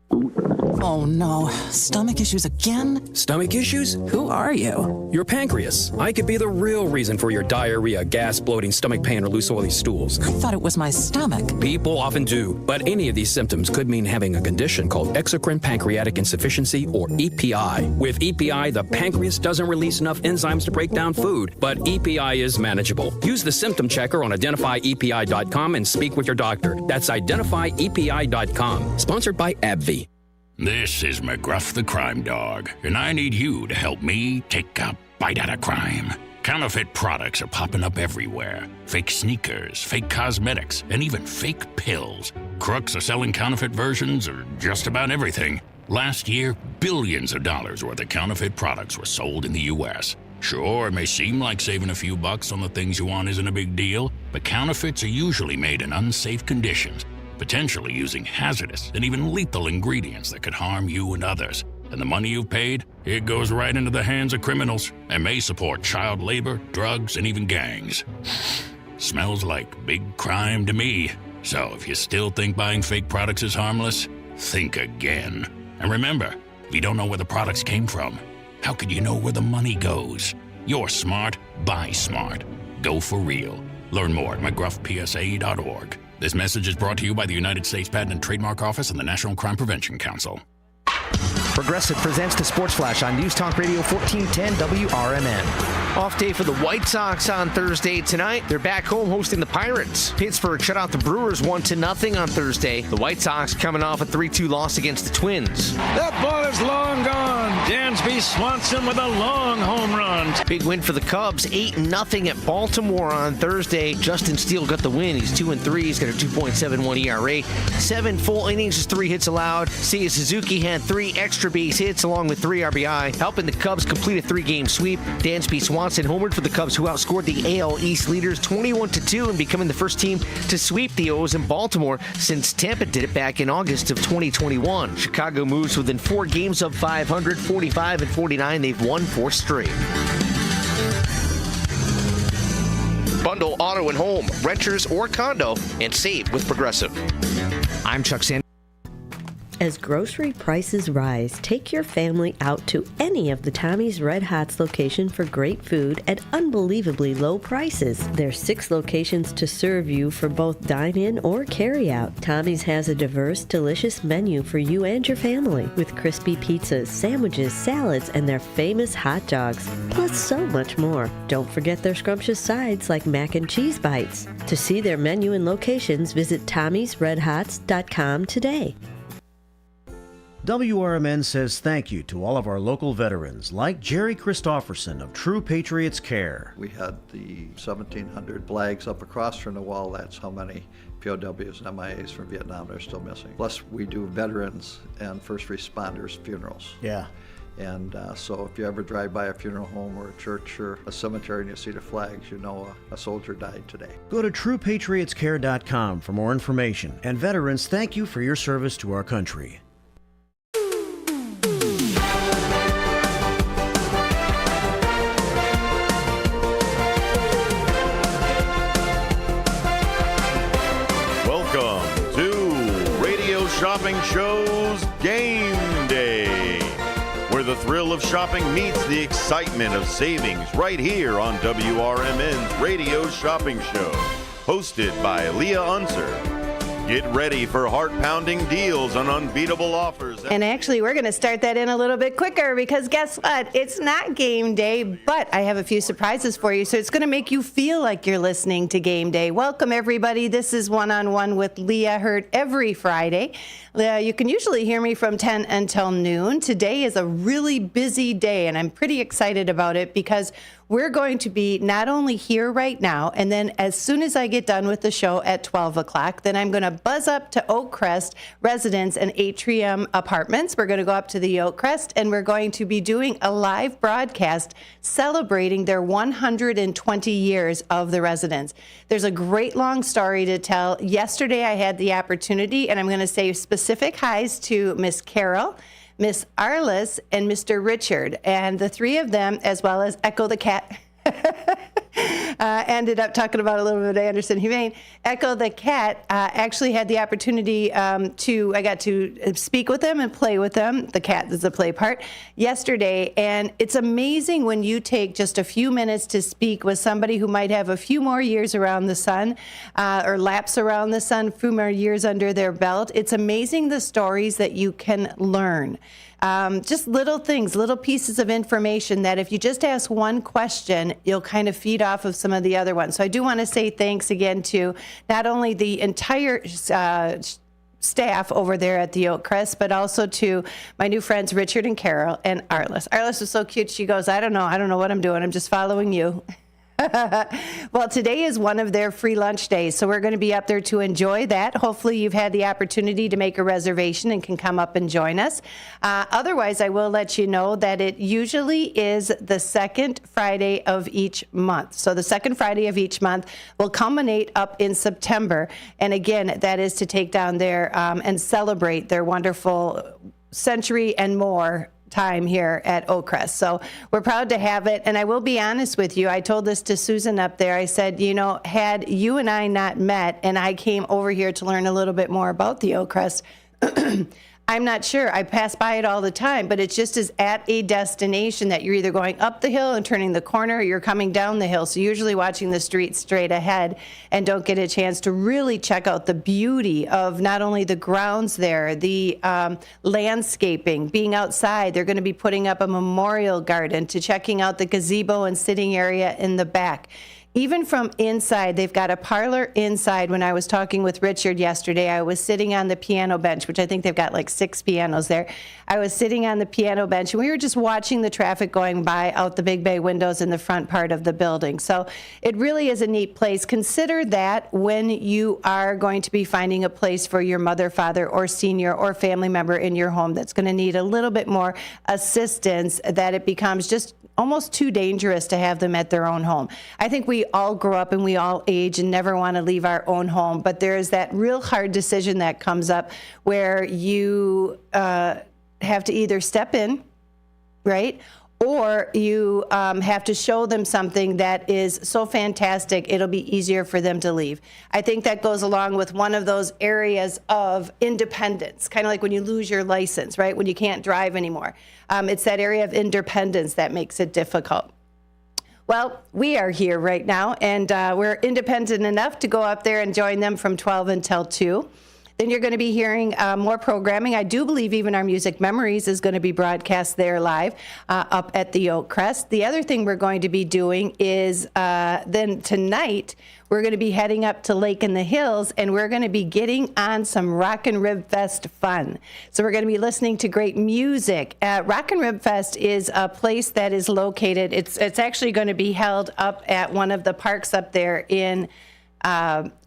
Oh no, stomach issues again? Stomach issues? Who are you? Your pancreas. I could be the real reason for your diarrhea, gas, bloating, stomach pain, or loose oily stools. I thought it was my stomach. People often do, but any of these symptoms could mean having a condition called exocrine pancreatic insufficiency, or EPI. With EPI, the pancreas doesn't release enough enzymes to break down food, but EPI is manageable. Use the symptom checker on identifyepi.com and speak with your doctor. That's identifyepi.com. Sponsored by AbbVie. This is McGruff the Crime Dog, and I need you to help me take a bite out of crime. Counterfeit products are popping up everywhere. Fake sneakers, fake cosmetics, and even fake pills. Crooks are selling counterfeit versions of just about everything. Last year, billions of dollars worth of counterfeit products were sold in the U.S. Sure, it may seem like saving a few bucks on the things you want isn't a big deal, but counterfeits are usually made in unsafe conditions, potentially using hazardous and even lethal ingredients that could harm you and others. And the money you've paid, it goes right into the hands of criminals and may support child labor, drugs, and even gangs. Smells like big crime to me. So if you still think buying fake products is harmless, think again. And remember, if you don't know where the products came from, how could you know where the money goes? You're smart, buy smart. Go for real. Learn more at mcgruffpsa.org. This message is brought to you by the United States Patent and Trademark Office and the National Crime Prevention Council. Progressive presents the Sports Flash on News Talk Radio 1410 WRMN. Off day for the White Sox on Thursday tonight. They're back home hosting the Pirates. Pittsburgh shut out the Brewers 1-0 on Thursday. The White Sox coming off a 3-2 loss against the Twins. That ball is long gone. Dansby Swanson with a long home run. Big win for the Cubs, 8-0 at Baltimore on Thursday. Justin Steele got the win. He's 2-3. He's got a 2.71 ERA. 7 full innings, just 3 hits allowed. Seiya Suzuki had 3 extra base hits along with 3 RBI, helping the Cubs complete a 3-game sweep. Dansby Swanson homered for the Cubs, who outscored the AL East leaders 21-2 and becoming the first team to sweep the O's in Baltimore since Tampa did it back in August of 2021. Chicago moves within 4 games of 500, 45-49. They've won 4 straight. Bundle auto and home, renters or condo, and save with Progressive. I'm Chuck Sanders. As grocery prices rise, take your family out to any of the Tommy's Red Hots location for great food at unbelievably low prices. There's 6 locations to serve you for both dine-in or carry-out. Tommy's has a diverse, delicious menu for you and your family, with crispy pizzas, sandwiches, salads, and their famous hot dogs, plus so much more. Don't forget their scrumptious sides like mac and cheese bites. To see their menu and locations, visit Tommy'sRedHots.com today. WRMN says thank you to all of our local veterans, like Jerry Christofferson of True Patriots Care. We had the 1,700 flags up across from the wall. That's how many POWs and MIAs from Vietnam are still missing. Plus, we do veterans and first responders funerals. Yeah. And so if you ever drive by a funeral home or a church or a cemetery and you see the flags, you know a soldier died today. Go to TruePatriotsCare.com for more information. And veterans, thank you for your service to our country. Welcome to Radio Shopping Show's Game Day, where the thrill of shopping meets the excitement of savings right here on WRMN's Radio Shopping Show, hosted by Leah Unser. Get ready for heart-pounding deals on unbeatable offers. And actually, we're going to start that in a little bit quicker because guess what? It's not game day, but I have a few surprises for you. So it's going to make you feel like you're listening to Game Day. Welcome, everybody. This is One-on-One with Leah, heard every Friday. You can usually hear me from 10 until noon. Today is a really busy day, and I'm pretty excited about it because we're going to be not only here right now, and then as soon as I get done with the show at 12 o'clock, then I'm going to buzz up to Oakcrest Residence and Atrium Apartments. We're going to go up to the Oakcrest, and we're going to be doing a live broadcast celebrating their 120 years of the residence. There's a great long story to tell. Yesterday, I had the opportunity, and I'm going to say specific highs to Miss Carol, Miss Arliss, and Mr. Richard, and the three of them, as well as Echo the cat, ended up talking about a little bit of Anderson Humane. Echo the cat actually had the opportunity I got to speak with them and play with them. The cat is the play part yesterday, and it's amazing when you take just a few minutes to speak with somebody who might have a few more years around the sun or laps around the sun, a few more years under their belt. It's amazing the stories that you can learn. Just little things, little pieces of information that if you just ask one question, you'll kind of feed off of some of the other ones. So I do want to say thanks again to not only the entire staff over there at the Oakcrest, but also to my new friends, Richard and Carol and Arliss. Arliss is so cute. She goes, I don't know what I'm doing. I'm just following you. Well, today is one of their free lunch days, so we're going to be up there to enjoy that. Hopefully you've had the opportunity to make a reservation and can come up and join us. Otherwise, I will let you know that it usually is the second Friday of each month. So the second Friday of each month will culminate up in September. And again, that is to take down their and celebrate their wonderful century and more time here at Oakcrest. So we're proud to have it. And I will be honest with you, I told this to Susan up there. I said, had you and I not met and I came over here to learn a little bit more about the Oakcrest, I'm not sure. I pass by it all the time, but it's just as at a destination that you're either going up the hill and turning the corner or you're coming down the hill. So usually watching the street straight ahead and don't get a chance to really check out the beauty of not only the grounds there, the landscaping, being outside. They're going to be putting up a memorial garden, to checking out the gazebo and sitting area in the back. Even from inside, they've got a parlor inside. When I was talking with Richard yesterday, I was sitting on the piano bench, which I think they've got like 6 pianos there. I was sitting on the piano bench, and we were just watching the traffic going by out the big bay windows in the front part of the building. So it really is a neat place. Consider that when you are going to be finding a place for your mother, father, or senior or family member in your home that's going to need a little bit more assistance, that it becomes just almost too dangerous to have them at their own home. I think we all grow up and we all age and never want to leave our own home, but there is that real hard decision that comes up where you have to either step in, right, or you have to show them something that is so fantastic it'll be easier for them to leave. I think that goes along with one of those areas of independence, kind of like when you lose your license, right? When you can't drive anymore. It's that area of independence that makes it difficult. Well, we are here right now, and we're independent enough to go up there and join them from 12 until 2. Then you're going to be hearing more programming. I do believe even our Music Memories is going to be broadcast there live up at the Oak Crest. The other thing we're going to be doing is then tonight we're going to be heading up to Lake in the Hills, and we're going to be getting on some Rock and Rib Fest fun. So we're going to be listening to great music. Rock and Rib Fest is a place that is located. It's actually going to be held up at one of the parks up there in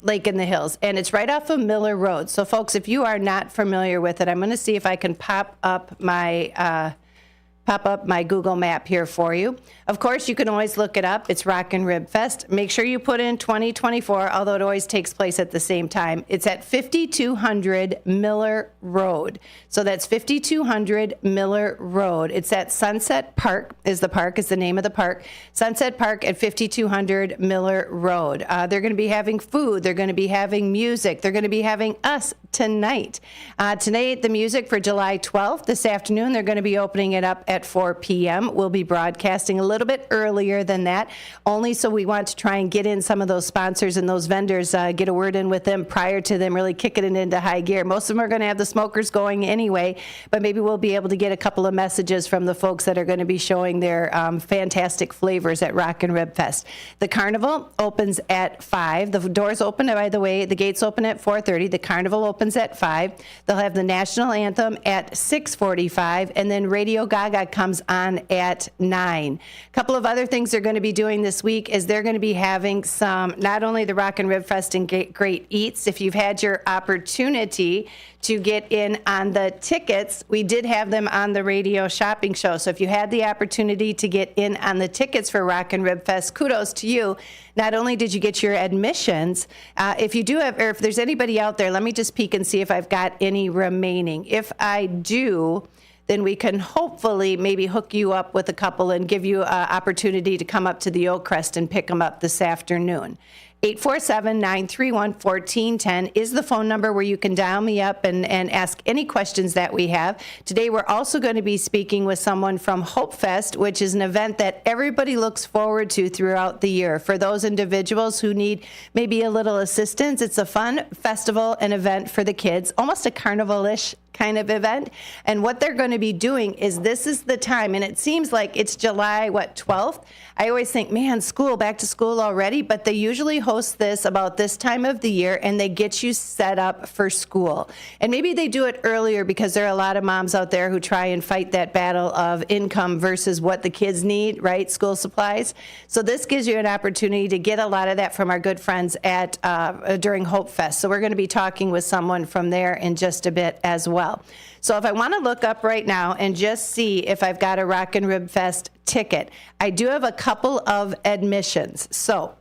Lake in the Hills, and it's right off of Miller Road. So folks, if you are not familiar with it, I'm going to see if I can pop up my Google map here for you. Of course, you can always look it up. It's Rock and Rib Fest. Make sure you put in 2024, although it always takes place at the same time. It's at 5200 Miller Road. So that's 5200 Miller Road. It's at Sunset Park is the name of the park. Sunset Park at 5200 Miller Road. They're going to be having food. They're going to be having music. They're going to be having us tonight. Tonight, the music for July 12th. This afternoon, they're going to be opening it up at 4 p.m. We'll be broadcasting a little bit earlier than that, only so we want to try and get in some of those sponsors and those vendors, get a word in with them prior to them really kicking it into high gear. Most of them are going to have the smokers going anyway, but maybe we'll be able to get a couple of messages from the folks that are going to be showing their fantastic flavors at Rock and Rib Fest. The carnival opens at 5. The doors open, by the way, the gates open at 4:30. The carnival opens at 5. They'll have the national anthem at 6:45, and then Radio Gaga comes on at 9. A couple of other things they're going to be doing this week is they're going to be having some, not only the Rock and Rib Fest and Great Eats. If you've had your opportunity to get in on the tickets, we did have them on the radio shopping show. So if you had the opportunity to get in on the tickets for Rock and Rib Fest, kudos to you. Not only did you get your admissions, if you do have, or if there's anybody out there, let me just peek and see if I've got any remaining. If I do, then we can hopefully maybe hook you up with a couple and give you an opportunity to come up to the Oak Crest and pick them up this afternoon. 847-931-1410 is the phone number where you can dial me up and ask any questions that we have. Today, we're also going to be speaking with someone from Hope Fest, which is an event that everybody looks forward to throughout the year. For those individuals who need maybe a little assistance, it's a fun festival and event for the kids, almost a carnival-ish kind of event. And what they're going to be doing is this is the time, and it seems like it's July, 12th? I always think, man, back to school already, but they usually host this about this time of the year, and they get you set up for school. And maybe they do it earlier because there are a lot of moms out there who try and fight that battle of income versus what the kids need, right? School supplies. So this gives you an opportunity to get a lot of that from our good friends at during Hope Fest. So we're going to be talking with someone from there in just a bit as well. So if I want to look up right now and just see if I've got a Rock and Rib Fest ticket, I do have a couple of admissions. So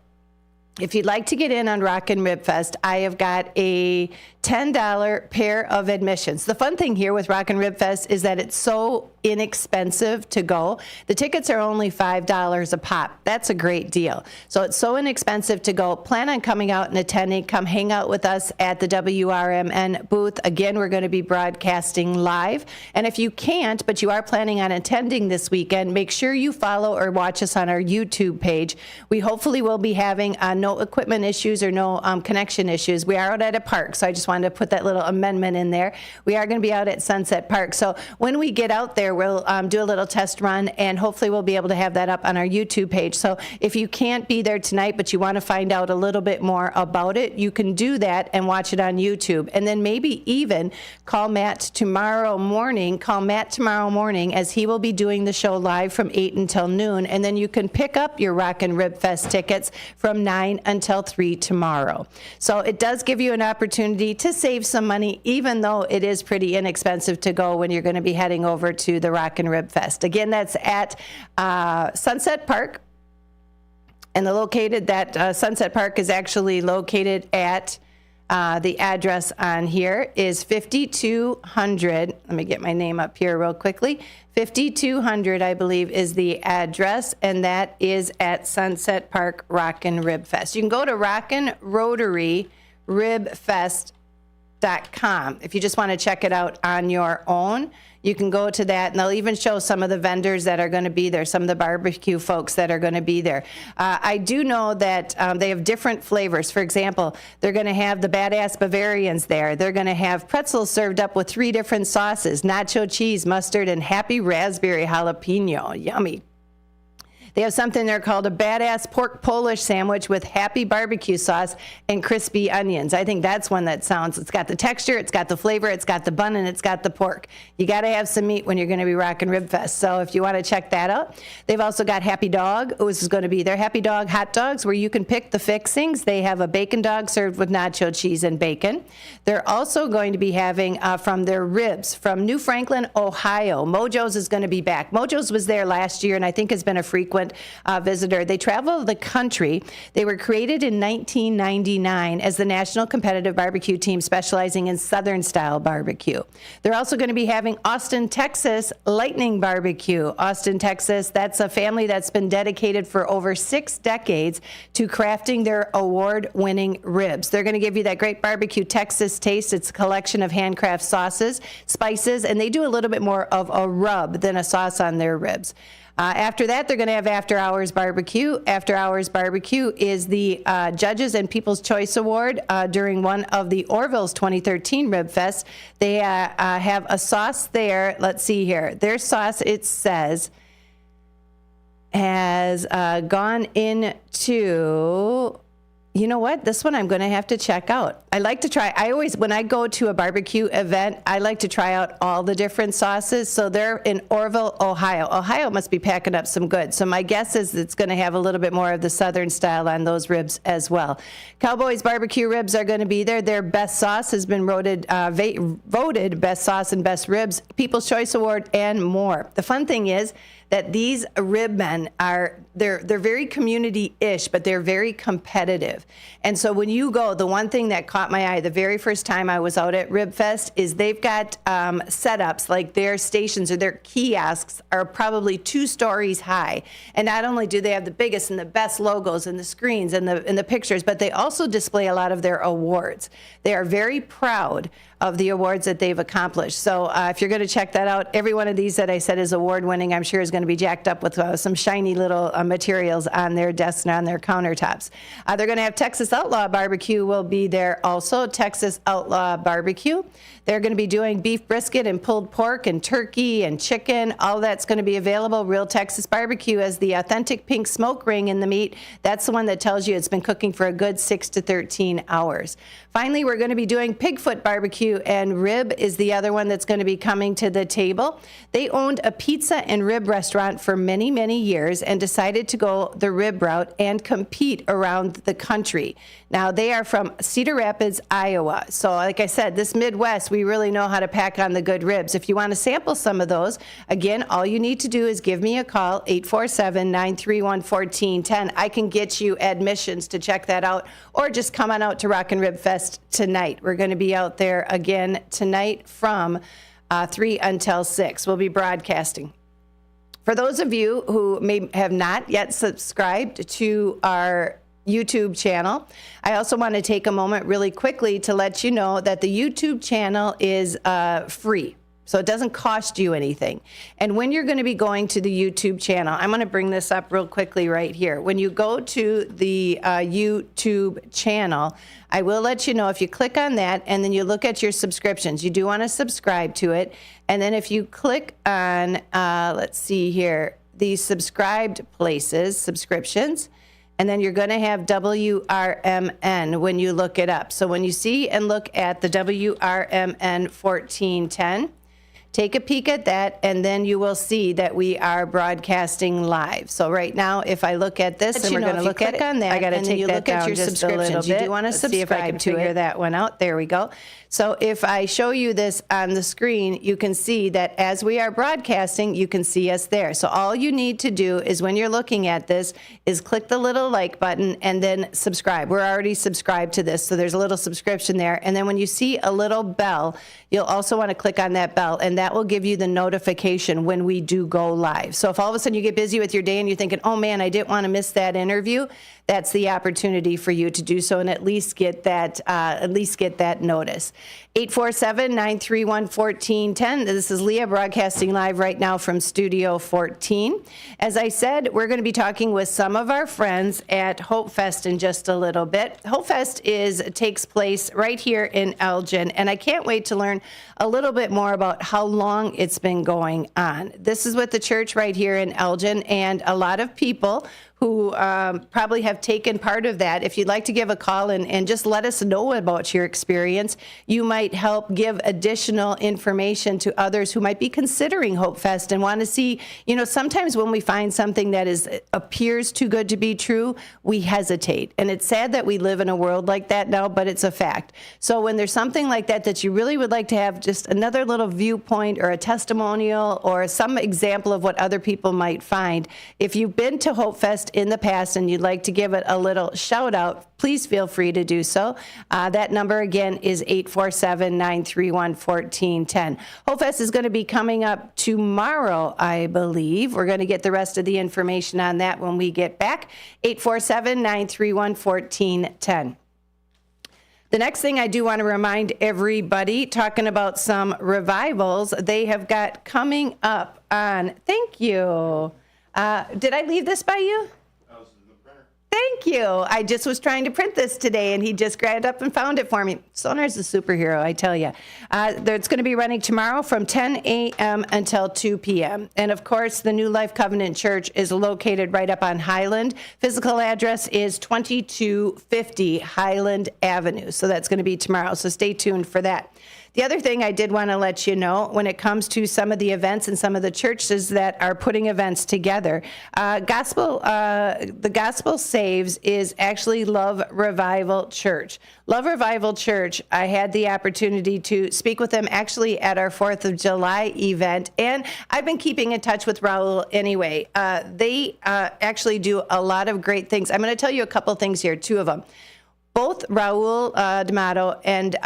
if you'd like to get in on Rock and Rib Fest, I have got a $10 pair of admissions. The fun thing here with Rock and Rib Fest is that it's so inexpensive to go. The tickets are only $5 a pop. That's a great deal. So it's so inexpensive to go. Plan on coming out and attending. Come hang out with us at the WRMN booth. Again, we're going to be broadcasting live. And if you can't, but you are planning on attending this weekend, make sure you follow or watch us on our YouTube page. We hopefully will be having no equipment issues or no connection issues. We are out at a park, so I just wanted to put that little amendment in there. We are going to be out at Sunset Park. So when we get out there, we'll do a little test run, and hopefully we'll be able to have that up on our YouTube page. So if you can't be there tonight, but you want to find out a little bit more about it, you can do that and watch it on YouTube. And then maybe even call Matt tomorrow morning as he will be doing the show live from 8 until noon. And then you can pick up your Rock and Rib Fest tickets from 9 until 3 tomorrow. So it does give you an opportunity to save some money, even though it is pretty inexpensive to go when you're going to be heading over to the Rock and Rib Fest. Again, that's at Sunset Park. And Sunset Park is actually located at The address on here is 5200. Let me get my name up here real quickly. 5200, I believe, is the address, and that is at Sunset Park Rockin' Rib Fest. You can go to Rockin' Rotary Rib Fest.com if you just want to check it out on your own. You can go to that, and they'll even show some of the vendors that are going to be there, some of the barbecue folks that are going to be there. I do know that they have different flavors. For example, they're going to have the Badass Bavarians there. They're going to have pretzels served up with 3 different sauces, nacho cheese, mustard, and happy raspberry jalapeno. Yummy. They have something there called a Badass Pork Polish sandwich with happy barbecue sauce and crispy onions. I think that's one that sounds, it's got the texture, it's got the flavor, it's got the bun, and it's got the pork. You got to have some meat when you're going to be rocking Rib Fest. So if you want to check that out. They've also got Happy Dog, who is going to be there. Happy Dog hot dogs, where you can pick the fixings. They have a bacon dog served with nacho cheese and bacon. They're also going to be having from their ribs from New Franklin, Ohio. Mojo's is going to be back. Mojo's was there last year and I think has been a frequent visitor. They travel the country. They were created in 1999 as the National Competitive Barbecue Team specializing in Southern style barbecue. They're also going to be having Austin, Texas Lightning Barbecue. Austin, Texas, that's a family that's been dedicated for over 6 decades to crafting their award-winning ribs. They're going to give you that great barbecue Texas taste. It's a collection of handcraft sauces, spices, and they do a little bit more of a rub than a sauce on their ribs. After that, they're going to have After Hours Barbecue. After Hours Barbecue is the Judges and People's Choice Award during one of the Orville's 2013 Rib Fest. They have a sauce there. Let's see here. Their sauce, it says, has gone into... You know what? This one I'm going to have to check out. I like to try. When I go to a barbecue event, I like to try out all the different sauces. So they're in Orville, Ohio. Ohio must be packing up some good. So my guess is it's going to have a little bit more of the Southern style on those ribs as well. Cowboys Barbecue Ribs are going to be there. Their best sauce has been voted best sauce and best ribs, People's Choice Award, and more. The fun thing is that these rib men they're very community-ish, but they're very competitive. And so when you go, the one thing that caught my eye the very first time I was out at Rib Fest is they've got setups, like their stations or their kiosks are probably 2 stories high. And not only do they have the biggest and the best logos and the screens and the pictures, but they also display a lot of their awards. They are very proud of the awards that they've accomplished. So if you're going to check that out, every one of these that I said is award-winning, I'm sure is going to be jacked up with some shiny little materials on their desks and on their countertops. They're going to have Texas Outlaw Barbecue will be there also, Texas Outlaw Barbecue. They're going to be doing beef brisket and pulled pork and turkey and chicken. All that's going to be available. Real Texas Barbecue as the authentic pink smoke ring in the meat. That's the one that tells you it's been cooking for a good 6 to 13 hours. Finally, we're going to be doing Pigfoot Barbecue, and Rib is the other one that's going to be coming to the table. They owned a pizza and rib restaurant for many, many years and decided to go the rib route and compete around the country. Now, they are from Cedar Rapids, Iowa. So, like I said, this Midwest, we really know how to pack on the good ribs. If you want to sample some of those, again, all you need to do is give me a call, 847-931-1410. I can get you admissions to check that out, or just come on out to Rockin' Rib Fest tonight. We're going to be out there again tonight from 3 until 6. We'll be broadcasting. For those of you who may have not yet subscribed to our YouTube channel, I also want to take a moment really quickly to let you know that the YouTube channel is free. So it doesn't cost you anything. And when you're going to be going to the YouTube channel, I'm going to bring this up real quickly right here. When you go to the YouTube channel, I will let you know if you click on that and then you look at your subscriptions. You do want to subscribe to it. And then if you click on, let's see here, the subscribed places, subscriptions, and then you're going to have WRMN when you look it up. So when you see and look at the WRMN 1410, Take a peek at that, and then you will see that we are broadcasting live. So right now, if I look at this, and we're going to look at it, on that, I got to take that down just subscriptions. You do want to subscribe to figure that one out. There we go. So if I show you this on the screen, you can see that as we are broadcasting, you can see us there. So all you need to do is when you're looking at this is click the little like button and then subscribe. We're already subscribed to this, so there's a little subscription there. And then when you see a little bell, you'll also want to click on that bell, and that will give you the notification when we do go live. So if all of a sudden you get busy with your day and you're thinking, oh man, I didn't want to miss that interview, that's the opportunity for you to do so and at least get that notice. 847-931-1410. This is Leah broadcasting live right now from Studio 14. As I said, we're going to be talking with some of our friends at Hope Fest in just a little bit. Hope Fest takes place right here in Elgin, and I can't wait to learn a little bit more about how long it's been going on. This is with the church right here in Elgin, and a lot of people who probably have taken part of that. If you'd like to give a call and just let us know about your experience, you might help give additional information to others who might be considering Hope Fest and want to see, sometimes when we find something that appears too good to be true, we hesitate. And it's sad that we live in a world like that now, but it's a fact. So when there's something like that you really would like to have just another little viewpoint or a testimonial or some example of what other people might find, if you've been to Hope Fest in the past and you'd like to give it a little shout out, please feel free to do so. That number again is 847-931-1410. Hope Fest is going to be coming up tomorrow, I believe. We're going to get the rest of the information on that when we get back. 847-931-1410. The next thing I do want to remind everybody, talking about some revivals they have got coming up on, thank you. Did I leave this by you? Thank you. I just was trying to print this today, and he just grabbed up and found it for me. Sonar's a superhero, I tell you. It's going to be running tomorrow from 10 a.m. until 2 p.m. And, of course, the New Life Covenant Church is located right up on Highland. Physical address is 2250 Highland Avenue. So that's going to be tomorrow. So stay tuned for that. The other thing I did want to let you know when it comes to some of the events and some of the churches that are putting events together, the Gospel Saves is actually Love Revival Church. Love Revival Church, I had the opportunity to speak with them actually at our 4th of July event, and I've been keeping in touch with Raul anyway. They actually do a lot of great things. I'm going to tell you a couple things here, two of them. Both Raul D'Amato and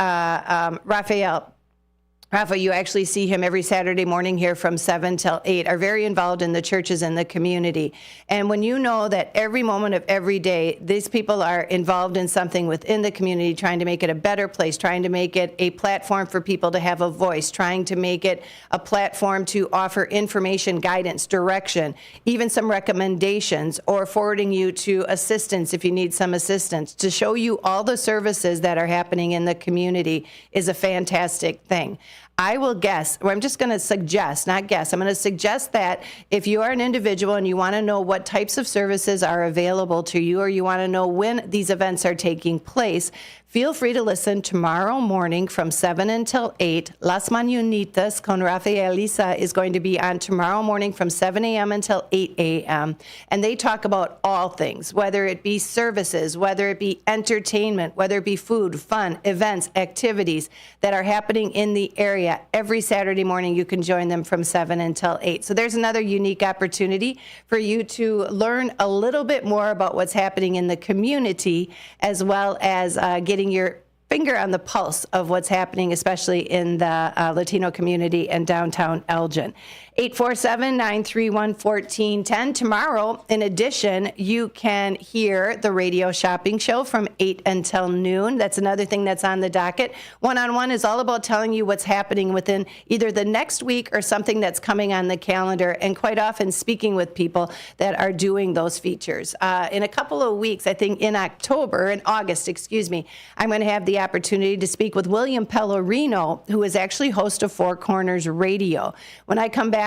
Rafa, you actually see him every Saturday morning here from 7 till 8, are very involved in the churches and the community. And when you know that every moment of every day, these people are involved in something within the community, trying to make it a better place, trying to make it a platform for people to have a voice, trying to make it a platform to offer information, guidance, direction, even some recommendations, or forwarding you to assistance if you need some assistance, to show you all the services that are happening in the community is a fantastic thing. I will guess, or I'm just going to suggest, not guess, I'm going to suggest that if you are an individual and you want to know what types of services are available to you, or you want to know when these events are taking place, feel free to listen tomorrow morning from 7 until 8. Las Mañanitas con Rafael Lisa is going to be on tomorrow morning from 7 a.m. until 8 a.m. And they talk about all things, whether it be services, whether it be entertainment, whether it be food, fun, events, activities that are happening in the area. Every Saturday morning, you can join them from 7 until 8. So there's another unique opportunity for you to learn a little bit more about what's happening in the community, as well as getting your finger on the pulse of what's happening, especially in the Latino community in downtown Elgin. 847-931-1410. Tomorrow, in addition, you can hear the radio shopping show from 8 until noon. That's another thing that's on the docket. One-on-one is all about telling you what's happening within either the next week or something that's coming on the calendar, and quite often speaking with people that are doing those features. In a couple of weeks, I think in August, I'm going to have the opportunity to speak with William Pellerino, who is actually host of Four Corners Radio. When I come back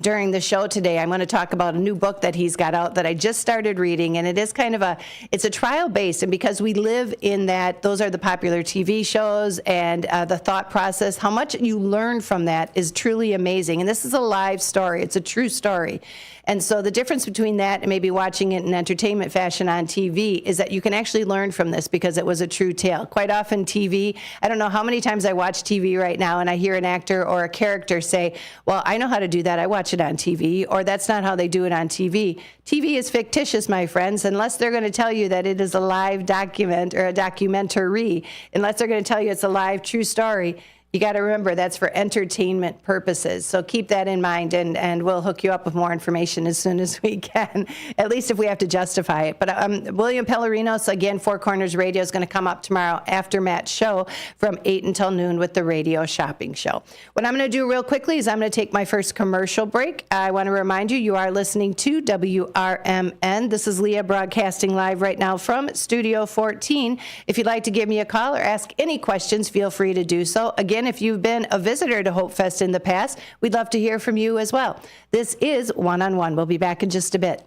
during the show today. I'm going to talk about a new book that he's got out that I just started reading, and it is kind of it's a trial based, and because we live in that, those are the popular TV shows and the thought process, how much you learn from that is truly amazing. And this is a live story. It's a true story. And so the difference between that and maybe watching it in entertainment fashion on TV is that you can actually learn from this because it was a true tale. Quite often TV, I don't know how many times I watch TV right now and I hear an actor or a character say, well, I know how to do that. I watch it on TV, or that's not how they do it on TV. TV is fictitious, my friends, unless they're going to tell you that it is a live document or a documentary, unless they're going to tell you it's a live true story. You got to remember that's for entertainment purposes. So keep that in mind, and we'll hook you up with more information as soon as we can, at least if we have to justify it. But William Pellerinos, again, Four Corners Radio, is going to come up tomorrow after Matt's show from 8 until noon with the Radio Shopping Show. What I'm going to do real quickly is I'm going to take my first commercial break. I want to remind you, you are listening to WRMN. This is Leah broadcasting live right now from Studio 14. If you'd like to give me a call or ask any questions, feel free to do so. Again, if you've been a visitor to Hope Fest in the past, we'd love to hear from you as well. This is One-on-One. We'll be back in just a bit.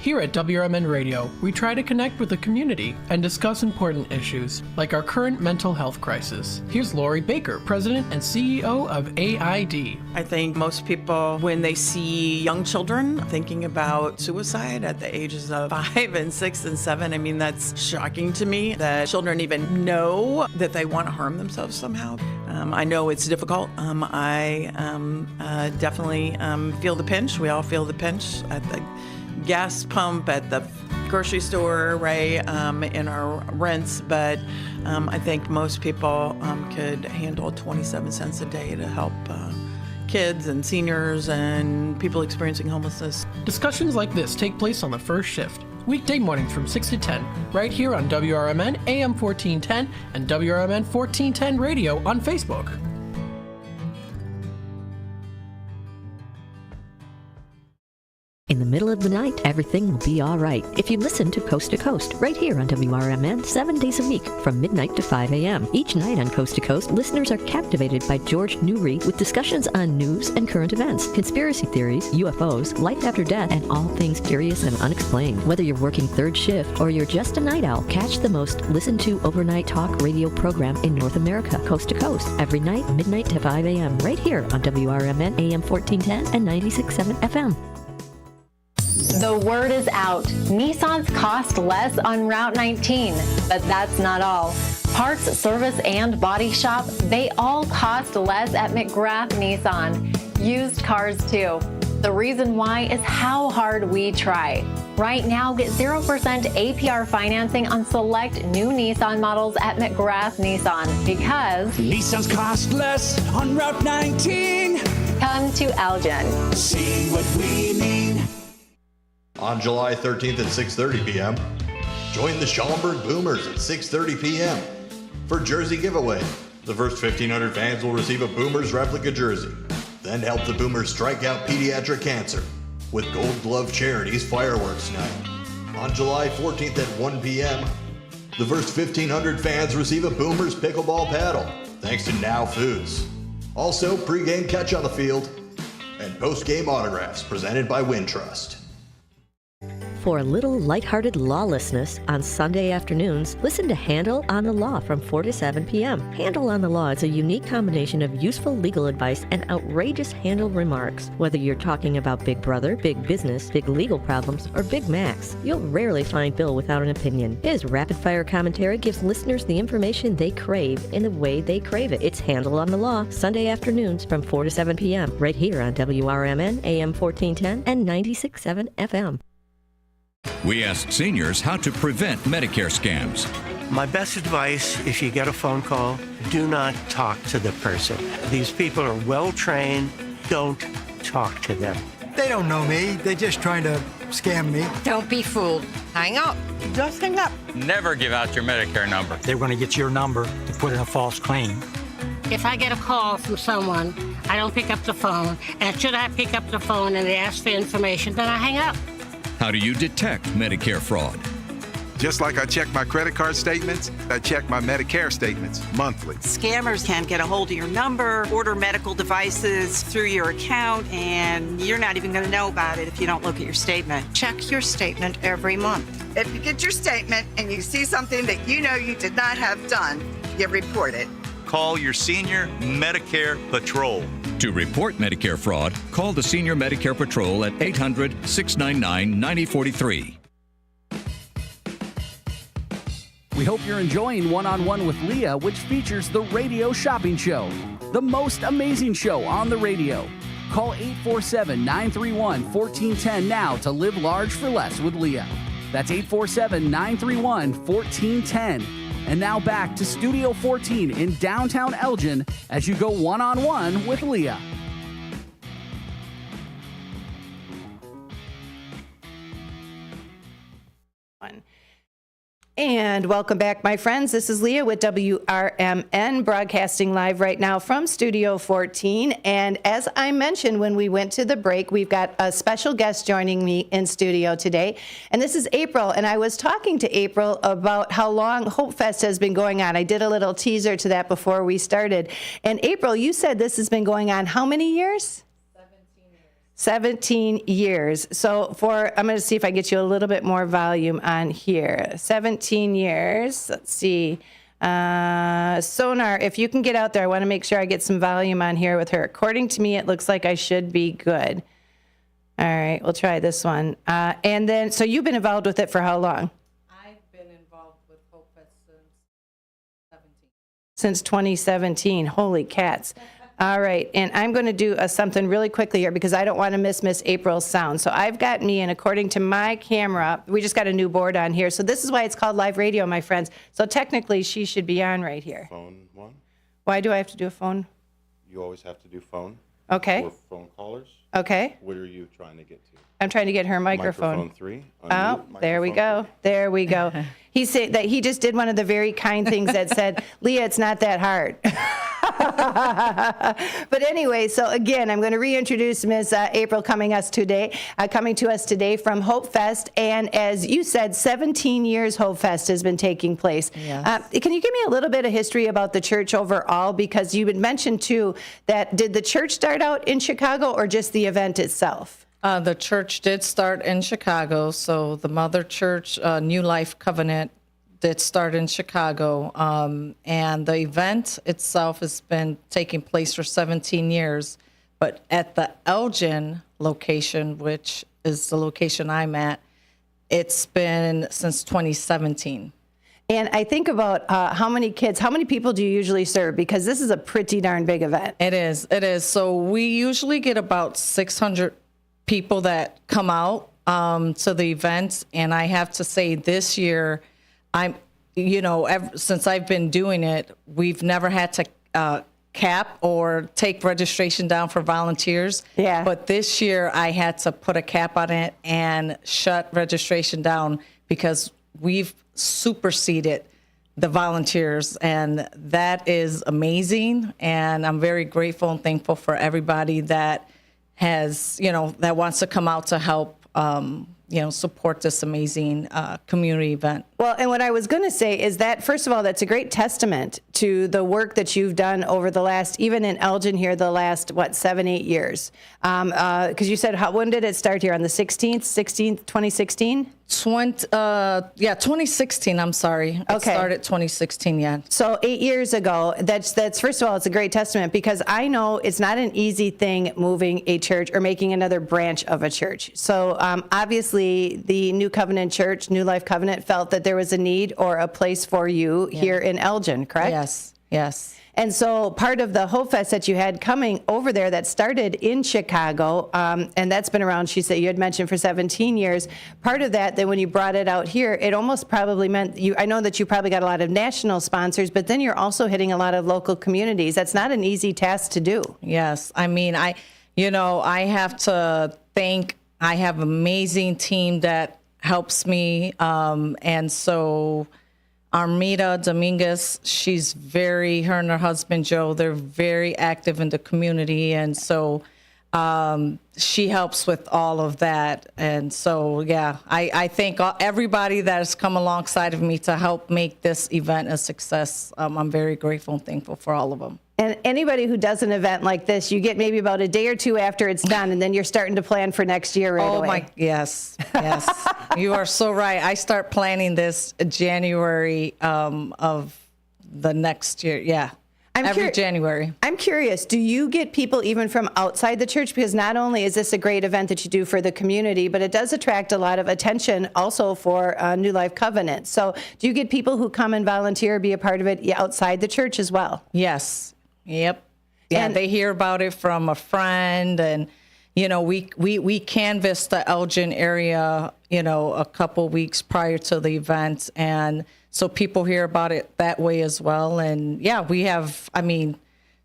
Here at WRMN Radio, we try to connect with the community and discuss important issues, like our current mental health crisis. Here's Lori Baker, President and CEO of AID. I think most people, when they see young children thinking about suicide at the ages of 5 and 6 and 7, I mean, that's shocking to me that children even know that they want to harm themselves somehow. I know it's difficult. I definitely feel the pinch. We all feel the pinch at the gas pump, at the grocery store, right, in our rents, but I think most people could handle 27 cents a day to help kids and seniors and people experiencing homelessness. Discussions like this take place on the first shift, weekday mornings from 6 to 10, right here on WRMN AM 1410 and WRMN 1410 Radio on Facebook. In the middle of the night, everything will be all right if you listen to Coast, right here on WRMN 7 days a week from midnight to 5 a.m. Each night on Coast to Coast, listeners are captivated by George Newry with discussions on news and current events, conspiracy theories, UFOs, life after death, and all things curious and unexplained. Whether you're working third shift or you're just a night owl, catch the most listened to overnight talk radio program in North America, Coast to Coast, every night, midnight to 5 a.m. right here on WRMN AM 1410 and 96.7 FM. The word is out. Nissans cost less on Route 19, but that's not all. Parts, service, and body shop, they all cost less at McGrath Nissan. Used cars too. The reason why is how hard we try. Right now, get 0% APR financing on select new Nissan models at McGrath Nissan because Nissans cost less on Route 19. Come to Elgin. See what we mean. On July 13th at 6:30 p.m., join the Schaumburg Boomers at 6:30 p.m. for Jersey Giveaway. The first 1,500 fans will receive a Boomers replica jersey. Then help the Boomers strike out pediatric cancer with Gold Glove Charities Fireworks Night. On July 14th at 1 p.m., the first 1,500 fans receive a Boomers pickleball paddle, thanks to Now Foods. Also, pregame catch on the field and postgame autographs presented by Wintrust. For a little lighthearted lawlessness on Sunday afternoons, listen to Handle on the Law from 4 to 7 p.m. Handle on the Law is a unique combination of useful legal advice and outrageous handle remarks. Whether you're talking about Big Brother, big business, big legal problems, or Big Macs, you'll rarely find Bill without an opinion. His rapid-fire commentary gives listeners the information they crave in the way they crave it. It's Handle on the Law, Sunday afternoons from 4 to 7 p.m. right here on WRMN AM 1410 and 96.7 FM. We asked seniors how to prevent Medicare scams. My best advice, if you get a phone call, do not talk to the person. These people are well trained. Don't talk to them. They don't know me. They're just trying to scam me. Don't be fooled. Hang up. Just hang up. Never give out your Medicare number. They're going to get your number to put in a false claim. If I get a call from someone, I don't pick up the phone. And should I pick up the phone and they ask for information, then I hang up. How do you detect Medicare fraud? Just like I check my credit card statements, I check my Medicare statements monthly. Scammers can get a hold of your number, order medical devices through your account, and you're not even going to know about it if you don't look at your statement. Check your statement every month. If you get your statement and you see something that you know you did not have done, you report it. Call your Senior Medicare Patrol. To report Medicare fraud, call the Senior Medicare Patrol at 800-699-9043. We hope you're enjoying One-on-One with Leah, which features the Radio Shopping Show, the most amazing show on the radio. Call 847-931-1410 now to live large for less with Leah. That's 847-931-1410. And now back to Studio 14 in downtown Elgin as you go one-on-one with Leah. And welcome back, my friends. This is Leah with WRMN, broadcasting live right now from Studio 14. And as I mentioned when we went to the break, we've got a special guest joining me in studio today. And this is April. And I was talking to April about how long Hope Fest has been going on. I did a little teaser to that before we started. And April, you said this has been going on how many years? 17 years. So I'm going to see if I get you a little bit more volume on here. 17 years. Let's see. Sonar, if you can get out there, I want to make sure I get some volume on here with her. According to me, it looks like I should be good. All right, we'll try this one. And then, so you've been involved with it for how long? I've been involved with Hope Fest Since 2017. Holy cats. All right, and I'm going to do something really quickly here because I don't want to miss Miss April's sound. So I've got me, and according to my camera, we just got a new board on here. So this is why it's called live radio, my friends. So technically, she should be on right here. Phone one. Why do I have to do a phone? You always have to do phone. Okay. For phone callers. Okay. What are you trying to get to? I'm trying to get her microphone. Microphone 3. Oh, there we go. There we go. He said that he just did one of the very kind things that said, Leah, it's not that hard. But anyway, so again, I'm going to reintroduce Ms. April coming to us today from Hope Fest. And as you said, 17 years Hope Fest has been taking place. Yes. Can you give me a little bit of history about the church overall? Because you had mentioned, too, that did the church start out in Chicago or just the event itself? The church did start in Chicago, so the mother church, New Life Covenant, did start in Chicago, and the event itself has been taking place for 17 years, but at the Elgin location, which is the location I'm at, it's been since 2017. And I think about how many people do you usually serve? Because this is a pretty darn big event. It is. So we usually get about 600 people that come out to the event, and I have to say this year, since I've been doing it, we've never had to cap or take registration down for volunteers. Yeah. But this year I had to put a cap on it and shut registration down because we've superseded the volunteers, and that is amazing. And I'm very grateful and thankful for everybody that has, that wants to come out to help, support this amazing community event. Well, and what I was going to say is that, first of all, that's a great testament to the work that you've done over the last, even in Elgin here, the last, 7-8 years. Because you said, when did it start here? On the 16th, 2016? 2016, I'm sorry. It started 2016, yeah. So 8 years ago, that's first of all, it's a great testament because I know it's not an easy thing moving a church or making another branch of a church. So obviously the New Covenant Church, New Life Covenant, felt that there was a need or a place for you here in Elgin, correct? Yes. And so part of the Hope Fest that you had coming over there that started in Chicago, and that's been around, she said, you had mentioned for 17 years. Part of that, then when you brought it out here, it almost probably meant, I know that you probably got a lot of national sponsors, but then you're also hitting a lot of local communities. That's not an easy task to do. Yes. I mean, I have to thank, I have an amazing team that helps me. And so Armida Dominguez, her and her husband, Joe, they're very active in the community. And so She helps with all of that. And so, yeah, I thank everybody that has come alongside of me to help make this event a success. I'm very grateful and thankful for all of them. And anybody who does an event like this, you get maybe about a day or two after it's done, and then you're starting to plan for next year right away. Yes. You are so right. I start planning this January of the next year. Yeah. Every January. I'm curious, do you get people even from outside the church? Because not only is this a great event that you do for the community, but it does attract a lot of attention also for New Life Covenant. So do you get people who come and volunteer, be a part of it outside the church as well? Yes. Yep. Yeah, and they hear about it from a friend, and we canvass the Elgin area, a couple weeks prior to the event, and so people hear about it that way as well. And yeah, we have,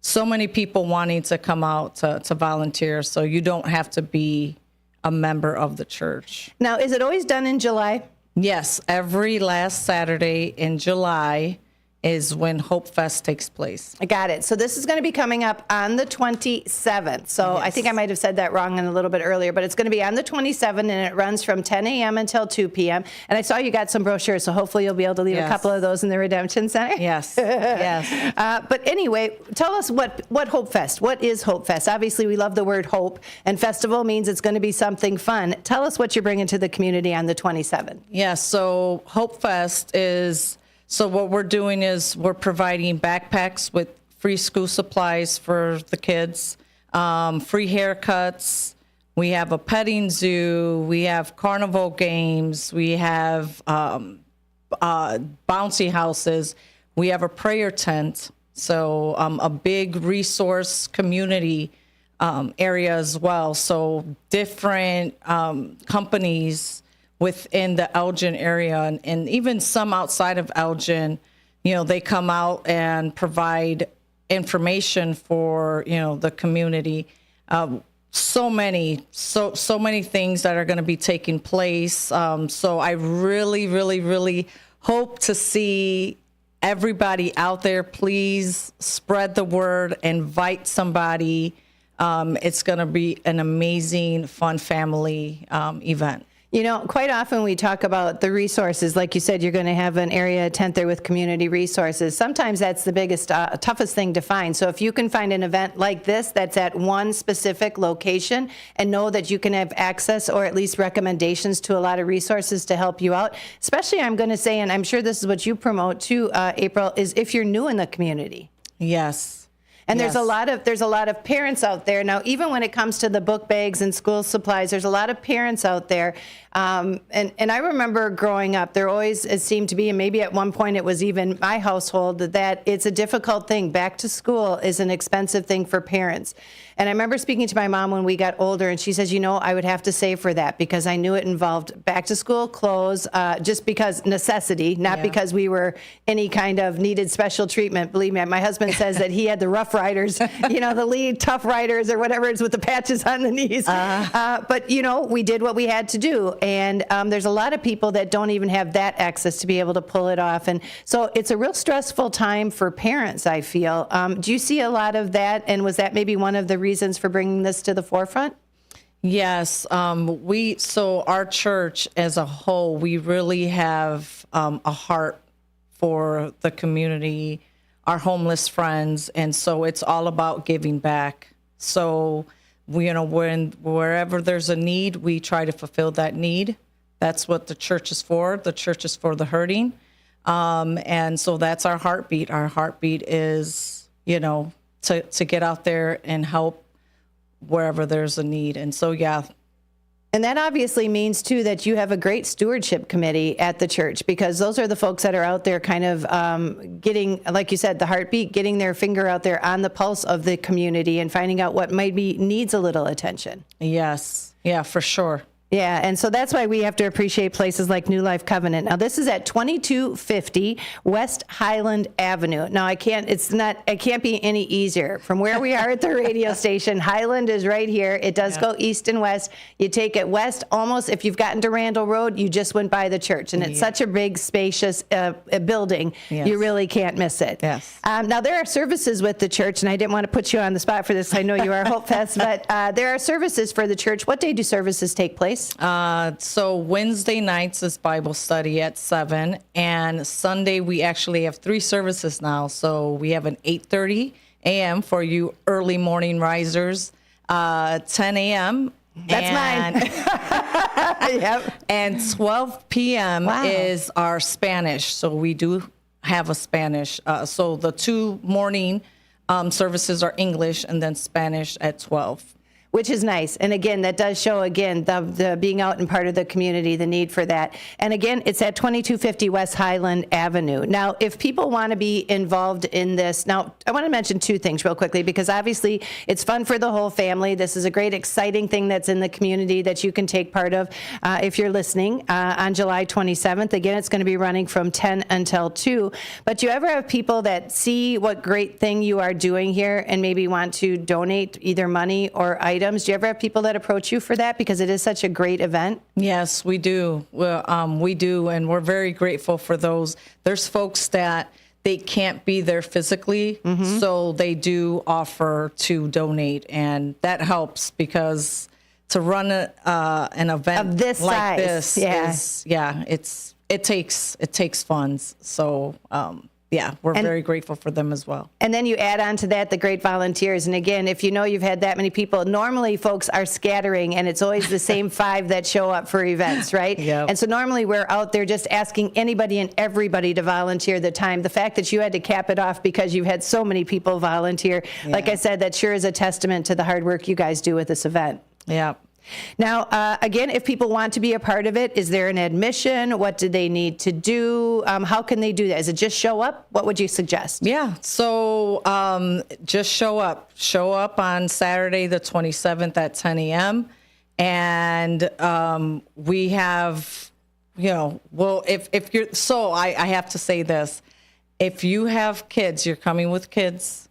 so many people wanting to come out to volunteer, so you don't have to be a member of the church. Now, is it always done in July? Yes, every last Saturday in July is when Hope Fest takes place. I got it. So this is going to be coming up on the 27th. So I think I might have said that wrong a little bit earlier, but it's going to be on the 27th, and it runs from 10 a.m. until 2 p.m. And I saw you got some brochures, so hopefully you'll be able to leave a couple of those in the Redemption Center. Yes, yes. But anyway, tell us what Hope Fest, what is Hope Fest? Obviously, we love the word hope, and festival means it's going to be something fun. Tell us what you're bringing to the community on the 27th. Yeah, so Hope Fest is... So what we're doing is we're providing backpacks with free school supplies for the kids, free haircuts. We have a petting zoo. We have carnival games. We have bouncy houses. We have a prayer tent. So a big resource community area as well. So different companies within the Elgin area, and even some outside of Elgin, they come out and provide information for, the community. So many things that are going to be taking place. So I really, really, really hope to see everybody out there. Please spread the word, invite somebody. It's going to be an amazing, fun family event. Quite often we talk about the resources. Like you said, you're going to have an area tent there with community resources. Sometimes that's the biggest, toughest thing to find. So if you can find an event like this that's at one specific location and know that you can have access or at least recommendations to a lot of resources to help you out, especially I'm going to say, and I'm sure this is what you promote too, April, is if you're new in the community. Yes. And there's a lot of parents out there now. Even when it comes to the book bags and school supplies, there's a lot of parents out there. And I remember growing up, there always it seemed to be, and maybe at one point it was even my household, that it's a difficult thing. Back to school is an expensive thing for parents. And I remember speaking to my mom when we got older, and she says, I would have to save for that because I knew it involved back to school clothes, just because necessity, not because we were any kind of needed special treatment. Believe me, my husband says that he had the Rough Riders, the lead Tough Riders or whatever it is with the patches on the knees. But, we did what we had to do. And there's a lot of people that don't even have that access to be able to pull it off. And so it's a real stressful time for parents, I feel. Do you see a lot of that? And was that maybe one of the reasons for bringing this to the forefront? Yes. So our church as a whole, we really have a heart for the community, our homeless friends. And so it's all about giving back. So wherever there's a need, we try to fulfill that need. That's what the church is for. The church is for the hurting. And so that's our heartbeat. Our heartbeat is, to get out there and help wherever there's a need. And so, yeah. And that obviously means, too, that you have a great stewardship committee at the church, because those are the folks that are out there kind of getting, like you said, the heartbeat, getting their finger out there on the pulse of the community and finding out what maybe needs a little attention. Yes. Yeah, for sure. Yeah, and so that's why we have to appreciate places like New Life Covenant. Now, this is at 2250 West Highland Avenue. Now, it can't be any easier. From where we are at the radio station, Highland is right here. It does go east and west. You take it west almost, if you've gotten to Randall Road, you just went by the church, and it's such a big, spacious building, you really can't miss it. Yes. Now, there are services with the church, and I didn't want to put you on the spot for this. I know you are Hope Fest, but there are services for the church. What day do services take place? So Wednesday nights is Bible study at 7, and Sunday we actually have 3 services now. So we have an 8:30 a.m. for you early morning risers, 10 a.m. That's mine. Yep. And 12 p.m. is our Spanish. So we do have a Spanish. So the 2 morning services are English and then Spanish at 12. Which is nice. And again, that does show, again, the being out and part of the community, the need for that. And again, it's at 2250 West Highland Avenue. Now, if people want to be involved in this, now, I want to mention 2 things real quickly, because obviously it's fun for the whole family. This is a great, exciting thing that's in the community that you can take part of if you're listening on July 27th. Again, it's going to be running from 10 until 2. But you ever have people that see what great thing you are doing here and maybe want to donate either money or items? Do you ever have people that approach you for that, because it is such a great event? Yes, we do. Well, we do, and we're very grateful for those. There's folks that they can't be there physically, so they do offer to donate, and that helps, because to run an event of this like size, this, it takes funds. So. We're very grateful for them as well. And then you add on to that the great volunteers. And again, if you know you've had that many people, normally folks are scattering, and it's always the same 5 that show up for events, right? Yep. And so normally we're out there just asking anybody and everybody to volunteer the time. The fact that you had to cap it off because you had so many people volunteer, like I said, that sure is a testament to the hard work you guys do with this event. Yeah. Now, again, if people want to be a part of it, is there an admission? What do they need to do? How can they do that? Is it just show up? What would you suggest? Yeah, so just show up. Show up on Saturday, the 27th at 10 a.m. And we have, if you're, so I have to say this. If you have kids, you're coming with kids,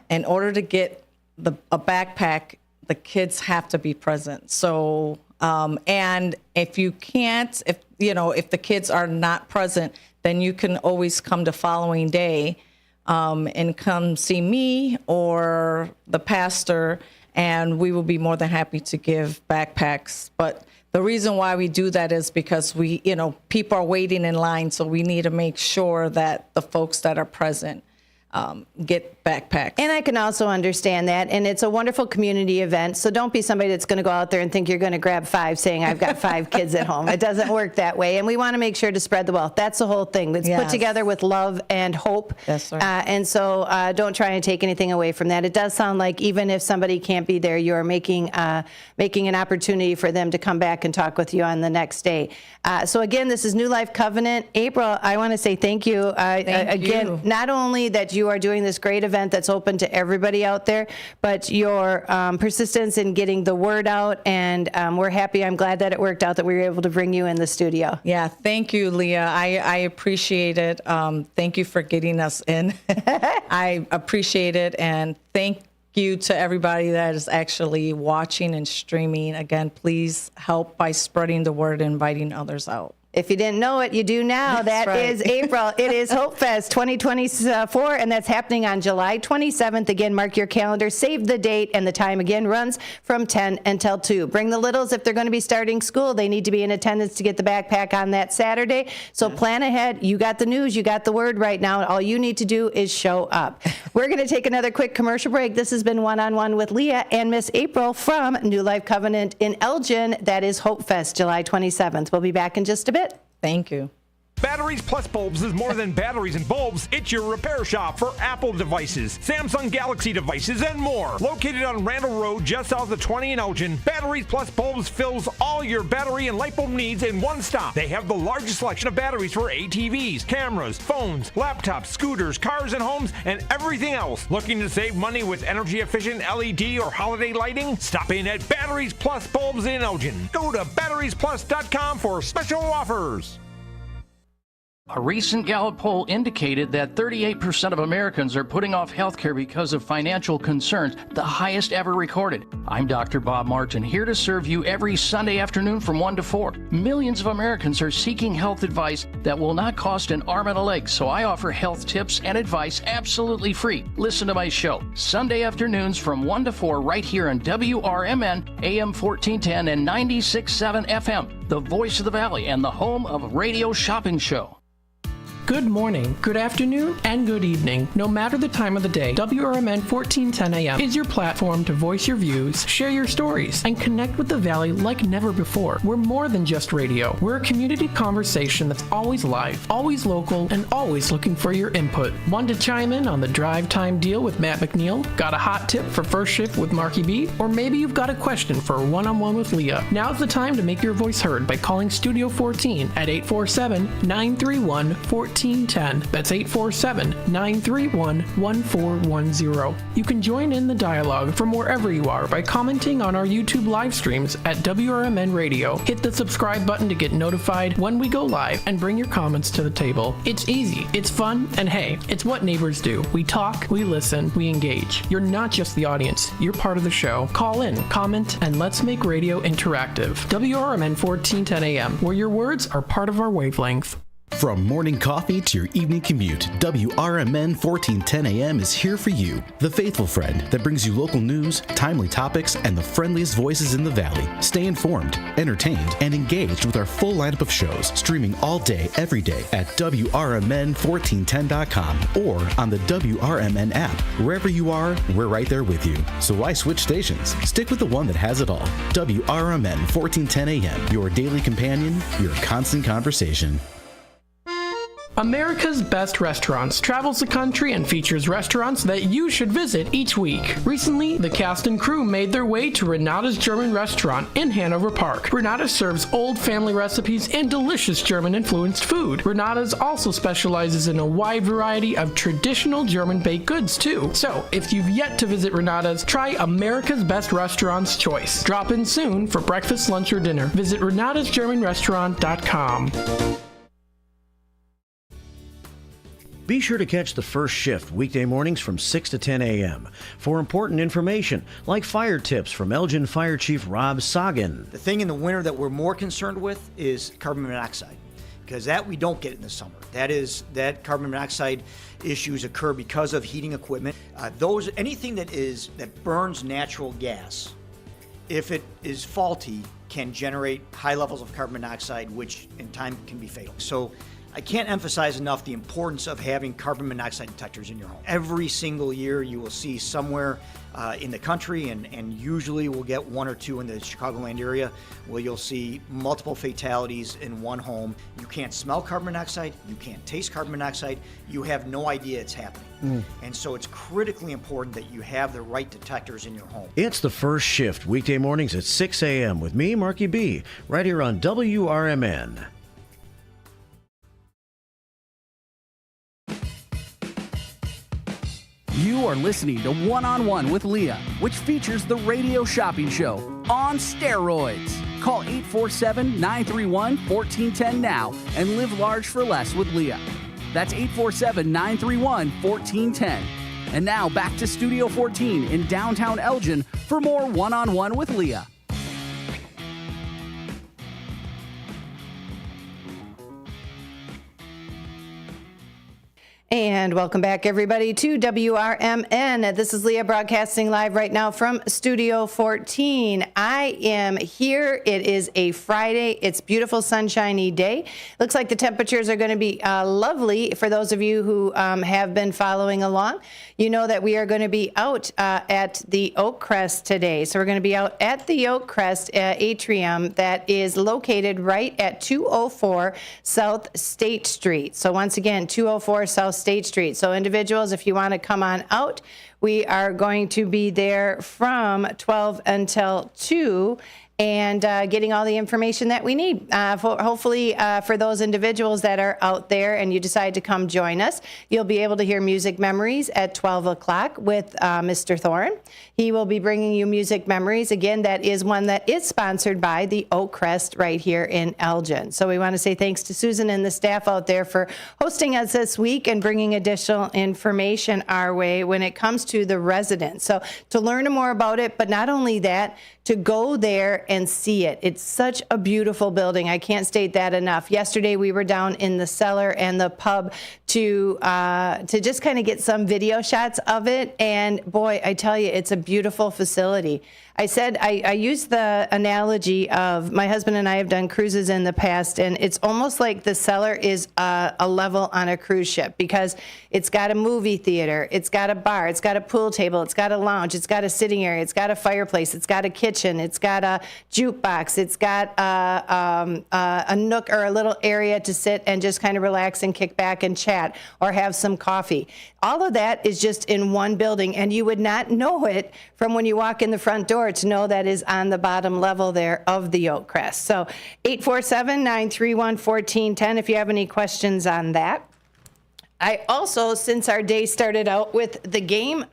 in order to get a backpack, the kids have to be present. So, and if you can't, if the kids are not present, then you can always come the following day and come see me or the pastor, and we will be more than happy to give backpacks. But the reason why we do that is because people are waiting in line, so we need to make sure that the folks that are present get backpacks. And I can also understand that. And it's a wonderful community event. So don't be somebody that's going to go out there and think you're going to grab 5 saying, I've got 5 kids at home. It doesn't work that way. And we want to make sure to spread the wealth. That's the whole thing. It's put together with love and hope. That's right. And so don't try and take anything away from that. It does sound like even if somebody can't be there, you're making an opportunity for them to come back and talk with you on the next day. So again, this is New Life Covenant. April, I want to say thank you. Again, you. Not only that you are doing this great event that's open to everybody out there, but your persistence in getting the word out, and we're happy. I'm glad that it worked out that we were able to bring you in the studio. Yeah, thank you, Leah. I appreciate it. Thank you for getting us in. I appreciate it, and thank you to everybody that is actually watching and streaming. Again, please help by spreading the word and inviting others out. If you didn't know it, you do now. That is April. It is Hope Fest 2024, and that's happening on July 27th. Again, mark your calendar, save the date, and the time again runs from 10 until 2. Bring the littles if they're going to be starting school. They need to be in attendance to get the backpack on that Saturday. So plan ahead. You got the news. You got the word right now. All you need to do is show up. We're going to take another quick commercial break. This has been One-on-One with Leah and Miss April from New Life Covenant in Elgin. That is Hope Fest, July 27th. We'll be back in just a bit. Thank you. Batteries Plus Bulbs is more than batteries and bulbs. It's your repair shop for Apple devices, Samsung Galaxy devices, and more. Located on Randall Road, just south of 20 in Elgin, Batteries Plus Bulbs fills all your battery and light bulb needs in one stop. They have the largest selection of batteries for ATVs, cameras, phones, laptops, scooters, cars and homes, and everything else. Looking to save money with energy-efficient LED or holiday lighting? Stop in at Batteries Plus Bulbs in Elgin. Go to batteriesplus.com for special offers. A recent Gallup poll indicated that 38% of Americans are putting off health care because of financial concerns, the highest ever recorded. I'm Dr. Bob Martin, here to serve you every Sunday afternoon from 1 to 4. Millions of Americans are seeking health advice that will not cost an arm and a leg, so I offer health tips and advice absolutely free. Listen to my show, Sunday afternoons from 1 to 4 right here on WRMN, AM 1410 and 96.7 FM, the voice of the Valley and the home of Radio Shopping Show. Good morning, good afternoon, and good evening. No matter the time of the day, WRMN 1410 AM is your platform to voice your views, share your stories, and connect with the Valley like never before. We're more than just radio. We're a community conversation that's always live, always local, and always looking for your input. Want to chime in on the drive time deal with Matt McNeil? Got a hot tip for first shift with Marky B? Or maybe you've got a question for a one-on-one with Leah. Now's the time to make your voice heard by calling Studio 14 at 847-931-1410. That's 847-931-1410. You can join in the dialogue from wherever you are by commenting on our YouTube live streams at WRMN Radio. Hit the subscribe button to get notified when we go live and bring your comments to the table. It's easy, it's fun, and hey, it's what neighbors do. We talk, we listen, we engage. You're not just the audience, you're part of the show. Call in, comment, and let's make radio interactive. WRMN 1410 AM, where your words are part of our wavelength. From morning coffee to your evening commute, WRMN 1410 AM is here for you. The faithful friend that brings you local news, timely topics, and the friendliest voices in the Valley. Stay informed, entertained, and engaged with our full lineup of shows, streaming all day, every day at WRMN1410.com or on the WRMN app. Wherever you are, we're right there with you. So why switch stations? Stick with the one that has it all. WRMN 1410 AM, your daily companion, your constant conversation. America's Best Restaurants travels the country and features restaurants that you should visit each week. Recently, the cast and crew made their way to Renata's German Restaurant in Hanover Park. Renata serves old family recipes and delicious German-influenced food. Renata's also specializes in a wide variety of traditional German baked goods, too. So, if you've yet to visit Renata's, try America's Best Restaurants choice. Drop in soon for breakfast, lunch, or dinner. Visit renatasgermanrestaurant.com. Be sure to catch the first shift weekday mornings from 6 to 10 a.m. for important information like fire tips from Elgin Fire Chief Rob Sagan. The thing in the winter that we're more concerned with is carbon monoxide, because that we don't get in the summer. That carbon monoxide issues occur because of heating equipment. Anything that burns natural gas, if it is faulty, can generate high levels of carbon monoxide, which in time can be fatal. So I can't emphasize enough the importance of having carbon monoxide detectors in your home. Every single year you will see somewhere in the country, and usually we'll get one or two in the Chicagoland area, where you'll see multiple fatalities in one home. You can't smell carbon monoxide, you can't taste carbon monoxide, you have no idea it's happening. And so it's critically important that you have the right detectors in your home. It's the first shift weekday mornings at 6 a.m. with me, Marky B, right here on WRMN. You are listening to One-on-One with Leah, which features the Radio Shopping Show on steroids. Call 847-931-1410 now and live large for less with Leah. That's 847-931-1410. And now back to Studio 14 in downtown Elgin for more One-on-One with Leah. And welcome back, everybody, to WRMN. This is Leah broadcasting live right now from Studio 14. I am here. It is a Friday. It's beautiful, sunshiny day. Looks like the temperatures are going to be lovely for those of you who have been following along. You know that we are going to be out at the Oakcrest today. So we're going to be out at the Oakcrest atrium that is located right at 204 South State Street. So once again, 204 South State Street. So individuals, if you want to come on out, we are going to be there from 12 until 2 and getting all the information that we need. Hopefully, for those individuals that are out there and you decide to come join us, you'll be able to hear Music Memories at 12 o'clock with Mr. Thoren. He will be bringing you Music Memories. Again, that is one that is sponsored by the Oakcrest right here in Elgin. So we want to say thanks to Susan and the staff out there for hosting us this week and bringing additional information our way when it comes to the residents. So to learn more about it, but not only that, to go there and see it. It's such a beautiful building. I can't state that enough. Yesterday we were down in the cellar and the pub to just kind of get some video shots of it. And boy, I tell you, it's a beautiful facility. I said, I used the analogy of my husband and I have done cruises in the past, and it's almost like the cellar is a level on a cruise ship because it's got a movie theater, it's got a bar, it's got a pool table, it's got a lounge, it's got a sitting area, it's got a fireplace, it's got a kitchen, it's got a jukebox, it's got a nook or a little area to sit and just kind of relax and kick back and chat or have some coffee. All of that is just in one building, and you would not know it from when you walk in the front door to know that is on the bottom level there of the Oakcrest. So 847-931-1410 if you have any questions on that. I also, since our day started out with the game,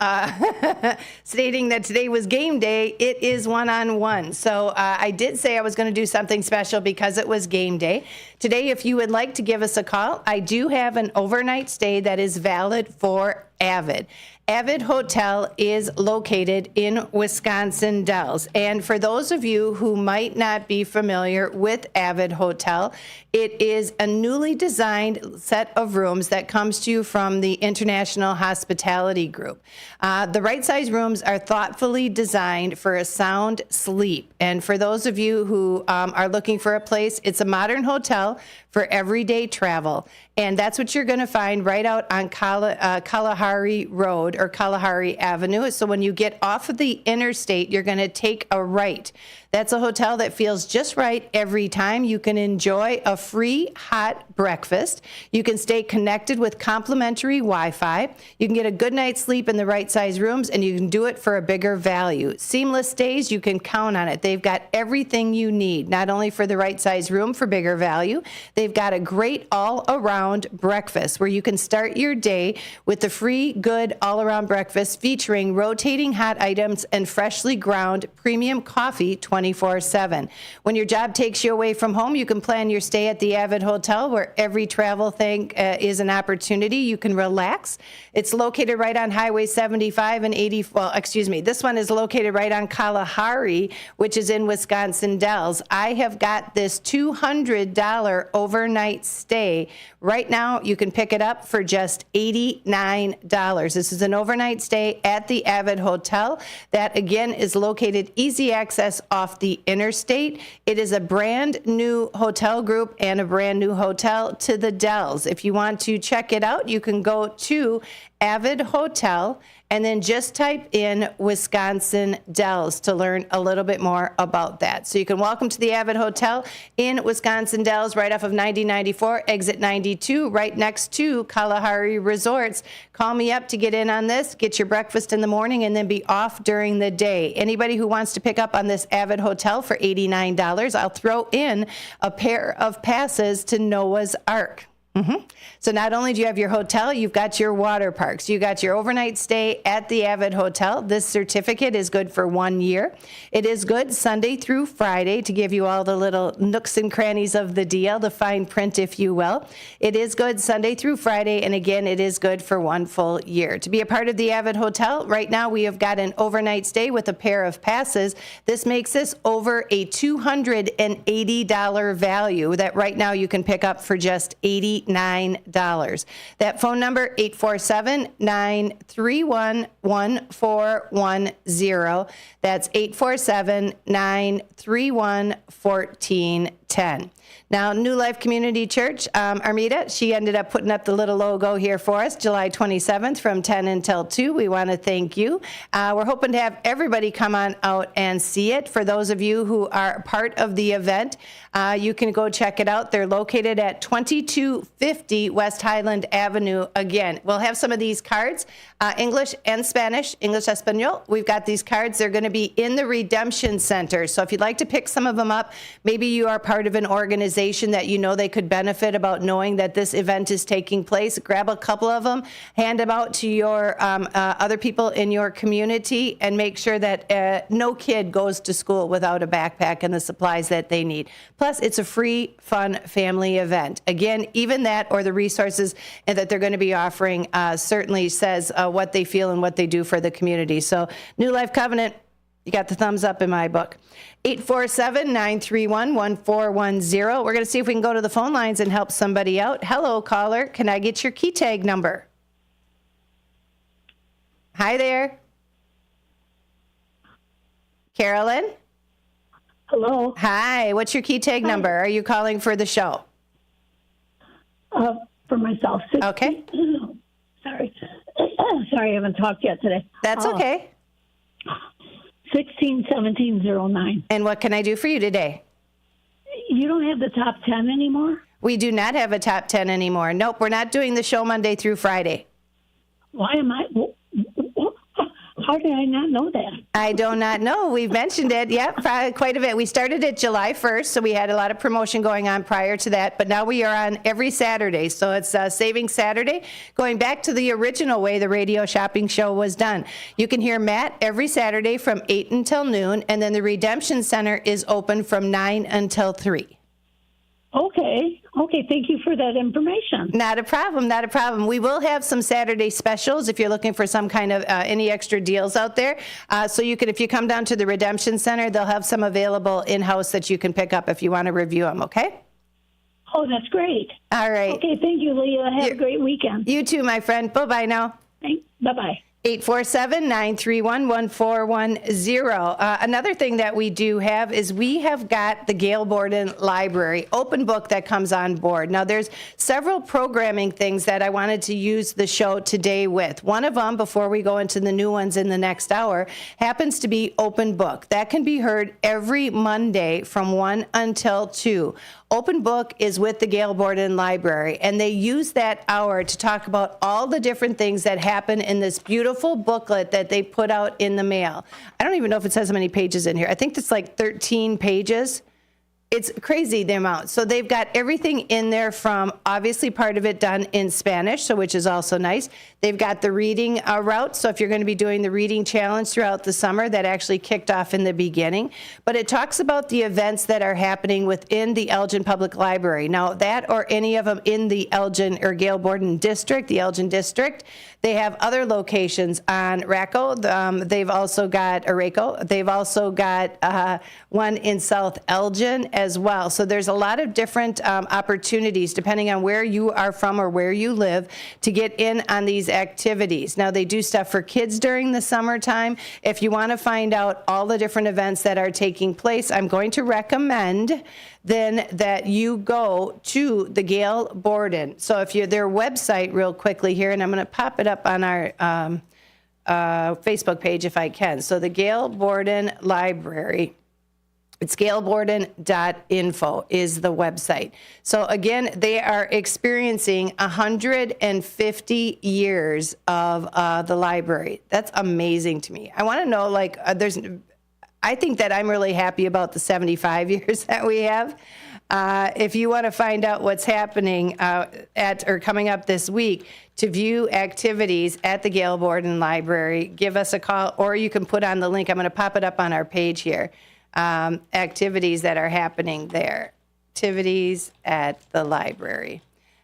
stating that today was game day, it is one-on-one. So I did say I was going to do something special because it was game day. Today, if you would like to give us a call, I do have an overnight stay that is valid for Avid. Avid Hotel is located in Wisconsin Dells. And for those of you who might not be familiar with Avid Hotel, it is a newly designed set of rooms that comes to you from the International Hospitality Group. The right size rooms are thoughtfully designed for a sound sleep. And for those of you who are looking for a place, it's a modern hotel for everyday travel. And that's what you're going to find right out on Kalahari Road or Kalahari Avenue. So when you get off of the interstate, you're going to take a right. That's a hotel that feels just right every time. You can enjoy a free hot breakfast. You can stay connected with complimentary Wi-Fi. You can get a good night's sleep in the right size rooms, and you can do it for a bigger value. Seamless stays, you can count on it. They've got everything you need, not only for the right size room for bigger value, they've got a great all-around breakfast where you can start your day with the free, good all-around breakfast featuring rotating hot items and freshly ground premium coffee 24/7. When your job takes you away from home, you can plan your stay at the Avid Hotel where every travel thing is an opportunity. You can relax. It's located right on Highway 75 and 80. Well, excuse me. This one is located right on Kalahari, which is in Wisconsin Dells. I have got this $200 overnight stay. Right now, you can pick it up for just $89. This is an overnight stay at the Avid Hotel. That, again, is located easy access off the interstate. It is a brand new hotel group and a brand new hotel to the Dells. If you want to check it out, you can go to Avid Hotel and then just type in Wisconsin Dells to learn a little bit more about that. So you can welcome to the Avid Hotel in Wisconsin Dells right off of 9094, exit 92, right next to Kalahari Resorts. Call me up to get in on this, get your breakfast in the morning, and then be off during the day. Anybody who wants to pick up on this Avid Hotel for $89, I'll throw in a pair of passes to Noah's Ark. So not only do you have your hotel, you've got your water parks. You got your overnight stay at the Avid Hotel. This certificate is good for 1 year. It is good Sunday through Friday to give you all the little nooks and crannies of the deal, the fine print, if you will. It is good Sunday through Friday, and again, it is good for 1 full year. To be a part of the Avid Hotel, right now we have got an overnight stay with a pair of passes. This makes this over a $280 value that right now you can pick up for just $89. $49. That phone number, 847-931-1410. That's 847-931-1410. Now, New Life Community Church, Armida, she ended up putting up the little logo here for us, July 27th from 10 until 2. We want to thank you. We're hoping to have everybody come on out and see it. For those of you who are part of the event, you can go check it out. They're located at 2250 West Highland Avenue. Again, we'll have some of these cards, English and Spanish, English Espanol. We've got these cards. They're going to be in the Redemption Center. So if you'd like to pick some of them up, maybe you are part of an organization that you know they could benefit about knowing that this event is taking place, grab a couple of them, hand them out to your other people in your community, and make sure that no kid goes to school without a backpack and the supplies that they need. Plus, it's a free, fun family event. Again, even that or the resources that they're going to be offering certainly says what they feel and what they do for the community. So, New Life Covenant, you got the thumbs up in my book. 847-931-1410. We're going to see if we can go to the phone lines and help somebody out. Hello, caller. Can I get your key tag number? Hi there. Carolyn? Hello. Hi. What's your key tag number? Are you calling for the show? For myself. 16, okay. Sorry. Sorry, I haven't talked yet today. That's okay. 161709. And what can I do for you today? You don't have the top 10 anymore? We do not have a top 10 anymore. Nope, we're not doing the show Monday through Friday. Why am I? How did I not know that? I do not know. We've mentioned it, quite a bit. We started it July 1st, so we had a lot of promotion going on prior to that, but now we are on every Saturday, so it's Savings Saturday, going back to the original way the radio shopping show was done. You can hear Matt every Saturday from 8 until noon, and then the Redemption Center is open from 9 until 3. Okay, thank you for that information. Not a problem, not a problem. We will have some Saturday specials if you're looking for some kind of any extra deals out there. So you can, if you come down to the Redemption Center, they'll have some available in-house that you can pick up if you want to review them, okay? Oh, that's great. All right. Okay, thank you, Leah. Have a great weekend. You too, my friend. Bye-bye now. Thanks. Bye-bye. 847-931-1410. Another thing that we do have is we have got the Gail Borden Library open book that comes on board. Now, there's several programming things that I wanted to use the show today with. One of them, before we go into the new ones in the next hour, happens to be open book. That can be heard every Monday from 1 until 2. Open Book is with the Gail Borden Library, and they use that hour to talk about all the different things that happen in this beautiful booklet that they put out in the mail. I don't even know if it says how many pages in here. I think it's like 13 pages. It's crazy, the amount. So they've got everything in there, from obviously part of it done in Spanish, so which is also nice. They've got the reading route, so if you're going to be doing the reading challenge throughout the summer, that actually kicked off in the beginning. But it talks about the events that are happening within the Elgin Public Library. Now, that or any of them in the Elgin or Gail Borden district, the Elgin district. They have other locations on Racco. They've also got Araco. They've also got one in South Elgin as well. So there's a lot of different opportunities, depending on where you are from or where you live, to get in on these activities. Now, they do stuff for kids during the summertime. If you want to find out all the different events that are taking place, I'm going to recommend then that you go to the Gail Borden. So if you're their website real quickly here, and I'm going to pop it up on our Facebook page if I can. So the Gail Borden Library, it's gailborden.info is the website. So again, they are experiencing 150 years of the library. That's amazing to me. I want to know, like, I think that I'm really happy about the 75 years that we have. If you want to find out what's happening coming up this week, to view activities at the Gail Borden Library, give us a call, or you can put on the link. I'm going to pop it up on our page here. Activities that are happening there. Activities at the library.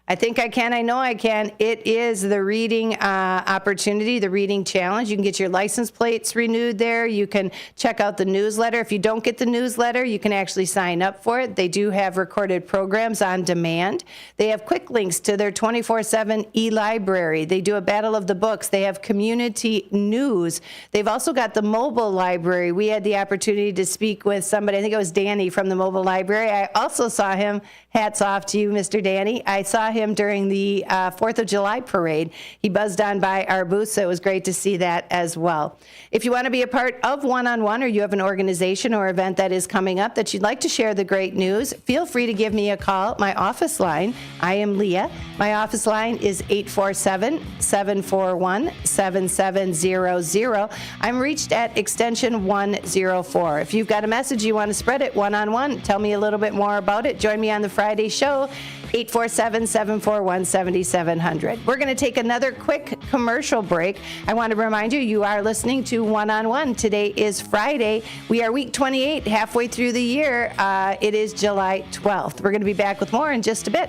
I think I can. I know I can. It is the reading opportunity, the reading challenge. You can get your license plates renewed there. You can check out the newsletter. If you don't get the newsletter, you can actually sign up for it. They do have recorded programs on demand. They have quick links to their 24/7 e-library. They do a battle of the books. They have community news. They've also got the mobile library. We had the opportunity to speak with somebody, I think it was Danny from the mobile library. I also saw him. Hats off to you, Mr. Danny. I saw him during the 4th of July parade. He buzzed on by our booth, so it was great to see that as well. If you want to be a part of One-on-One, or you have an organization or event that is coming up that you'd like to share the great news, feel free to give me a call. My office line, I am Leah. My office line is 847-741-7700. I'm reached at extension 104. If you've got a message you want to spread it one-on-one, tell me a little bit more about it. Join me on the Friday show, 847-741-7700. We're going to take another quick commercial break. I want to remind you, you are listening to One-on-One. Today is Friday. We are week 28, halfway through the year. It is July 12th. We're going to be back with more in just a bit.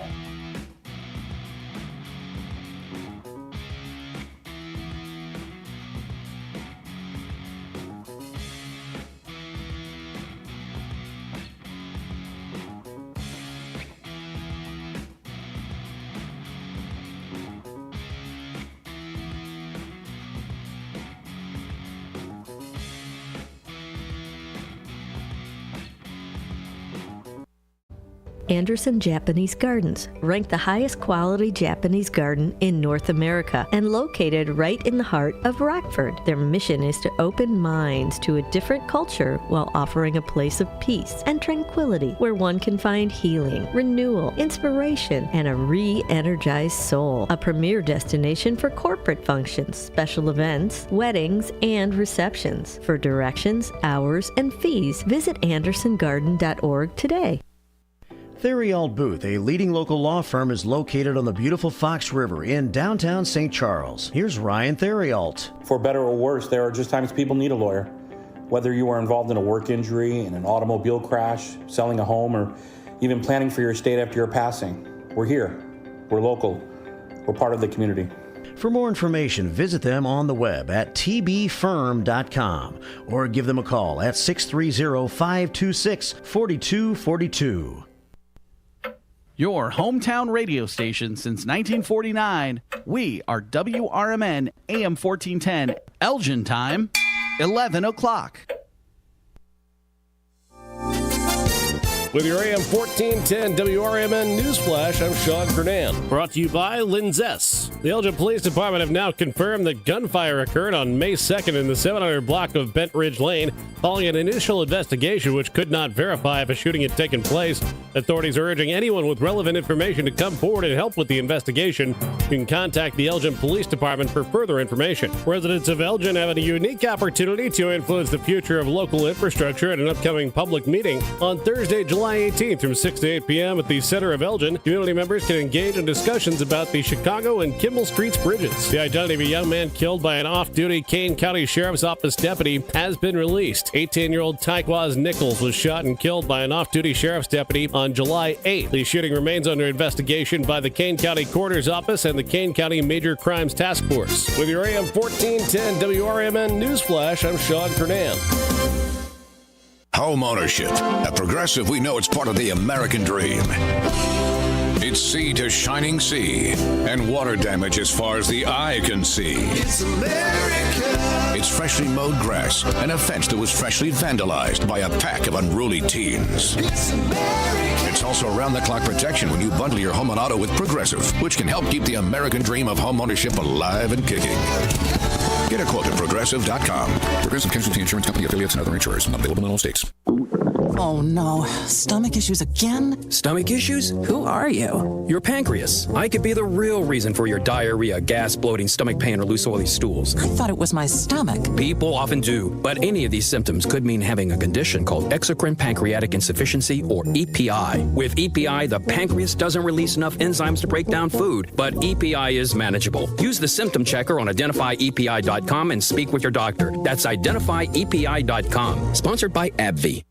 Anderson Japanese Gardens, ranked the highest quality Japanese garden in North America and located right in the heart of Rockford. Their mission is to open minds to a different culture while offering a place of peace and tranquility where one can find healing, renewal, inspiration, and a re-energized soul. A premier destination for corporate functions, special events, weddings, and receptions. For directions, hours, and fees, visit andersongarden.org today. Theriault Booth, a leading local law firm, is located on the beautiful Fox River in downtown St. Charles. Here's Ryan Theriault. For better or worse, there are just times people need a lawyer. Whether you are involved in a work injury, in an automobile crash, selling a home, or even planning for your estate after your passing, we're here. We're local. We're part of the community. For more information, visit them on the web at tbfirm.com or give them a call at 630-526-4242. Your hometown radio station since 1949. We are WRMN AM 1410. Elgin time, 11 o'clock. With your AM 1410 WRMN Newsflash, I'm Sean Kernan. Brought to you by Linzess. The Elgin Police Department have now confirmed that gunfire occurred on May 2nd in the 700 block of Bent Ridge Lane, following an initial investigation which could not verify if a shooting had taken place. Authorities are urging anyone with relevant information to come forward and help with the investigation. You can contact the Elgin Police Department for further information. Residents of Elgin have a unique opportunity to influence the future of local infrastructure at an upcoming public meeting on Thursday, July 18th from 6 to 8 p.m. at the center of Elgin. Community members can engage in discussions about the Chicago and Kimball Streets bridges. The identity of a young man killed by an off-duty Kane County Sheriff's Office deputy has been released. 18-year-old Tyquaz Nichols was shot and killed by an off-duty sheriff's deputy on July 8th. The shooting remains under investigation by the Kane County Coroner's Office and the Kane County Major Crimes Task Force. With your AM 1410 WRMN Newsflash, I'm Sean Kernan. Home ownership. At Progressive, we know it's part of the American dream. It's sea to shining sea, and water damage as far as the eye can see. It's America. It's freshly mowed grass and a fence that was freshly vandalized by a pack of unruly teens. It's America. It's also round-the-clock protection when you bundle your home and auto with Progressive, which can help keep the American dream of home ownership alive and kicking. Get a quote at Progressive.com. Progressive Casualty Insurance Company, affiliates, and other insurers. Not available in all states. Oh no, stomach issues again? Stomach issues? Who are you? Your pancreas. I could be the real reason for your diarrhea, gas, bloating, stomach pain, or loose oily stools. I thought it was my stomach. People often do, but any of these symptoms could mean having a condition called exocrine pancreatic insufficiency, or EPI. With EPI, the pancreas doesn't release enough enzymes to break down food, but EPI is manageable. Use the symptom checker on identifyepi.com and speak with your doctor. That's identifyepi.com. Sponsored by AbbVie.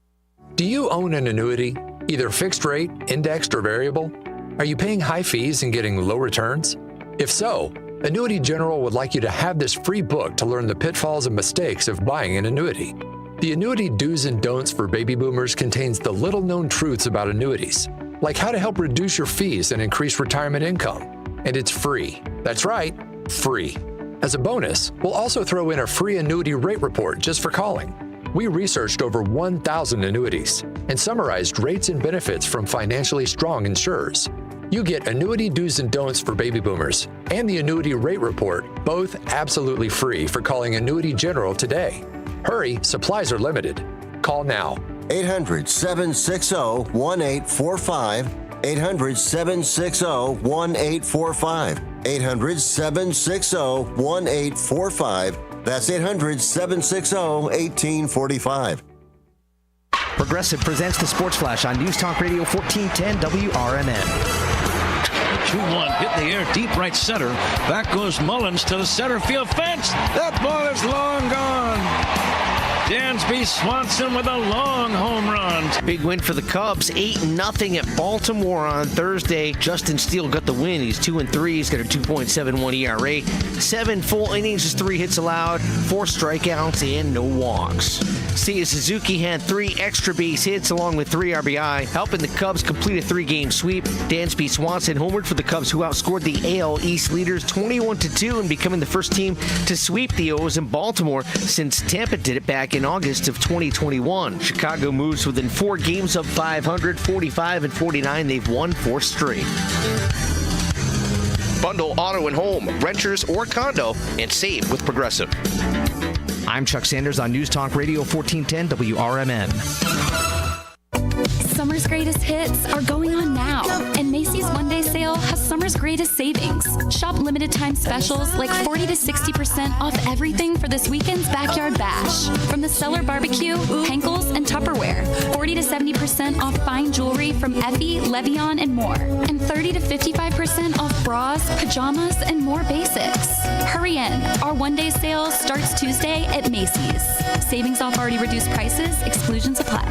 Do you own an annuity, either fixed rate, indexed, or variable? Are you paying high fees and getting low returns? If so, Annuity General would like you to have this free book to learn the pitfalls and mistakes of buying an annuity. The Annuity Do's and Don'ts for Baby Boomers contains the little-known truths about annuities, like how to help reduce your fees and increase retirement income. And it's free. That's right, free. As a bonus, we'll also throw in a free annuity rate report just for calling. We researched over 1,000 annuities and summarized rates and benefits from financially strong insurers. You get Annuity Do's and Don'ts for Baby Boomers and the Annuity Rate Report, both absolutely free for calling Annuity General today. Hurry, supplies are limited. Call now. 800-760-1845. 800-760-1845. 800-760-1845. That's 800-760-1845. Progressive presents the Sports Flash on News Talk Radio 1410 WRMN. 2-1, hit in the air, deep right center. Back goes Mullins to the center field fence. That ball is long gone. Dansby Swanson with a long home run. Big win for the Cubs, 8-0 at Baltimore on Thursday. Justin Steele got the win. He's 2-3. He's got a 2.71 ERA. 7 full innings, just 3 hits allowed, 4 strikeouts, and no walks. Seiya Suzuki had 3 extra base hits along with 3 RBI, helping the Cubs complete a 3-game sweep. Dansby Swanson homered for the Cubs, who outscored the AL East leaders 21-2 and becoming the first team to sweep the O's in Baltimore since Tampa did it back in August of 2021. Chicago moves within 4 games of 500, 45 and 49. They've won 4 straight. Bundle auto and home, renters or condo, and save with Progressive. I'm Chuck Sanders on News Talk Radio 1410 WRMN. Summer's greatest hits are going on now, and Macy's one-day sale has summer's greatest savings. Shop limited time specials like 40 to 60% off everything for this weekend's Backyard Bash. From the Cellar Barbecue, Henkel's, and Tupperware. 40 to 70% off fine jewelry from Effie, Levion, and more. And 30 to 55% off bras, pajamas, and more basics. Hurry in. Our one-day sale starts Tuesday at Macy's. Savings off already reduced prices. Exclusions apply.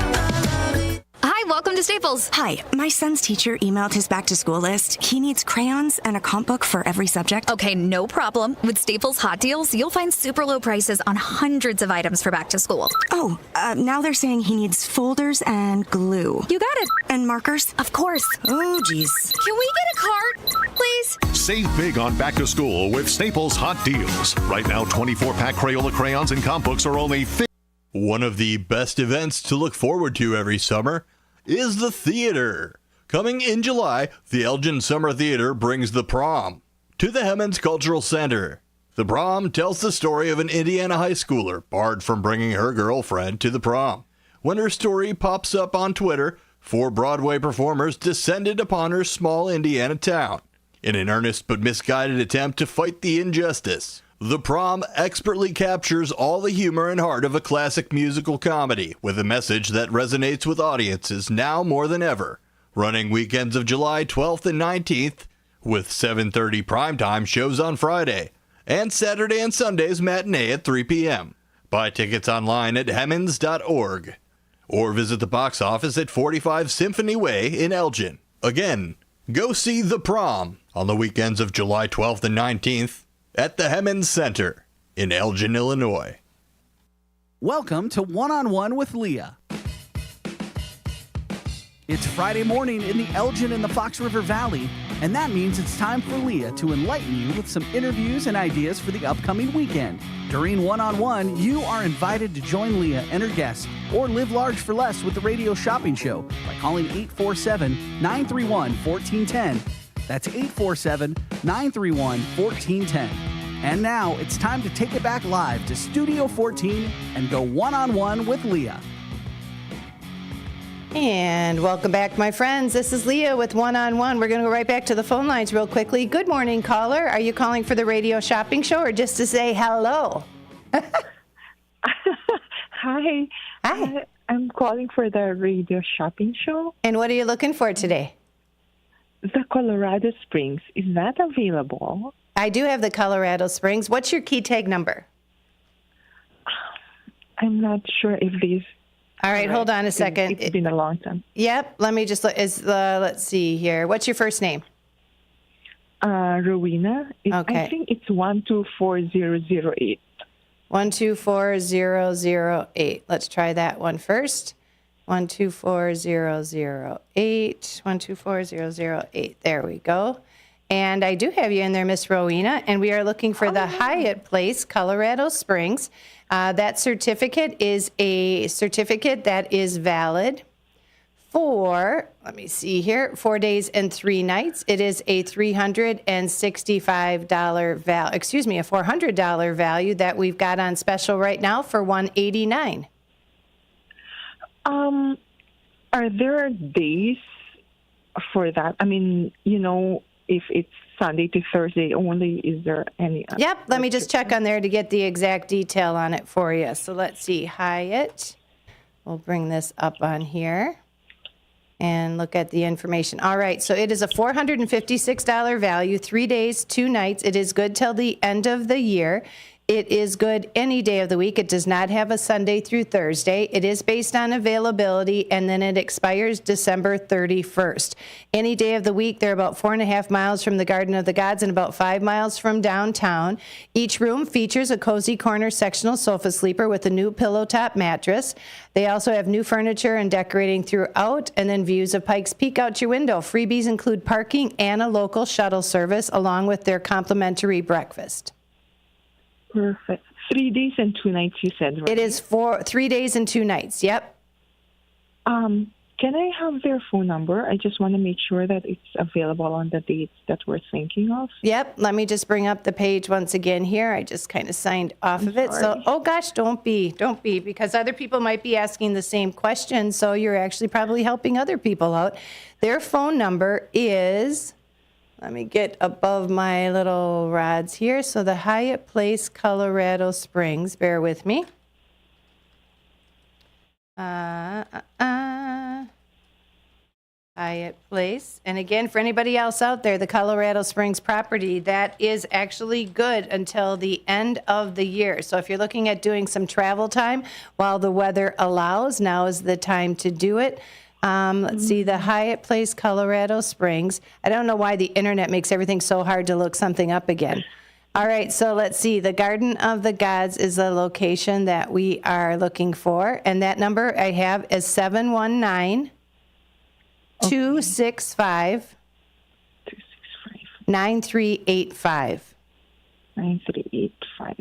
Hi, welcome to Staples. Hi, my son's teacher emailed his back-to-school list. He needs crayons and a comp book for every subject. Okay, no problem. With Staples Hot Deals, you'll find super low prices on hundreds of items for back to school. Oh, now they're saying he needs folders and glue. You got it. And markers? Of course. Oh, geez. Can we get a cart, please? Save big on back to school with Staples Hot Deals. Right now, 24-pack Crayola crayons and comp books are only $50. One of the best events to look forward to every summer is the theater. Coming in July, the Elgin Summer Theater brings The Prom to the Hemmons Cultural Center. The Prom tells the story of an Indiana high schooler barred from bringing her girlfriend to the prom. When her story pops up on Twitter, 4 Broadway performers descended upon her small Indiana town in an earnest but misguided attempt to fight the injustice. The Prom expertly captures all the humor and heart of a classic musical comedy with a message that resonates with audiences now more than ever. Running weekends of July 12th and 19th with 7:30 primetime shows on Friday and Saturday and Sunday's matinee at 3 p.m. Buy tickets online at hemmons.org or visit the box office at 45 Symphony Way in Elgin. Again, go see The Prom on the weekends of July 12th and 19th at the Hemmons Center in Elgin, Illinois. Welcome to One-on-One with Leah. It's Friday morning in the Elgin and the Fox River Valley, and that means it's time for Leah to enlighten you with some interviews and ideas for the upcoming weekend. During One-on-One, you are invited to join Leah and her guests or live large for less with the radio shopping show by calling 847-931-1410. That's 847-931-1410. And now it's time to take it back live to Studio 14 and go one-on-one with Leah. And welcome back, my friends. This is Leah with One-on-One. We're going to go right back to the phone lines real quickly. Good morning, caller. Are you calling for the radio shopping show or just to say hello? Hi. Hi. I'm calling for the radio shopping show. And what are you looking for today? The Colorado Springs. Is that available? I do have the Colorado Springs. What's your key tag number? I'm not sure if this All right, hold on a second. It's been a long time. Yep, let me just look. Let's see here. What's your first name? Rowena. Okay. I think it's 124008. 124008. Let's try that one first. 124008. 124008. There we go. And I do have you in there, Miss Rowena, and we are looking for the Hyatt Place, Colorado Springs. That certificate is a certificate that is valid for, let me see here, 4 days and 3 nights. It is a $365 value, a $400 value that we've got on special right now for $189. Are there days for that? I mean, if it's Sunday to Thursday only, is there any? Yep, let me just check on there to get the exact detail on it for you. So let's see, Hyatt. We'll bring this up on here and look at the information. All right, so it is a $456 value, 3 days, 2 nights. It is good till the end of the year. It is good any day of the week. It does not have a Sunday through Thursday. It is based on availability, and then it expires December 31st. Any day of the week, they're about 4.5 miles from the Garden of the Gods and about 5 miles from downtown. Each room features a cozy corner sectional sofa sleeper with a new pillow top mattress. They also have new furniture and decorating throughout, and then views of Pikes Peak out your window. Freebies include parking and a local shuttle service, along with their complimentary breakfast. Perfect. 3 days and 2 nights, you said, right? It is 3 days and 2 nights. Yep. Can I have their phone number? I just want to make sure that it's available on the dates that we're thinking of. Yep. Let me just bring up the page once again here. I just kind of signed off of it. Sorry. So, oh gosh, don't be, because other people might be asking the same question. So you're actually probably helping other people out. Their phone number is, let me get above my little rods here. So the Hyatt Place, Colorado Springs. Bear with me. Hyatt Place. And again, for anybody else out there, the Colorado Springs property, that is actually good until the end of the year. So if you're looking at doing some travel time while the weather allows, now is the time to do it. Let's see, the Hyatt Place, Colorado Springs. I don't know why the internet makes everything so hard to look something up again. All right, so let's see. The Garden of the Gods is the location that we are looking for. And that number I have is 719-265-9385. 9385.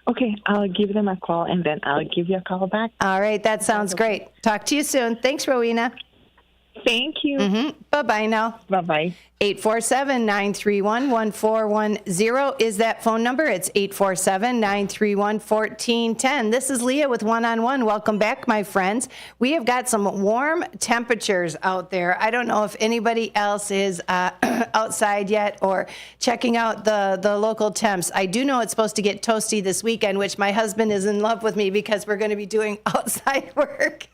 Okay, I'll give them a call, and then I'll give you a call back. All right, that sounds great. Talk to you soon. Thanks, Rowena. Thank you. Bye-bye now. Bye-bye. 847-931-1410 is that phone number. It's 847-931-1410. This is Leah with One-on-One. Welcome back, my friends. We have got some warm temperatures out there. I don't know if anybody else is outside yet or checking out the local temps. I do know it's supposed to get toasty this weekend, which my husband is in love with me because we're going to be doing outside work.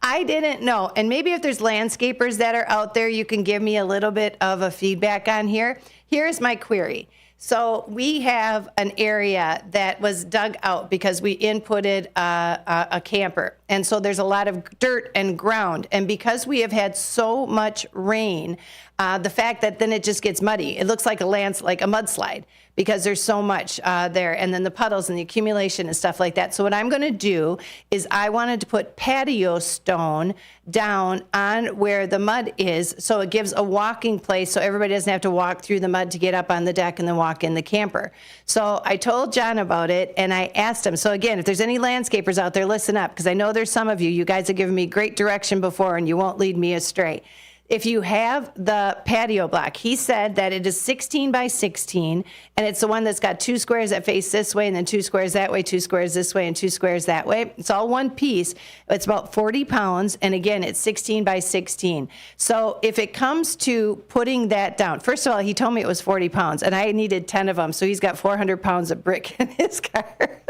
I didn't know. And maybe if there's landscapers that are out there, you can give me a little bit of a feedback on here. Here's my query. So we have an area that was dug out because we inputted a camper. And so there's a lot of dirt and ground. And because we have had so much rain, the fact that then it just gets muddy, it looks like a mudslide because there's so much there. And then the puddles and the accumulation and stuff like that. So what I'm going to do is I wanted to put patio stone down on where the mud is so it gives a walking place so everybody doesn't have to walk through the mud to get up on the deck and then walk in the camper. So I told John about it and I asked him. So again, if there's any landscapers out there, listen up, because I know there's some of you. You guys have given me great direction before and you won't lead me astray. If you have the patio block, he said that it is 16 by 16, and it's the one that's got 2 squares that face this way, and then 2 squares that way, 2 squares this way, and 2 squares that way. It's all one piece. It's about 40 pounds, and again, it's 16 by 16. So if it comes to putting that down, first of all, he told me it was 40 pounds, and I needed 10 of them, so he's got 400 pounds of brick in his car.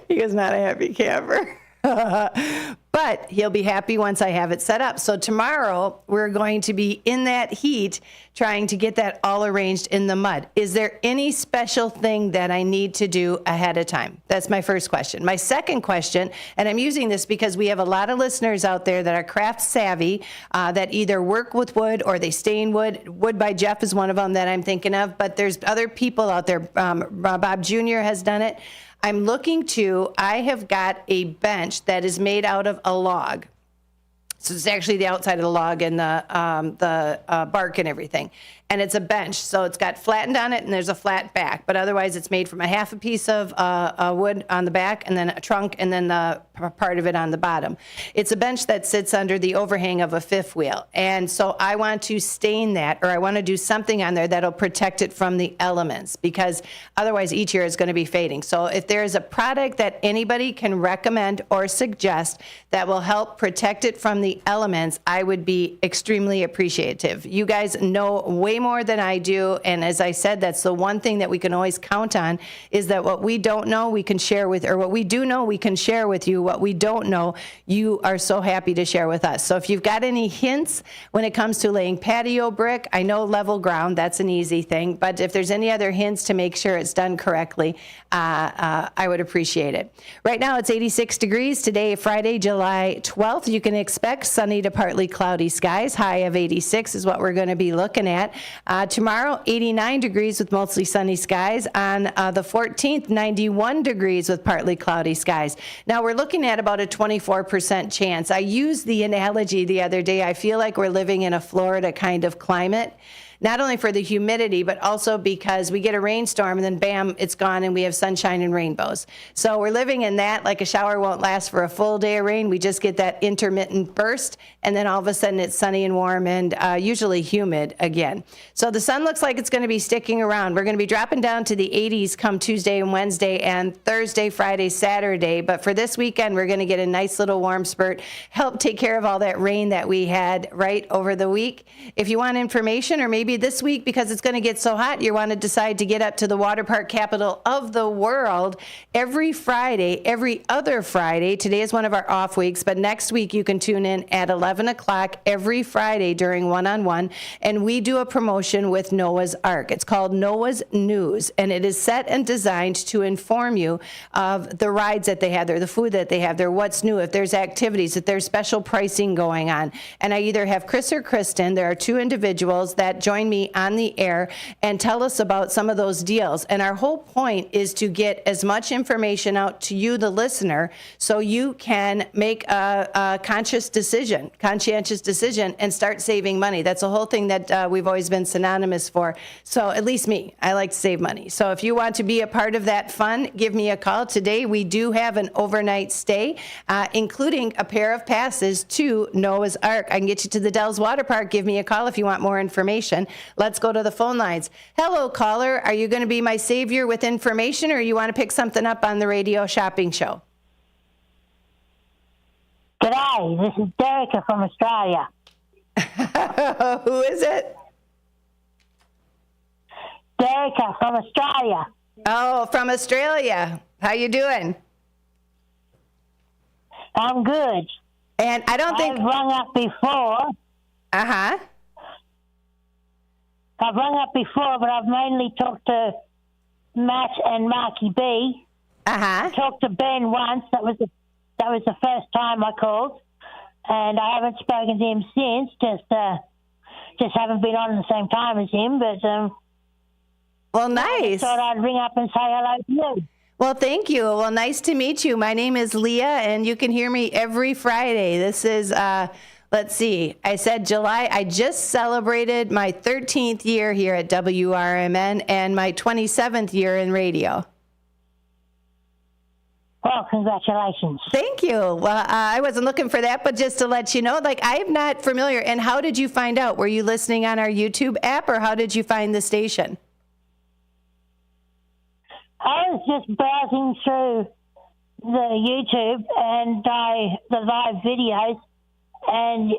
He is not a happy camper. But he'll be happy once I have it set up. So tomorrow we're going to be in that heat trying to get that all arranged in the mud. Is there any special thing that I need to do ahead of time? That's my first question. My second question, and I'm using this because we have a lot of listeners out there that are craft savvy, that either work with wood or they stay in wood. Wood by Jeff is one of them that I'm thinking of, but there's other people out there. Bob Jr. has done it. I have got a bench that is made out of a log. So it's actually the outside of the log and the bark and everything. And it's a bench. So it's got flattened on it and there's a flat back. But otherwise it's made from a half a piece of wood on the back and then a trunk and then the part of it on the bottom. It's a bench that sits under the overhang of a fifth wheel. And so I want to stain that, or I want to do something on there that'll protect it from the elements, because otherwise each year is going to be fading. So if there is a product that anybody can recommend or suggest that will help protect it from the elements, I would be extremely appreciative. You guys know way more than I do, and as I said, that's the one thing that we can always count on, is that what we don't know we can share with, or what we do know we can share with you. What we don't know, you are so happy to share with us. So if you've got any hints when it comes to laying patio brick, I know level ground, that's an easy thing, but if there's any other hints to make sure it's done correctly, I would appreciate it. Right now it's 86 degrees today, Friday, July 12th. You can expect sunny to partly cloudy skies. High of 86 is what we're going to be looking at. Tomorrow, 89 degrees with mostly sunny skies. On the 14th, 91 degrees with partly cloudy skies. Now, we're looking at about a 24% chance. I used the analogy the other day. I feel like we're living in a Florida kind of climate. Not only for the humidity, but also because we get a rainstorm and then bam, it's gone and we have sunshine and rainbows. So we're living in that, like a shower won't last for a full day of rain. We just get that intermittent burst and then all of a sudden it's sunny and warm and usually humid again. So the sun looks like it's going to be sticking around. We're going to be dropping down to the 80s come Tuesday and Wednesday and Thursday, Friday, Saturday. But for this weekend, we're going to get a nice little warm spurt, help take care of all that rain that we had right over the week. If you want information, or maybe this week, because it's going to get so hot, you want to decide to get up to the water park capital of the world every Friday, every other Friday. Today is one of our off weeks, but next week you can tune in at 11 o'clock every Friday during one-on-one, and we do a promotion with Noah's Ark. It's called Noah's News, and it is set and designed to inform you of the rides that they have there, the food that they have there, what's new, if there's activities, if there's special pricing going on. And I either have Chris or Kristen. There are two individuals that join me on the air and tell us about some of those deals. And our whole point is to get as much information out to you, the listener, so you can make a conscientious decision and start saving money. That's the whole thing that we've always been synonymous for. So at least me, I like to save money. So if you want to be a part of that fun, give me a call. Today we do have an overnight stay, including a pair of passes to Noah's Ark. I can get you to the Dells Water Park. Give me a call if you want more information. Let's go to the phone lines. Hello, caller. Are you going to be my savior with information, or you want to pick something up on the radio shopping show? G'day, this is Derica from Australia. Who is it? Derica from Australia. Oh, from Australia. How you doing? I'm good. And I don't think... I've rung up before. Uh-huh. I've rung up before, but I've mainly talked to Matt and Marky B. Uh-huh. Talked to Ben once. That was the first time I called, and I haven't spoken to him since. Just haven't been on at the same time as him. But well, nice. I thought I'd ring up and say hello to you. Well, thank you. Well, nice to meet you. My name is Leah, and you can hear me every Friday. This is. Let's see. I said July. I just celebrated my 13th year here at WRMN and my 27th year in radio. Well, congratulations. Thank you. Well, I wasn't looking for that, but just to let you know, like, I'm not familiar. And how did you find out? Were you listening on our YouTube app, or how did you find the station? I was just browsing through the YouTube and the live videos. And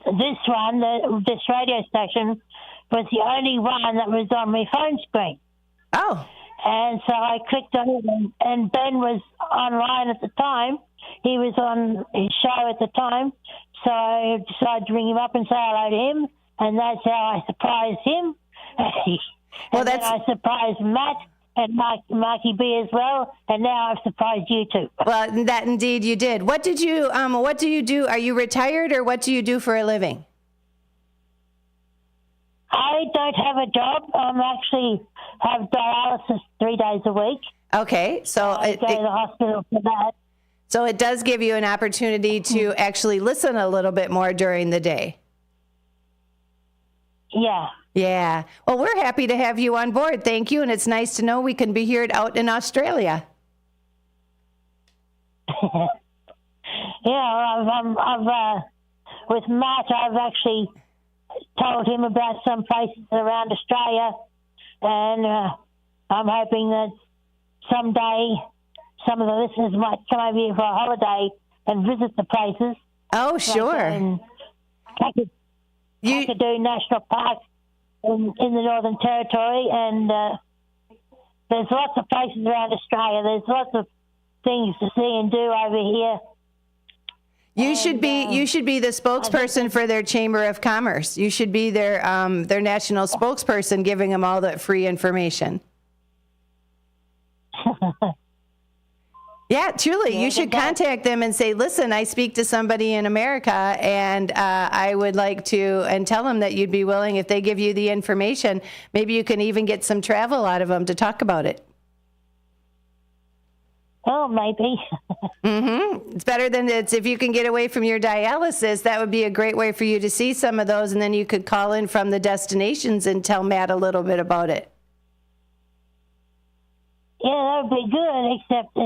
this radio station was the only one that was on my phone screen. Oh. And so I clicked on it, and Ben was online at the time. he was on his show at the time, so I decided to ring him up and say hello to him, and that's how I surprised him. Then I surprised Matt and Marky B as well, and now I've surprised you too. Well, that indeed you did. What do you do? Are you retired, or what do you do for a living? I don't have a job. I'm actually have dialysis 3 days a week. Okay, so I go to the hospital for that. So it does give you an opportunity to actually listen a little bit more during the day. Yeah. Yeah. Well, we're happy to have you on board. Thank you, and it's nice to know we can be here out in Australia. I've with Matt, I've actually told him about some places around Australia, and I'm hoping that someday some of the listeners might come over here for a holiday and visit the places. Oh, sure. I could do national parks in the Northern Territory, and there's lots of places around Australia. There's lots of things to see and do over here. You should be the spokesperson for their Chamber of Commerce. You should be their national spokesperson, giving them all that free information. Yeah, truly. You should contact them and say, listen, I speak to somebody in America, and I would like to, and tell them that you'd be willing, if they give you the information, maybe you can even get some travel out of them to talk about it. Oh, maybe. It's better than if you can get away from your dialysis, that would be a great way for you to see some of those, and then you could call in from the destinations and tell Matt a little bit about it. Yeah, that would be good, except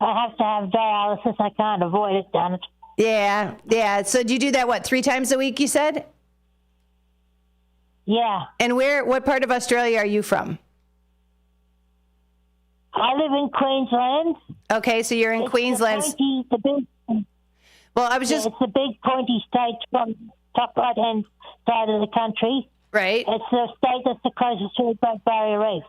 I have to have dialysis. I can't avoid it, damn it. Yeah. So do you do that, 3 times a week, you said? Yeah. And what part of Australia are you from? I live in Queensland. Okay, so you're in Queensland. It's the big pointy state from the top right-hand side of the country. Right. It's the state that's the closest to the Great Barrier Reef.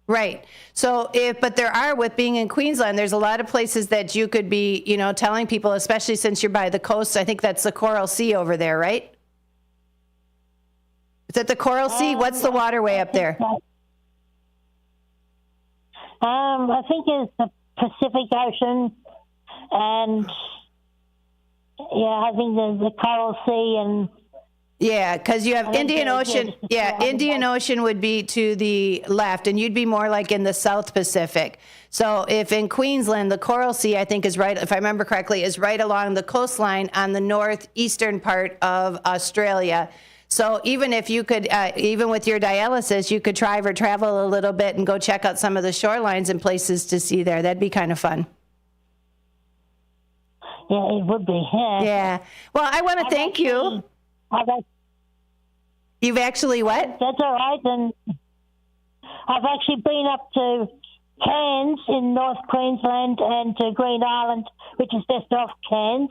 Right. So but there are, with being in Queensland, there's a lot of places that you could be, telling people, especially since you're by the coast. I think that's the Coral Sea over there, right? Is that the Coral Sea? What's the waterway up there? I think it's the Pacific Ocean, and I think there's the Coral Sea and. Yeah, because you have Indian Ocean. Yeah, Indian Ocean would be to the left, and you'd be more like in the South Pacific. So if in Queensland, the Coral Sea, I think is right, if I remember correctly, is right along the coastline on the northeastern part of Australia. So even if you could, even with your dialysis, you could try or travel a little bit and go check out some of the shorelines and places to see there. That'd be kind of fun. Yeah, it would be. Yeah. Well, I want to thank you. You've actually what? That's all right. And I've actually been up to Cairns in North Queensland and to Green Island, which is just off Cairns.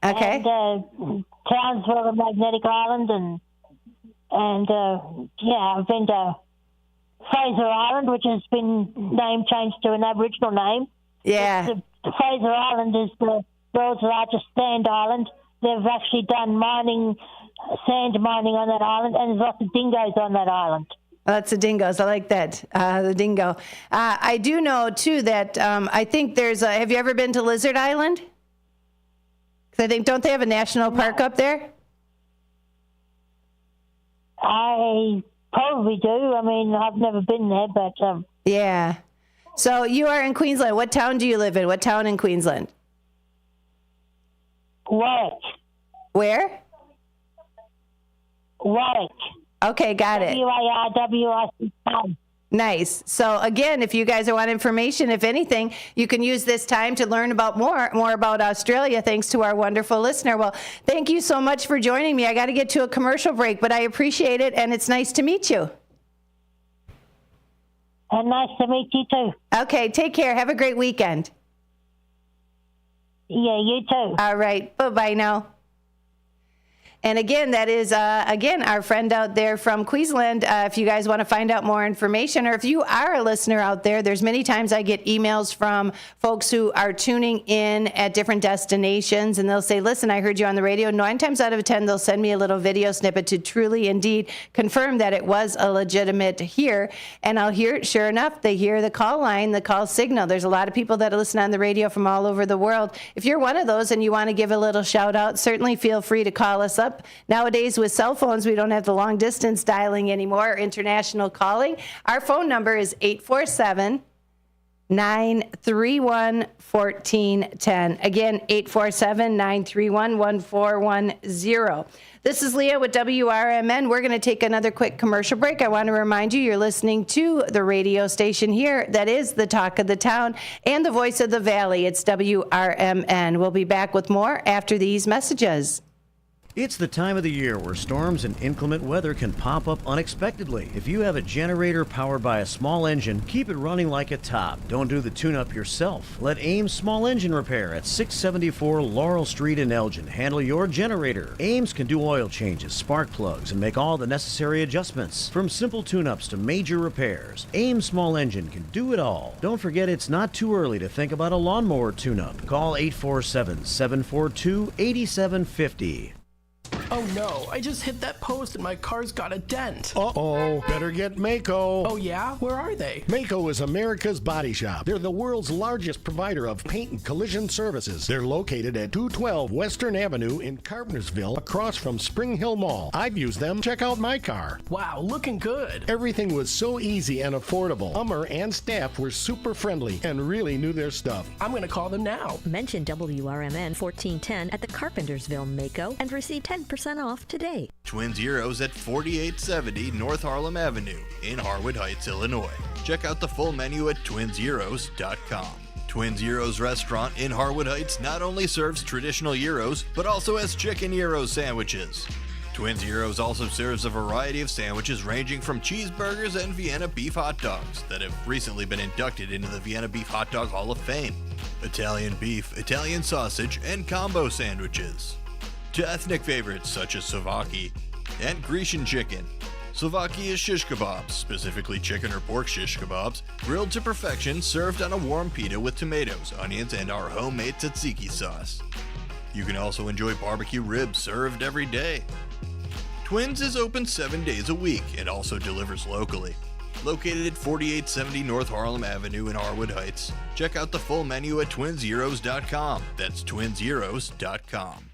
Okay. And Townsville and Magnetic Island, and I've been to Fraser Island, which has been name changed to an Aboriginal name. Yeah. Fraser Island is the world's largest sand island. They've actually done sand mining on that island, and there's lots of dingoes on that island. Lots of dingoes. I like that, the dingo. I do know, too, that I think have you ever been to Lizard Island? Because I think, don't they have a national park up there? I probably do. I mean, I've never been there, but... Yeah. So you are in Queensland. What town do you live in? What town in Queensland? Warwick. Where? Warwick. Okay, got it. WARWIC. Nice. So again, if you guys want information, if anything, you can use this time to learn about more about Australia, thanks to our wonderful listener. Well, thank you so much for joining me. I got to get to a commercial break, but I appreciate it, and it's nice to meet you. And nice to meet you too. Okay, take care. Have a great weekend. Yeah, you too. All right. Bye-bye now. And again, that is, our friend out there from Queensland. If you guys want to find out more information, or if you are a listener out there, there's many times I get emails from folks who are tuning in at different destinations, and they'll say, listen, I heard you on the radio. 9 times out of 10, they'll send me a little video snippet to truly indeed confirm that it was a legitimate hear. And I'll hear it, sure enough, they hear the call line, the call signal. There's a lot of people that listen on the radio from all over the world. If you're one of those and you want to give a little shout out, certainly feel free to call us up. Nowadays with cell phones, we don't have the long distance dialing anymore, or international calling. Our phone number is 847-931-1410. Again, 847-931-1410. This is Leah with WRMN. We're going to take another quick commercial break. I want to remind you, you're listening to the radio station here that is the talk of the town and the voice of the valley. It's WRMN. We'll be back with more after these messages. It's the time of the year where storms and inclement weather can pop up unexpectedly. If you have a generator powered by a small engine, keep it running like a top. Don't do the tune-up yourself. Let Ames Small Engine Repair at 674 Laurel Street in Elgin handle your generator. Ames can do oil changes, spark plugs, and make all the necessary adjustments. From simple tune-ups to major repairs, Ames Small Engine can do it all. Don't forget, it's not too early to think about a lawnmower tune-up. Call 847-742-8750. Oh no, I just hit that post and my car's got a dent. Uh-oh, better get Mako. Oh yeah? Where are they? Mako is America's body shop. They're the world's largest provider of paint and collision services. They're located at 212 Western Avenue in Carpentersville, across from Spring Hill Mall. I've used them. Check out my car. Wow, looking good. Everything was so easy and affordable. Hummer and staff were super friendly and really knew their stuff. I'm going to call them now. Mention WRMN 1410 at the Carpentersville Mako and receive 10% off today. Twin Zeros at 4870 North Harlem Avenue in Harwood Heights, Illinois. Check out the full menu at twinzeros.com. Twin Zeros Restaurant in Harwood Heights not only serves traditional gyros, but also has chicken gyro sandwiches. Twin Zeros also serves a variety of sandwiches ranging from cheeseburgers and Vienna beef hot dogs that have recently been inducted into the Vienna Beef Hot Dog Hall of Fame. Italian beef, Italian sausage, and combo sandwiches. To ethnic favorites such as Slovaki and Grecian chicken. Slovaki is shish kebabs, specifically chicken or pork shish kebabs, grilled to perfection, served on a warm pita with tomatoes, onions, and our homemade tzatziki sauce. You can also enjoy barbecue ribs served every day. Twins is open 7 days a week and also delivers locally. Located at 4870 North Harlem Avenue in Harwood Heights. Check out the full menu at twinzeros.com. That's twinzeros.com.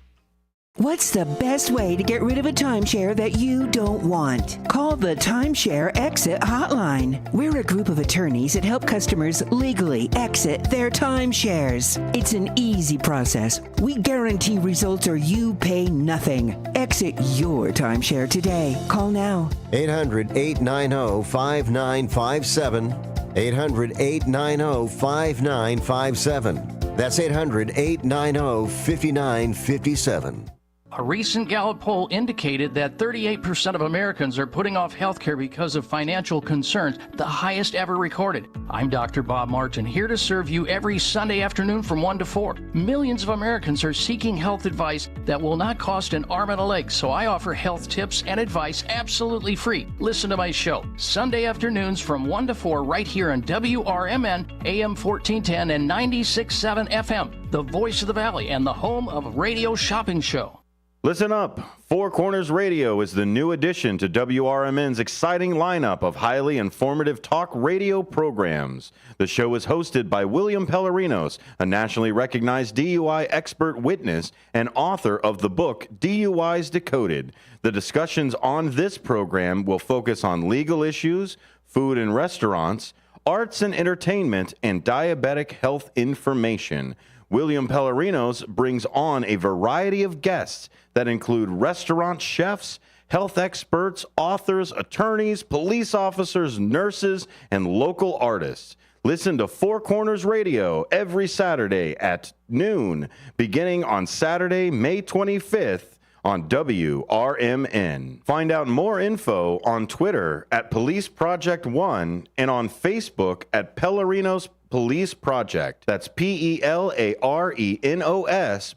What's the best way to get rid of a timeshare that you don't want? Call the Timeshare Exit Hotline. We're a group of attorneys that help customers legally exit their timeshares. It's an easy process. We guarantee results or you pay nothing. Exit your timeshare today. Call now. 800-890-5957. 800-890-5957. That's 800-890-5957. A recent Gallup poll indicated that 38% of Americans are putting off health care because of financial concerns, the highest ever recorded. I'm Dr. Bob Martin, here to serve you every Sunday afternoon from 1 to 4. Millions of Americans are seeking health advice that will not cost an arm and a leg, so I offer health tips and advice absolutely free. Listen to my show, Sunday afternoons from 1 to 4 right here on WRMN, AM 1410 and 96.7 FM, the voice of the valley and the home of Radio Shopping Show. Listen up. Four Corners Radio is the new addition to WRMN's exciting lineup of highly informative talk radio programs. The show is hosted by William Pellerinos, a nationally recognized DUI expert witness and author of the book DUIs Decoded. The discussions on this program will focus on legal issues, food and restaurants, arts and entertainment, and diabetic health information. William Pellerinos brings on a variety of guests that include restaurant chefs, health experts, authors, attorneys, police officers, nurses, and local artists. Listen to Four Corners Radio every Saturday at noon, beginning on Saturday, May 25th on WRMN. Find out more info on Twitter at Police Project 1 and on Facebook at Pellerinos Police Project. That's Pelarenos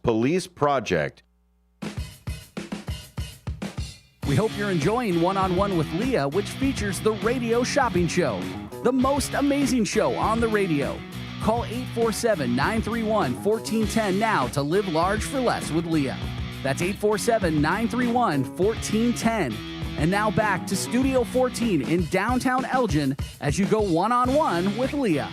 Police Project. We hope you're enjoying One-on-One with Leah, which features the radio shopping show, the most amazing show on the radio. Call 847-931-1410 now to live large for less with Leah. That's 847-931-1410. And now back to Studio 14 in downtown Elgin as you go one-on-one with Leah.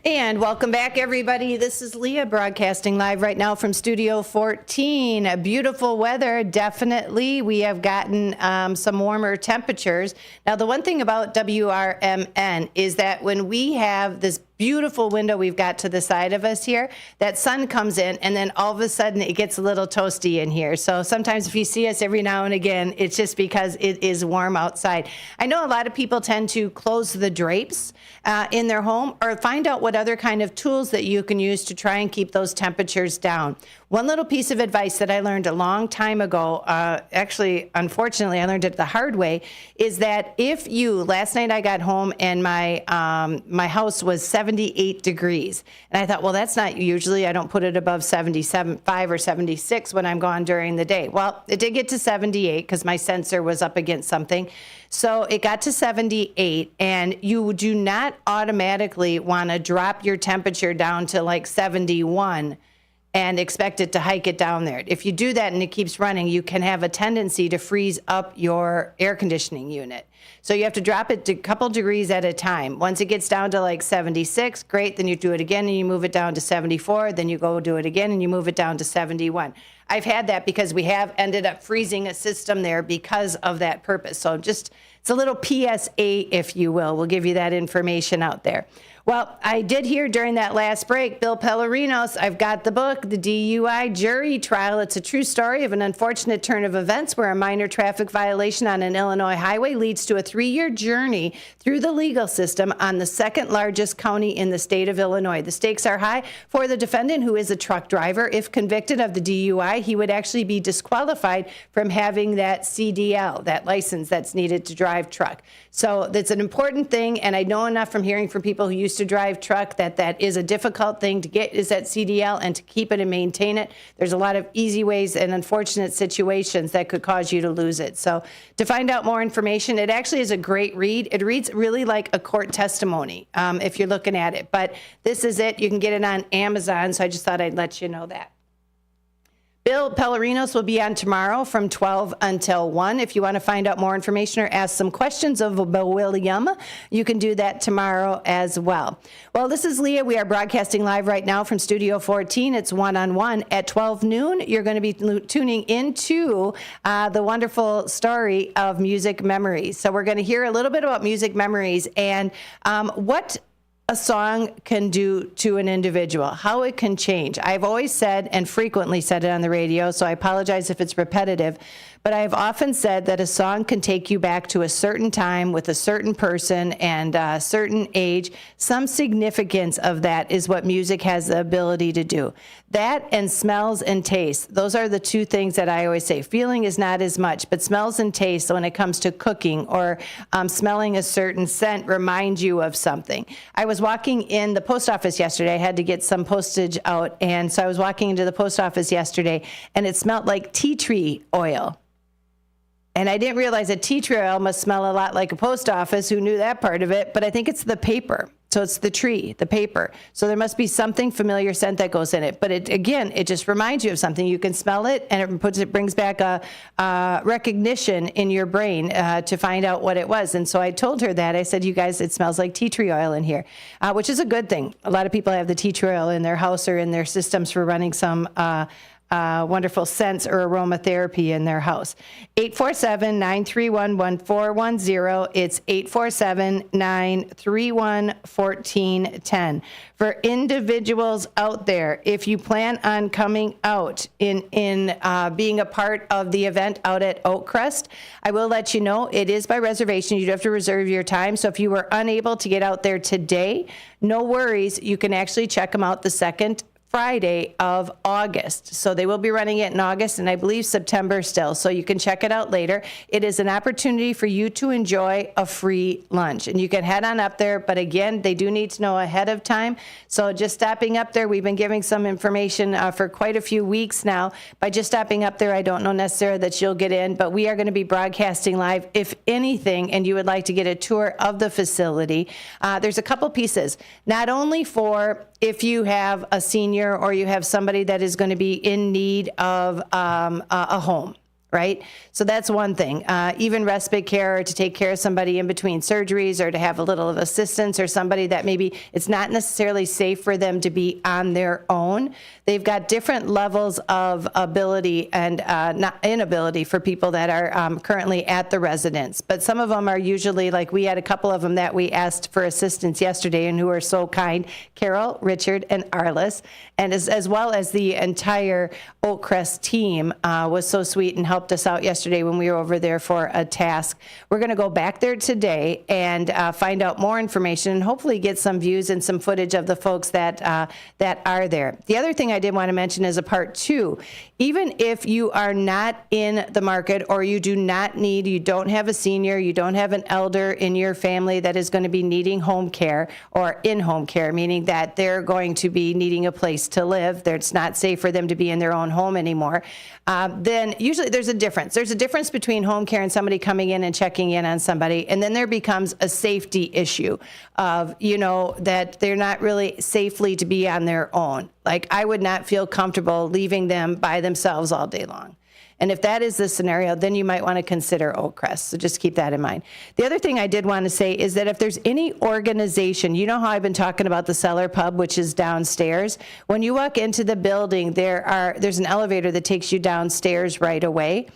And welcome back, everybody. This is Leah broadcasting live right now from Studio 14. Beautiful weather, definitely. We have gotten some warmer temperatures. Now, the one thing about WRMN is that when we have this beautiful window we've got to the side of us here, that sun comes in, and then all of a sudden it gets a little toasty in here. So sometimes if you see us every now and again, it's just because it is warm outside. I know a lot of people tend to close the drapes in their home, or find out what other kind of tools that you can use to try and keep those temperatures down. One little piece of advice that I learned a long time ago, actually, unfortunately, I learned it the hard way, is that if you, last night I got home and my house was 78 degrees. And I thought, well, that's not usually, I don't put it above 75 or 76 when I'm gone during the day. Well, it did get to 78 because my sensor was up against something. So it got to 78, and you do not automatically want to drop your temperature down to like 71 and expect it to hike it down there. If you do that and it keeps running, you can have a tendency to freeze up your air conditioning unit. So you have to drop it to a couple degrees at a time. Once it gets down to like 76, great, then you do it again and you move it down to 74, then you go do it again and you move it down to 71. I've had that because we have ended up freezing a system there because of that purpose. So just, it's a little PSA, if you will. We'll give you that information out there. Well, I did hear during that last break, Bill Pellerinos, I've got the book, The DUI Jury Trial. It's a true story of an unfortunate turn of events where a minor traffic violation on an Illinois highway leads to a 3-year journey through the legal system on the second largest county in the state of Illinois. The stakes are high for the defendant, who is a truck driver. If convicted of the DUI, he would actually be disqualified from having that CDL, that license that's needed to drive truck. So that's an important thing, and I know enough from hearing from people who used to drive truck that is a difficult thing to get, is that CDL, and to keep it and maintain it. There's a lot of easy ways and unfortunate situations that could cause you to lose it. So to find out more information, it actually is a great read. It reads really like a court testimony if you're looking at it. But this is it. You can get it on Amazon, so I just thought I'd let you know that. Bill Pellerinos will be on tomorrow from 12 until 1. If you want to find out more information or ask some questions of William, you can do that tomorrow as well. Well, this is Leah. We are broadcasting live right now from Studio 14. It's one-on-one at 12 noon. You're going to be tuning into the wonderful story of music memories. So we're going to hear a little bit about music memories and what a song can do to an individual, how it can change. I've always said, and frequently said it on the radio, so I apologize if it's repetitive, but I have often said that a song can take you back to a certain time with a certain person and a certain age. Some significance of that is what music has the ability to do. That and smells and tastes, those are the two things that I always say. Feeling is not as much, but smells and tastes when it comes to cooking or smelling a certain scent remind you of something. I was walking in the post office yesterday. I had to get some postage out, and so I was walking into the post office yesterday, and it smelled like tea tree oil. And I didn't realize that tea tree oil must smell a lot like a post office. Who knew that part of it? But I think it's the paper. So it's the tree, the paper. So there must be something familiar scent that goes in it. But it just reminds you of something. You can smell it, and it brings back a recognition in your brain to find out what it was. And so I told her that. I said, you guys, it smells like tea tree oil in here, which is a good thing. A lot of people have the tea tree oil in their house or in their systems for running some wonderful scents or aromatherapy in their house. 847-931-1410. It's 847-931-1410. For individuals out there, if you plan on coming out in being a part of the event out at Oakcrest, I will let you know it is by reservation. You do have to reserve your time. So if you were unable to get out there today, no worries. You can actually check them out the second Friday of August. So they will be running it in August and I believe September still. So you can check it out later. It is an opportunity for you to enjoy a free lunch. And you can head on up there. But again, they do need to know ahead of time. So just stopping up there, we've been giving some information for quite a few weeks now. By just stopping up there, I don't know necessarily that you'll get in, but we are going to be broadcasting live. If anything, and you would like to get a tour of the facility, there's a couple pieces. Not only for if you have a senior or you have somebody that is going to be in need of a home, right? So that's one thing. Even respite care, or to take care of somebody in between surgeries, or to have a little of assistance, or somebody that maybe it's not necessarily safe for them to be on their own. They've got different levels of ability and not inability for people that are currently at the residence. But some of them are usually, like we had a couple of them that we asked for assistance yesterday and who are so kind, Carol, Richard, and Arliss. And as well as the entire Oakcrest team was so sweet and helped us out yesterday when we were over there for a task. We're going to go back there today and find out more information and hopefully get some views and some footage of the folks that are there. The other thing I did want to mention as a part two, even if you are not in the market or you don't have a senior, you don't have an elder in your family that is going to be needing home care or in-home care, meaning that they're going to be needing a place to live, it's not safe for them to be in their own home anymore, then usually there's a difference. There's a difference between home care and somebody coming in and checking in on somebody, and then there becomes a safety issue of, that they're not really safely to be on their own. Like, I would not feel comfortable leaving them by themselves all day long. And if that is the scenario, then you might want to consider Oakcrest. So just keep that in mind. The other thing I did want to say is that if there's any organization, you know how I've been talking about the Cellar Pub, which is downstairs. When you walk into the building, there's an elevator that takes you downstairs right away.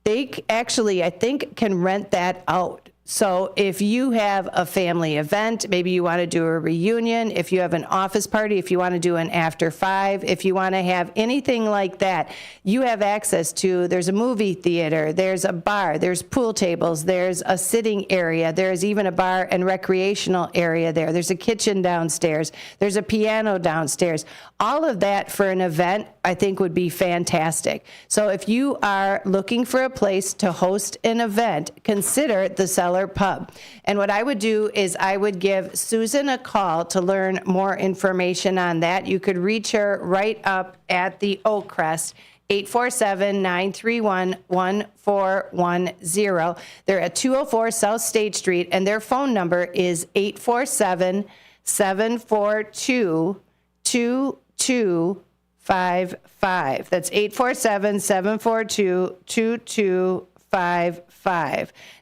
They actually, I think, can rent that out. So if you have a family event, maybe you want to do a reunion, if you have an office party, if you want to do an after 5, if you want to have anything like that, you have access to, there's a movie theater, there's a bar, there's pool tables, there's a sitting area, there's even a bar and recreational area there, there's a kitchen downstairs, there's a piano downstairs. All of that for an event, I think, would be fantastic. So if you are looking for a place to host an event, consider the Cellar Pub. And what I would do is I would give Susan a call to learn more information on that. You could reach her right up at the Oakcrest, 847-931-1410. They're at 204 South State Street, and their phone number is 847-742-2255. That's 847-742-2255.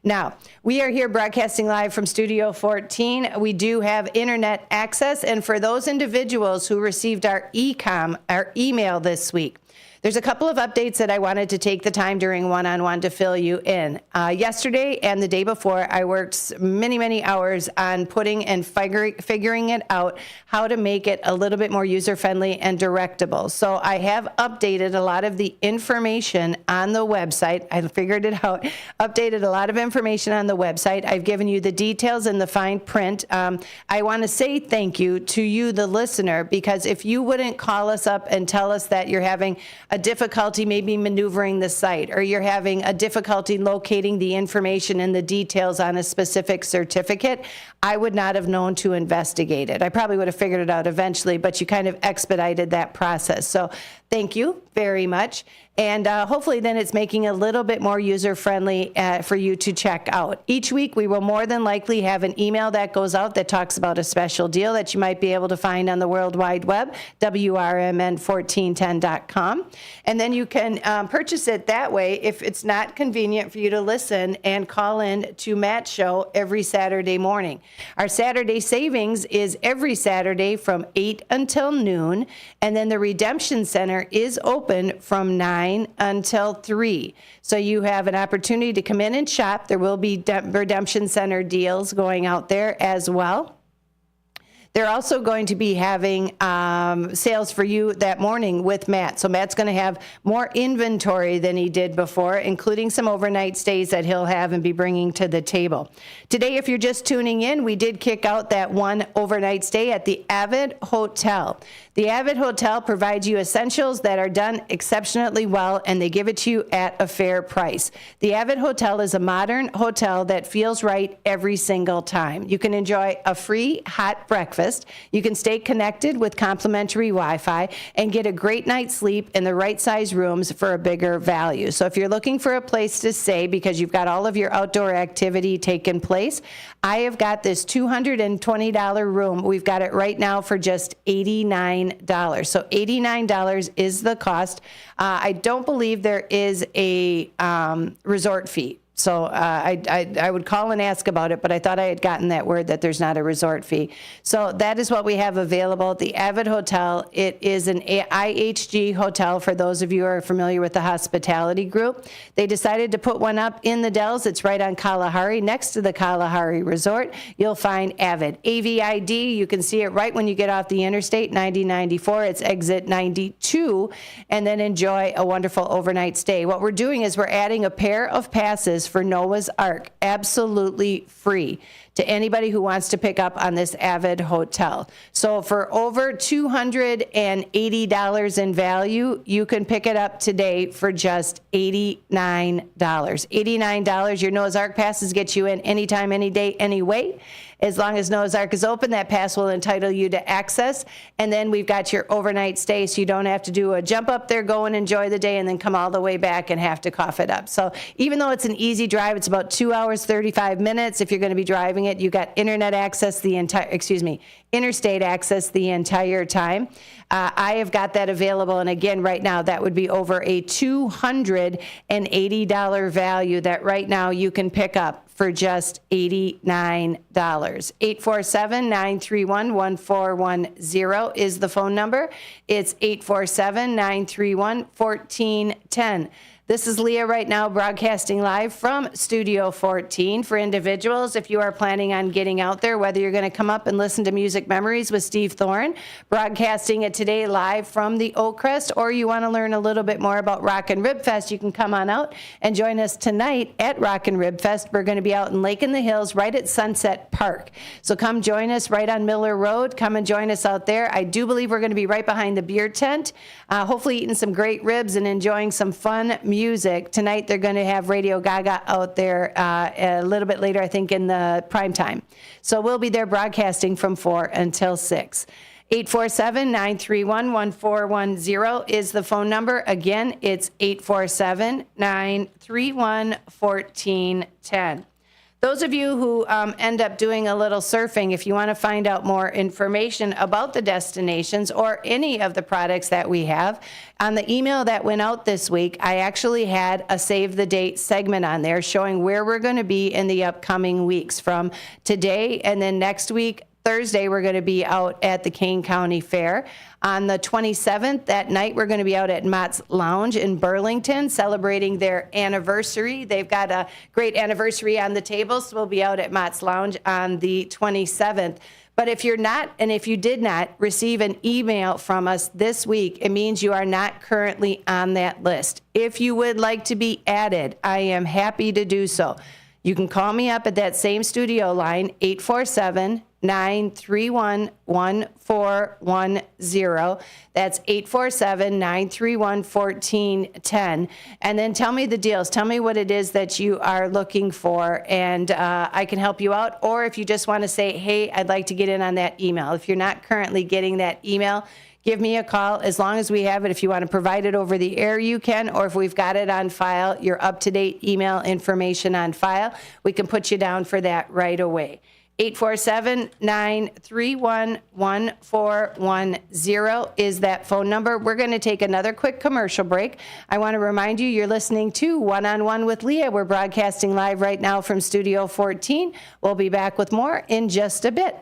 Now, we are here broadcasting live from Studio 14. We do have internet access, and for those individuals who received our email this week, there's a couple of updates that I wanted to take the time during one-on-one to fill you in. Yesterday and the day before, I worked many, many hours on putting and figuring it out, how to make it a little bit more user-friendly and directable. So I have updated a lot of the information on the website. I figured it out, updated a lot of information on the website. I've given you the details in the fine print. I want to say thank you to you, the listener, because if you wouldn't call us up and tell us that you're having a difficulty maybe maneuvering the site, or you're having a difficulty locating the information and the details on a specific certificate, I would not have known to investigate it. I probably would have figured it out eventually, but you kind of expedited that process. So thank you very much. And hopefully then it's making it a little bit more user-friendly for you to check out. Each week we will more than likely have an email that goes out that talks about a special deal that you might be able to find on the World Wide Web, WRMN1410.com. And then you can purchase it that way if it's not convenient for you to listen and call in to Matt's show every Saturday morning. Our Saturday savings is every Saturday from 8 until noon, and then the Redemption Center is open from 9 until 3. So you have an opportunity to come in and shop. There will be Redemption Center deals going out there as well. They're also going to be having sales for you that morning with Matt. So Matt's going to have more inventory than he did before, including some overnight stays that he'll have and be bringing to the table. Today, if you're just tuning in, we did kick out that one overnight stay at the Avid Hotel. The Avid Hotel provides you essentials that are done exceptionally well, and they give it to you at a fair price. The Avid Hotel is a modern hotel that feels right every single time. You can enjoy a free hot breakfast. You can stay connected with complimentary Wi-Fi and get a great night's sleep in the right size rooms for a bigger value. So if you're looking for a place to stay because you've got all of your outdoor activity taking place, I have got this $220 room. We've got it right now for just $89. So $89 is the cost. I don't believe there is a resort fee. So I would call and ask about it, but I thought I had gotten that word that there's not a resort fee. So that is what we have available at the Avid Hotel. It is an IHG hotel for those of you who are familiar with the hospitality group. They decided to put one up in the Dells. It's right on Kalahari, next to the Kalahari Resort. You'll find Avid. AVID, you can see it right when you get off the interstate, 9094. It's exit 92, and then enjoy a wonderful overnight stay. What we're doing is we're adding a pair of passes for Noah's Ark, absolutely free to anybody who wants to pick up on this Avid Hotel. So for over $280 in value, you can pick it up today for just $89. $89. Your Noah's Ark passes get you in anytime, any day, anyway. As long as Noah's Ark is open, that pass will entitle you to access. And then we've got your overnight stay, so you don't have to do a jump up there, go and enjoy the day, and then come all the way back and have to cough it up. So even though it's an easy drive, it's about 2 hours, 35 minutes. If you're going to be driving it, you got internet access interstate access the entire time. I have got that available. And again, right now, that would be over a $280 value that right now you can pick up for just $89. 847-931-1410 is the phone number. It's 847-931-1410. This is Leah right now, broadcasting live from Studio 14. For individuals, if you are planning on getting out there, whether you're going to come up and listen to Music Memories with Steve Thoren, broadcasting it today live from the Oak Crest, or you want to learn a little bit more about Rock and Rib Fest, you can come on out and join us tonight at Rock and Rib Fest. We're going to be out in Lake in the Hills, right at Sunset Park. So come join us right on Miller Road. Come and join us out there. I do believe we're going to be right behind the beer tent, hopefully eating some great ribs and enjoying some fun music. Tonight they're going to have Radio Gaga out there a little bit later, I think, in the prime time. So we'll be there broadcasting from 4 until 6. 847-931-1410 is the phone number. Again, it's 847-931-1410. Those of you who end up doing a little surfing, if you want to find out more information about the destinations or any of the products that we have, on the email that went out this week, I actually had a Save the Date segment on there showing where we're going to be in the upcoming weeks from today, and then next week, Thursday, we're going to be out at the Kane County Fair. On the 27th, that night, we're going to be out at Mott's Lounge in Burlington celebrating their anniversary. They've got a great anniversary on the table, so we'll be out at Mott's Lounge on the 27th. But if you're not, and if you did not receive an email from us this week, it means you are not currently on that list. If you would like to be added, I am happy to do so. You can call me up at that same studio line, 847-931-1410. That's 847-931-1410. And then tell me the deals. Tell me what it is that you are looking for, and I can help you out. Or if you just want to say, hey, I'd like to get in on that email. If you're not currently getting that email, give me a call. As long as we have it, if you want to provide it over the air, you can, or if we've got it on file, your up-to-date email information on file, we can put you down for that right away. 847-931-1410 is that phone number. We're going to take another quick commercial break. I want to remind you, you're listening to One-on-One with Leah. We're broadcasting live right now from Studio 14. We'll be back with more in just a bit.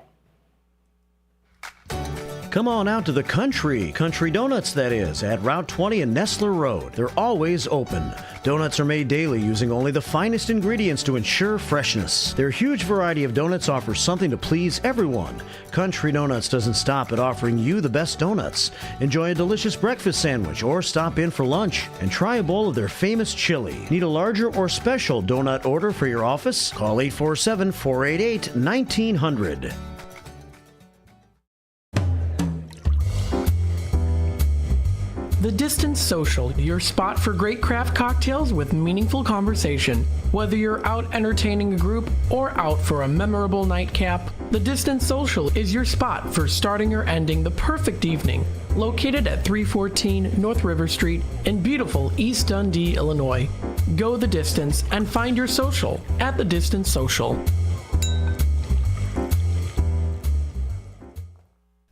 Come on out to the Country Donuts, that is, at Route 20 and Nestler Road. They're always open. Donuts are made daily using only the finest ingredients to ensure freshness. Their huge variety of donuts offers something to please everyone. Country Donuts doesn't stop at offering you the best donuts. Enjoy a delicious breakfast sandwich or stop in for lunch and try a bowl of their famous chili. Need a larger or special donut order for your office? Call 847-488-1900. The Distance Social, your spot for great craft cocktails with meaningful conversation. Whether you're out entertaining a group or out for a memorable nightcap, the Distance Social is your spot for starting or ending the perfect evening. Located at 314 North River Street in beautiful East Dundee, Illinois. Go the distance and find your social at the Distance Social.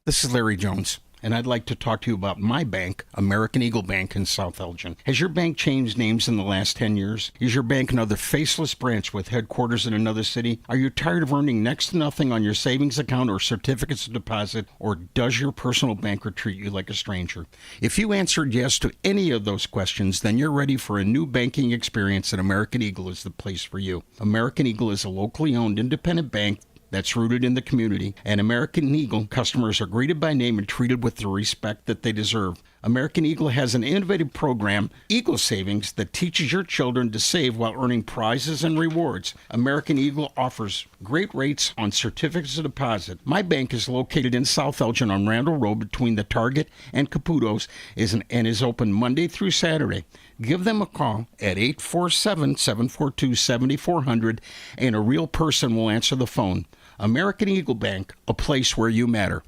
This is Larry Jones, and I'd like to talk to you about my bank, American Eagle Bank in South Elgin. Has your bank changed names in the last 10 years? Is your bank another faceless branch with headquarters in another city? Are you tired of earning next to nothing on your savings account or certificates of deposit? Or does your personal banker treat you like a stranger? If you answered yes to any of those questions, then you're ready for a new banking experience, and American Eagle is the place for you. American Eagle is a locally owned independent bank that's rooted in the community, and American Eagle customers are greeted by name and treated with the respect that they deserve. American Eagle has an innovative program, Eagle Savings, that teaches your children to save while earning prizes and rewards. American Eagle offers great rates on certificates of deposit. My bank is located in South Elgin on Randall Road between the Target and Caputo's and is open Monday through Saturday. Give them a call at 847-742-7400 and a real person will answer the phone. American Eagle Bank, a place where you matter.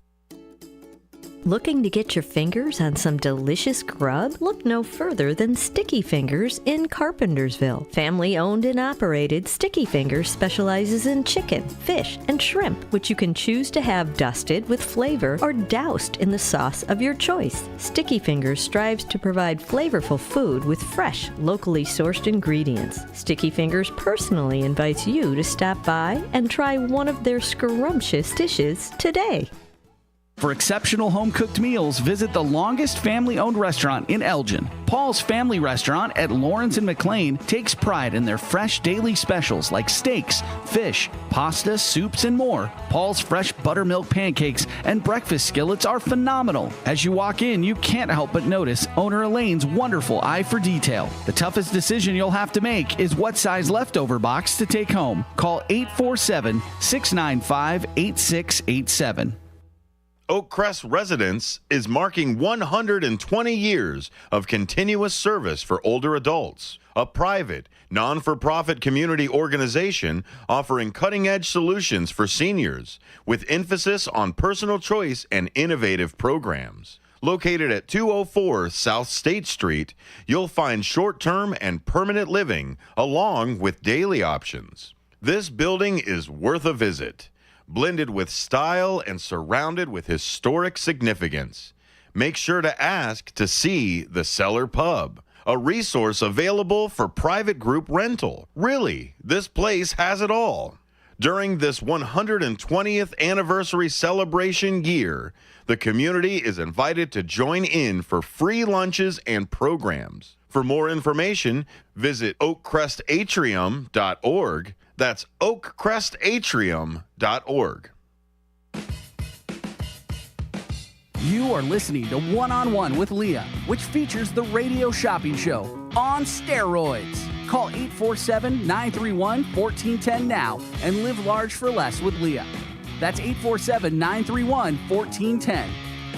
Looking to get your fingers on some delicious grub? Look no further than Sticky Fingers in Carpentersville. Family owned and operated, Sticky Fingers specializes in chicken, fish, and shrimp, which you can choose to have dusted with flavor or doused in the sauce of your choice. Sticky Fingers strives to provide flavorful food with fresh, locally sourced ingredients. Sticky Fingers personally invites you to stop by and try one of their scrumptious dishes today. For exceptional home-cooked meals, visit the longest family-owned restaurant in Elgin. Paul's Family Restaurant at Lawrence and McLean takes pride in their fresh daily specials like steaks, fish, pasta, soups, and more. Paul's fresh buttermilk pancakes and breakfast skillets are phenomenal. As you walk in, you can't help but notice owner Elaine's wonderful eye for detail. The toughest decision you'll have to make is what size leftover box to take home. Call 847-695-8687. Oakcrest Residence is marking 120 years of continuous service for older adults. A private, non-for-profit community organization offering cutting-edge solutions for seniors with emphasis on personal choice and innovative programs. Located at 204 South State Street, you'll find short-term and permanent living along with daily options. This building is worth a visit. Blended with style and surrounded with historic significance. Make sure to ask to see the Cellar Pub, a resource available for private group rental. Really, this place has it all. During this 120th anniversary celebration year, the community is invited to join in for free lunches and programs. For more information, visit oakcrestatrium.org. That's oakcrestatrium.org. You are listening to One-on-One with Leah, which features the radio shopping show on steroids. Call 847-931-1410 now and live large for less with Leah. That's 847-931-1410.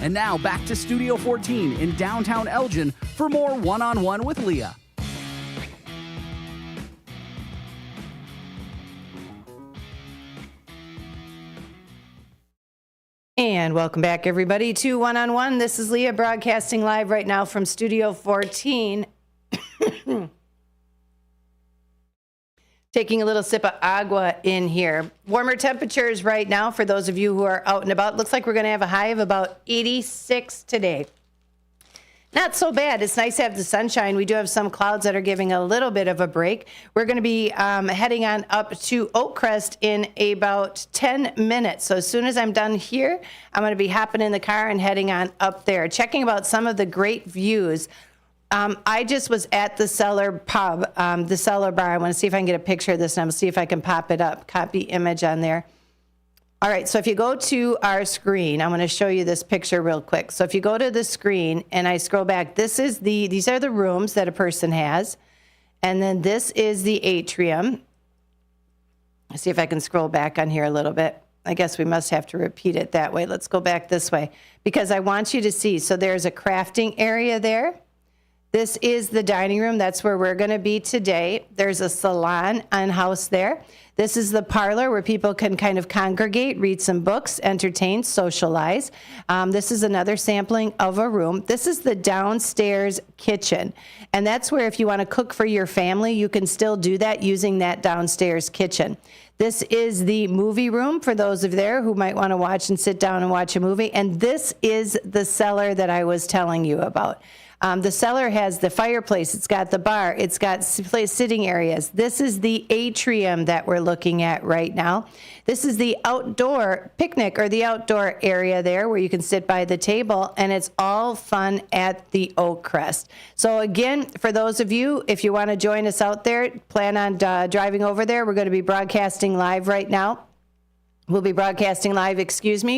And now back to Studio 14 in downtown Elgin for more One-on-One with Leah. And welcome back, everybody, to One-on-One. This is Leah broadcasting live right now from Studio 14. Taking a little sip of agua in here. Warmer temperatures right now for those of you who are out and about. Looks like we're going to have a high of about 86 today. not so bad. It's nice to have the sunshine. We do have some clouds that are giving a little bit of a break. We're going to be heading on up to Oakcrest in about 10 minutes. So as soon as I'm done here, I'm going to be hopping in the car and heading on up there, checking about some of the great views. I just was at the Cellar Pub, the Cellar Bar. I want to see if I can get a picture of this, and I'm going to see if I can pop it up, copy image on there. All right, so if you go to our screen, I'm going to show you this picture real quick. So if you go to the screen and I scroll back, these are the rooms that a person has. And then this is the atrium. Let's see if I can scroll back on here a little bit. I guess we must have to repeat it that way. Let's go back this way because I want you to see. So there's a crafting area there. This is the dining room. That's where we're going to be today. There's a salon on house there. This is the parlor where people can kind of congregate, read some books, entertain, socialize. This is another sampling of a room. This is the downstairs kitchen. And that's where if you want to cook for your family, you can still do that using that downstairs kitchen. This is the movie room for those of there who might want to watch and sit down and watch a movie. And this is the cellar that I was telling you about. The cellar has the fireplace, it's got the bar, it's got sitting areas. This is the atrium that we're looking at right now. This is the outdoor picnic or the outdoor area there where you can sit by the table, and it's all fun at the Oakcrest. So again, for those of you, if you want to join us out there, plan on driving over there. We're going to be broadcasting live right now. We'll be broadcasting live,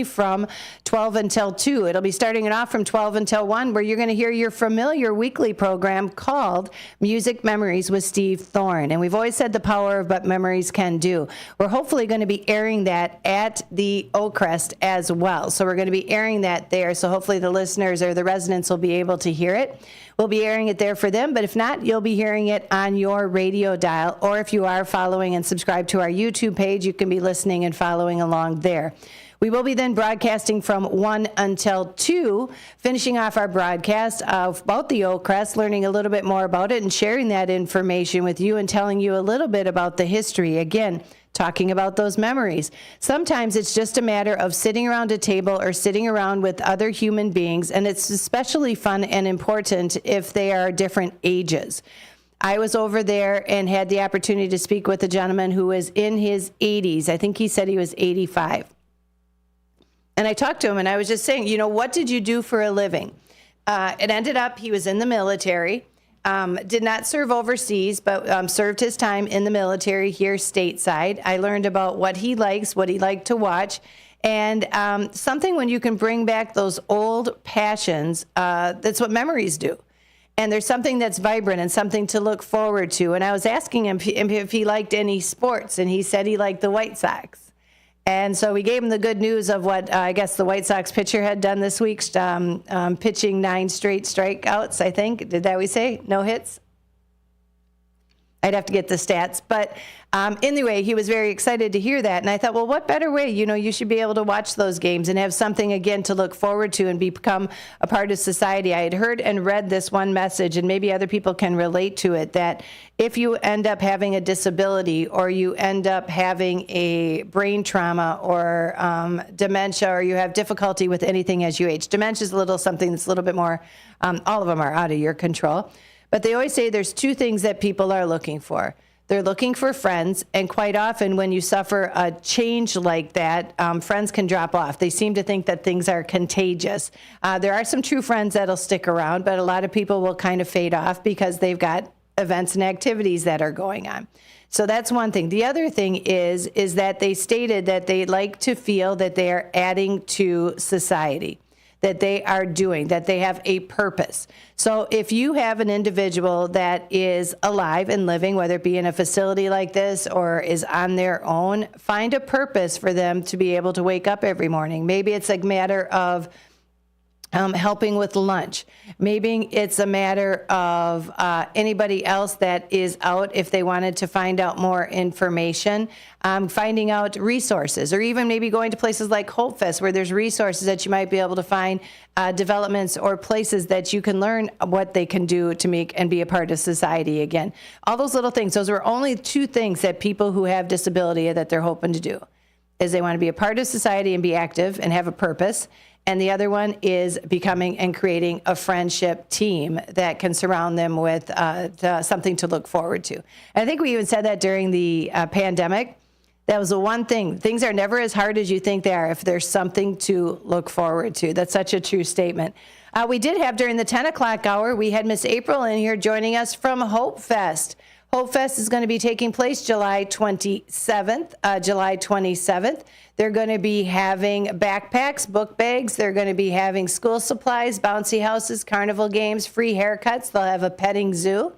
from 12 until 2. It'll be starting it off from 12 until 1, where you're going to hear your familiar weekly program called Music Memories with Steve Thoren. And we've always said the power of what memories can do. We're hopefully going to be airing that at the Oakcrest as well. So we're going to be airing that there. So hopefully the listeners or the residents will be able to hear it. We'll be airing it there for them, but if not, you'll be hearing it on your radio dial, or if you are following and subscribe to our YouTube page, you can be listening and following along there. We will be then broadcasting from 1 until 2, finishing off our broadcast about the Oakcrest, learning a little bit more about it and sharing that information with you and telling you a little bit about the history. Again, talking about those memories. Sometimes it's just a matter of sitting around a table or sitting around with other human beings, and it's especially fun and important if they are different ages. I was over there and had the opportunity to speak with a gentleman who was in his 80s. I think he said he was 85. And I talked to him, and I was just saying, what did you do for a living? It ended up he was in the military. Did not serve overseas, but served his time in the military here stateside. I learned about what he likes, what he liked to watch, and something when you can bring back those old passions, that's what memories do. And there's something that's vibrant and something to look forward to. And I was asking him if he liked any sports, and he said he liked the White Sox. And so we gave him the good news of what I guess the White Sox pitcher had done this week, pitching 9 straight strikeouts, I think. Did that we say? No hits? I'd have to get the stats. But anyway, he was very excited to hear that. And I thought, well, what better way? You should be able to watch those games and have something, again, to look forward to and become a part of society. I had heard and read this one message, and maybe other people can relate to it, that if you end up having a disability or you end up having a brain trauma or dementia, or you have difficulty with anything as you age, dementia is something that's a little bit more, all of them are out of your control. But they always say there's 2 things that people are looking for. They're looking for friends, and quite often when you suffer a change like that, friends can drop off. They seem to think that things are contagious. There are some true friends that'll stick around, but a lot of people will kind of fade off because they've got events and activities that are going on. So that's one thing. The other thing is that they stated that they like to feel that they are adding to society, that they are doing, that they have a purpose. So if you have an individual that is alive and living, whether it be in a facility like this or is on their own, find a purpose for them to be able to wake up every morning. Maybe it's a matter of helping with lunch. Maybe it's a matter of anybody else that is out, if they wanted to find out more information, finding out resources, or even maybe going to places like Hope Fest where there's resources that you might be able to find, developments or places that you can learn what they can do to make and be a part of society again. All those little things, those are only 2 things that people who have disability that they're hoping to do. Is they want to be a part of society and be active and have a purpose, And the other one is becoming and creating a friendship team that can surround them with something to look forward to. And I think we even said that during the pandemic. That was the one thing. Things are never as hard as you think they are if there's something to look forward to. That's such a true statement. We did have during the 10 o'clock hour, we had Miss April in here joining us from Hope Fest. Hope Fest is going to be taking place July 27th. They're going to be having backpacks, book bags. They're going to be having school supplies, bouncy houses, carnival games, free haircuts. They'll have a petting zoo.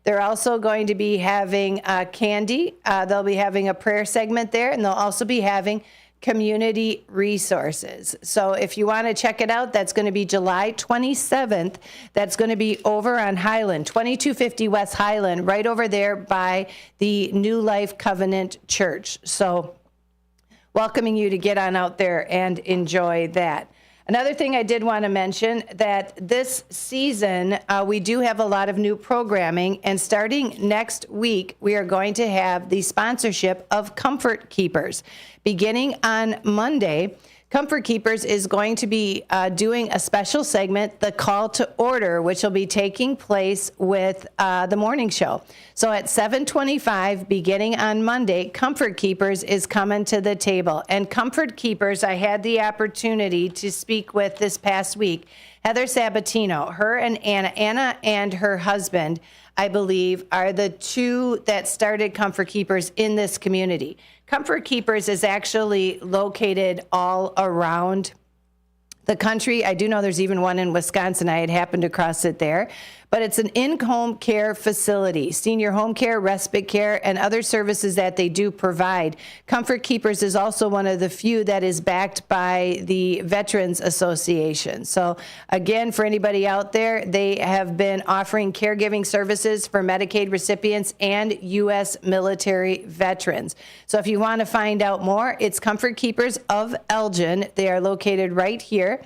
They're also going to be having candy. They'll be having a prayer segment there, and they'll also be having community resources. So if you want to check it out, that's going to be July 27th. That's going to be over on Highland, 2250 West Highland, right over there by the New Life Covenant Church. So welcoming you to get on out there and enjoy that. Another thing I did want to mention that this season, we do have a lot of new programming, and starting next week, we are going to have the sponsorship of Comfort Keepers. Beginning on Monday, Comfort Keepers is going to be doing a special segment, The Call to Order, which will be taking place with the morning show. So at 7:25, beginning on Monday, Comfort Keepers is coming to the table. And Comfort Keepers, I had the opportunity to speak with this past week, Heather Sabatino. Her and Anna and her husband, I believe, are the two that started Comfort Keepers in this community. Comfort Keepers is actually located all around the country. I do know there's even one in Wisconsin. I had happened to cross it there. But it's an in-home care facility, senior home care, respite care, and other services that they do provide. Comfort Keepers is also one of the few that is backed by the Veterans Association. So again, for anybody out there, they have been offering caregiving services for Medicaid recipients and U.S. military veterans. So if you want to find out more, it's Comfort Keepers of Elgin. They are located right here.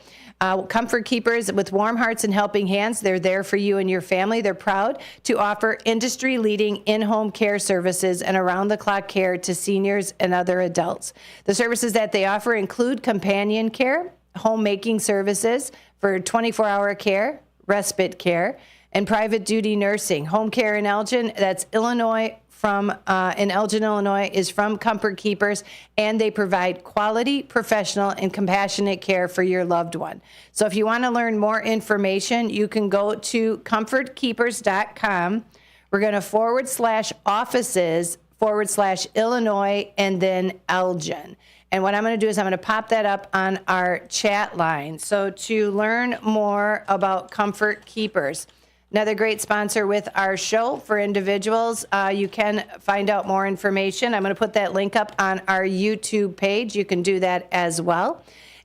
Comfort Keepers with warm hearts and helping hands. They're there for you and your family. They're proud to offer industry-leading in-home care services and around-the-clock care to seniors and other adults. The services that they offer include companion care, homemaking services for 24-hour care, respite care, and private duty nursing. Home care in Elgin, that's Illinois, in Elgin, Illinois, is from Comfort Keepers, and they provide quality, professional, and compassionate care for your loved one. So if you want to learn more information, you can go to comfortkeepers.com. We're going to /offices/Illinois and then Elgin. And what I'm going to do is I'm going to pop that up on our chat line. So to learn more about Comfort Keepers, another great sponsor with our show for individuals. You can find out more information. I'm going to put that link up on our YouTube page. You can do that as well.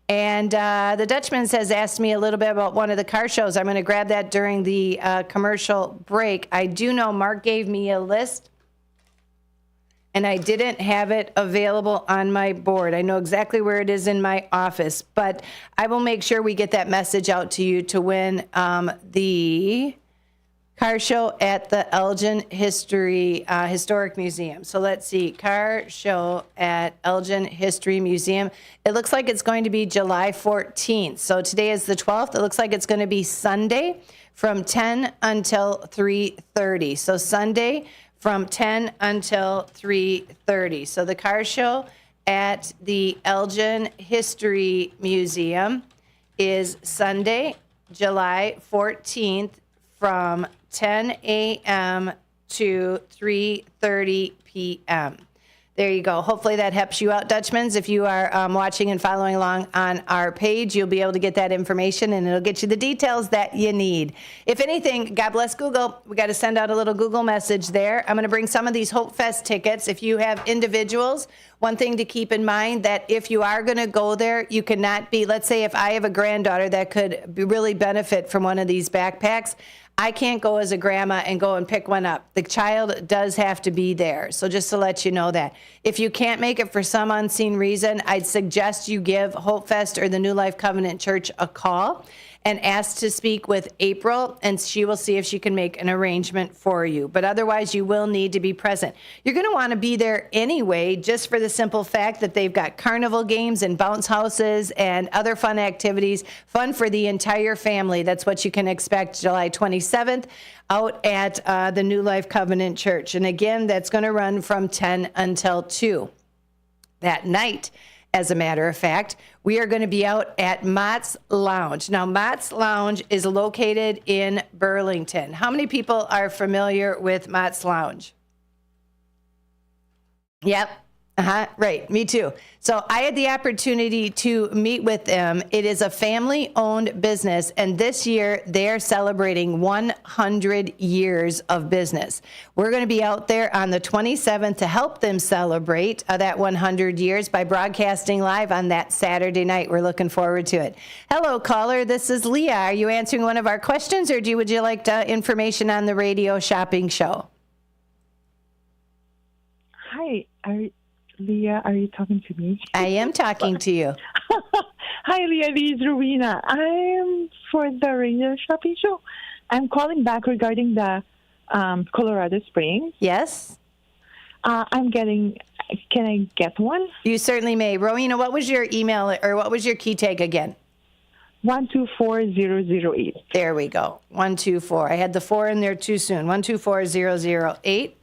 And the Dutchman has asked me a little bit about one of the car shows. I'm going to grab that during the commercial break. I do know Mark gave me a list, and I didn't have it available on my board. I know exactly where it is in my office, but I will make sure we get that message out to you to win the car show at the Elgin Historic Museum. So let's see, car show at Elgin History Museum. It looks like it's going to be July 14th. So today is the 12th. It looks like it's going to be Sunday from 10 until 3:30. So Sunday from 10 until 3:30. So the car show at the Elgin History Museum is Sunday, July 14th from 10 a.m. to 3:30 p.m. There you go. Hopefully that helps you out, Dutchmans. If you are watching and following along on our page, you'll be able to get that information, and it'll get you the details that you need. If anything, God bless Google. We got to send out a little Google message there. I'm going to bring some of these Hope Fest tickets. If you have individuals, one thing to keep in mind that if you are going to go there, you cannot be, let's say if I have a granddaughter that could really benefit from one of these backpacks, I can't go as a grandma and go and pick one up. The child does have to be there. So just to let you know that. If you can't make it for some unseen reason, I'd suggest you give Hope Fest or the New Life Covenant Church a call. and ask to speak with April, and she will see if she can make an arrangement for you. But otherwise, you will need to be present. You're going to want to be there anyway, just for the simple fact that they've got carnival games and bounce houses and other fun activities, fun for the entire family. That's what you can expect July 27th out at the New Life Covenant Church. And again, that's going to run from 10 until 2. That night, as a matter of fact, we are going to be out at Mott's Lounge. Now, Mott's Lounge is located in Burlington. How many people are familiar with Mott's Lounge? Yep. Right. Me too. So I had the opportunity to meet with them. It is a family-owned business, and this year they're celebrating 100 years of business. We're going to be out there on the 27th to help them celebrate that 100 years by broadcasting live on that Saturday night. We're looking forward to it. Hello, caller. This is Leah. Are you answering one of our questions, or would you like information on the radio shopping show? Hi. Leah, are you talking to me? I am talking to you. Hi, Leah. This is Rowena. I'm for the radio shopping show. I'm calling back regarding the Colorado Springs. Yes. Can I get one? You certainly may. Rowena, what was your email or what was your key tag again? 124008. There we go. 124. I had the 4 in there too soon. 124008.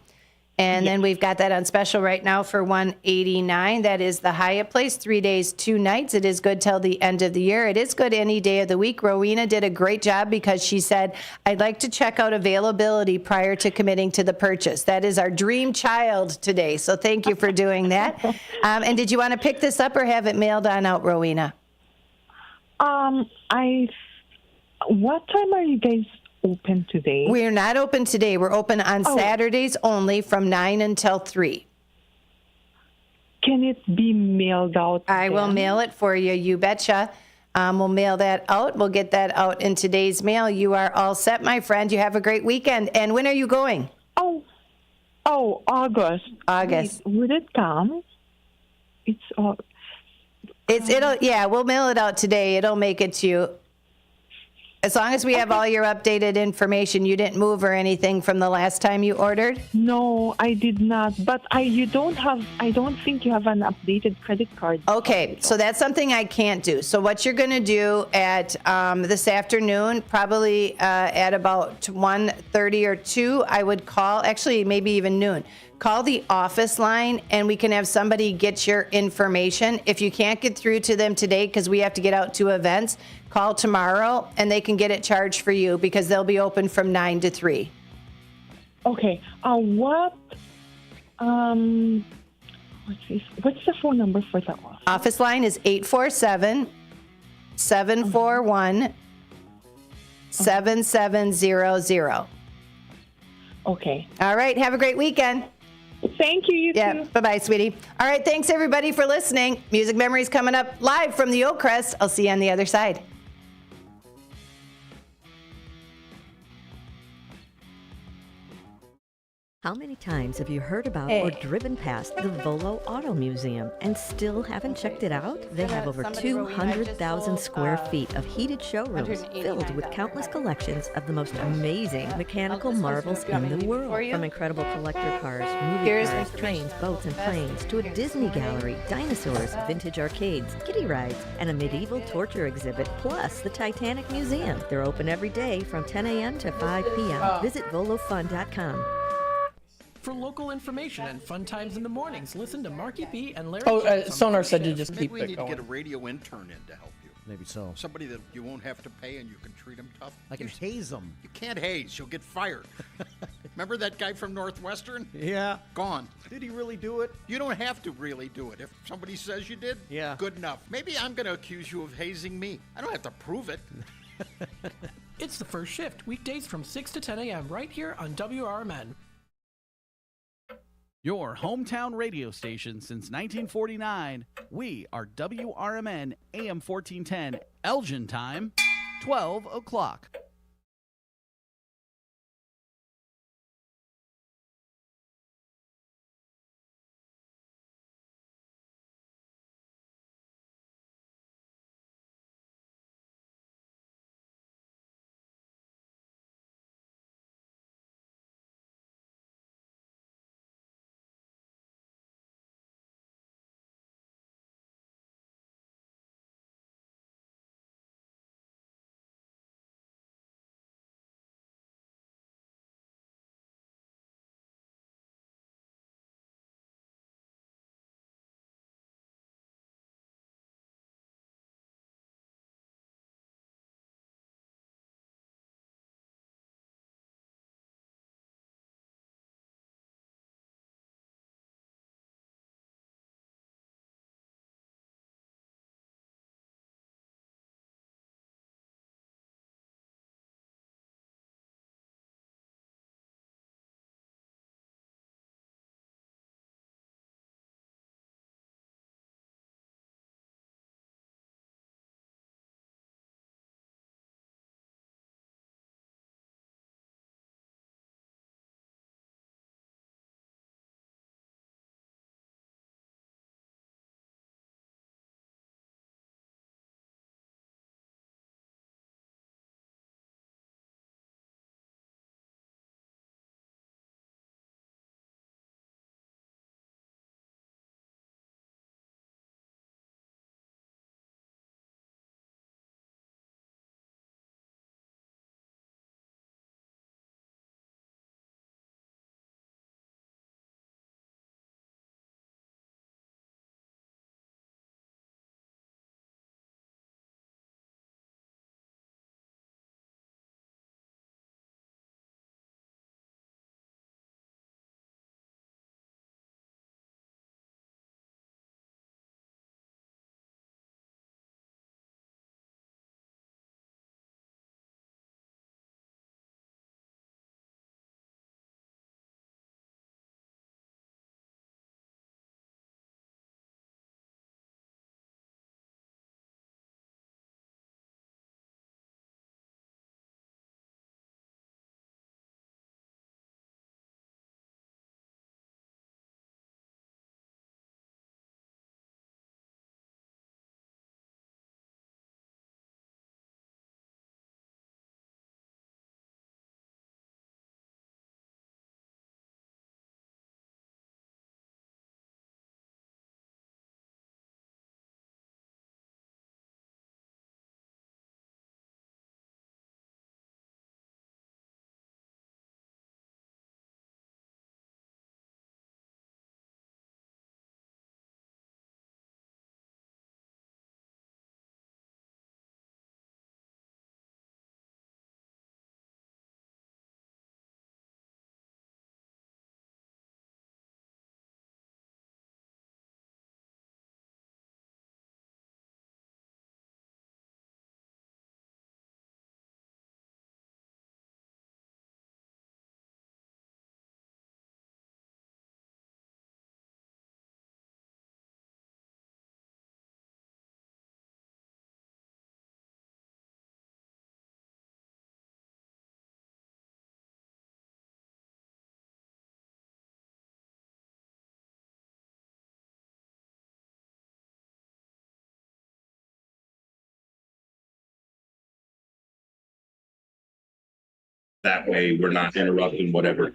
And then we've got that on special right now for $189. That is the Hyatt Place, 3 days, 2 nights. It is good till the end of the year. It is good any day of the week. Rowena did a great job because she said, I'd like to check out availability prior to committing to the purchase. That is our dream child today. So thank you for doing that. And did you want to pick this up or have it mailed on out, Rowena? What time are you guys open today? We're not open today. We're open on Saturdays only from 9 until 3. Can it be mailed out? I will mail it for you. You betcha. We'll mail that out. We'll get that out in today's mail. You are all set, my friend. You have a great weekend. And when are you going? August. August. Would it come? We'll mail it out today. It'll make it to you. As long as we have all your updated information, you didn't move or anything from the last time you ordered? No, I did not. But I don't think you have an updated credit card. Okay, so that's something I can't do. So what you're going to do at this afternoon, probably at about 1:30 or 2, I would call, actually maybe even noon, call the office line and we can have somebody get your information. If you can't get through to them today because we have to get out to events, call tomorrow and they can get it charged for you because they'll be open from 9 to 3. Okay. What's the phone number for that one? Office line is 847-741-7700. Okay. All right. Have a great weekend. Thank you. You too. Bye-bye, sweetie. All right. Thanks, everybody, for listening. Music Memories coming up live from the Oakcrest. I'll see you on the other side. How many times have you heard about or driven past the Volo Auto Museum and still haven't checked it out? They have over 200,000 square feet of heated showrooms filled with countless collections of the most amazing mechanical marvels in the world. From incredible collector cars, movie cars, trains, boats, and planes, to a Disney gallery, dinosaurs, vintage arcades, kiddie rides, and a medieval torture exhibit, plus the Titanic Museum. They're open every day from 10 a.m. to 5 p.m. Visit volofun.com. For local information and fun times in the mornings, listen to Marky B and Larry. Sonar said to just keep we it need going. to get a radio intern in to help you. Maybe so. Somebody that you won't have to pay and you can treat them tough. I can haze them. You can't haze. You'll get fired. Remember that guy from Northwestern? Yeah. Gone. Did he really do it? You don't have to really do it. If somebody says you did, good enough. Maybe I'm going to accuse you of hazing me. I don't have to prove it. It's the first shift, weekdays from 6 to 10 a.m. right here on WRMN. Your hometown radio station since 1949. We are WRMN AM 1410, Elgin time, 12 o'clock. That way we're not interrupting whatever.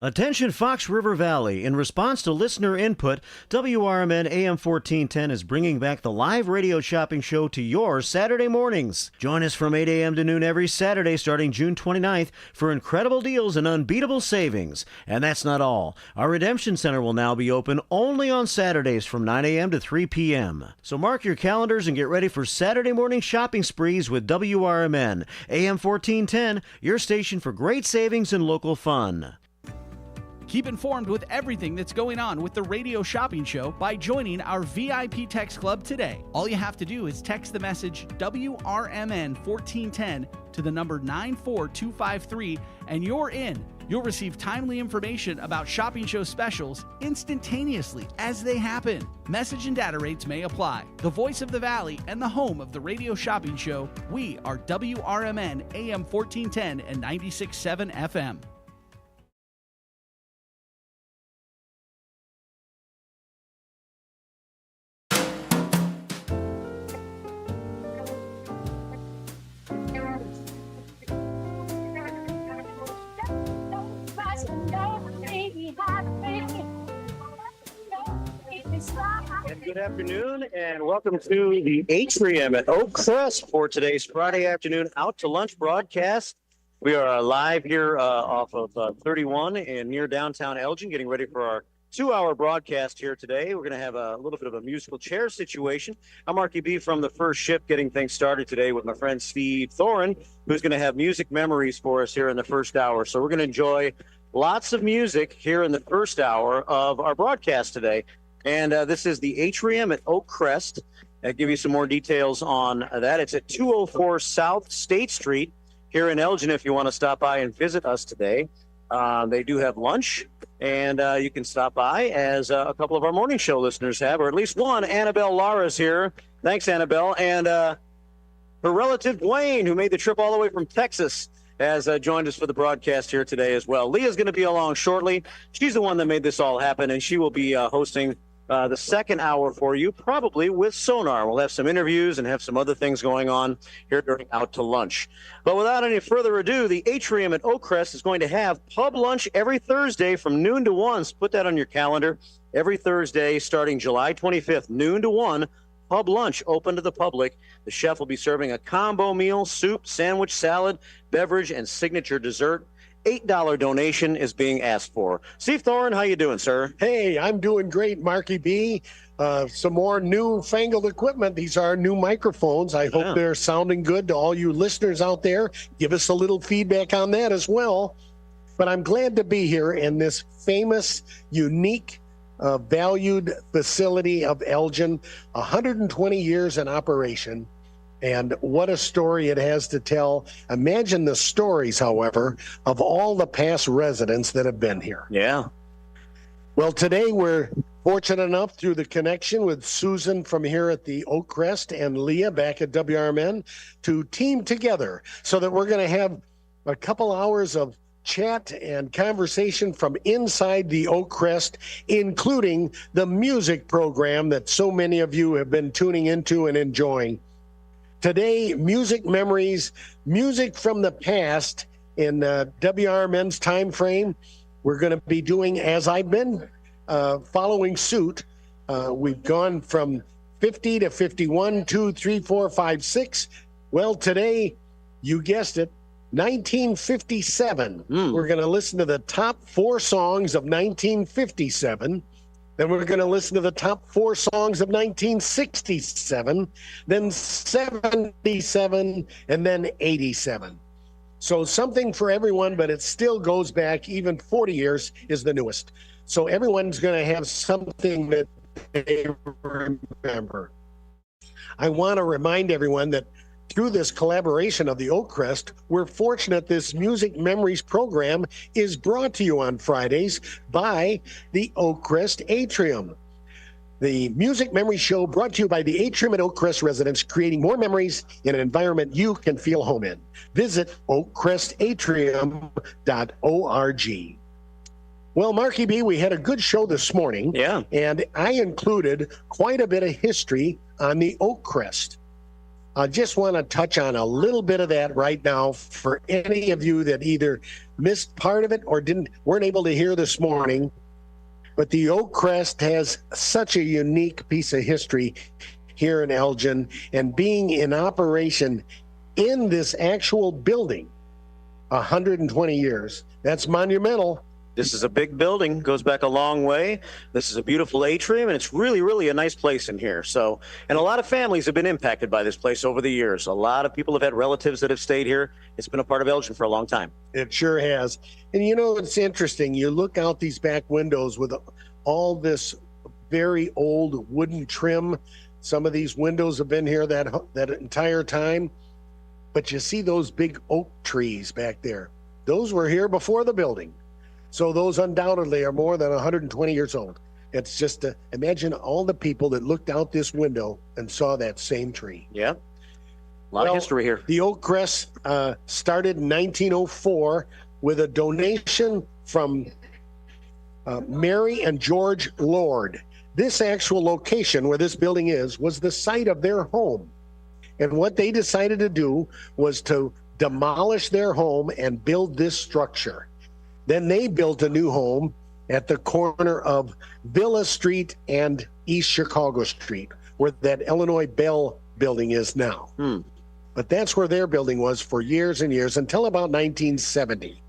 Attention Fox River Valley. In response to listener input, WRMN AM 1410 is bringing back the live radio shopping show to your Saturday mornings. Join us from 8 a.m. to noon every Saturday starting June 29th for incredible deals and unbeatable savings. And that's not all. Our Redemption Center will now be open only on Saturdays from 9 a.m. to 3 p.m. So mark your calendars and get ready for Saturday morning shopping sprees with WRMN AM 1410, your station for great savings and local fun. Keep informed with everything that's going on with the Radio Shopping Show by joining our VIP Text Club today. All you have to do is text the message WRMN 1410 to the number 94253 and you're in. You'll receive timely information about shopping show specials instantaneously as they happen. Message and data rates may apply. The voice of the Valley and the home of the Radio Shopping Show, we are WRMN AM 1410 and 96.7 FM. And good afternoon, and welcome to the Atrium at Oak Crest for today's Friday afternoon Out to Lunch broadcast. We are live here off of 31 and near downtown Elgin, getting ready for our 2-hour broadcast here today. We're going to have a little bit of a musical chair situation. I'm Marky B from the First Shift, getting things started today with my friend Steve Thoren, who's going to have music memories for us here in the first hour. So we're going to enjoy lots of music here in the first hour of our broadcast today. And this is the Atrium at Oak Crest. I'll give you some more details on that. It's at 204 South State Street here in Elgin if you want to stop by and visit us today. They do have lunch, and you can stop by as a couple of our morning show listeners have, or at least one. Annabelle Lara's here. Thanks, Annabelle. And her relative, Dwayne, who made the trip all the way from Texas, has joined us for the broadcast here today as well. Leah's going to be along shortly. She's the one that made this all happen, and she will be hosting the second hour for you, probably with Sonar. We'll have some interviews and have some other things going on here during Out to Lunch. But without any further ado, the Atrium at Oak Crest is going to have pub lunch every Thursday from noon to 1. So put that on your calendar. Every Thursday starting July 25th, noon to 1, pub lunch open to the public. The chef will be serving a combo meal, soup, sandwich, salad, beverage, and signature dessert. $8 donation is being asked for. Steve Thoren, how you doing, sir? Hey, I'm doing great, Marky B. Some more newfangled equipment. These are new microphones. I hope they're sounding good to all you listeners out there. Give us a little feedback on that as well. But I'm glad to be here in this famous, unique, valued facility of Elgin. 120 years in operation. And what a story it has to tell. Imagine the stories, however, of all the past residents that have been here. Yeah. Well, today we're fortunate enough through the connection with Susan from here at the Oak Crest and Leah back at WRMN to team together so that we're going to have a couple hours of chat and conversation from inside the Oak Crest, including the music program that so many of you have been tuning into and enjoying. Today, music memories, music from the past in WRMN's time frame. We're going to be doing, as I've been following suit, we've gone from 50 to 51, 2, 3, 4, 5, 6. Well, today, you guessed it, 1957. We're going to listen to the top 4 songs of 1957. Then we're going to listen to the top 4 songs of 1967, then 77, and then 87. So something for everyone, but it still goes back, even 40 years is the newest. So everyone's going to have something that they remember. I want to remind everyone that through this collaboration of the Oakcrest, we're fortunate this Music Memories program is brought to you on Fridays by the Oakcrest Atrium. The Music Memory Show brought to you by the Atrium at Oakcrest residents, creating more memories in an environment you can feel home in. Visit oakcrestatrium.org. Well, Marky B, we had a good show this morning. Yeah. And I included quite a bit of history on the Oakcrest. I just want to touch on a little bit of that right now for any of you that either missed part of it or weren't able to hear this morning. But the Oakcrest has such a unique piece of history here in Elgin, and being in operation in this actual building 120 years, that's monumental. This is a big building, goes back a long way. This is a beautiful atrium, and it's really, really a nice place in here. So, and a lot of families have been impacted by this place over the years. A lot of people have had relatives that have stayed here. It's been a part of Elgin for a long time. It sure has. And you know, it's interesting. You look out these back windows with all this very old wooden trim. Some of these windows have been here that entire time. But you see those big oak trees back there. Those were here before the building. So those undoubtedly are more than 120 years old. It's just imagine all the people that looked out this window and saw that same tree. Yeah. A lot of history here. The Oakcrest started in 1904 with a donation from Mary and George Lord. This actual location where this building is was the site of their home. And what they decided to do was to demolish their home and build this structure. Then they built a new home at the corner of Villa Street and East Chicago Street, where that Illinois Bell building is now. But that's where their building was for years and years until about 1970.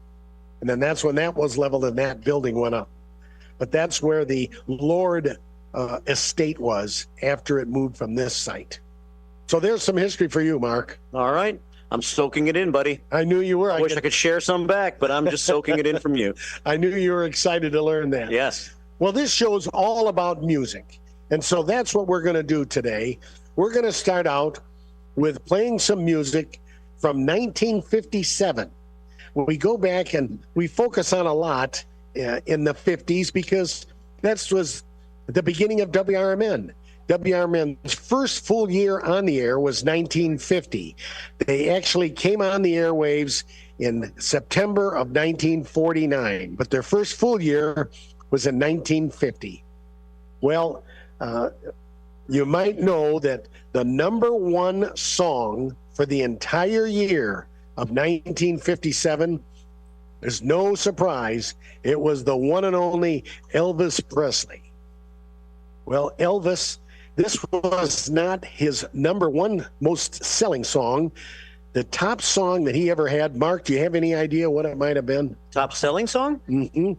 And then that's when that was leveled and that building went up. But that's where the Lord estate was after it moved from this site. So there's some history for you, Mark. All right. I'm soaking it in, buddy. I knew you were. I wish I could share some back, but I'm just soaking it in from you. I knew you were excited to learn that. Yes. Well, this show's all about music. And so that's what we're going to do today. We're going to start out with playing some music from 1957. We go back and we focus on a lot in the 50s because that was the beginning of WRMN. WRMN's first full year on the air was 1950. They actually came on the airwaves in September of 1949, but their first full year was in 1950. Well, you might know that the number one song for the entire year of 1957 is no surprise. It was the one and only Elvis Presley. Well, Elvis, this was not his number one most selling song. The top song that he ever had, Mark, do you have any idea what it might have been? Top selling song? Mm-hmm.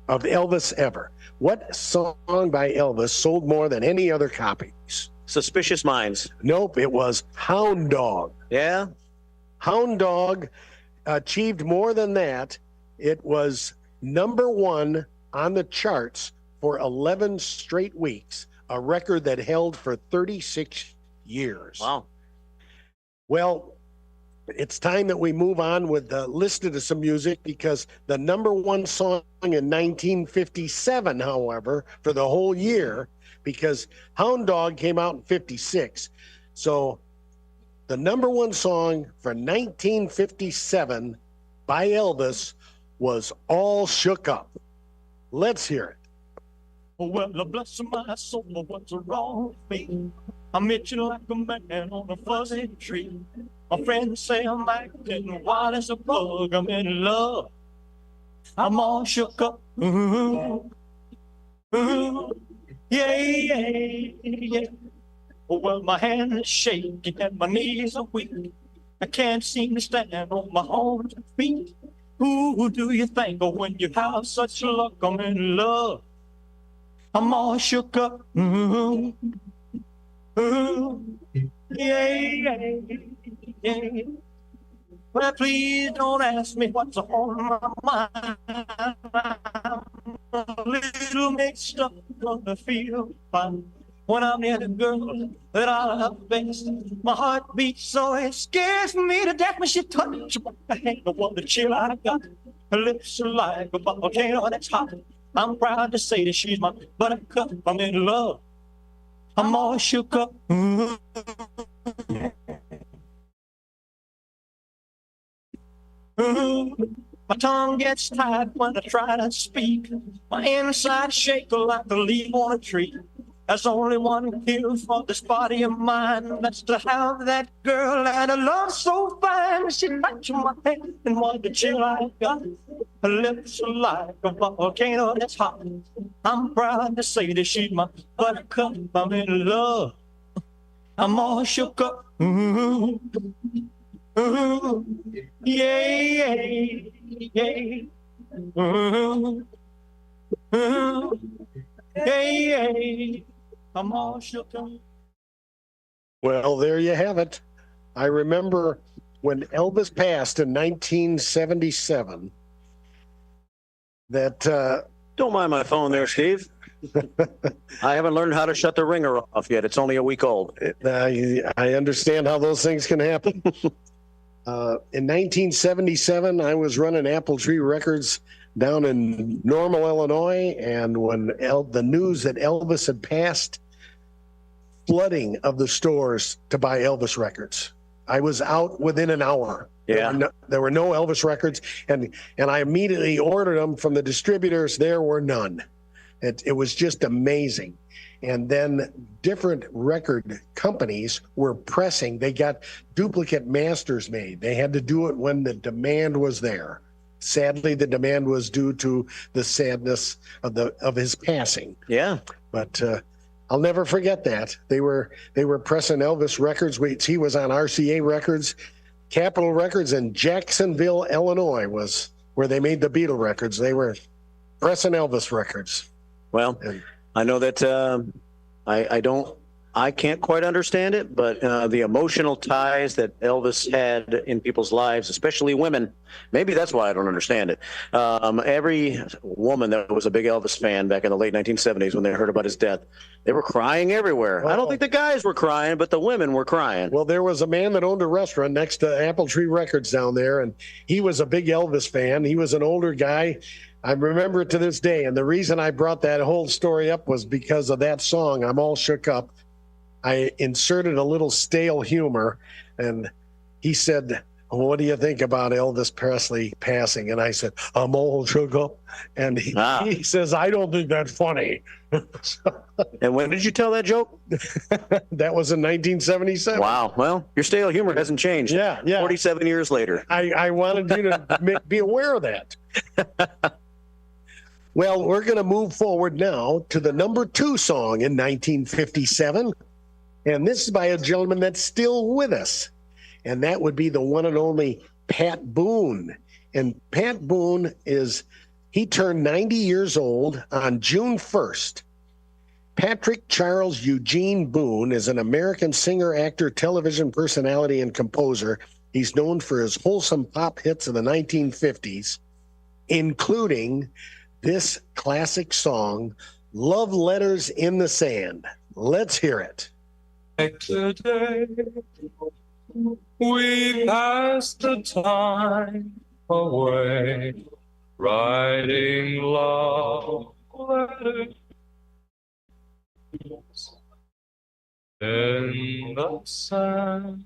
Of Elvis ever. What song by Elvis sold more than any other copies? Suspicious Minds. Nope, it was Hound Dog. Yeah? Hound Dog achieved more than that. It was number one on the charts for 11 straight weeks, a record that held for 36 years. Wow. Well, it's time that we move on with listening to some music because the number one song in 1957, however, for the whole year, because Hound Dog came out in 56. So the number one song for 1957 by Elvis was All Shook Up. Let's hear it. Well, bless my soul, what's wrong with me? I met you like a man on a fuzzy tree. My friends say I'm acting wild as a bug. I'm in love. I'm all shook up. Ooh, ooh, yeah, yeah, yeah. Well, my hand is shaking and my knees are weak. I can't seem to stand on my own feet. Who do you think of when you have such luck? I'm in love. I'm all shook up. Ooh, yeah, yeah, yeah. Well, please don't ask me what's on my mind. I'm a little mixed up, gonna feel fine when I'm near the girl that I love best. My heart beats so it scares me to death when she touches my hand. I want the chill I got. Her lips are like a volcano that's hot. I'm proud to say that she's my buttercup. I'm in love. I'm all shook up. My tongue gets tied when I try to speak. My inside shake like a leaf on a tree. There's only one cure for this body of mine. That's to have that girl and a love so fine. She touched my hand and what the chill I got. Her lips are like a volcano that's hot. I'm proud to say that she's my buttercup. I'm in love. I'm all shook up. Ooh, yeah, yeah, yeah. Yeah, yeah. I'm all shook up. Well, there you have it. I remember when Elvis passed in 1977 that... Don't mind my phone there, Steve. I haven't learned how to shut the ringer off yet. It's only a week old. I understand how those things can happen. In 1977, I was running Apple Tree Records down in Normal, Illinois, and when the news that Elvis had passed, flooding of the stores to buy Elvis records. I was out within an hour. Yeah. There were no Elvis records, and I immediately ordered them from the distributors. There were none. It was just amazing. And then different record companies were pressing. They got duplicate masters made. They had to do it when the demand was there. Sadly, the demand was due to the sadness of his passing. Yeah. But I'll never forget that. They were pressing Elvis records. He was on RCA Records, Capitol Records, and Jacksonville, Illinois was where they made the Beatle records. They were pressing Elvis records. Well, I know that I can't quite understand it, but the emotional ties that Elvis had in people's lives, especially women, maybe that's why I don't understand it. Every woman that was a big Elvis fan back in the late 1970s when they heard about his death, they were crying everywhere. I don't think the guys were crying, but the women were crying. Well, there was a man that owned a restaurant next to Apple Tree Records down there, and he was a big Elvis fan. He was an older guy. I remember it to this day, and the reason I brought that whole story up was because of that song, I'm All Shook Up. I inserted a little stale humor, and he said, what do you think about Elvis Presley passing? And I said, I'm all shook up. And he says, I don't think that's funny. And when did you tell that joke? That was in 1977. Wow. Well, your stale humor hasn't changed. Yeah. 47 years later. I wanted you to be aware of that. Well, we're going to move forward now to the number 2 song in 1957. And this is by a gentleman that's still with us. And that would be the one and only Pat Boone. And Pat Boone he turned 90 years old on June 1st. Patrick Charles Eugene Boone is an American singer, actor, television personality, and composer. He's known for his wholesome pop hits of the 1950s, including this classic song, Love Letters in the Sand. Let's hear it. Today, we pass the time away, writing love letters in the sand.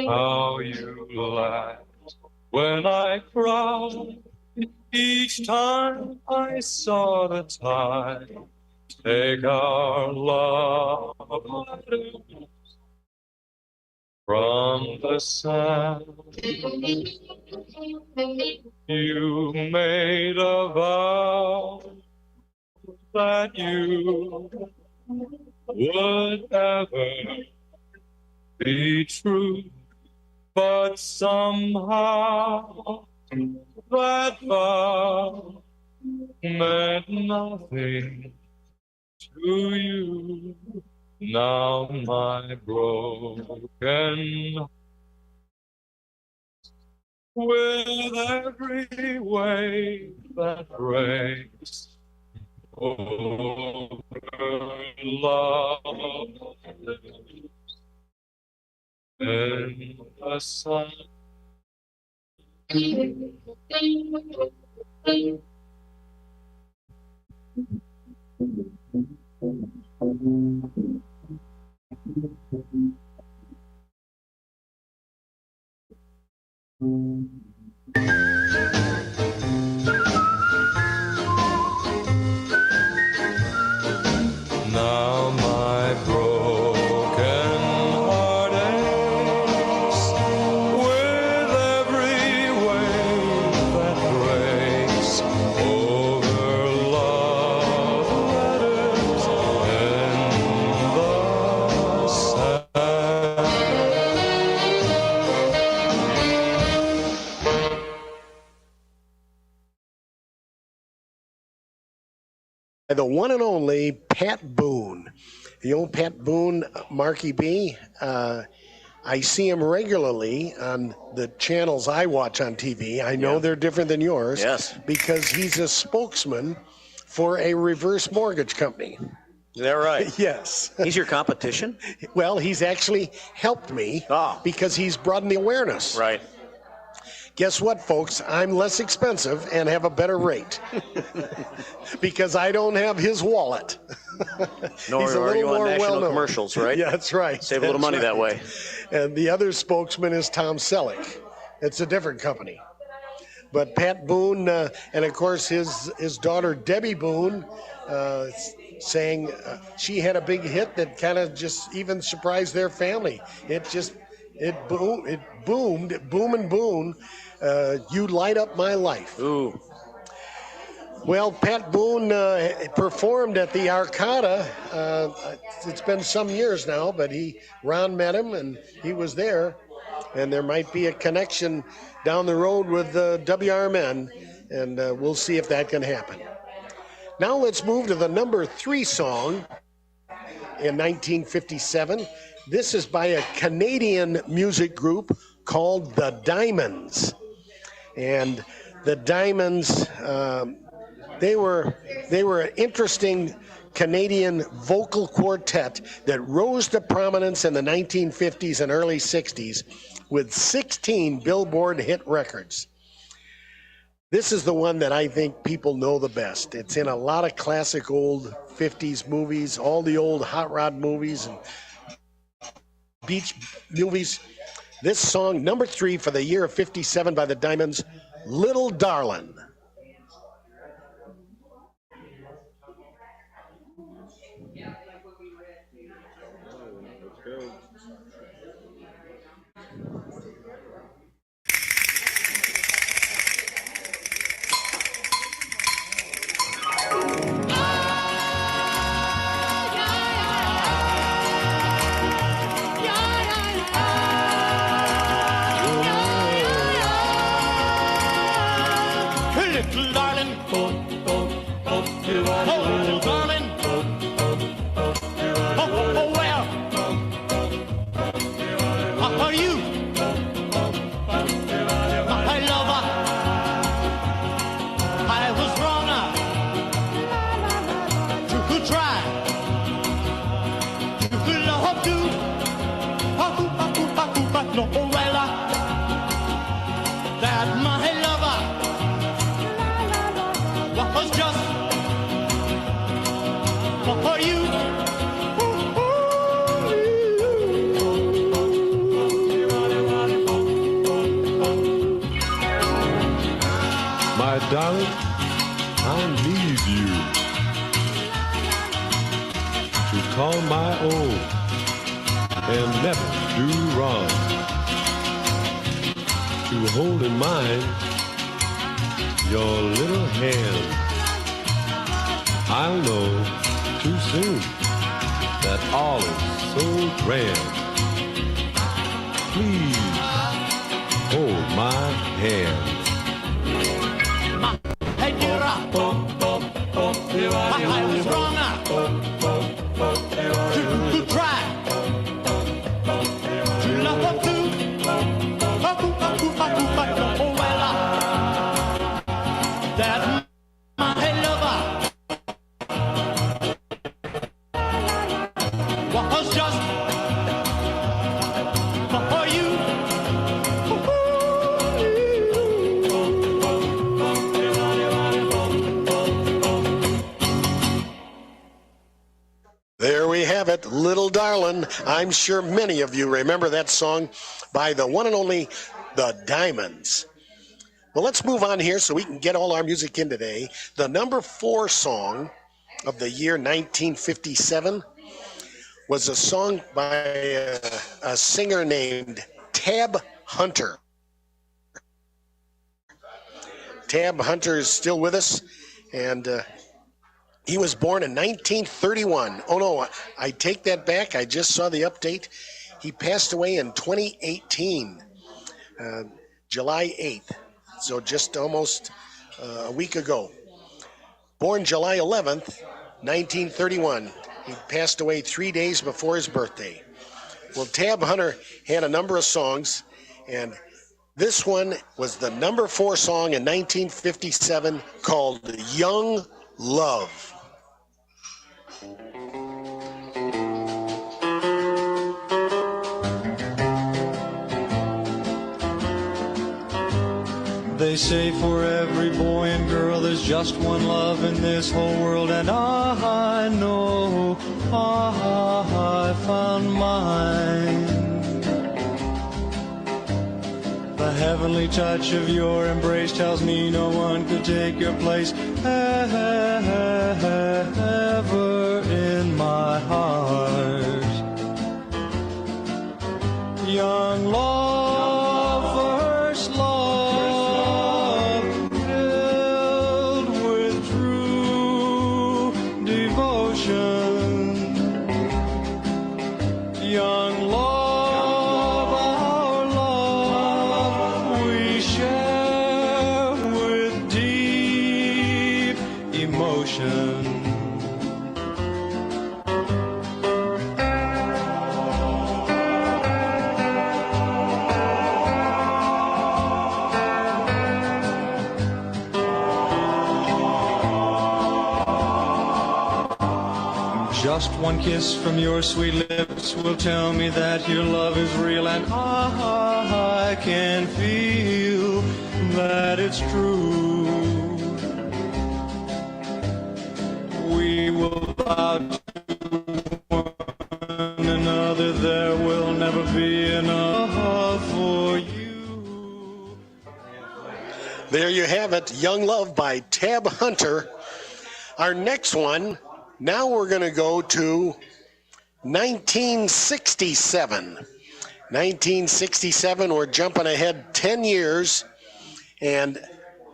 How you laughed when I cried each time I saw the tide take our love letters from the sand. You made a vow that you would ever be true, but somehow that vow meant nothing to you. Now my broken with every wave that breaks over love and the sun. Now my broken heart aches with every wave that breaks over love letters and the sand. The one and only Pat Boone. The old Pat Boone, Marky B. I see him regularly on the channels I watch on TV. I know they're different than yours. Yes. Because he's a spokesman for a reverse mortgage company. Is that right? Yes. He's your competition? Well, he's actually helped me because he's broadened the awareness. Right. Guess what, folks? I'm less expensive and have a better rate because I don't have his wallet. Nor He's a are little you on more national well-known. commercials, right? Yeah, that's right. Save a little That's money that way. And the other spokesman is Tom Selleck. It's a different company. But Pat Boone, and of course his daughter Debbie Boone, saying she had a big hit that kind of just even surprised their family. It boomed, Boom and Boone. You light up my life. Ooh. Well, Pat Boone performed at the Arcada. It's been some years now, but Ron met him and he was there. And there might be a connection down the road with WRMN, and we'll see if that can happen. Now let's move to the number 3 song in 1957. This is by a Canadian music group called The Diamonds. And The Diamonds, they were an interesting Canadian vocal quartet that rose to prominence in the 1950s and early 60s with 16 Billboard hit records. This is the one that I think people know the best. It's in a lot of classic old 50s movies, all the old hot rod movies and beach movies. This song, number 3 for the year of 57 by the Diamonds, Little Darlin'. Little darling, oh, little darling, well, are you my lover? I was wrong to try to love you, but no, well, that my lover was just for you. My darling, I need you to call my own and never do wrong, to hold in mind your little hand. I'll know too soon that all is so grand please hold my hand. I was wrong to try to love her too. Oh, well, that my lover was just for you. There we have it, Little Darlin'. I'm sure many of you remember that song by the one and only The Diamonds. Well, let's move on here so we can get all our music in today. The number 4 song of the year 1957 was a song by a singer named Tab Hunter. Tab Hunter is still with us, and he was born in 1931. Oh, no, I take that back. I just saw the update. He passed away in 2018, July 8th, so just almost a week ago. Born July 11th, 1931. He passed away 3 days before his birthday. Well, Tab Hunter had a number of songs, and this one was the number 4 song in 1957 called Young Love. They say for every boy and girl there's just one love in this whole world, and I know I found mine. The heavenly touch of your embrace tells me no one could take your place ever in my heart. Young love, first love, filled with true devotion. Young love, our love we share with deep emotion. Just one kiss from your sweet lips will tell me that your love is real, and I can feel that it's true. We will vow to one another there will never be enough for you. There you have it, Young Love by Tab Hunter. Our next one, now we're going to go to 1967. 1967, we're jumping ahead 10 years, and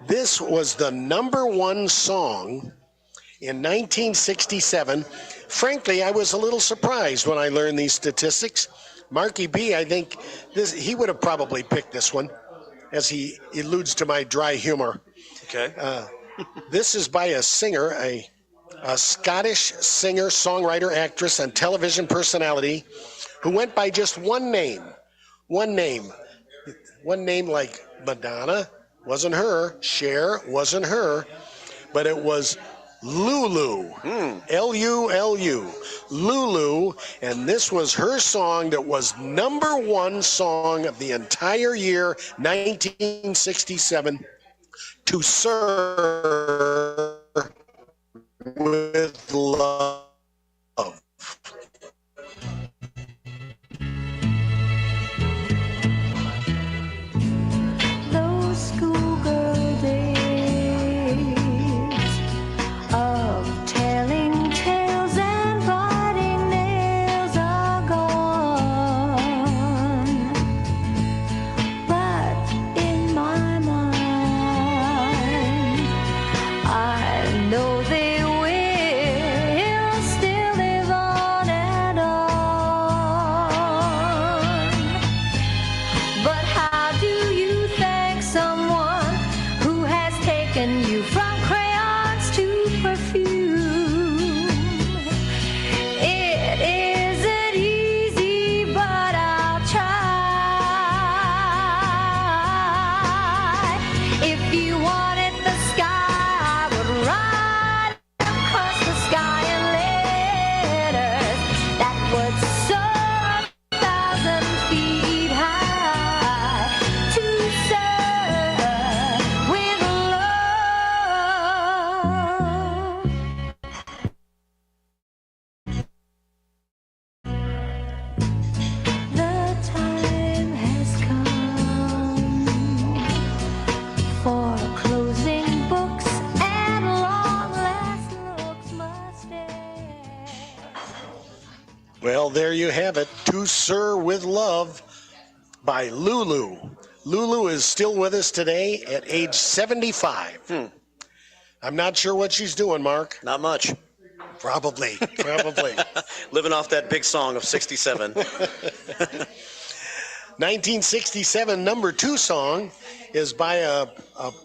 this was the number 1 song in 1967. Frankly, I was a little surprised when I learned these statistics. Marky B, I think he would have probably picked this one, as he alludes to my dry humor. Okay. This is by a singer, a Scottish singer, songwriter, actress, and television personality who went by just one name. One name like Madonna, wasn't her. Cher, wasn't her. But it was Lulu, L-U-L-U, Lulu, and this was her song that was number 1 song of the entire year, 1967, To Serve with Love. Those schoolgirl days of telling tales and biting nails are gone, but in my mind I Well, there you have it. To Sir with Love by Lulu. Lulu is still with us today at age 75. I'm not sure what she's doing, Mark. Not much. Probably. Living off that big song of 67. 1967 number 2 song is by a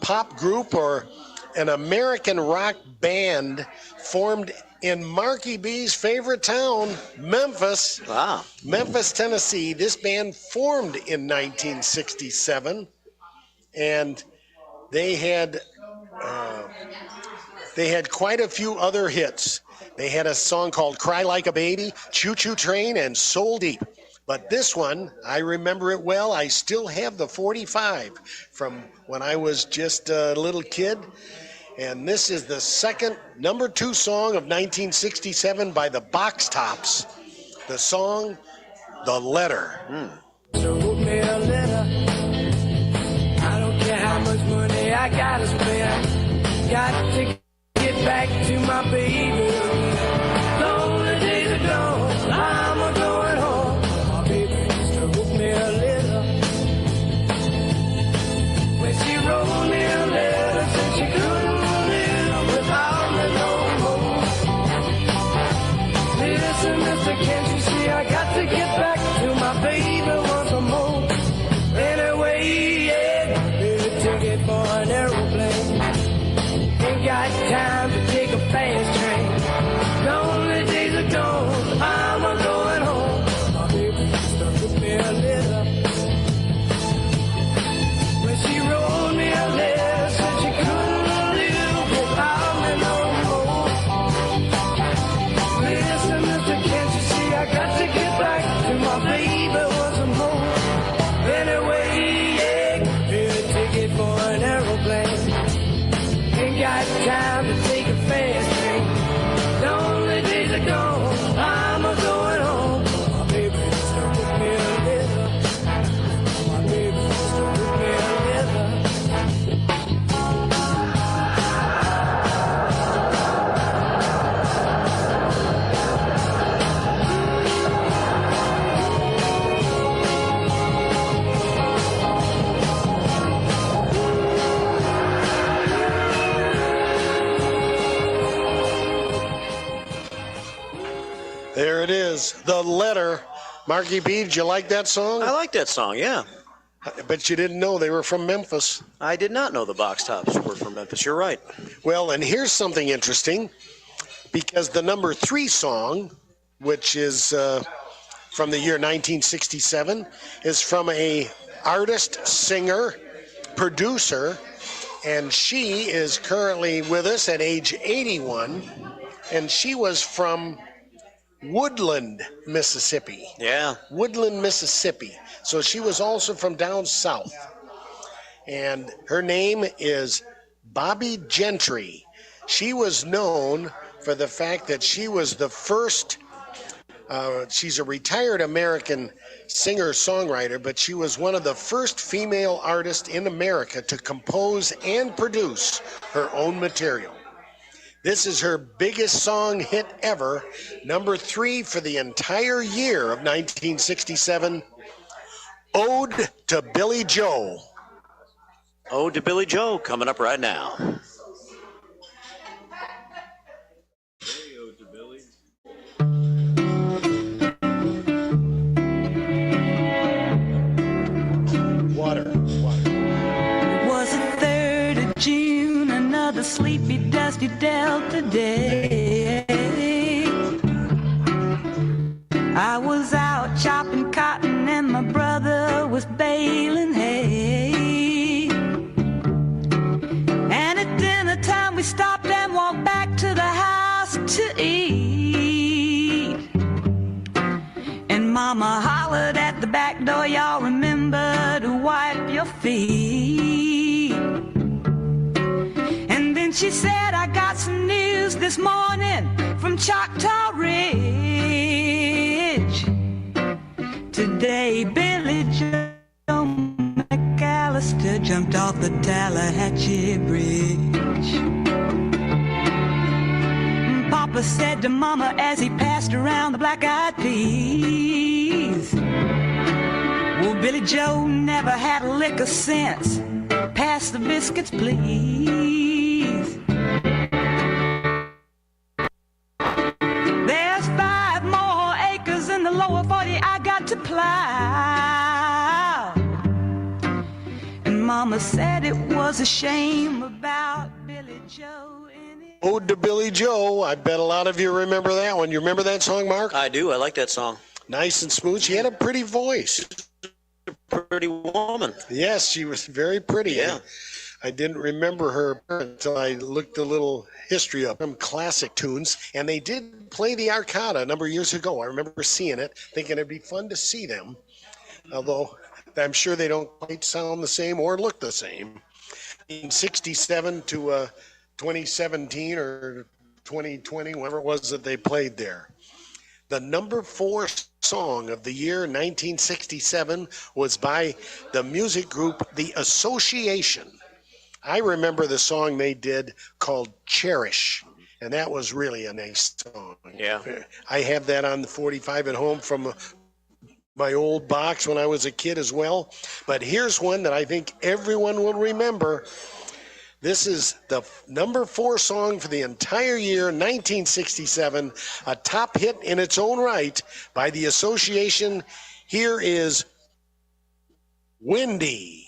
pop group or an American rock band formed in Marky B's favorite town, Memphis. Wow. Memphis, Tennessee. This band formed in 1967, and they had quite a few other hits. They had a song called Cry Like a Baby, Choo Choo Train, and Soul Deep. But this one, I remember it well. I still have the 45 from when I was just a little kid. And this is the second number 2 song of 1967 by the Box Tops. The song, The Letter. So wrote me a letter. I don't care how much money I gotta spend. Got to get back to my baby. Lonely days are gone. I'm a going home. My baby just wrote me a letter. When she wrote me a letter, said she couldn't live without me no more. Listen, mister, can't you see I got to get back to my baby once more. Anyway, yeah, baby, ticket for an aeroplane. Ain't got time to take a fast train. Lonely days are gone, I'm a going home. My baby just wrote me a letter. When she wrote me a letter, said she couldn't live without me no more. Listen, mister, can't you see I got to get back to my baby once more. Anyway, yeah, get a ticket for an aeroplane. Ain't got time to take a fast train. Lonely days are gone, I'm a going home. My baby just wrote me a letter. My baby just wrote me a letter. There it is, The Letter. Marky B, did you like that song? I like that song, yeah. I bet you didn't know they were from Memphis. I did not know the Box Tops were from Memphis. You're right. Well, and here's something interesting, because the number 3 song, which is from the year 1967, is from a artist, singer, producer, and she is currently with us at age 81, and she was from Woodland, Mississippi. Yeah. Woodland, Mississippi. So she was also from down south. And her name is Bobby Gentry. She was known for the fact that she was the first, she's a retired American singer-songwriter, but she was one of the first female artists in America to compose and produce her own material. This is her biggest song hit ever, number 3 for the entire year of 1967, Ode to Billy Joe. Ode to Billy Joe coming up right now. Water. It was the 3rd of June, another sleepy, dusty Delta day. I was out chopping cotton and my brother was baling hay. And at dinner time we stopped and walked back to the house to eat. And Mama hollered at the back door, y'all remember to wipe your feet. And then she said, I got some news this morning from Choctaw Ridge. Today Billy Joe McAllister jumped off the Tallahatchie Bridge. Papa Papa said to Mama as he passed around the black-eyed peas. Well, Billy Joe never had a lick of sense. Pass the biscuits, please. There's 5 more acres in the lower 40 I got to plow. And Mama said it was a shame about Billy Joe. Ode to Billy Joe. I bet a lot of you remember that one. You remember that song, Mark? I do. I like that song. Nice and smooth. She had a pretty voice. Pretty woman. Yes, she was very pretty. Yeah. I didn't remember her until I looked a little history up. Some classic tunes, and they did play the Arcada a number of years ago. I remember seeing it, thinking it'd be fun to see them, although I'm sure they don't quite sound the same or look the same. In 67 to 2017 or 2020, whatever it was that they played there. The number 4 song of the year 1967 was by the music group The Association. I remember the song they did called Cherish, and that was really a nice song. Yeah. I have that on the 45 at home from my old box when I was a kid as well. But here's one that I think everyone will remember. This is the number 4 song for the entire year, 1967, a top hit in its own right by The Association. Here is Windy.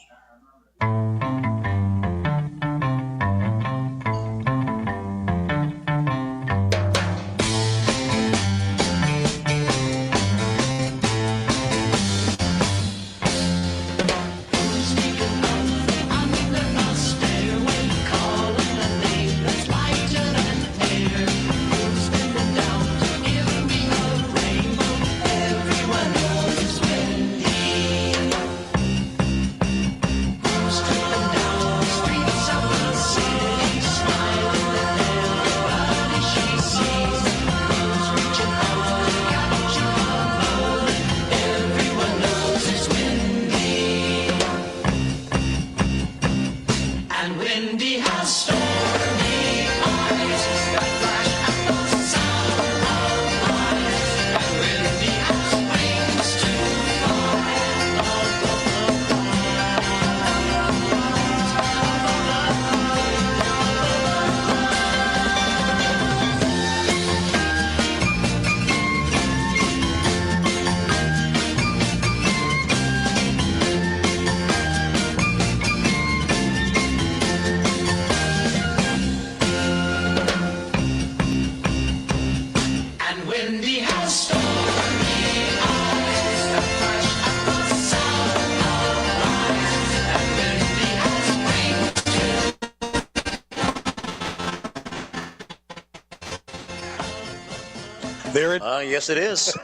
Yes, it is.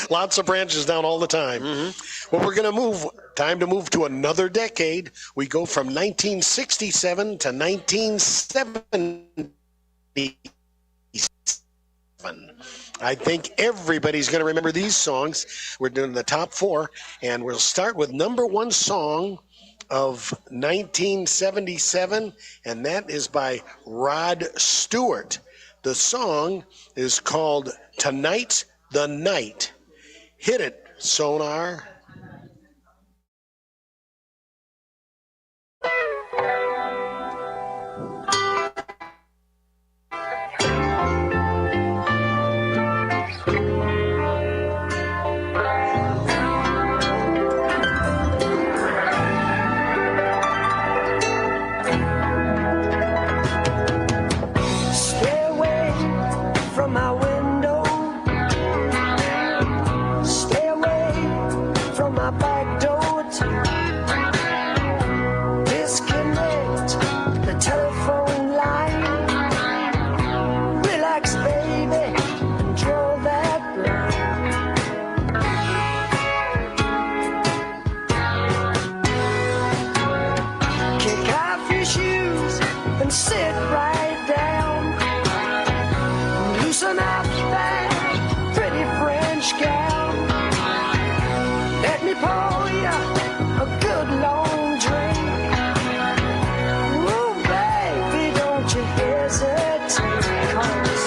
Lots of branches down all the time. Mm-hmm. Well, we're going to time to move to another decade. We go from 1967 to 1977. I think everybody's going to remember these songs. We're doing the top 4, and we'll start with number 1 song of 1977, and that is by Rod Stewart. The song is called Tonight's the Night. Hit it, Sonar. Stay away from my window. Stay away from my back door. Disconnect the telephone line. Relax, baby, and draw that line. Kick off your shoes and sit right down. Loosen up that pretty French gown. Let me pour you a good long drink. Ooh, baby, don't you hesitate, 'cause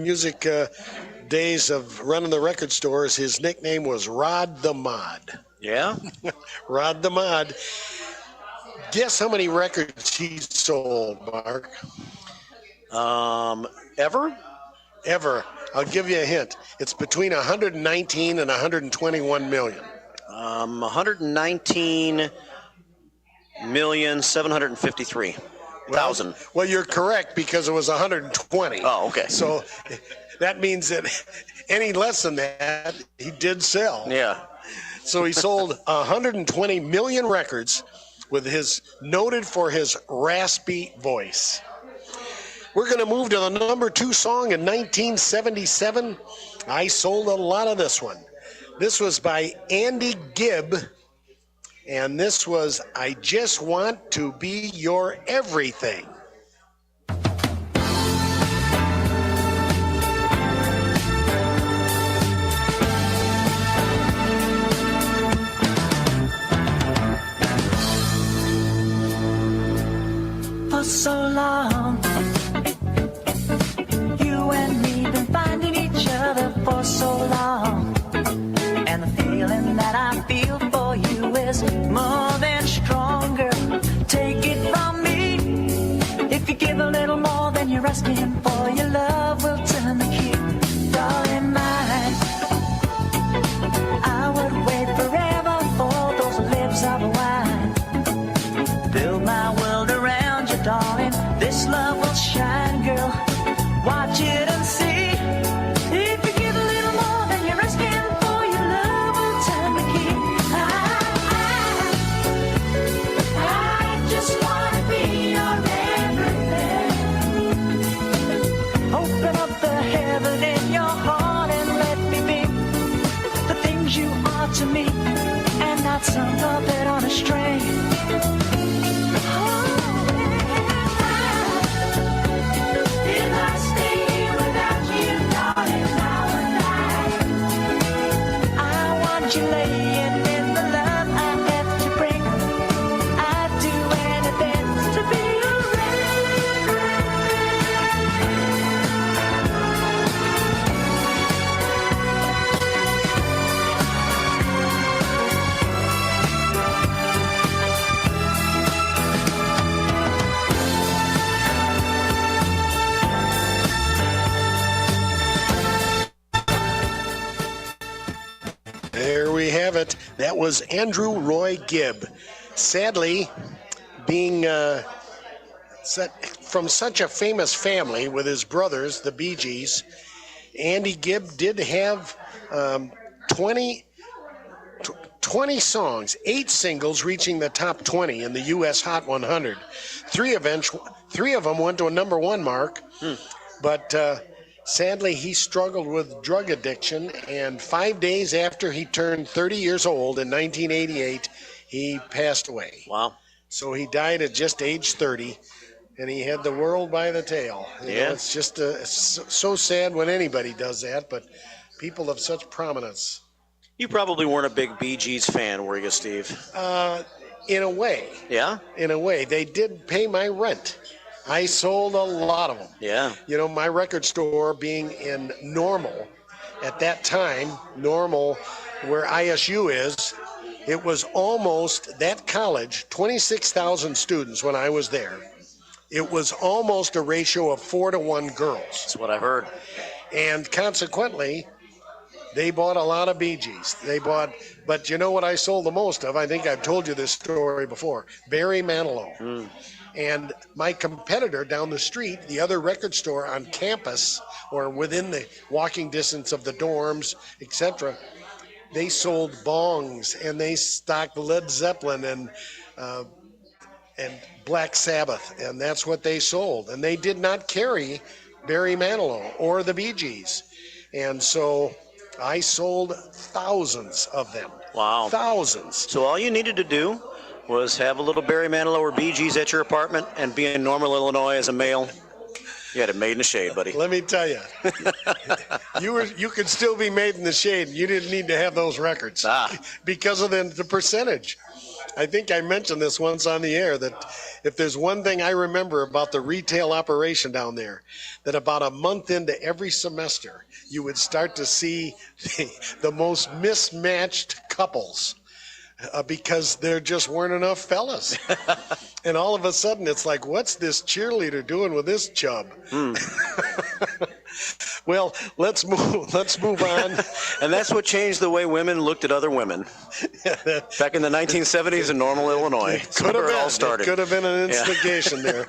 music days of running the record stores, his nickname was Rod the Mod. Yeah? Rod the Mod. Guess how many records he sold, Mark? Ever? Ever. I'll give you a hint. It's between 119 and 121 million. 119,753,000. Well, you're correct because it was 120. Oh, okay. So that means that any less than that, he did sell. Yeah. So he sold 120 million records with his noted for his raspy voice. We're going to move to the number 2 song in 1977. I sold a lot of this one. This was by Andy Gibb, and this was I Just Want to Be Your Everything. For so long, you and me been finding each other for so long, and the feeling that I feel for you is more than stronger. Take it from me, if you give a little more than you're asking for, your love will turn the key. Darling mine, I would wait forever for those lips of wine. Build my world around you, darling. This love will shine, girl. Watch it and see. If you give a little more than you're asking for, your love will turn the key. I just want to be your everything. Open up the heaven in your heart and let me be the things you are to me, and not some puppet on a string. You laying in the love I have to bring. I'd do anything to be There we have it. That was Andrew Roy Gibb. Sadly, being from such a famous family with his brothers, the Bee Gees, Andy Gibb did have 20 songs, 8 singles reaching the top 20 in the U.S. Hot 100. 3 of them went to a number 1 mark, but sadly, he struggled with drug addiction, and 5 days after he turned 30 years old in 1988, he passed away. Wow. So he died at just age 30, and he had the world by the tail. You know, it's just so sad when anybody does that, but people of such prominence. You probably weren't a big Bee Gees fan, were you, Steve? In a way. Yeah? In a way. They did pay my rent. I sold a lot of them. Yeah. You know, my record store being in Normal, at that time, Normal, where ISU is, it was almost, that college, 26,000 students when I was there. It was almost a ratio of 4-to-1 girls. That's what I heard. And consequently, they bought a lot of Bee Gees. But you know what I sold the most of? I think I've told you this story before. Barry Manilow. And my competitor down the street, the other record store on campus or within the walking distance of the dorms, etc., they sold bongs and they stocked Led Zeppelin and Black Sabbath, and that's what they sold. And they did not carry Barry Manilow or the Bee Gees. And so I sold thousands of them. Wow. Thousands. So all you needed to do was have a little Barry Manilow or Bee Gees at your apartment and be in Normal, Illinois as a male. You had it made in the shade, buddy. Let me tell you, you could still be made in the shade. You didn't need to have those records because of the percentage. I think I mentioned this once on the air, that if there's one thing I remember about the retail operation down there, that about a month into every semester, you would start to see the most mismatched couples because there just weren't enough fellas. And all of a sudden, it's like, what's this cheerleader doing with this chub? Well, let's move on. And that's what changed the way women looked at other women. Back in the 1970s in Normal, Illinois. Could have where it all been. started. It could have been an instigation there.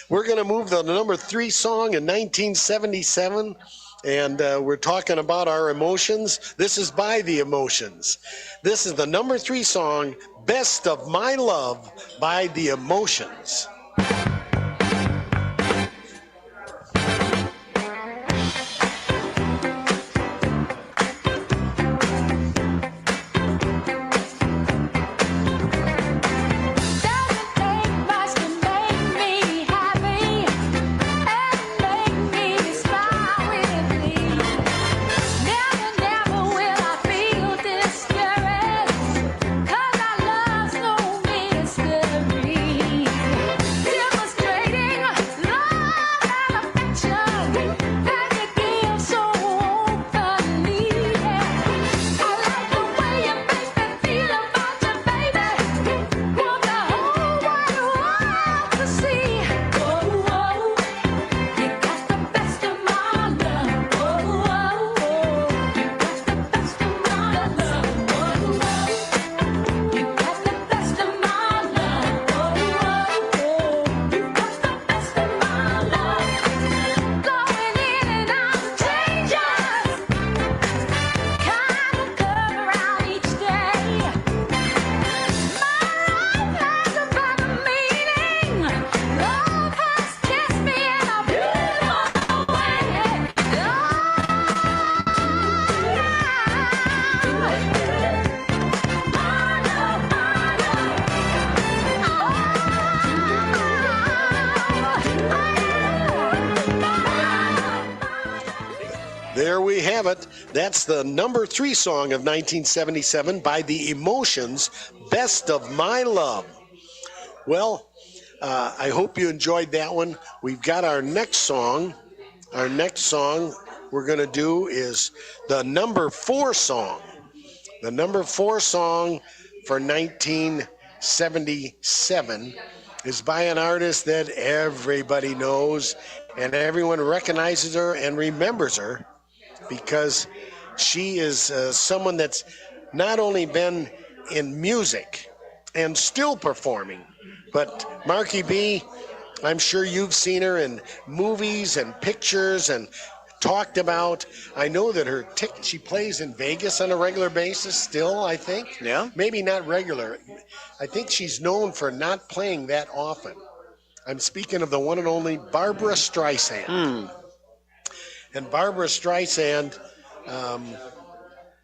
We're going to move to the number 3 song in 1977. And we're talking about our emotions. This is by The Emotions. This is the number 3 song, Best of My Love by The Emotions. There we have it. That's the number 3 song of 1977 by The Emotions, Best of My Love. Well, I hope you enjoyed that one. We've got our next song. Our next song we're going to do is the number 4 song. The number 4 song for 1977 is by an artist that everybody knows and everyone recognizes her and remembers her, because she is someone that's not only been in music and still performing, but Marky B, I'm sure you've seen her in movies and pictures and talked about. I know that she plays in Vegas on a regular basis still, I think. Yeah? Maybe not regular. I think she's known for not playing that often. I'm speaking of the one and only Barbra Streisand. And Barbra Streisand,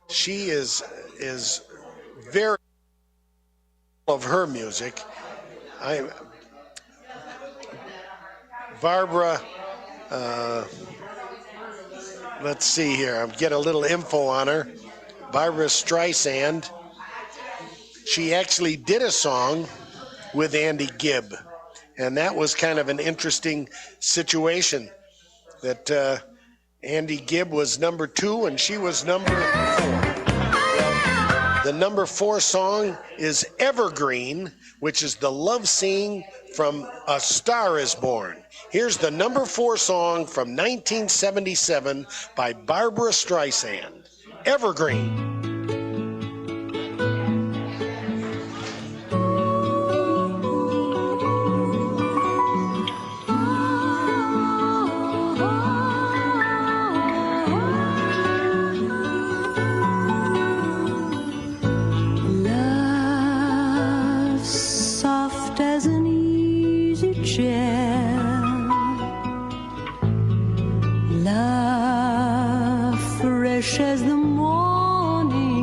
she is very of her music. Barbra, let's see here. I'll get a little info on her. Barbra Streisand. She actually did a song with Andy Gibb, and that was kind of an interesting situation. That Andy Gibb was number 2 and she was number 4. The number 4 song is Evergreen, which is the love scene from A Star Is Born. Here's the number 4 song from 1977 by Barbra Streisand, Evergreen. Love fresh as the morning,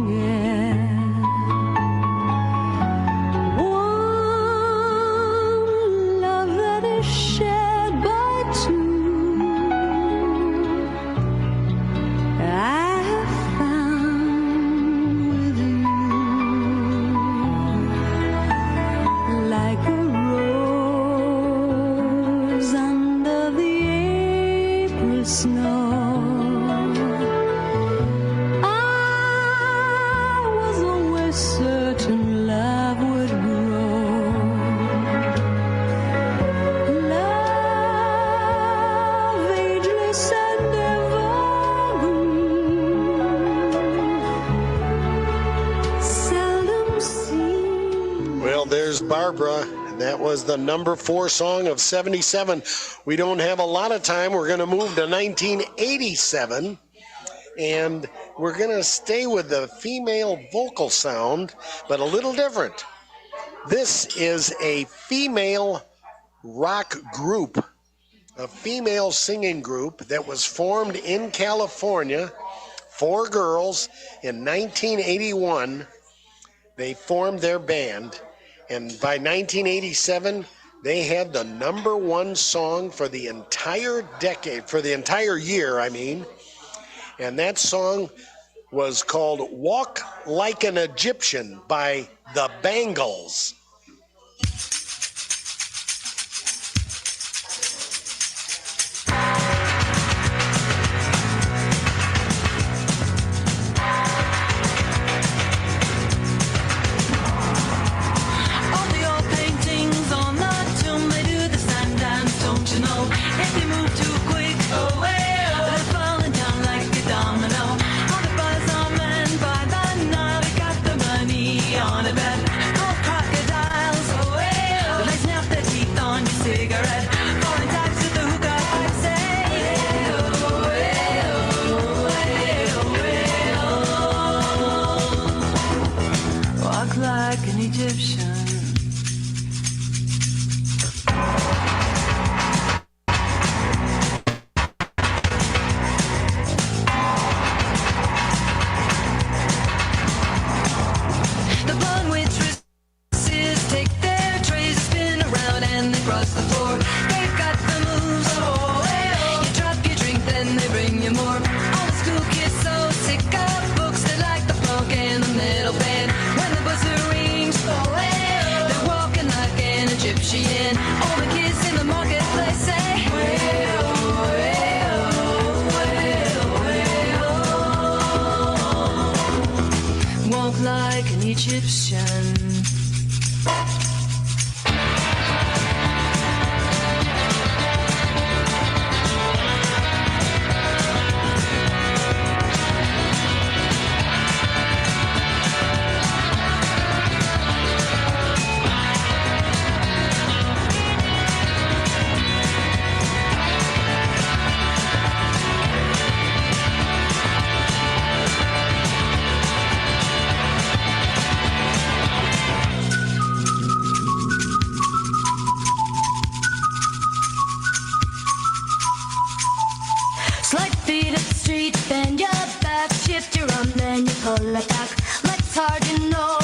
a certain love would grow. Love ageless and evergreen, seldom seen. Well, there's Barbara. And that was the number 4 song of 77. We don't have a lot of time. We're going to move to 1987. And we're going to stay with the female vocal sound, but a little different. This is a female rock group, a female singing group that was formed in California, 4 girls. In 1981, they formed their band. And by 1987, they had the number 1 song for the entire decade, for the entire year, I mean. And that song was called Walk Like an Egyptian by the Bangles. All the old paintings on the tomb, they do the same dance, don't you know? If you move too quick, they're falling down like a domino. All the buzz on men by the Nile, they got the money on a bet. Gold crocodiles, they snap their teeth on your cigarette. Foreign types with the hookah, I say. Walk like an Egyptian. The blonde waitresses take their trays, spin around, and they cross the floor. They've got the moves. You drop your drink, then they bring you more. All the school kids so sick of books, they like the funk and the metal band. When the buzzer rings, they're walking like an Egyptian. All the kids in the marketplace say, walk like an Egyptian. Slight feet up the street, bend your back, shift your arm, then you pull it back. Let's hard, you know.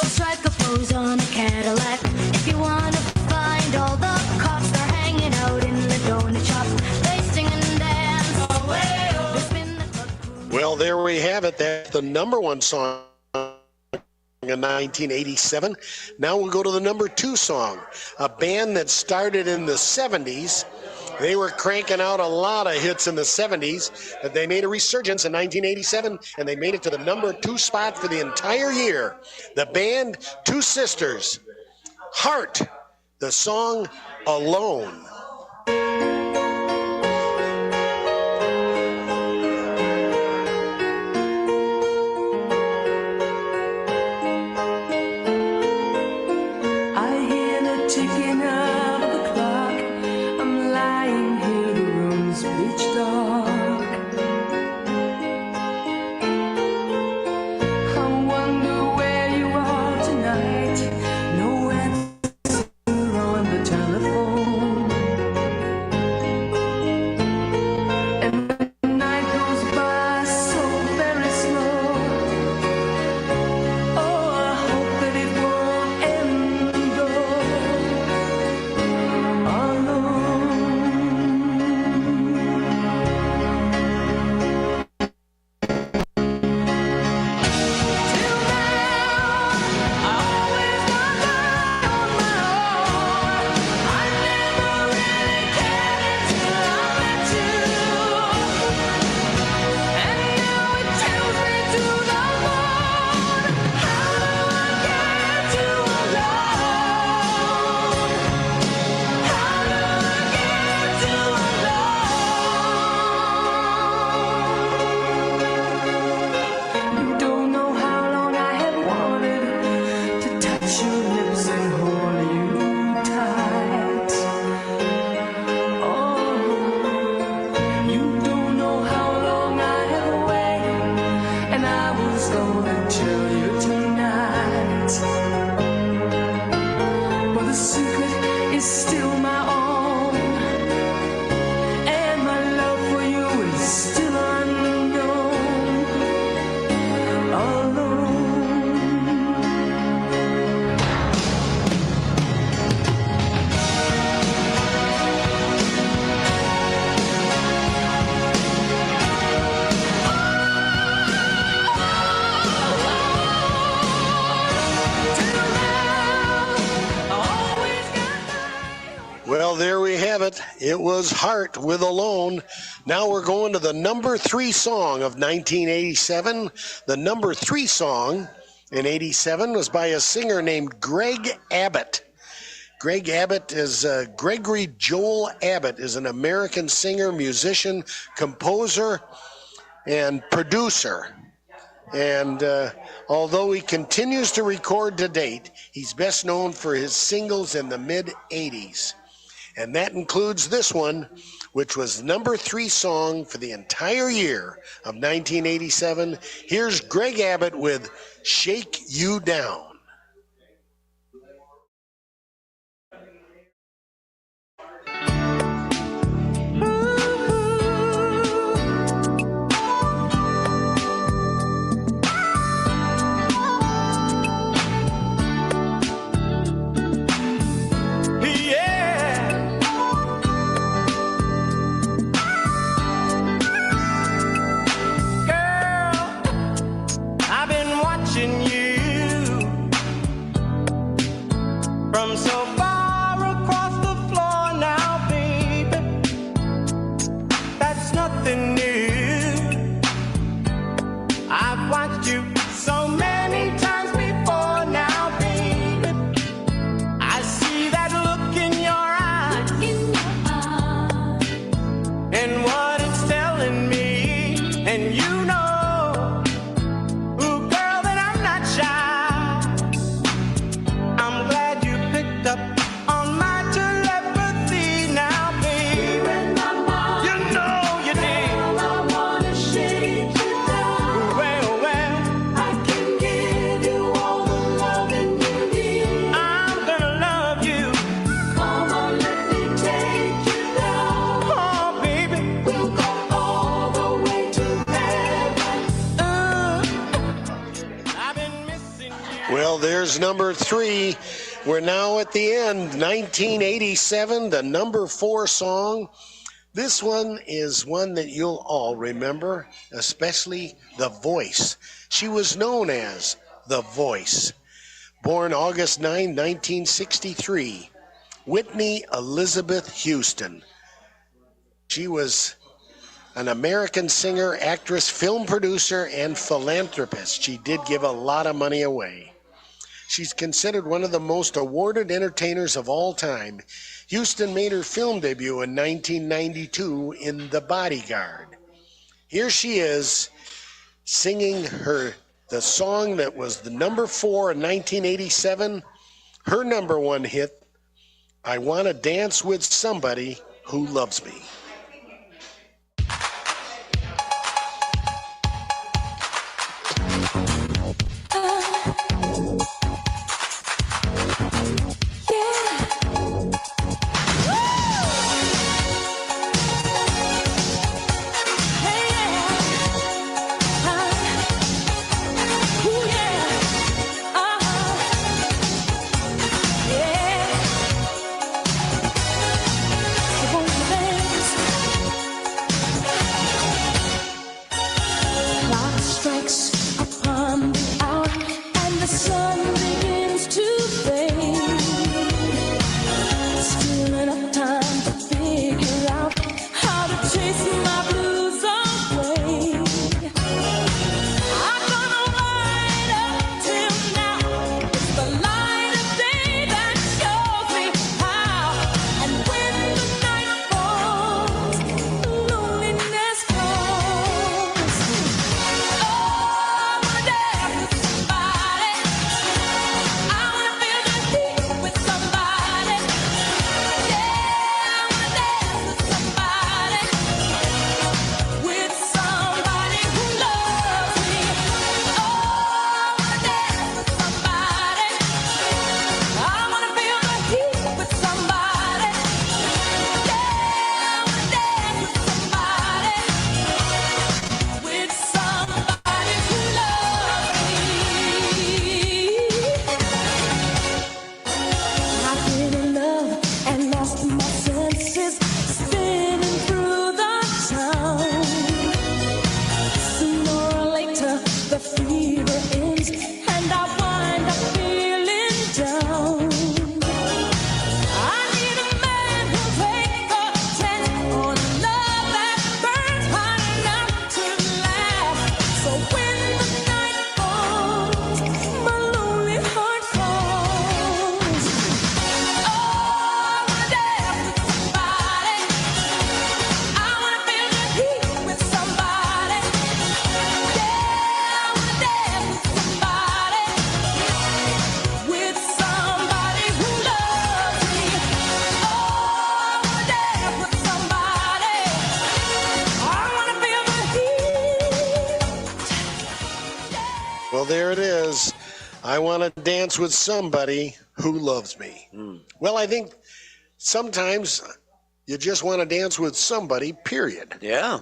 So strike a pose on a Cadillac. If you wanna find all the cops, they're hanging out in the donut shop. They sing and dance. They spin the club. Well, there we have it. That's the number 1 song in 1987. Now we'll go to the number 2 song, a band that started in the 70s. They were cranking out a lot of hits in the 70s, but they made a resurgence in 1987, and they made it to the number 2 spot for the entire year. The band, 2 sisters, Heart, the song Alone. I hear the ticking of the clock. I'm lying here, the room's pitch dark. I wonder where you are tonight. No answer on the telephone. it. It was Heart with Alone. Now we're going to the number 3 song of 1987. The number 3 song in 87 was by a singer named Greg Abbott. Greg Abbott is Gregory Joel Abbott is an American singer, musician, composer, and producer. And although he continues to record to date, he's best known for his singles in the mid-'80s. And that includes this one, which was number 3 song for the entire year of 1987. Here's Greg Abbott with Shake You Down. There's number 3. We're now at the end. 1987, the number 4 song. This one is one that you'll all remember, especially The Voice. She was known as The Voice. Born August 9, 1963, Whitney Elizabeth Houston. She was an American singer, actress, film producer, and philanthropist. She did give a lot of money away. She's considered one of the most awarded entertainers of all time. Houston made her film debut in 1992 in The Bodyguard. Here she is singing the song that was the number 4 in 1987, her number 1 hit, I Want to Dance with Somebody Who Loves Me. Won't you dance is, I want to dance with somebody who loves me. Well, I think sometimes you just want to dance with somebody, period. Yeah.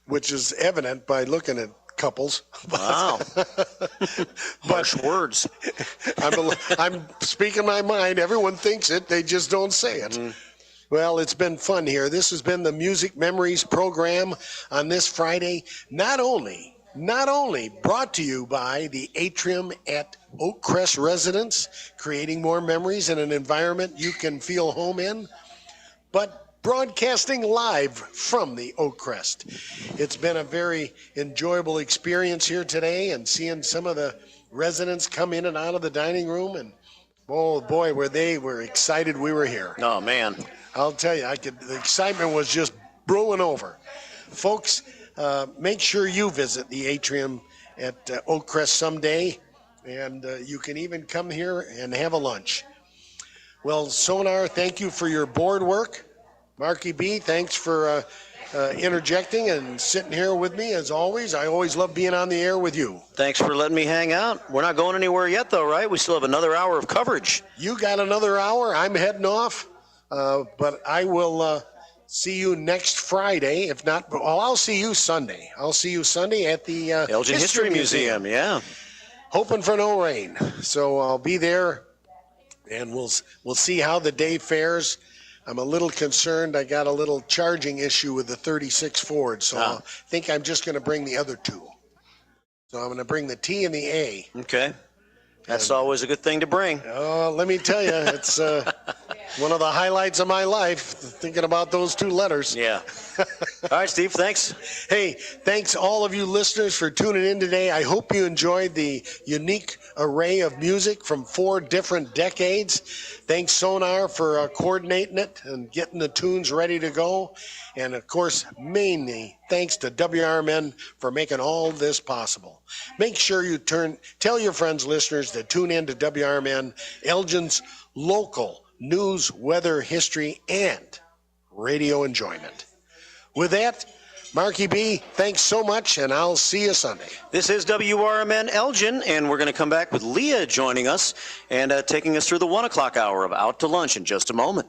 Which is evident by looking at couples. Wow. Harsh words. I'm speaking my mind. Everyone thinks it. They just don't say it. Well, it's been fun here. This has been the Music Memories program on this Friday. Not only brought to you by the Atrium at Oakcrest Residence, creating more memories in an environment you can feel home in, but broadcasting live from the Oakcrest. It's been a very enjoyable experience here today, and seeing some of the residents come in and out of the dining room, and oh boy, they were excited we were here. Oh man, I'll tell you, the excitement was just brewing over. Folks, make sure you visit the Atrium at Oakcrest someday, and you can even come here and have a lunch. Well, Sonar, thank you for your board work. Marky B, thanks for interjecting and sitting here with me as always. I always love being on the air with you. Thanks for letting me hang out. We're not going anywhere yet, though, right? We still have another hour of coverage. You got another hour. I'm heading off, but I will see you next Friday. If not, well, I'll see you Sunday. I'll see you Sunday at the Elgin History Museum. Yeah. Hoping for no rain. So I'll be there, and we'll see how the day fares. I'm a little concerned. I got a little charging issue with the 36 Ford, so I think I'm just going to bring the other two. So I'm going to bring the T and the A. Okay. That's always a good thing to bring. Oh, let me tell you, it's one of the highlights of my life, thinking about those two letters. Yeah. All right, Steve, thanks. Hey, thanks all of you listeners for tuning in today. I hope you enjoyed the unique array of music from 4 different decades. Thanks, Sonar, for coordinating it and getting the tunes ready to go. And, of course, mainly thanks to WRMN for making all this possible. Make sure you tell your friends, listeners, to tune in to WRMN, Elgin's local news, weather, history, and radio enjoyment. With that, Marky B, thanks so much, and I'll see you Sunday. This is WRMN Elgin, and we're going to come back with Leah joining us and taking us through the 1 o'clock hour of Out to Lunch in just a moment.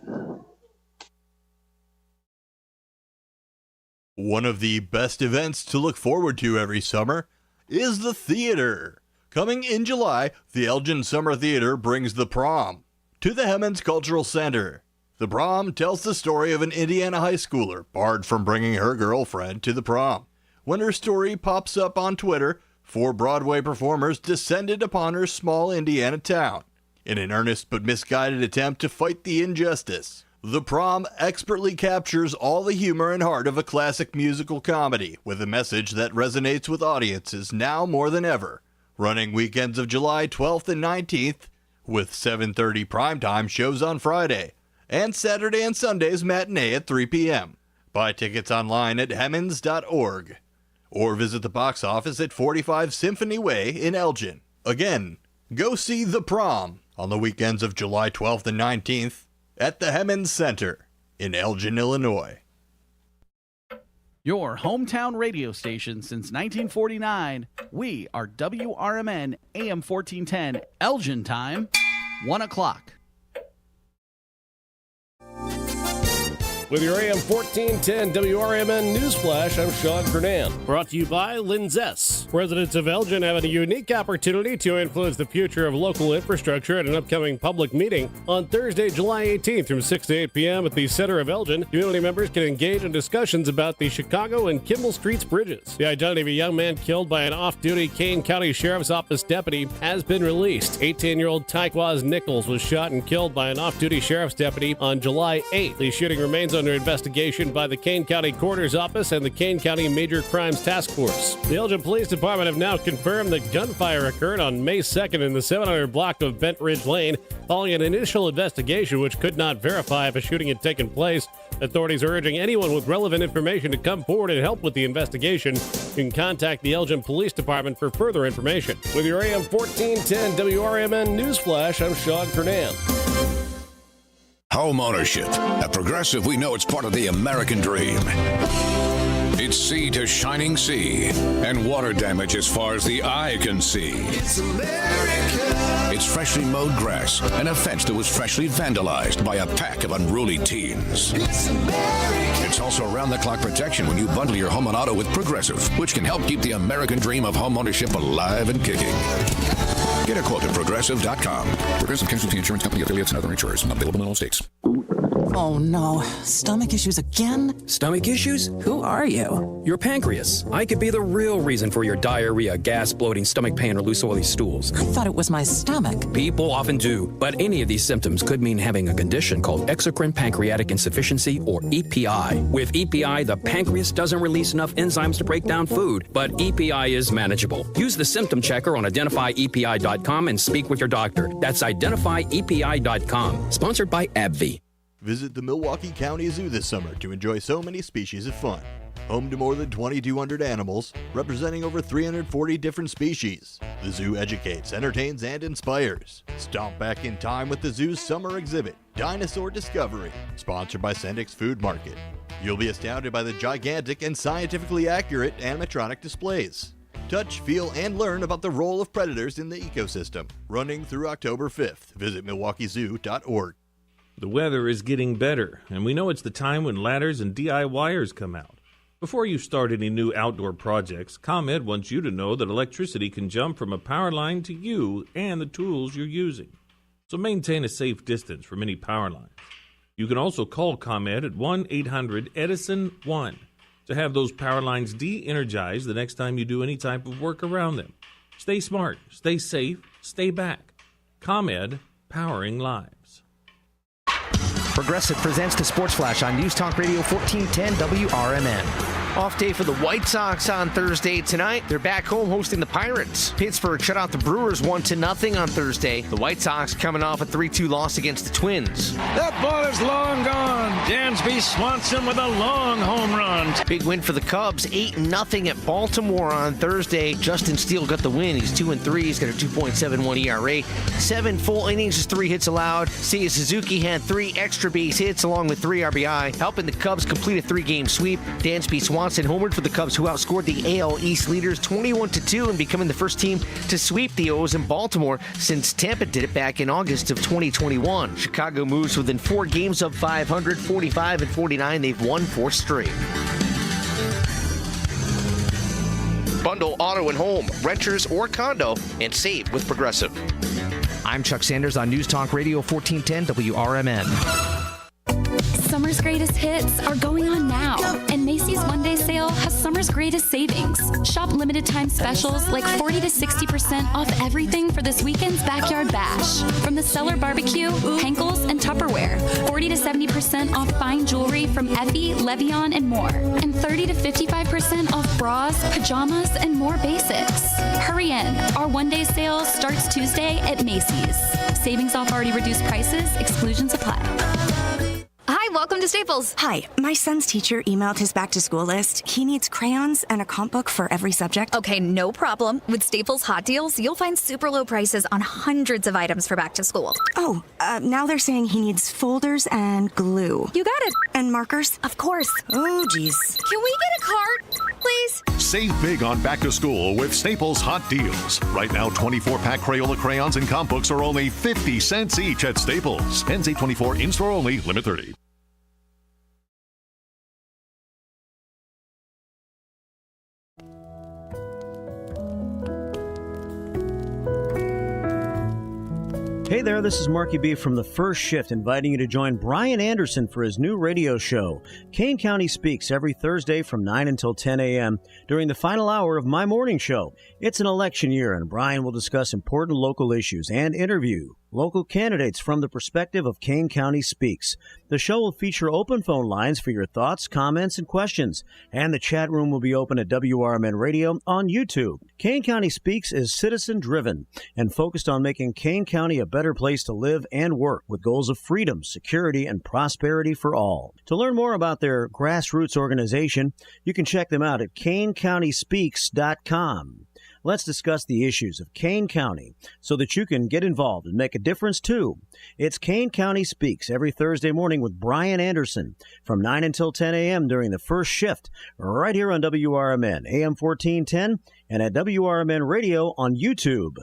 One of the best events to look forward to every summer is the theater. Coming in July, the Elgin Summer Theater brings The Prom to the Hemmons Cultural Center. The Prom tells the story of an Indiana high schooler barred from bringing her girlfriend to the prom. When her story pops up on Twitter, 4 Broadway performers descended upon her small Indiana town in an earnest but misguided attempt to fight the injustice. The Prom expertly captures all the humor and heart of a classic musical comedy with a message that resonates with audiences now more than ever. Running weekends of July 12th and 19th with 7:30 primetime shows on Friday and Saturday and Sunday's matinee at 3 p.m. Buy tickets online at hemmons.org or visit the box office at 45 Symphony Way in Elgin. Again, go see The Prom on the weekends of July 12th and 19th at the Hemmons Center in Elgin, Illinois. Your hometown radio station since 1949. We are WRMN AM 1410, Elgin time, 1 o'clock. With your AM 1410 WRMN Newsflash, I'm Sean Kernan. Brought to you by Linzess. Residents of Elgin have a unique opportunity to influence the future of local infrastructure at an upcoming public meeting on Thursday, July 18th from 6 to 8 p.m. at the center of Elgin. Community members can engage in discussions about the Chicago and Kimball Streets bridges. The identity of a young man killed by an off-duty Kane County Sheriff's Office deputy has been released. 18-year-old Tyquaz Nichols was shot and killed by an off-duty sheriff's deputy on July 8th. The shooting remains under investigation by the Kane County Coroner's Office and the Kane County Major Crimes Task Force. The Elgin Police Department have now confirmed that gunfire occurred on May 2nd in the 700 block of Bent Ridge Lane following an initial investigation which could not verify if a shooting had taken place. Authorities are urging anyone with relevant information to come forward and help with the investigation. You can contact the Elgin Police Department for further information. With your AM 1410 WRMN Newsflash, I'm Sean Kernan. Home ownership. At Progressive, we know it's part of the American dream. It's sea to shining sea, and water damage as far as the eye can see. It's America. It's freshly mowed grass and a fence that was freshly vandalized by a pack of unruly teens. It's America. It's also round-the-clock protection when you bundle your home and auto with Progressive, which can help keep the American dream of homeownership alive and kicking. Get a quote at Progressive.com. Progressive Casualty Insurance Company, affiliates, and other insurers. Not available in all states. Oh no, stomach issues again? Stomach issues? Who are you? Your pancreas. I could be the real reason for your diarrhea, gas, bloating, stomach pain, or loose oily stools. I thought it was my stomach. People often do, but any of these symptoms could mean having a condition called exocrine pancreatic insufficiency, or EPI. With EPI, the pancreas doesn't release enough enzymes to break down food, but EPI is manageable. Use the symptom checker on identifyepi.com and speak with your doctor. That's identifyepi.com. Sponsored by AbbVie. Visit the Milwaukee County Zoo this summer to enjoy so many species of fun. Home to more than 2,200 animals, representing over 340 different species. The zoo educates, entertains, and inspires. Stomp back in time with the zoo's summer exhibit, Dinosaur Discovery, sponsored by Sendik's Food Market. You'll be astounded by the gigantic and scientifically accurate animatronic displays. Touch, feel, and learn about the role of predators in the ecosystem. Running through October 5th. Visit MilwaukeeZoo.org. The weather is getting better, and we know it's the time when ladders and DIYers come out. Before you start any new outdoor projects, ComEd wants you to know that electricity can jump from a power line to you and the tools you're using. So maintain a safe distance from any power lines. You can also call ComEd at 1-800-EDISON-1 to have those power lines de-energized the next time you do any type of work around them. Stay smart, stay safe, stay back. ComEd, powering lives. Progressive presents the Sports Flash on News Talk Radio 1410 WRMN. Off day for the White Sox on Thursday tonight. They're back home hosting the Pirates. Pittsburgh shut out the Brewers 1-0 on Thursday. The White Sox coming off a 3-2 loss against the Twins. That ball is long gone. Dansby Swanson with a long home run. Big win for the Cubs, 8-0 at Baltimore on Thursday. Justin Steele got the win. He's 2-3. He's got a 2.71 ERA. 7 full innings, just 3 hits allowed. Seiya Suzuki had 3 extra base hits along with 3 RBI, helping the Cubs complete a 3-game sweep. Dansby Swanson homered for the Cubs, who outscored the AL East leaders 21-2 and becoming the first team to sweep the O's in Baltimore since Tampa did it back in August of 2021. Chicago moves within 4 games of 500, 45-49. They've won 4 straight. Bundle auto and home, renters or condo, and save with Progressive. I'm Chuck Sanders on News Talk Radio 1410 WRMN. Summer's greatest hits are going on now, and Macy's one-day sale has summer's greatest savings. Shop limited time specials like 40 to 60% off everything for this weekend's backyard bash. From the Cellar Barbecue, Henkel's, and Tupperware. 40 to 70% off fine jewelry from Effie, Levion, and more. And 30 to 55% off bras, pajamas, and more basics. Hurry in. Our one-day sale starts Tuesday at Macy's. Savings off already reduced prices. Exclusions apply. Hi, welcome to Staples. Hi, my son's teacher emailed his back-to-school list. He needs crayons and a comp book for every subject. Okay, no problem. With Staples Hot Deals, you'll find super low prices on hundreds of items for back to school. Oh, now they're saying he needs folders and glue. You got it. And markers? Of course. Oh, geez. Can we get a cart, please? Save big on back to school with Staples Hot Deals. Right now, 24-pack Crayola crayons and comp books are only 50 cents each at Staples. Ends 8/24, in-store only, limit 30. Hey there, this is Marky B from The First Shift, inviting you to join Brian Anderson for his new radio show, Kane County Speaks, every Thursday from 9 until 10 a.m. during the final hour of my morning show. It's an election year, and Brian will discuss important local issues and interview local candidates from the perspective of Kane County Speaks. The show will feature open phone lines for your thoughts, comments, and questions, and the chat room will be open at WRMN Radio on YouTube. Kane County Speaks is citizen-driven and focused on making Kane County a better place to live and work with goals of freedom, security, and prosperity for all. To learn more about their grassroots organization, you can check them out at KaneCountySpeaks.com. Let's discuss the issues of Kane County so that you can get involved and make a difference too. It's Kane County Speaks every Thursday morning with Brian Anderson from 9 until 10 a.m. during the first shift right here on WRMN, AM 1410, and at WRMN Radio on YouTube.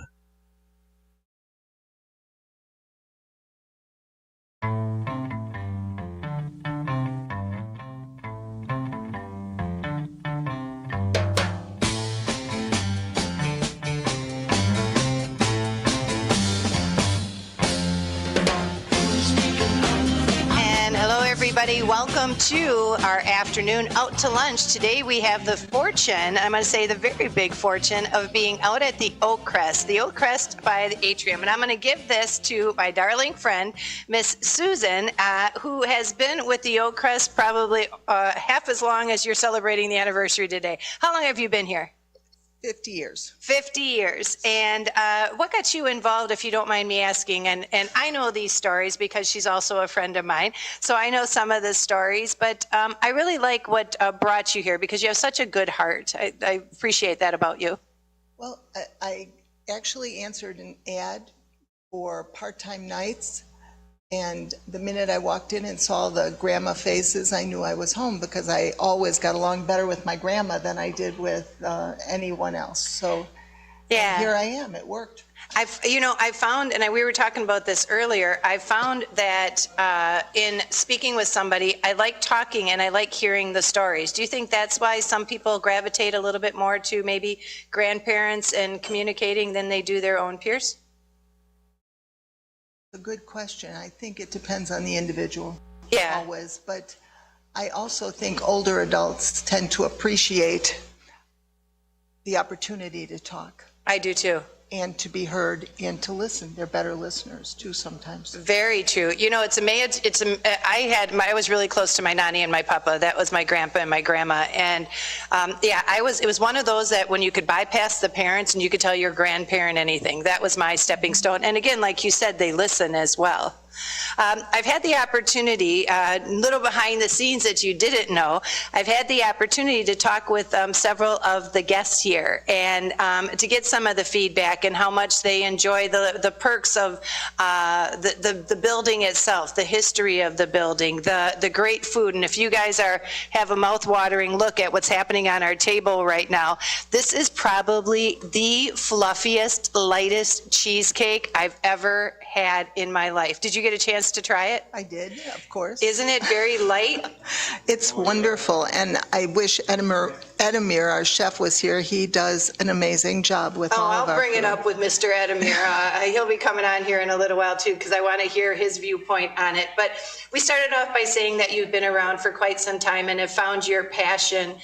Everybody, welcome to our afternoon out to lunch. Today we have the fortune, I'm going to say the very big fortune, of being out at the Oak Crest by the Atrium. And I'm going to give this to my darling friend, Miss Susan, who has been with the Oak Crest probably half as long as you're celebrating the anniversary today. How long have you been here? 50 years. 50 years. And what got you involved, if you don't mind me asking? And I know these stories because she's also a friend of mine. So I know some of the stories, but I really like what brought you here because you have such a good heart. I appreciate that about you. Well, I actually answered an ad for part-time nights. And the minute I walked in and saw the grandma faces, I knew I was home because I always got along better with my grandma than I did with anyone else. So yeah, here I am. It worked. I found, and we were talking about this earlier, I found that in speaking with somebody, I like talking and I like hearing the stories. Do you think that's why some people gravitate a little bit more to maybe grandparents and communicating than they do their own peers? A good question. I think it depends on the individual. Yeah. Always. But I also think older adults tend to appreciate the opportunity to talk. I do too. And to be heard and to listen. They're better listeners too sometimes. Very true. You know, I was really close to my nanny and my papa. That was my grandpa and my grandma. And it was one of those that when you could bypass the parents and you could tell your grandparent anything. That was my stepping stone. And again, like you said, they listen as well. I've had the opportunity, a little behind the scenes that you didn't know, I've had the opportunity to talk with several of the guests here and to get some of the feedback and how much they enjoy the perks of the building itself, the history of the building, the great food. And if you guys have a mouth-watering look at what's happening on our table right now, this is probably the fluffiest, lightest cheesecake I've ever had in my life. Did you get a chance to try it? I did, of course. Isn't it very light? It's wonderful, and I wish Edamir, our chef, was here. He does an amazing job with all of our food. I'll bring it up with Mr. Edamir. He'll be coming on here in a little while too, because I want to hear his viewpoint on it. But we started off by saying that you've been around for quite some time and have found your passion.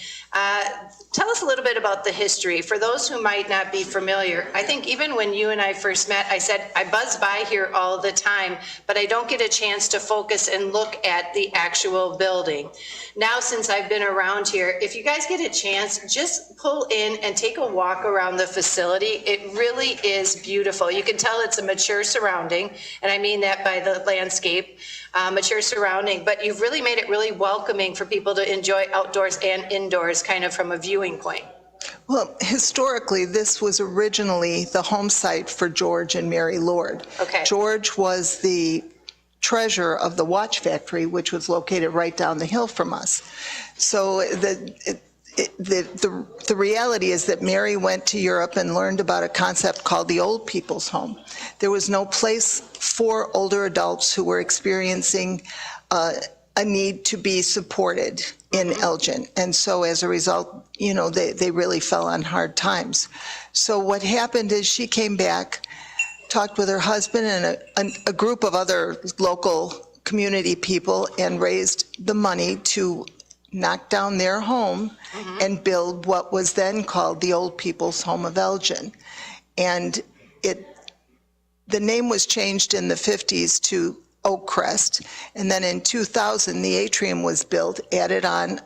Tell us a little bit about the history. For those who might not be familiar, I think even when you and I first met, I said, I buzz by here all the time, but I don't get a chance to focus and look at the actual building. Now, since I've been around here, if you guys get a chance, just pull in and take a walk around the facility. It really is beautiful. You can tell it's a mature surrounding, and I mean that by the landscape, mature surrounding, but you've really made it really welcoming for people to enjoy outdoors and indoors, kind of from a viewing point. Well, historically, this was originally the home site for George and Mary Lord. Okay. George was the treasurer of the watch factory, which was located right down the hill from us. So the reality is that Mary went to Europe and learned about a concept called the old people's home. There was no place for older adults who were experiencing a need to be supported in Elgin. And so as a result, they really fell on hard times. So what happened is she came back, talked with her husband and a group of other local community people and raised the money to knock down their home and build what was then called the Old People's Home of Elgin. And the name was changed in the 50s to Oak Crest, and then in 2000 the atrium was built, added on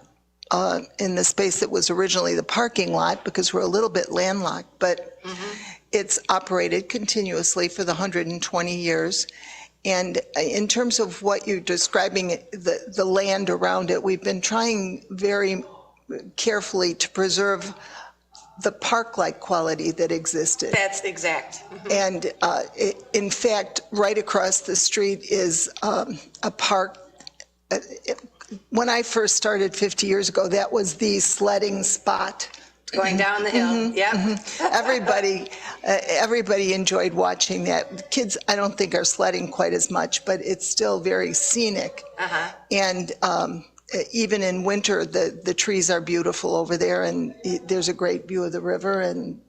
in the space that was originally the parking lot because we're a little bit landlocked, but it's operated continuously for the 120 years. And in terms of what you're describing, the land around it, we've been trying very carefully to preserve the park-like quality that existed. That's exact. And in fact, right across the street is a park. When I first started 50 years ago, that was the sledding spot. Going down the hill. Yep. Everybody enjoyed watching that. Kids, I don't think, are sledding quite as much, but it's still very scenic. And even in winter, the trees are beautiful over there, and there's a great view of the river, and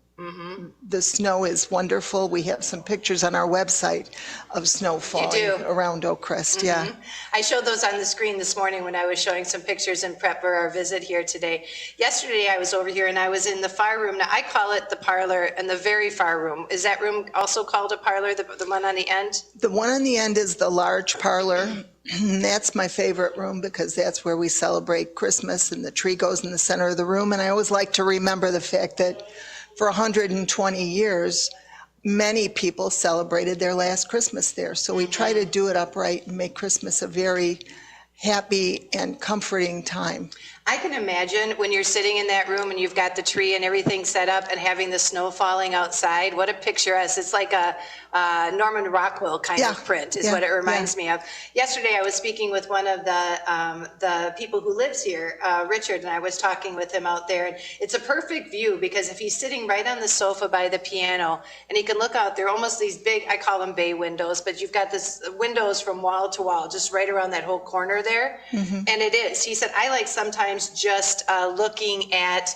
the snow is wonderful. We have some pictures on our website of snow falling around Oak Crest. Yeah. I showed those on the screen this morning when I was showing some pictures in prep for our visit here today. Yesterday I was over here and I was in the far room. Now I call it the parlor and the very far room. Is that room also called a parlor, the one on the end? The one on the end is the large parlor. That's my favorite room because that's where we celebrate Christmas and the tree goes in the center of the room. And I always like to remember the fact that for 120 years, many people celebrated their last Christmas there. So we try to do it upright and make Christmas a very happy and comforting time. I can imagine when you're sitting in that room and you've got the tree and everything set up and having the snow falling outside. What a picturesque. It's like a Norman Rockwell kind of print is what it reminds me of. Yesterday I was speaking with one of the people who lives here, Richard, and I was talking with him out there. And it's a perfect view because if he's sitting right on the sofa by the piano and he can look out there, almost these big, I call them bay windows, but you've got this windows from wall to wall, just right around that whole corner there. And it is. He said, I like sometimes just looking at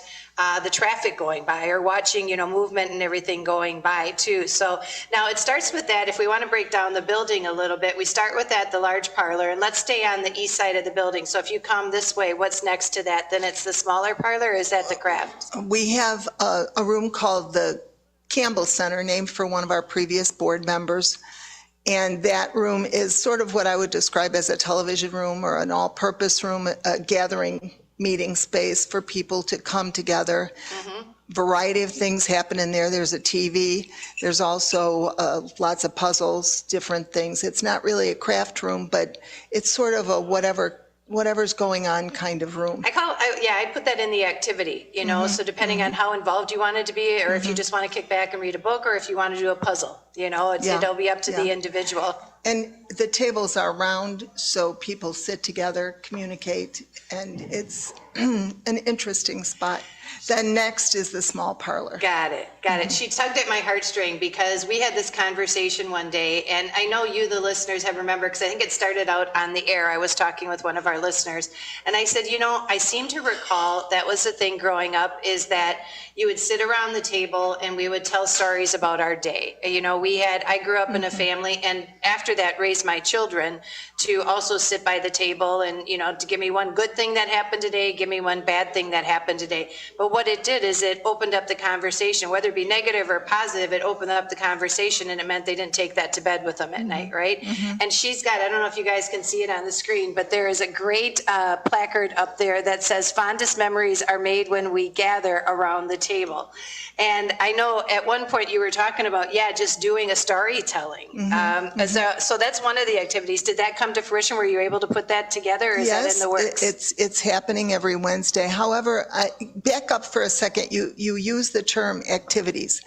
the traffic going by or watching, movement and everything going by too. So now it starts with that. If we want to break down the building a little bit, we start with that, the large parlor, and let's stay on the east side of the building. So if you come this way, what's next to that? Then it's the smaller parlor, or is that the craft? We have a room called the Campbell Center, named for one of our previous board members. And that room is sort of what I would describe as a television room or an all-purpose room, a gathering meeting space for people to come together. Variety of things happen in there. There's a TV. There's also lots of puzzles, different things. It's not really a craft room, but it's sort of a whatever's going on kind of room. I put that in the activity, so depending on how involved you want it to be, or if you just want to kick back and read a book, or if you want to do a puzzle, it'll be up to the individual. And the tables are round, so people sit together, communicate, and it's an interesting spot. Then next is the small parlor. Got it. She tugged at my heartstring because we had this conversation one day, and I know you, the listeners, have remembered because I think it started out on the air. I was talking with one of our listeners, and I said, I seem to recall that was the thing growing up, is that you would sit around the table and we would tell stories about our day. I grew up in a family, and after that raised my children to also sit by the table and, to give me one good thing that happened today, give me one bad thing that happened today. But what it did is it opened up the conversation, whether it be negative or positive, it opened up the conversation, and it meant they didn't take that to bed with them at night, right? And she's got, I don't know if you guys can see it on the screen, but there is a great placard up there that says, fondest memories are made when we gather around the table. And I know at one point you were talking about, just doing a storytelling. So that's one of the activities. Did that come to fruition? Were you able to put that together, or is that in the works? It's happening every Wednesday. However, back up for a second. You use the term activities.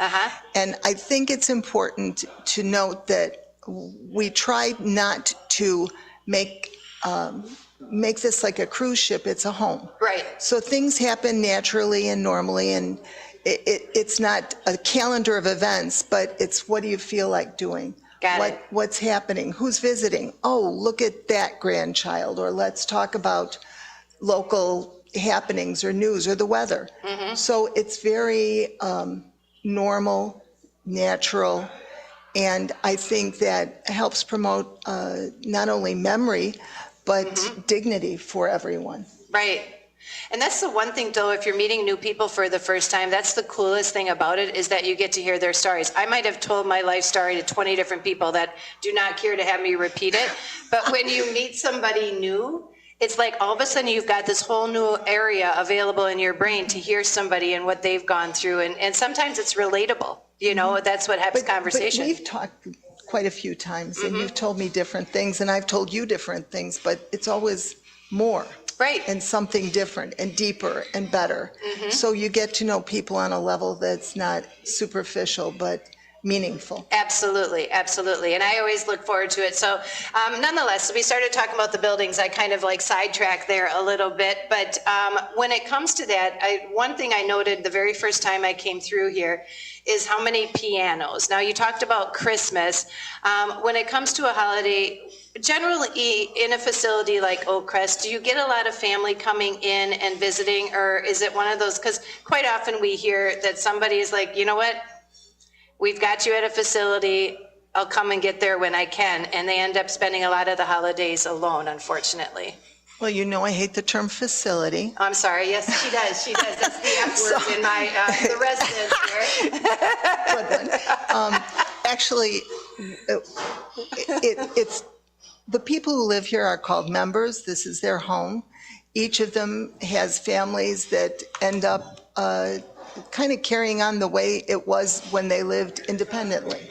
And I think it's important to note that we try not to make this like a cruise ship. It's a home. Right. So things happen naturally and normally, and it's not a calendar of events, but it's what do you feel like doing? What's happening? Who's visiting? Oh, look at that grandchild. Or let's talk about local happenings or news or the weather. So it's very normal, natural, and I think that helps promote not only memory, but dignity for everyone. Right. And that's the one thing, though, if you're meeting new people for the first time, that's the coolest thing about it, is that you get to hear their stories. I might have told my life story to 20 different people that do not care to have me repeat it. But when you meet somebody new, it's like all of a sudden you've got this whole new area available in your brain to hear somebody and what they've gone through. And sometimes it's relatable. That's what happens conversation. But we've talked quite a few times, and you've told me different things, and I've told you different things, but it's always more. Right. And something different and deeper and better. Mhm. So you get to know people on a level that's not superficial, but meaningful. Absolutely, absolutely. And I always look forward to it. So nonetheless, we started talking about the buildings. I kind of like sidetracked there a little bit. But when it comes to that, one thing I noted the very first time I came through here is how many pianos. Now, you talked about Christmas. When it comes to a holiday, generally in a facility like Oakcrest, do you get a lot of family coming in and visiting, or is it one of those, because quite often we hear that somebody is like, you know what, we've got you at a facility, I'll come and get there when I can, and they end up spending a lot of the holidays alone, unfortunately. Well, you know I hate the term facility. I'm sorry, yes, she does, that's the F word in my, the residence here. Good one. Actually, it's the people who live here are called members. This is their home. Each of them has families that end up kind of carrying on the way it was when they lived independently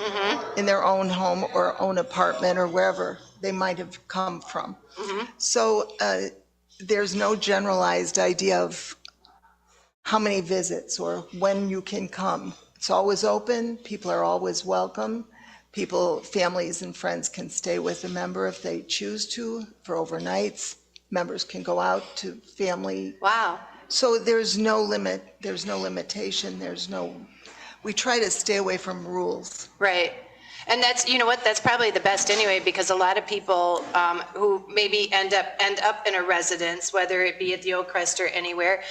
in their own home or own apartment or wherever they might have come from. So there's no generalized idea of how many visits or when you can come. It's always open. People are always welcome. People, families and friends can stay with a member if they choose to for overnights. Members can go out to family. Wow. So there's no limit, there's no limitation, we try to stay away from rules. Right. And that's, you know what, that's probably the best anyway, because a lot of people who maybe end up in a residence, whether it be at the Oakcrest or anywhere,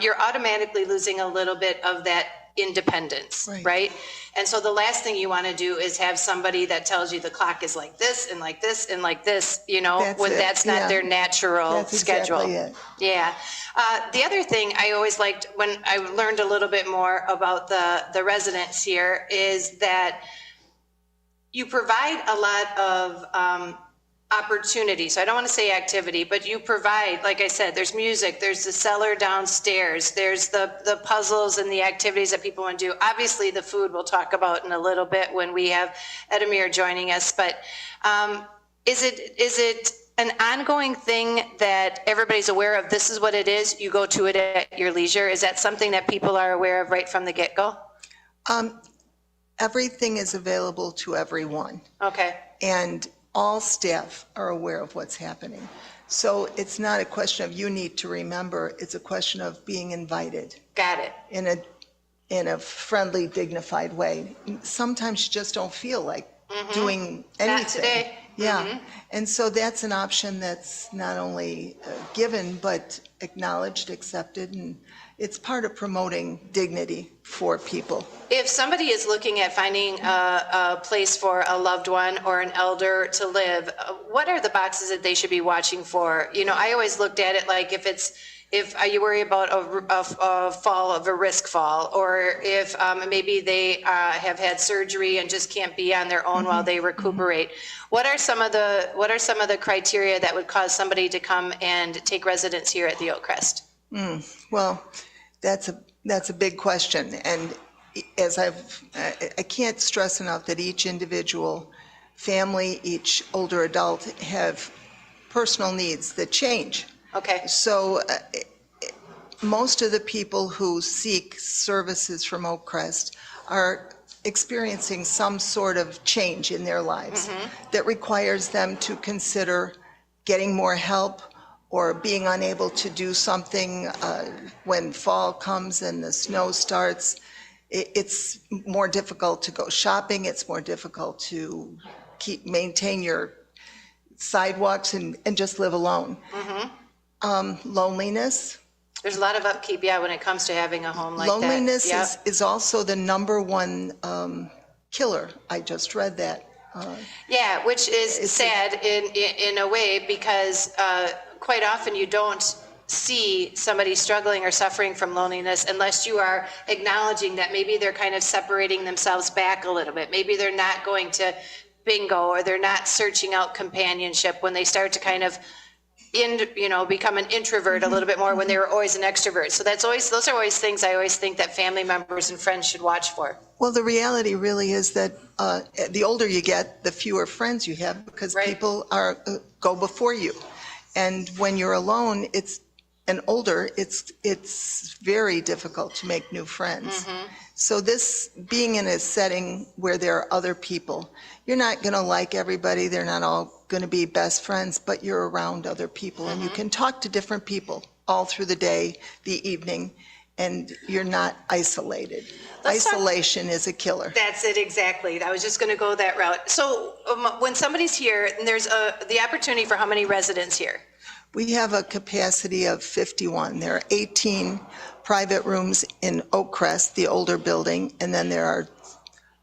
you're automatically losing a little bit of that independence, right? And so the last thing you want to do is have somebody that tells you the clock is like this and like this and like this, you know, that's not their natural schedule. Exactly it. Yeah. The other thing I always liked when I learned a little bit more about the residents here is that you provide a lot of opportunity. So I don't want to say activity, but you provide, like I said, there's music, there's the cellar downstairs, there's the puzzles and the activities that people want to do. Obviously, the food we'll talk about in a little bit when we have Edamir joining us. But is it an ongoing thing that everybody's aware of? This is what it is. You go to it at your leisure. Is that something that people are aware of right from the get-go? Everything is available to everyone. Okay. And all staff are aware of what's happening. So it's not a question of you need to remember, it's a question of being invited. Got it. In a friendly, dignified way. Sometimes you just don't feel like doing anything. Not today. Yeah. And so that's an option that's not only given, but acknowledged, accepted, and it's part of promoting dignity for people. If somebody is looking at finding a place for a loved one or an elder to live, what are the boxes that they should be watching for? You know, I always looked at it like if you worry about a fall of a risk fall, or if maybe they have had surgery and just can't be on their own while they recuperate. What are some of the criteria that would cause somebody to come and take residence here at the Oakcrest? Well, that's a big question, and as I can't stress enough that each individual family, each older adult have personal needs that change. Okay. So most of the people who seek services from Oakcrest are experiencing some sort of change in their lives that requires them to consider getting more help or being unable to do something when fall comes and the snow starts. It's more difficult to go shopping. It's more difficult to maintain your sidewalks and just live alone. Loneliness. There's a lot of upkeep, when it comes to having a home like that. Loneliness is also the number one killer. I just read that. Which is sad in a way, because quite often you don't see somebody struggling or suffering from loneliness unless you are acknowledging that maybe they're kind of separating themselves back a little bit. Maybe they're not going to bingo, or they're not searching out companionship when they start to kind of become an introvert a little bit more when they were always an extrovert. So those are always things I always think that family members and friends should watch for. Well, the reality really is that the older you get, the fewer friends you have, because people go before you. And when you're alone, it's very difficult to make new friends. So this, being in a setting where there are other people, you're not going to like everybody, they're not all going to be best friends, but you're around other people and you can talk to different people all through the day, the evening, and you're not isolated. Isolation is a killer. That's it, exactly. I was just going to go that route. So when somebody's here, and there's the opportunity for how many residents here? We have a capacity of 51. There are 18 private rooms in Oakcrest, the older building, and then there are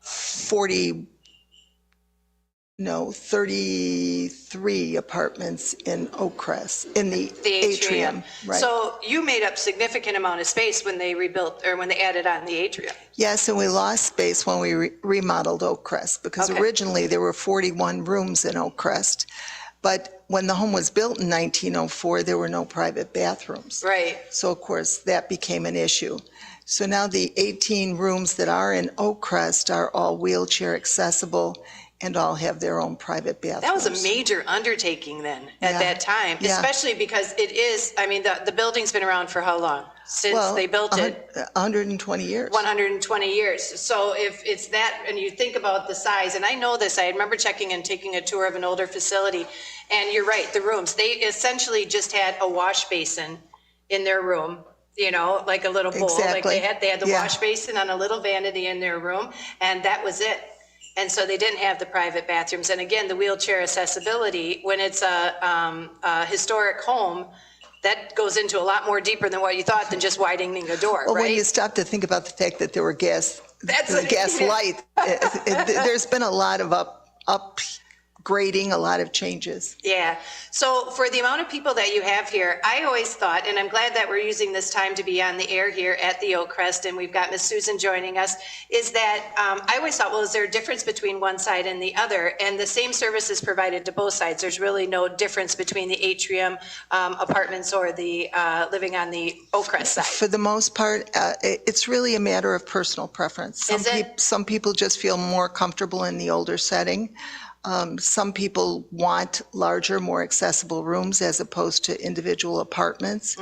33 apartments in Oakcrest, in the atrium. Right. So you made up significant amount of space when they rebuilt, or when they added on the atrium. Yes, and we lost space when we remodeled Oakcrest, because originally there were 41 rooms in Oakcrest. But when the home was built in 1904, there were no private bathrooms. Right. So, of course, that became an issue. So now the 18 rooms that are in Oakcrest are all wheelchair accessible and all have their own private bathrooms. That was a major undertaking then at that time, especially because it is, I mean, the building's been around for how long? Since they built it? 120 years. 120 years. So if it's that, and you think about the size, and I know this, I remember checking and taking a tour of an older facility, and you're right, the rooms, they essentially just had a wash basin in their room, you know, like a little bowl. Exactly. Like they had the wash basin on a little vanity in their room, and that was it. And so they didn't have the private bathrooms. And again, the wheelchair accessibility, when it's a historic home, that goes into a lot more deeper than what you thought than just widening a door, Well, right? when you stop to think about the fact that there were gas light, there's been a lot of upgrading, a lot of changes. Yeah. So for the amount of people that you have here, I always thought, and I'm glad that we're using this time to be on the air here at the Oakcrest, and we've got Miss Susan joining us, is that I always thought, well, is there a difference between one side and the other? And the same service is provided to both sides. There's really no difference between the atrium apartments or the living on the Oakcrest side. For the most part, it's really a matter of personal preference. Some people just feel more comfortable in the older setting. Some people want larger, more accessible rooms as opposed to individual apartments.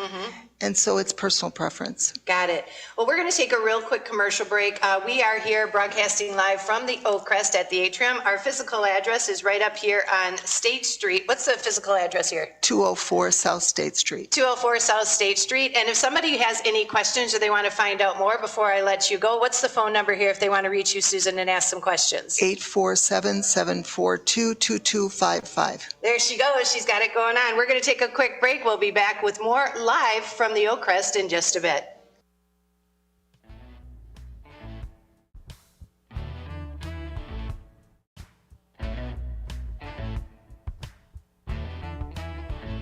And so it's personal preference. Got it. Well, we're going to take a real quick commercial break. We are here broadcasting live from the Oakcrest at the atrium. Our physical address is right up here on State Street. What's the physical address here? 204 South State Street. 204 South State Street. And if somebody has any questions or they want to find out more before I let you go, what's the phone number here if they want to reach you, Susan, and ask some questions? 847-742-2255. There she goes. She's got it going on. We're going to take a quick break. We'll be back with more live from the Oakcrest in just a bit.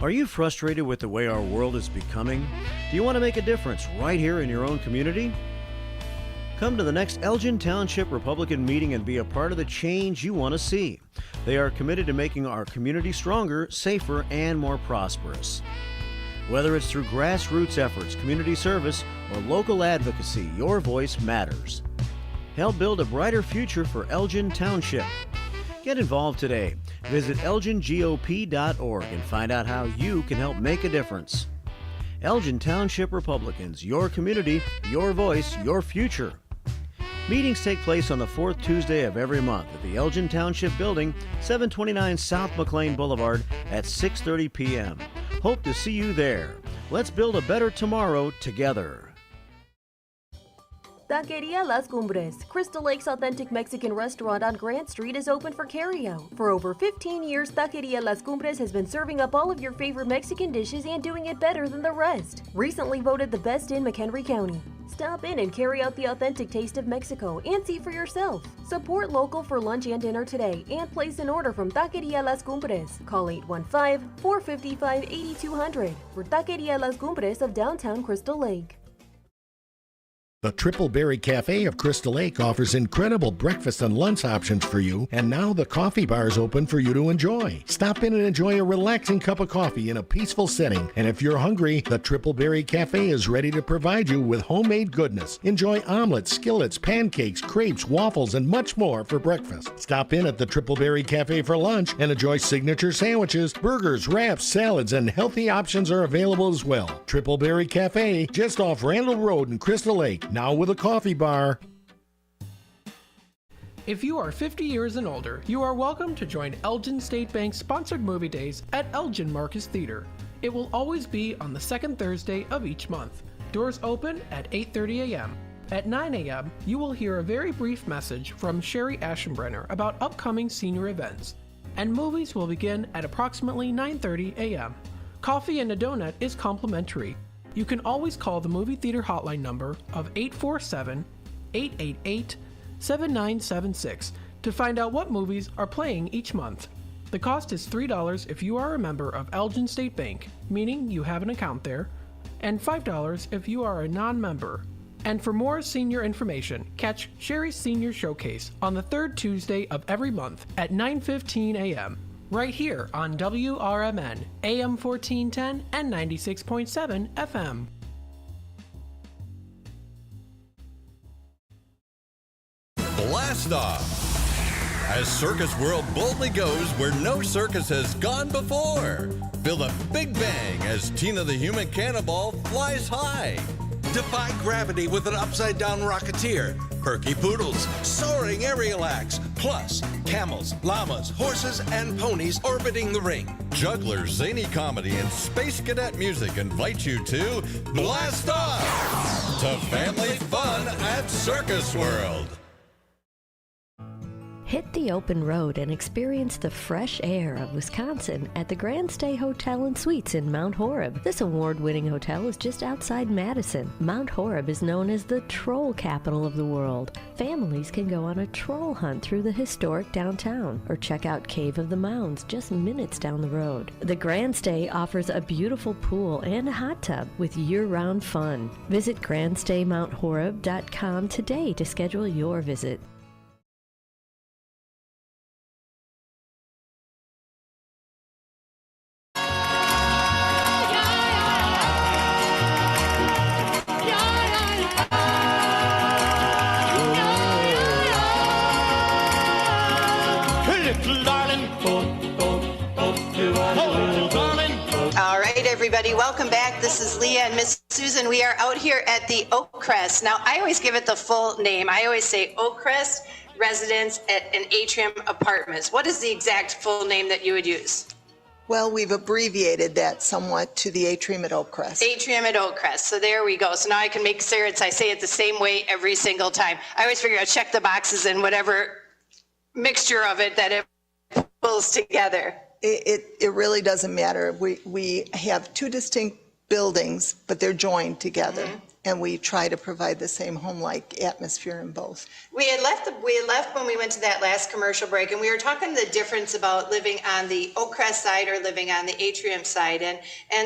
Are you frustrated with the way our world is becoming? Do you want to make a difference right here in your own community? Come to the next Elgin Township Republican meeting and be a part of the change you want to see. They are committed to making our community stronger, safer, and more prosperous. Whether it's through grassroots efforts, community service, or local advocacy, your voice matters. Help build a brighter future for Elgin Township. Get involved today. Visit elgingop.org and find out how you can help make a difference. Elgin Township Republicans, your community, your voice, your future. Meetings take place on the fourth Tuesday of every month at the Elgin Township Building, 729 South McLean Boulevard at 6:30 p.m. Hope to see you there. Let's build a better tomorrow together. Taqueria Las Cumbres, Crystal Lake's authentic Mexican restaurant on Grant Street, is open for carryout. For over 15 years, Taqueria Las Cumbres has been serving up all of your favorite Mexican dishes and doing it better than the rest. Recently voted the best in McHenry County. Stop in and carry out the authentic taste of Mexico and see for yourself. Support local for lunch and dinner today and place an order from Taqueria Las Cumbres. Call 815-455-8200 for Taqueria Las Cumbres of downtown Crystal Lake. The Triple Berry Cafe of Crystal Lake offers incredible breakfast and lunch options for you, and now the coffee bar is open for you to enjoy. Stop in and enjoy a relaxing cup of coffee in a peaceful setting, and if you're hungry, the Triple Berry Cafe is ready to provide you with homemade goodness. Enjoy omelets, skillets, pancakes, crepes, waffles, and much more for breakfast. Stop in at the Triple Berry Cafe for lunch and enjoy signature sandwiches, burgers, wraps, salads, and healthy options are available as well. Triple Berry Cafe, just off Randall Road in Crystal Lake. Now with a coffee bar. If you are 50 years and older, you are welcome to join Elgin State Bank's sponsored movie days at Elgin Marcus Theater. It will always be on the second Thursday of each month. Doors open at 8:30 a.m. At 9 a.m., you will hear a very brief message from Sherry Aschenbrenner about upcoming senior events, and movies will begin at approximately 9:30 a.m. Coffee and a donut is complimentary. You can always call the movie theater hotline number of 847-888-7976 to find out what movies are playing each month. The cost is $3 if you are a member of Elgin State Bank, meaning you have an account there, and $5 if you are a non-member. And for more senior information, catch Sherry's Senior Showcase on the third Tuesday of every month at 9:15 a.m. right here on WRMN, AM 1410 and 96.7 FM. Blast Off! As Circus World boldly goes where no circus has gone before. Feel the big bang as Tina the Human Cannonball flies high. Defy gravity with an upside-down rocketeer. Perky poodles, soaring aerial acts, plus camels, llamas, horses, and ponies orbiting the ring. Jugglers, zany comedy, and space cadet music invite you to Blast Off! To family fun at Circus World. Hit the open road and experience the fresh air of Wisconsin at the Grand Stay Hotel and Suites in Mount Horeb. This award-winning hotel is just outside Madison. Mount Horeb is known as the troll capital of the world. Families can go on a troll hunt through the historic downtown or check out Cave of the Mounds just minutes down the road. The Grand Stay offers a beautiful pool and a hot tub with year-round fun. Visit grandstaymounthoreb.com today to schedule your visit. Everybody, welcome back. This is Leah and Miss Susan. We are out here at the Oakcrest. Now, I always give it the full name. I always say Oakcrest Residence at an Atrium Apartments. What is the exact full name that you would use? Well, we've abbreviated that somewhat to the Atrium at Oakcrest. Atrium at Oakcrest. So there we go. So now I can make sure I say it the same way every single time. I always figure I'll check the boxes and whatever mixture of it that it pulls together. It really doesn't matter. We have two distinct buildings, but they're joined together, and we try to provide the same home-like atmosphere in both. We had left when we went to that last commercial break, and we were talking the difference about living on the Oakcrest side or living on the Atrium side, and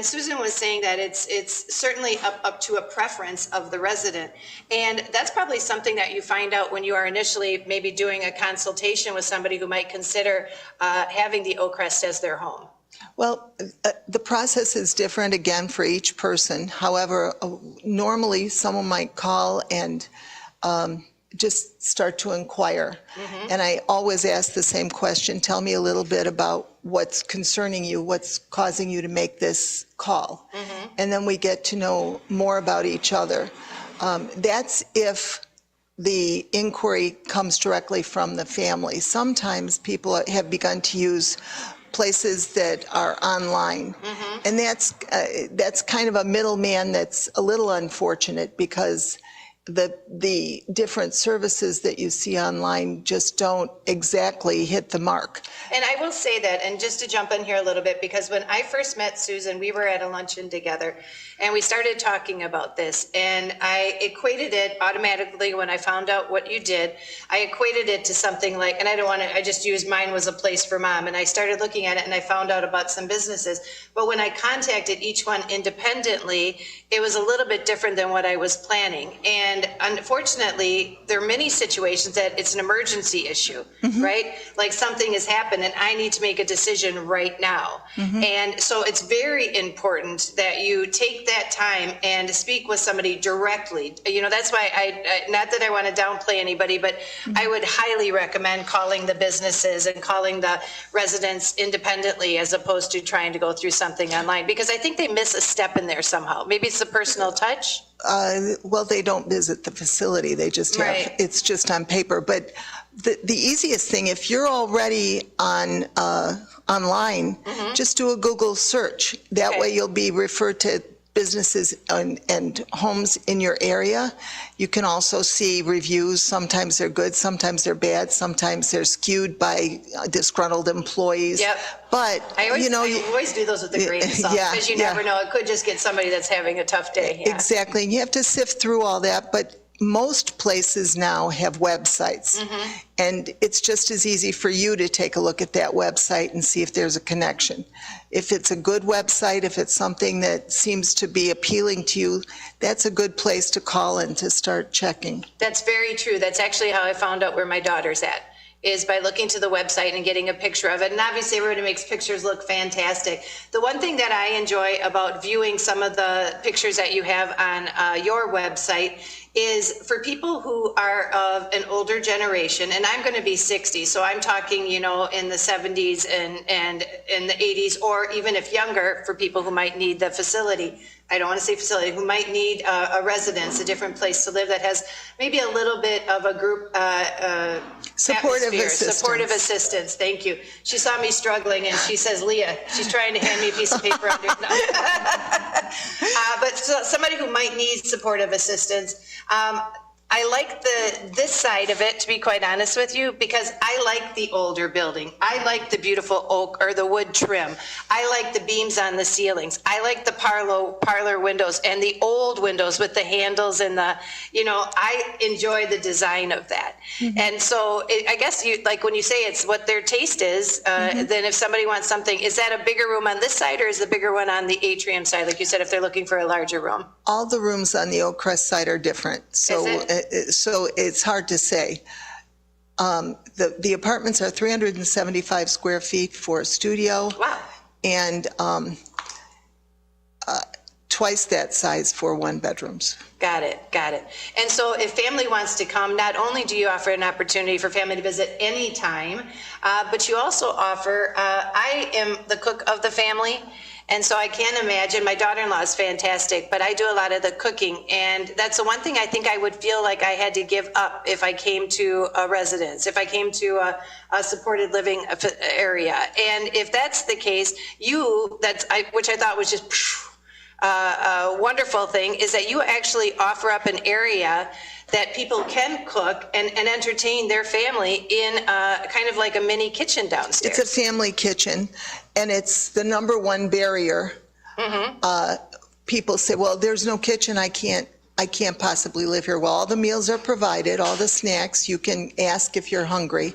Susan was saying that it's certainly up to a preference of the resident, and that's probably something that you find out when you are initially maybe doing a consultation with somebody who might consider having the Oakcrest as their home. Well, the process is different again for each person. However, normally someone might call and just start to inquire. And I always ask the same question. Tell me a little bit about what's concerning you, what's causing you to make this call. And then we get to know more about each other. That's if the inquiry comes directly from the family. Sometimes people have begun to use places that are online. And that's kind of a middleman that's a little unfortunate because the different services that you see online just don't exactly hit the mark. And I will say that, and just to jump in here a little bit, because when I first met Susan, we were at a luncheon together, and we started talking about this, and I equated it automatically when I found out what you did. I equated it to something like, and I just used mine was a place for mom, and I started looking at it, and I found out about some businesses. But when I contacted each one independently, it was a little bit different than what I was planning. And unfortunately, there are many situations that it's an emergency issue, right? Like something has happened and I need to make a decision right now. And so it's very important that you take that time and speak with somebody directly. You know, that's why I not that I want to downplay anybody, but I would highly recommend calling the businesses and calling the residents independently as opposed to trying to go through something online, because I think they miss a step in there somehow. Maybe it's the personal touch. Well, they don't visit the facility. They just have, it's just on paper. But the easiest thing, if you're already on online, just do a Google search. That way you'll be referred to businesses and homes in your area. You can also see reviews. Sometimes they're good, sometimes they're bad, sometimes they're skewed by disgruntled employees. Yep. But I always do those with a grain of salt, because you never know. It could just get somebody that's having a tough day. Yeah. Exactly. And you have to sift through all that. But most places now have websites, and it's just as easy for you to take a look at that website and see if there's a connection. If it's a good website, if it's something that seems to be appealing to you, that's a good place to call and to start checking. That's very true. That's actually how I found out where my daughter's at, is by looking to the website and getting a picture of it. And obviously everybody makes pictures look fantastic. The one thing that I enjoy about viewing some of the pictures that you have on your website is for people who are of an older generation, and I'm going to be 60, so I'm talking, you know, in the 70s and in the 80s, or even if younger, for people who might need the facility. I don't want to say facility, who might need a residence, a different place to live that has maybe a little bit of a group supportive assistance. Supportive assistance, thank you. She saw me struggling and she says, Leah, she's trying to hand me a piece of paper under. But somebody who might need supportive assistance. I like this side of it, to be quite honest with you, because I like the older building. I like the beautiful oak or the wood trim. I like the beams on the ceilings. I like the parlor windows and the old windows with the handles and the, you know, I enjoy the design of that. And so I guess you, like when you say it's what their taste is, then if somebody wants something, is that a bigger room on this side or is the bigger one on the atrium side? Like you said, if they're looking for a larger room. All the rooms on the Oak Crest side are different. So it's hard to say. The apartments are 375 square feet for a studio. Wow. And twice that size for one bedrooms. Got it. And so if family wants to come, not only do you offer an opportunity for family to visit anytime, but you also offer, I am the cook of the family. And so I can't imagine, my daughter-in-law is fantastic, but I do a lot of the cooking. And that's the one thing I think I would feel like I had to give up if I came to a residence, if I came to a supported living area. And if that's the case, which I thought was just a wonderful thing, is that you actually offer up an area that people can cook and entertain their family in kind of like a mini kitchen downstairs. It's a family kitchen, and it's the number one barrier. People say, well, there's no kitchen, I can't possibly live here. Well, all the meals are provided, all the snacks, you can ask if you're hungry.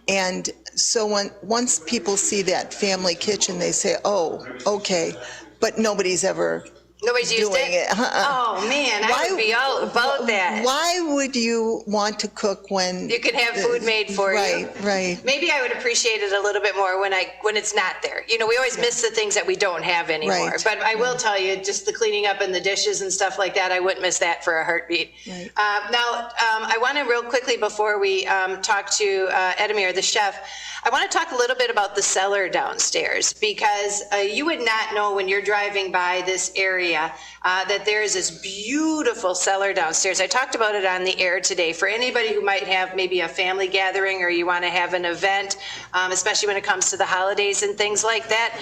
And so once people see that family kitchen, they say, oh, okay, but nobody's used it? Oh man, I would be all about that. Why would you want to cook when you can have food made for you? Right. Maybe I would appreciate it a little bit more when it's not there. You know, we always miss the things that we don't have anymore. Right. But I will tell you, just the cleaning up and the dishes and stuff like that, I wouldn't miss that for a heartbeat. Right. Now, I want to real quickly before we talk to Edamir, the chef, I want to talk a little bit about the cellar downstairs, because you would not know when you're driving by this area that there is this beautiful cellar downstairs. I talked about it on the air today. For anybody who might have maybe a family gathering or you want to have an event, especially when it comes to the holidays and things like that,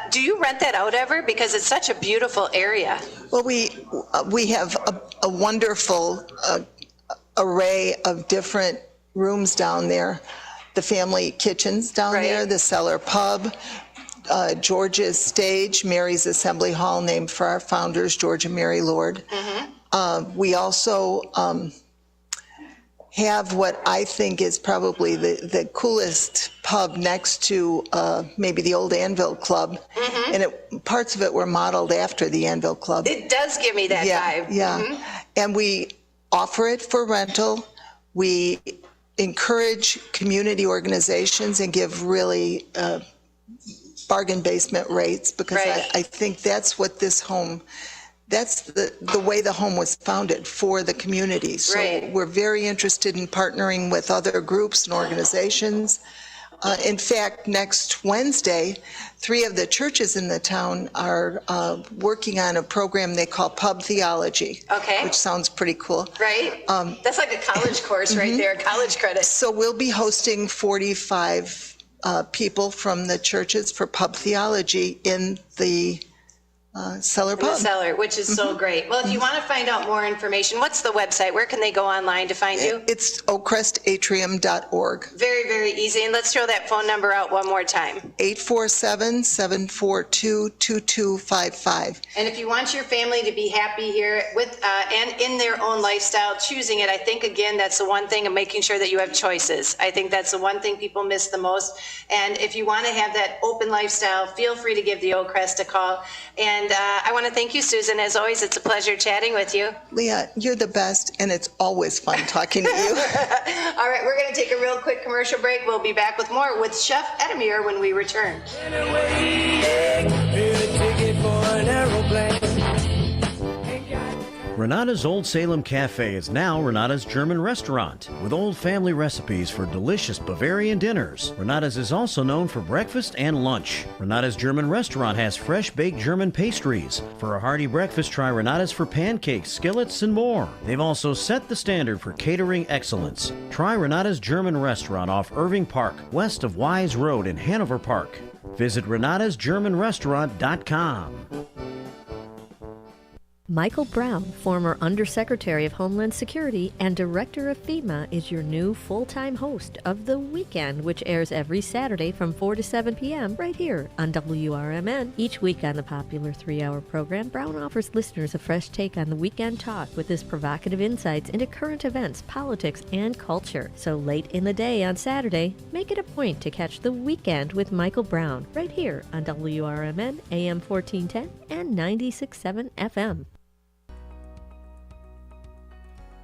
do you rent that out ever? Because it's such a beautiful area. Well, we have a wonderful array of different rooms down there. the family kitchens down there, the Cellar Pub, George's Stage, Mary's Assembly Hall, named for our founders, George and Mary Lord. We also have what I think is probably the coolest pub next to maybe the old Anvil Club, and parts of it were modeled after the Anvil Club. It does give me that vibe. Yeah, and we offer it for rental. We encourage community organizations and give really bargain basement rates, because I think that's what this home, that's the way the home was founded, for the community. So we're very interested in partnering with other groups and organizations. In fact, next Wednesday, 3 of the churches in the town are working on a program they call Pub Theology, which sounds pretty cool. Right? That's like a college course right there, college credit. So we'll be hosting 45 people from the churches for Pub Theology in the Cellar Pub. The Cellar, which is so great. Well, if you want to find out more information, what's the website? Where can they go online to find you? It's oakcrestatrium.org. Very, very easy. And let's throw that phone number out one more time. 847-742-2255. And if you want your family to be happy here with and in their own lifestyle, choosing it, I think, again, that's the one thing of making sure that you have choices. I think that's the one thing people miss the most. And if you want to have that open lifestyle, feel free to give the Oak Crest a call. And I want to thank you, Susan. As always, it's a pleasure chatting with you. Leah, you're the best, and it's always fun talking to you. All right, we're going to take a real quick commercial break. We'll be back with more with Chef Edamir when we return. Renata's Old Salem Cafe is now Renata's German restaurant, with old family recipes for delicious Bavarian dinners. Renata's is also known for breakfast and lunch. Renata's German restaurant has fresh baked German pastries. For a hearty breakfast, try Renata's for pancakes, skillets, and more. They've also set the standard for catering excellence. Try Renata's German restaurant off Irving Park, west of Wise Road in Hanover Park. Visit renatasgermanrestaurant.com. Michael Brown, former Undersecretary of Homeland Security and Director of FEMA, is your new full-time host of The Weekend, which airs every Saturday from 4 to 7 p.m. right here on WRMN. Each week on the popular 3-hour program, Brown offers listeners a fresh take on the weekend talk with his provocative insights into current events, politics, and culture. So late in the day on Saturday, make it a point to catch The Weekend with Michael Brown right here on WRMN, AM 1410 and 96.7 FM.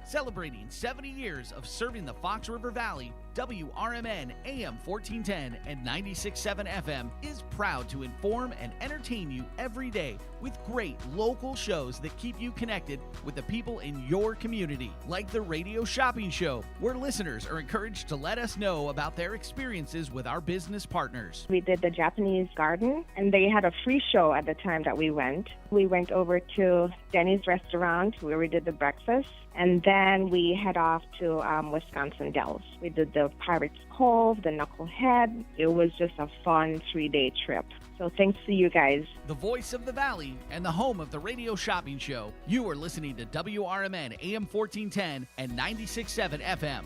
Celebrating 70 years of serving the Fox River Valley, WRMN AM 1410 and 96.7 FM is proud to inform and entertain you every day with great local shows that keep you connected with the people in your community, like the Radio Shopping Show, where listeners are encouraged to let us know about their experiences with our business partners. We did the Japanese garden, and they had a free show at the time that we went. We went over to Denny's restaurant where we did the breakfast, and then we head off to Wisconsin Dells. We did the Pirates Cove, the Knucklehead. It was just a fun 3-day trip. So thanks to you guys. The voice of the Valley and the home of the Radio Shopping Show. You are listening to WRMN AM 1410 and 96.7 FM.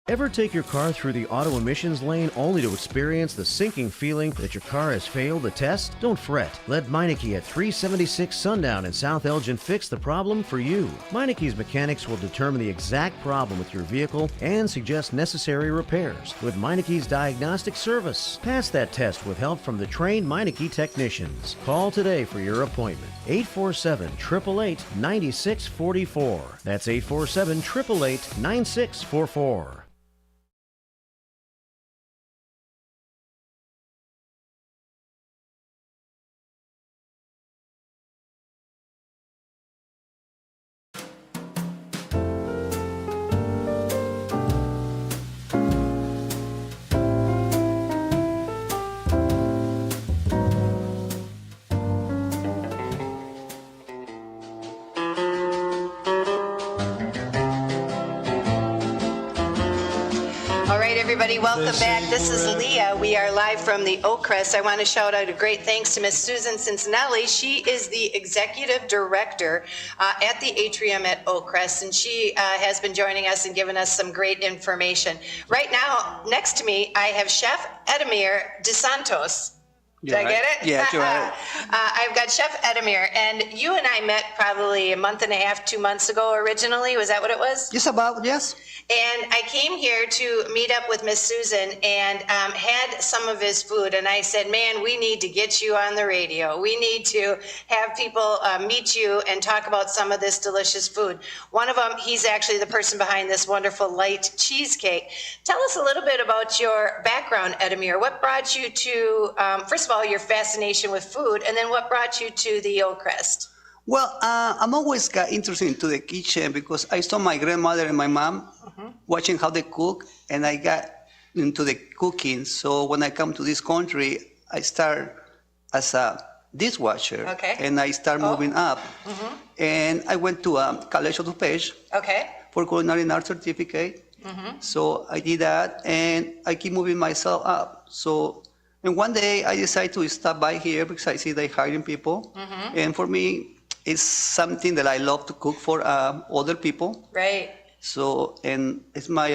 Ever take your car through the auto emissions lane only to experience the sinking feeling that your car has failed the test? Don't fret. Let Meineke at 376 Sundown in South Elgin fix the problem for you. Meineke's mechanics will determine the exact problem with your vehicle and suggest necessary repairs with Meineke's diagnostic service. Pass that test with help from the trained Meineke technicians. Call today for your appointment. 847-888-9644. That's 847-888-9644. everybody. Welcome back. This is Leah. We are live from the Oakcrest. I want to shout out a great thanks to Miss Susan Cincinnati. She is the executive director at the atrium at Oakcrest, and she has been joining us and giving us some great information. Right now, next to me, I have Chef Edamir DeSantos. Did I get it? Yeah, you got it. I've got Chef Edamir, and you and I met probably a month and a half, 2 months ago originally. Was that what it was? Just about, yes. And I came here to meet up with Miss Susan and had some of his food. And I said, man, we need to get you on the radio. We need to have people meet you and talk about some of this delicious food. One of them, he's actually the person behind this wonderful light cheesecake. Tell us a little bit about your background, Edamir. What brought you to, first of all, your fascination with food, and then what brought you to the Oakcrest? Well, I'm always got interested into the kitchen because I saw my grandmother and my mom watching how they cook, and I got into the cooking. So when I come to this country, I start as a dishwasher, and I start moving up. And I went to College of DuPage for culinary arts certificate. So I did that, and I keep moving myself up. So, and one day I decided to stop by here because I see they're hiring people, and for me, it's something that I love to cook for other people. Right. So, and it's my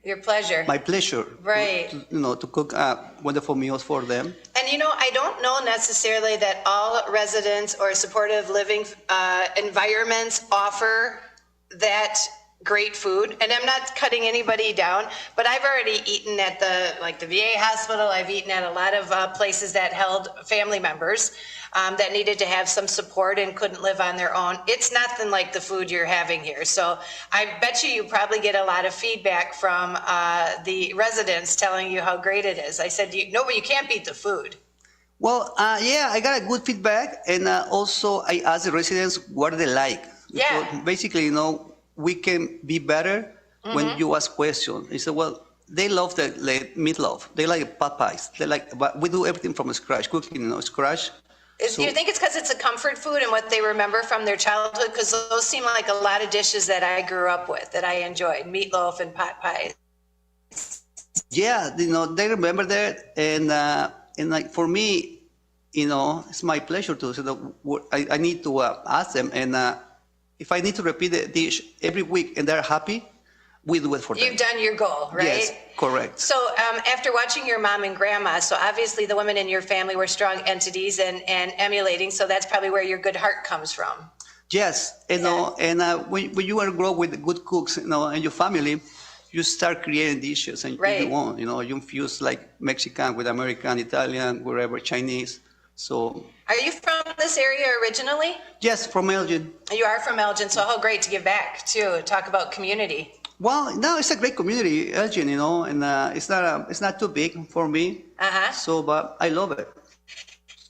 Your pleasure. my pleasure. Right. To cook wonderful meals for them. And I don't know necessarily that all residents or supportive living environments offer that great food. And I'm not cutting anybody down, but I've already eaten at the VA hospital. I've eaten at a lot of places that held family members that needed to have some support and couldn't live on their own. It's nothing like the food you're having here. So I bet you probably get a lot of feedback from the residents telling you how great it is. I said, but you can't beat the food. Well, yeah, I got a good feedback, and also I asked the residents what they like. Yeah. So basically, we can be better when you ask questions. He said, well, they love the meatloaf. They like pot pies. But we do everything from scratch, cooking, scratch. Do you think it's because it's a comfort food and what they remember from their childhood? Because those seem like a lot of dishes that I grew up with, that I enjoyed, meatloaf and pot pies. Yeah, they remember that, and like for me, it's my pleasure to. So I need to ask them, and if I need to repeat the dish every week and they're happy, we do it for them. You've done your goal, right? Yes, correct. So after watching your mom and grandma, so obviously the women in your family were strong entities and emulating, so that's probably where your good heart comes from. Yes, and when you are grow with good cooks, and your family, you start creating dishes, and you want, you infuse like Mexican with American, Italian, wherever, Chinese. So. Are you from this area originally? Yes, from Elgin. You are from Elgin, so how great to give back too. Talk about community. Well, no, it's a great community, Elgin, and it's not too big for me. So, but I love it.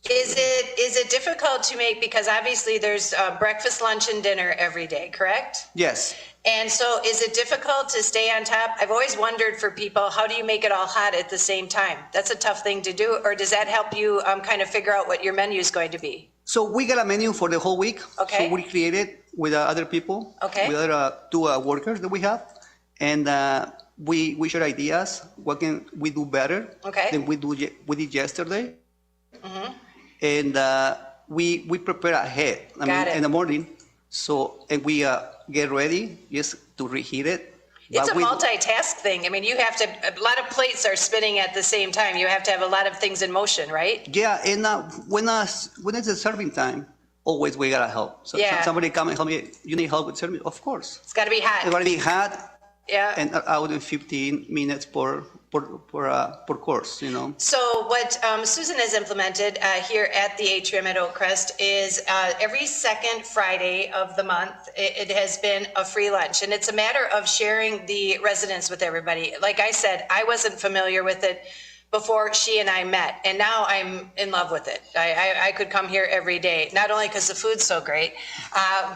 Is it difficult to make, because obviously there's breakfast, lunch, and dinner every day, correct? Yes. And so is it difficult to stay on top? I've always wondered for people, how do you make it all hot at the same time? That's a tough thing to do, or does that help you kind of figure out what your menu is going to be? So we got a menu for the whole week. Okay. So we created with other people. Okay. With other two workers that we have. And we share ideas. What can we do better than we did yesterday? And we prepare ahead. In the morning. So, and we get ready just to reheat it. It's a multitask thing. I mean, you have to, a lot of plates are spinning at the same time. You have to have a lot of things in motion, right? Yeah, and when it's the serving time, always we gotta help. So somebody come and help me. You need help with serving? Of course. It's gotta be hot. It's gotta be hot. Yeah. And out in 15 minutes per course, So what Susan has implemented here at the atrium at Oakcrest is every second Friday of the month, it has been a free lunch. And it's a matter of sharing the residents with everybody. Like I said, I wasn't familiar with it before she and I met, and now I'm in love with it. I could come here every day, not only because the food's so great,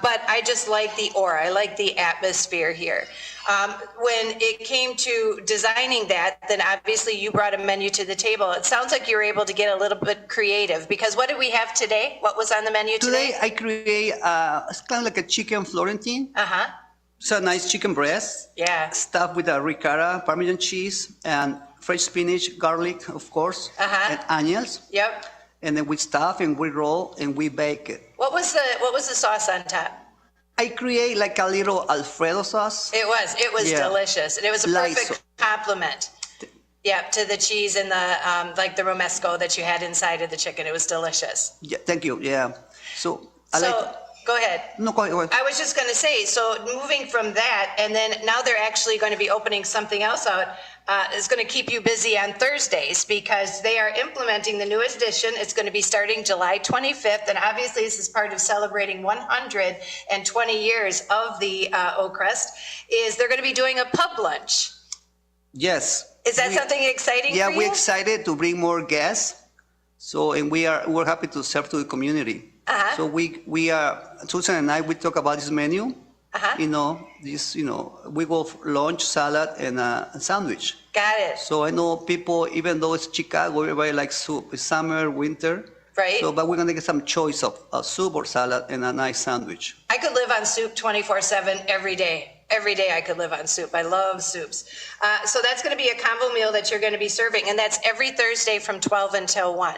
but I just like the aura. I like the atmosphere here. When it came to designing that, then obviously you brought a menu to the table. It sounds like you were able to get a little bit creative, because what did we have today? What was on the menu today? Today I create, it's kind of like a chicken Florentine. It's a nice chicken breast. Yeah. Stuffed with a ricotta, Parmesan cheese, and fresh spinach, garlic, of course, and onions. Yep. And then we stuff and we roll and we bake it. What was the sauce on top? I create like a little Alfredo sauce. It was delicious, and it was a perfect complement. Yeah, to the cheese and the like the romesco that you had inside of the chicken. It was delicious. Yeah, thank you. Yeah. So go ahead. No, go ahead. I was just going to say, so moving from that, and then now they're actually going to be opening something else out. Is going to keep you busy on Thursdays because they are implementing the newest edition. It's going to be starting July 25th, and obviously this is part of celebrating 120 years of the Oak Crest. Is they're going to be doing a pub lunch? Yes. Is that something exciting for you? Yeah, we're excited to bring more guests. So, and we're happy to serve to the community. So we are, Susan and I, we talk about this menu. We go for lunch, salad, and a sandwich. Got it. So I know people, even though it's Chicago, everybody likes soup. It's summer, winter. Right. So, but we're going to get some choice of soup or salad and a nice sandwich. I could live on soup 24/7 every day. Every day I could live on soup. I love soups. So that's going to be a combo meal that you're going to be serving, and that's every Thursday from 12 until 1.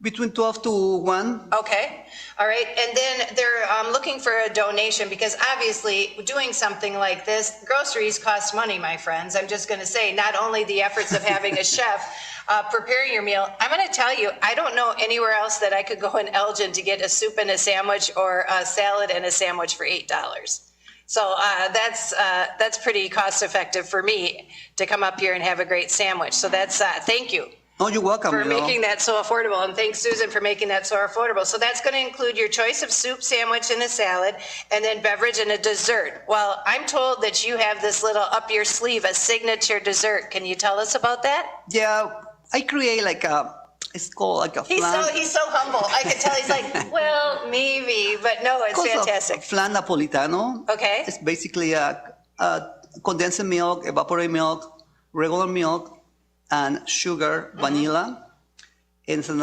Between 12 to 1. Okay. All right. And then they're looking for a donation because obviously doing something like this, groceries cost money, my friends. I'm just going to say not only the efforts of having a chef preparing your meal. I'm going to tell you, I don't know anywhere else that I could go in Elgin to get a soup and a sandwich or a salad and a sandwich for $8. So that's pretty cost effective for me to come up here and have a great sandwich. So that's thank you. Oh, you're welcome. For making that so affordable, and thanks, Susan, for making that so affordable. So that's going to include your choice of soup, sandwich, and a salad, and then beverage and a dessert. Well, I'm told that you have this little up your sleeve, a signature dessert. Can you tell us about that? Yeah, I create it's called like a flan. He's so humble. I can tell he's like, well, maybe, but no, it's fantastic. Flan Napolitano. Okay. It's basically a condensed milk, evaporated milk, regular milk, and sugar, vanilla, and it's a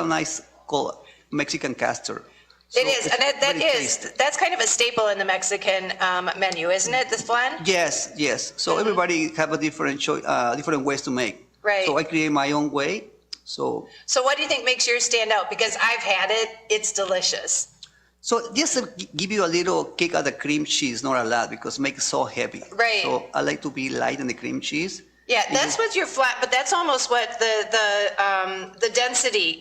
nice called Mexican custard. So it is, and that's kind of a staple in the Mexican menu, isn't it? This flan. Yes. So everybody have a different different ways to make. Right. So I create my own way. So what do you think makes yours stand out? Because I've had it; it's delicious. So just to give you a little kick of the cream cheese, not a lot, because it makes it so heavy. Right. So I like to be light in the cream cheese. Yeah, that's with your flat, but that's almost what the density,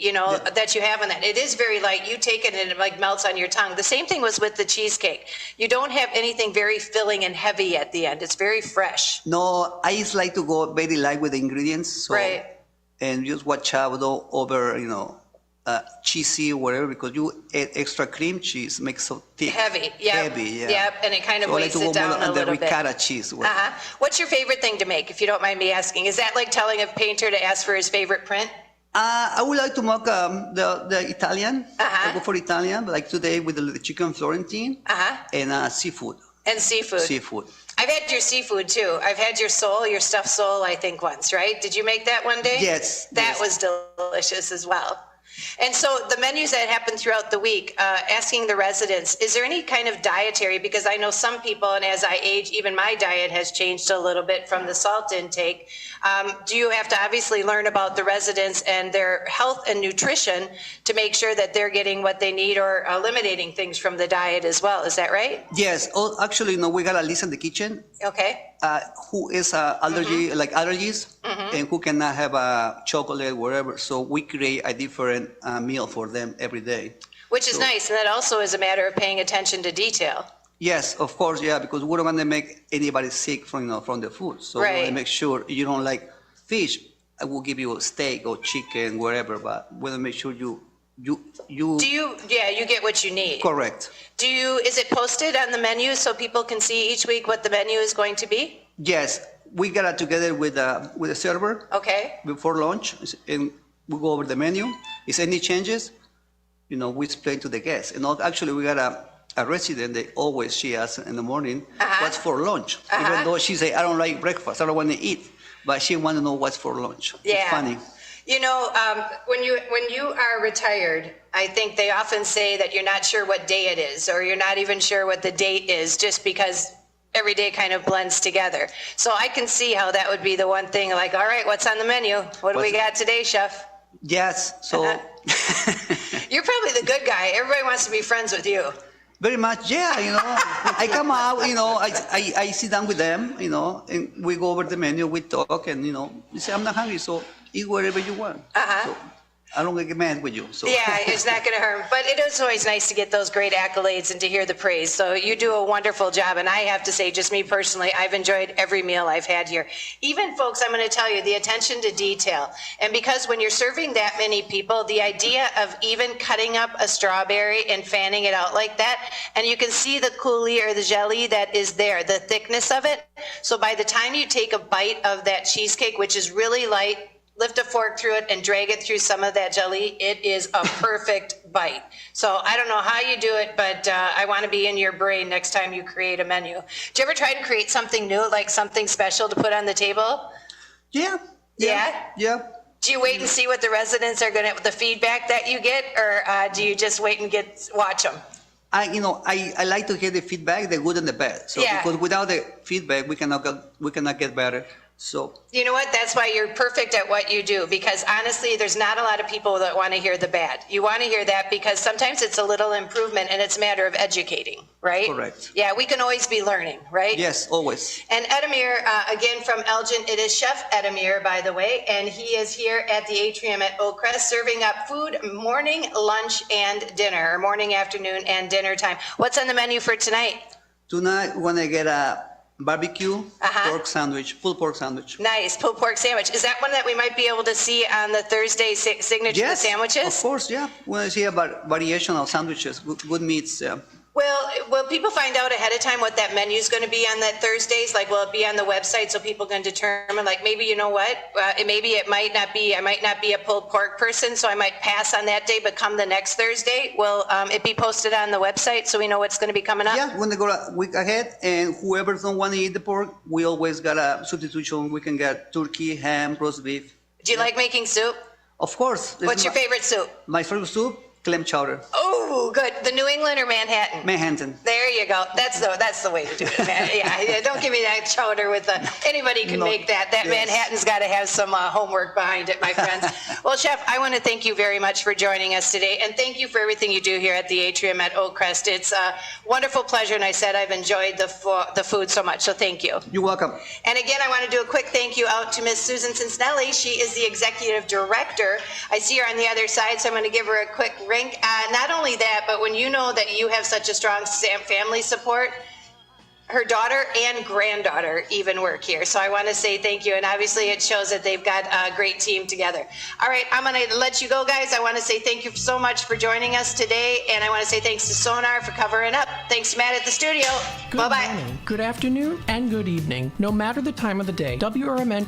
that you have in that. It is very light. You take it and it like melts on your tongue. The same thing was with the cheesecake. You don't have anything very filling and heavy at the end. It's very fresh. No, I just like to go very light with the ingredients. So, right. And just watch out over, cheesy or whatever, because you add extra cream cheese, makes it so thick. Heavy, yeah. Heavy, yeah. Yep, and it kind of weighs it down a little bit. The ricotta cheese. What's your favorite thing to make, if you don't mind me asking? Is that like telling a painter to ask for his favorite print? I would like to make the Italian. I go for Italian, like today with the chicken Florentine and seafood. And seafood. Seafood. I've had your seafood too. I've had your stuffed sole, I think once, right? Did you make that one day? Yes. That was delicious as well. And so the menus that happen throughout the week, asking the residents, is there any kind of dietary, because I know some people, and as I age, even my diet has changed a little bit from the salt intake. Do you have to obviously learn about the residents and their health and nutrition to make sure that they're getting what they need or eliminating things from the diet as well? Is that right? Yes. Oh, actually, no, we got a list in the kitchen. Okay. Who is allergies, and who cannot have chocolate, whatever. So we create a different meal for them every day. Which is nice, and that also is a matter of paying attention to detail. Yes, of course, yeah, because we don't want to make anybody sick from the food. So right. we want to make sure you don't like fish. I will give you a steak or chicken, whatever, but we want to make sure you get what you need. Correct. Is it posted on the menu so people can see each week what the menu is going to be? Yes, we got it together with a server. Okay. Before lunch, and we go over the menu. Is any changes? We explain to the guests. And actually, we got a resident that always she asks in the morning, what's for lunch? Even though she say, I don't like breakfast, I don't want to eat, but she want to know what's for lunch. Yeah. It's funny. When you are retired, I think they often say that you're not sure what day it is, or you're not even sure what the date is, just because every day kind of blends together. So I can see how that would be the one thing, like, all right, what's on the menu? What do we got today, chef? Yes, so You're probably the good guy. Everybody wants to be friends with you. very much, yeah, you know. I come out, you know, I sit down with them, you know, and we go over the menu, we talk, and, you know, you say, I'm not hungry, so eat whatever you want. So I don't get mad with you. So. Yeah, it's not going to hurt. But it is always nice to get those great accolades and to hear the praise. So you do a wonderful job. And I have to say, just me personally, I've enjoyed every meal I've had here. Even, folks, I'm going to tell you, the attention to detail. And because when you're serving that many people, the idea of even cutting up a strawberry and fanning it out like that, and you can see the coulis or the jelly that is there, the thickness of it. So by the time you take a bite of that cheesecake, which is really light, lift a fork through it and drag it through some of that jelly, it is a perfect bite. So I don't know how you do it, but I want to be in your brain next time you create a menu. Do you ever try to create something new, like something special to put on the table? Yeah. Do you wait and see what the residents are going to, the feedback that you get, or do you just wait and watch them? I like to hear the feedback, the good and the bad. So because without the feedback, we cannot get better. So you know what? That's why you're perfect at what you do, because honestly, there's not a lot of people that want to hear the bad. You want to hear that because sometimes it's a little improvement and it's a matter of educating, right? Correct. Yeah, we can always be learning, right? Yes, always. And Edamir, again from Elgin, it is Chef Edamir, by the way, and he is here at the atrium at Oakcrest serving up food morning, lunch, and dinner, or morning, afternoon, and dinner time. What's on the menu for tonight? Tonight, we're gonna get a barbecue pork sandwich, pulled pork sandwich. Nice, pulled pork sandwich. Is that one that we might be able to see on the Thursday signature sandwiches? Of course, yeah. We want to see a variation of sandwiches, good meats. Well, will people find out ahead of time what that menu is going to be on that Thursdays? Like, will it be on the website so people can determine, like, maybe, you know what, maybe it might not be, I might not be a pulled pork person, so I might pass on that day, but come the next Thursday, will it be posted on the website so we know what's going to be coming up? Yeah, we're going to go a week ahead, and whoever don't want to eat the pork, we always got a substitution. We can get turkey, ham, roast beef. Do you like making soup? Of course. What's your favorite soup? My favorite soup? Clam chowder. Oh, good. The New England or Manhattan? Manhattan. There you go. That's the way to do it, man. Yeah, don't give me that chowder with anybody can make that. That Manhattan's got to have some homework behind it, my friends. Well, Chef, I want to thank you very much for joining us today, and thank you for everything you do here at the atrium at Oakcrest. It's a wonderful pleasure, and I said I've enjoyed the food so much, so thank you. You're welcome. And again, I want to do a quick thank you out to Miss Susan Cincinnelli. She is the executive director. I see her on the other side, so I'm going to give her a quick ring. Not only that, but when you know that you have such a strong family support, her daughter and granddaughter even work here. So I want to say thank you. And obviously it shows that they've got a great team together. All right, I'm going to let you go, guys. I want to say thank you so much for joining us today. And I want to say thanks to Sonar for covering up. Thanks to Matt at the studio. Bye-bye. Good morning, good afternoon, and good evening. No matter the time of the day, WRMN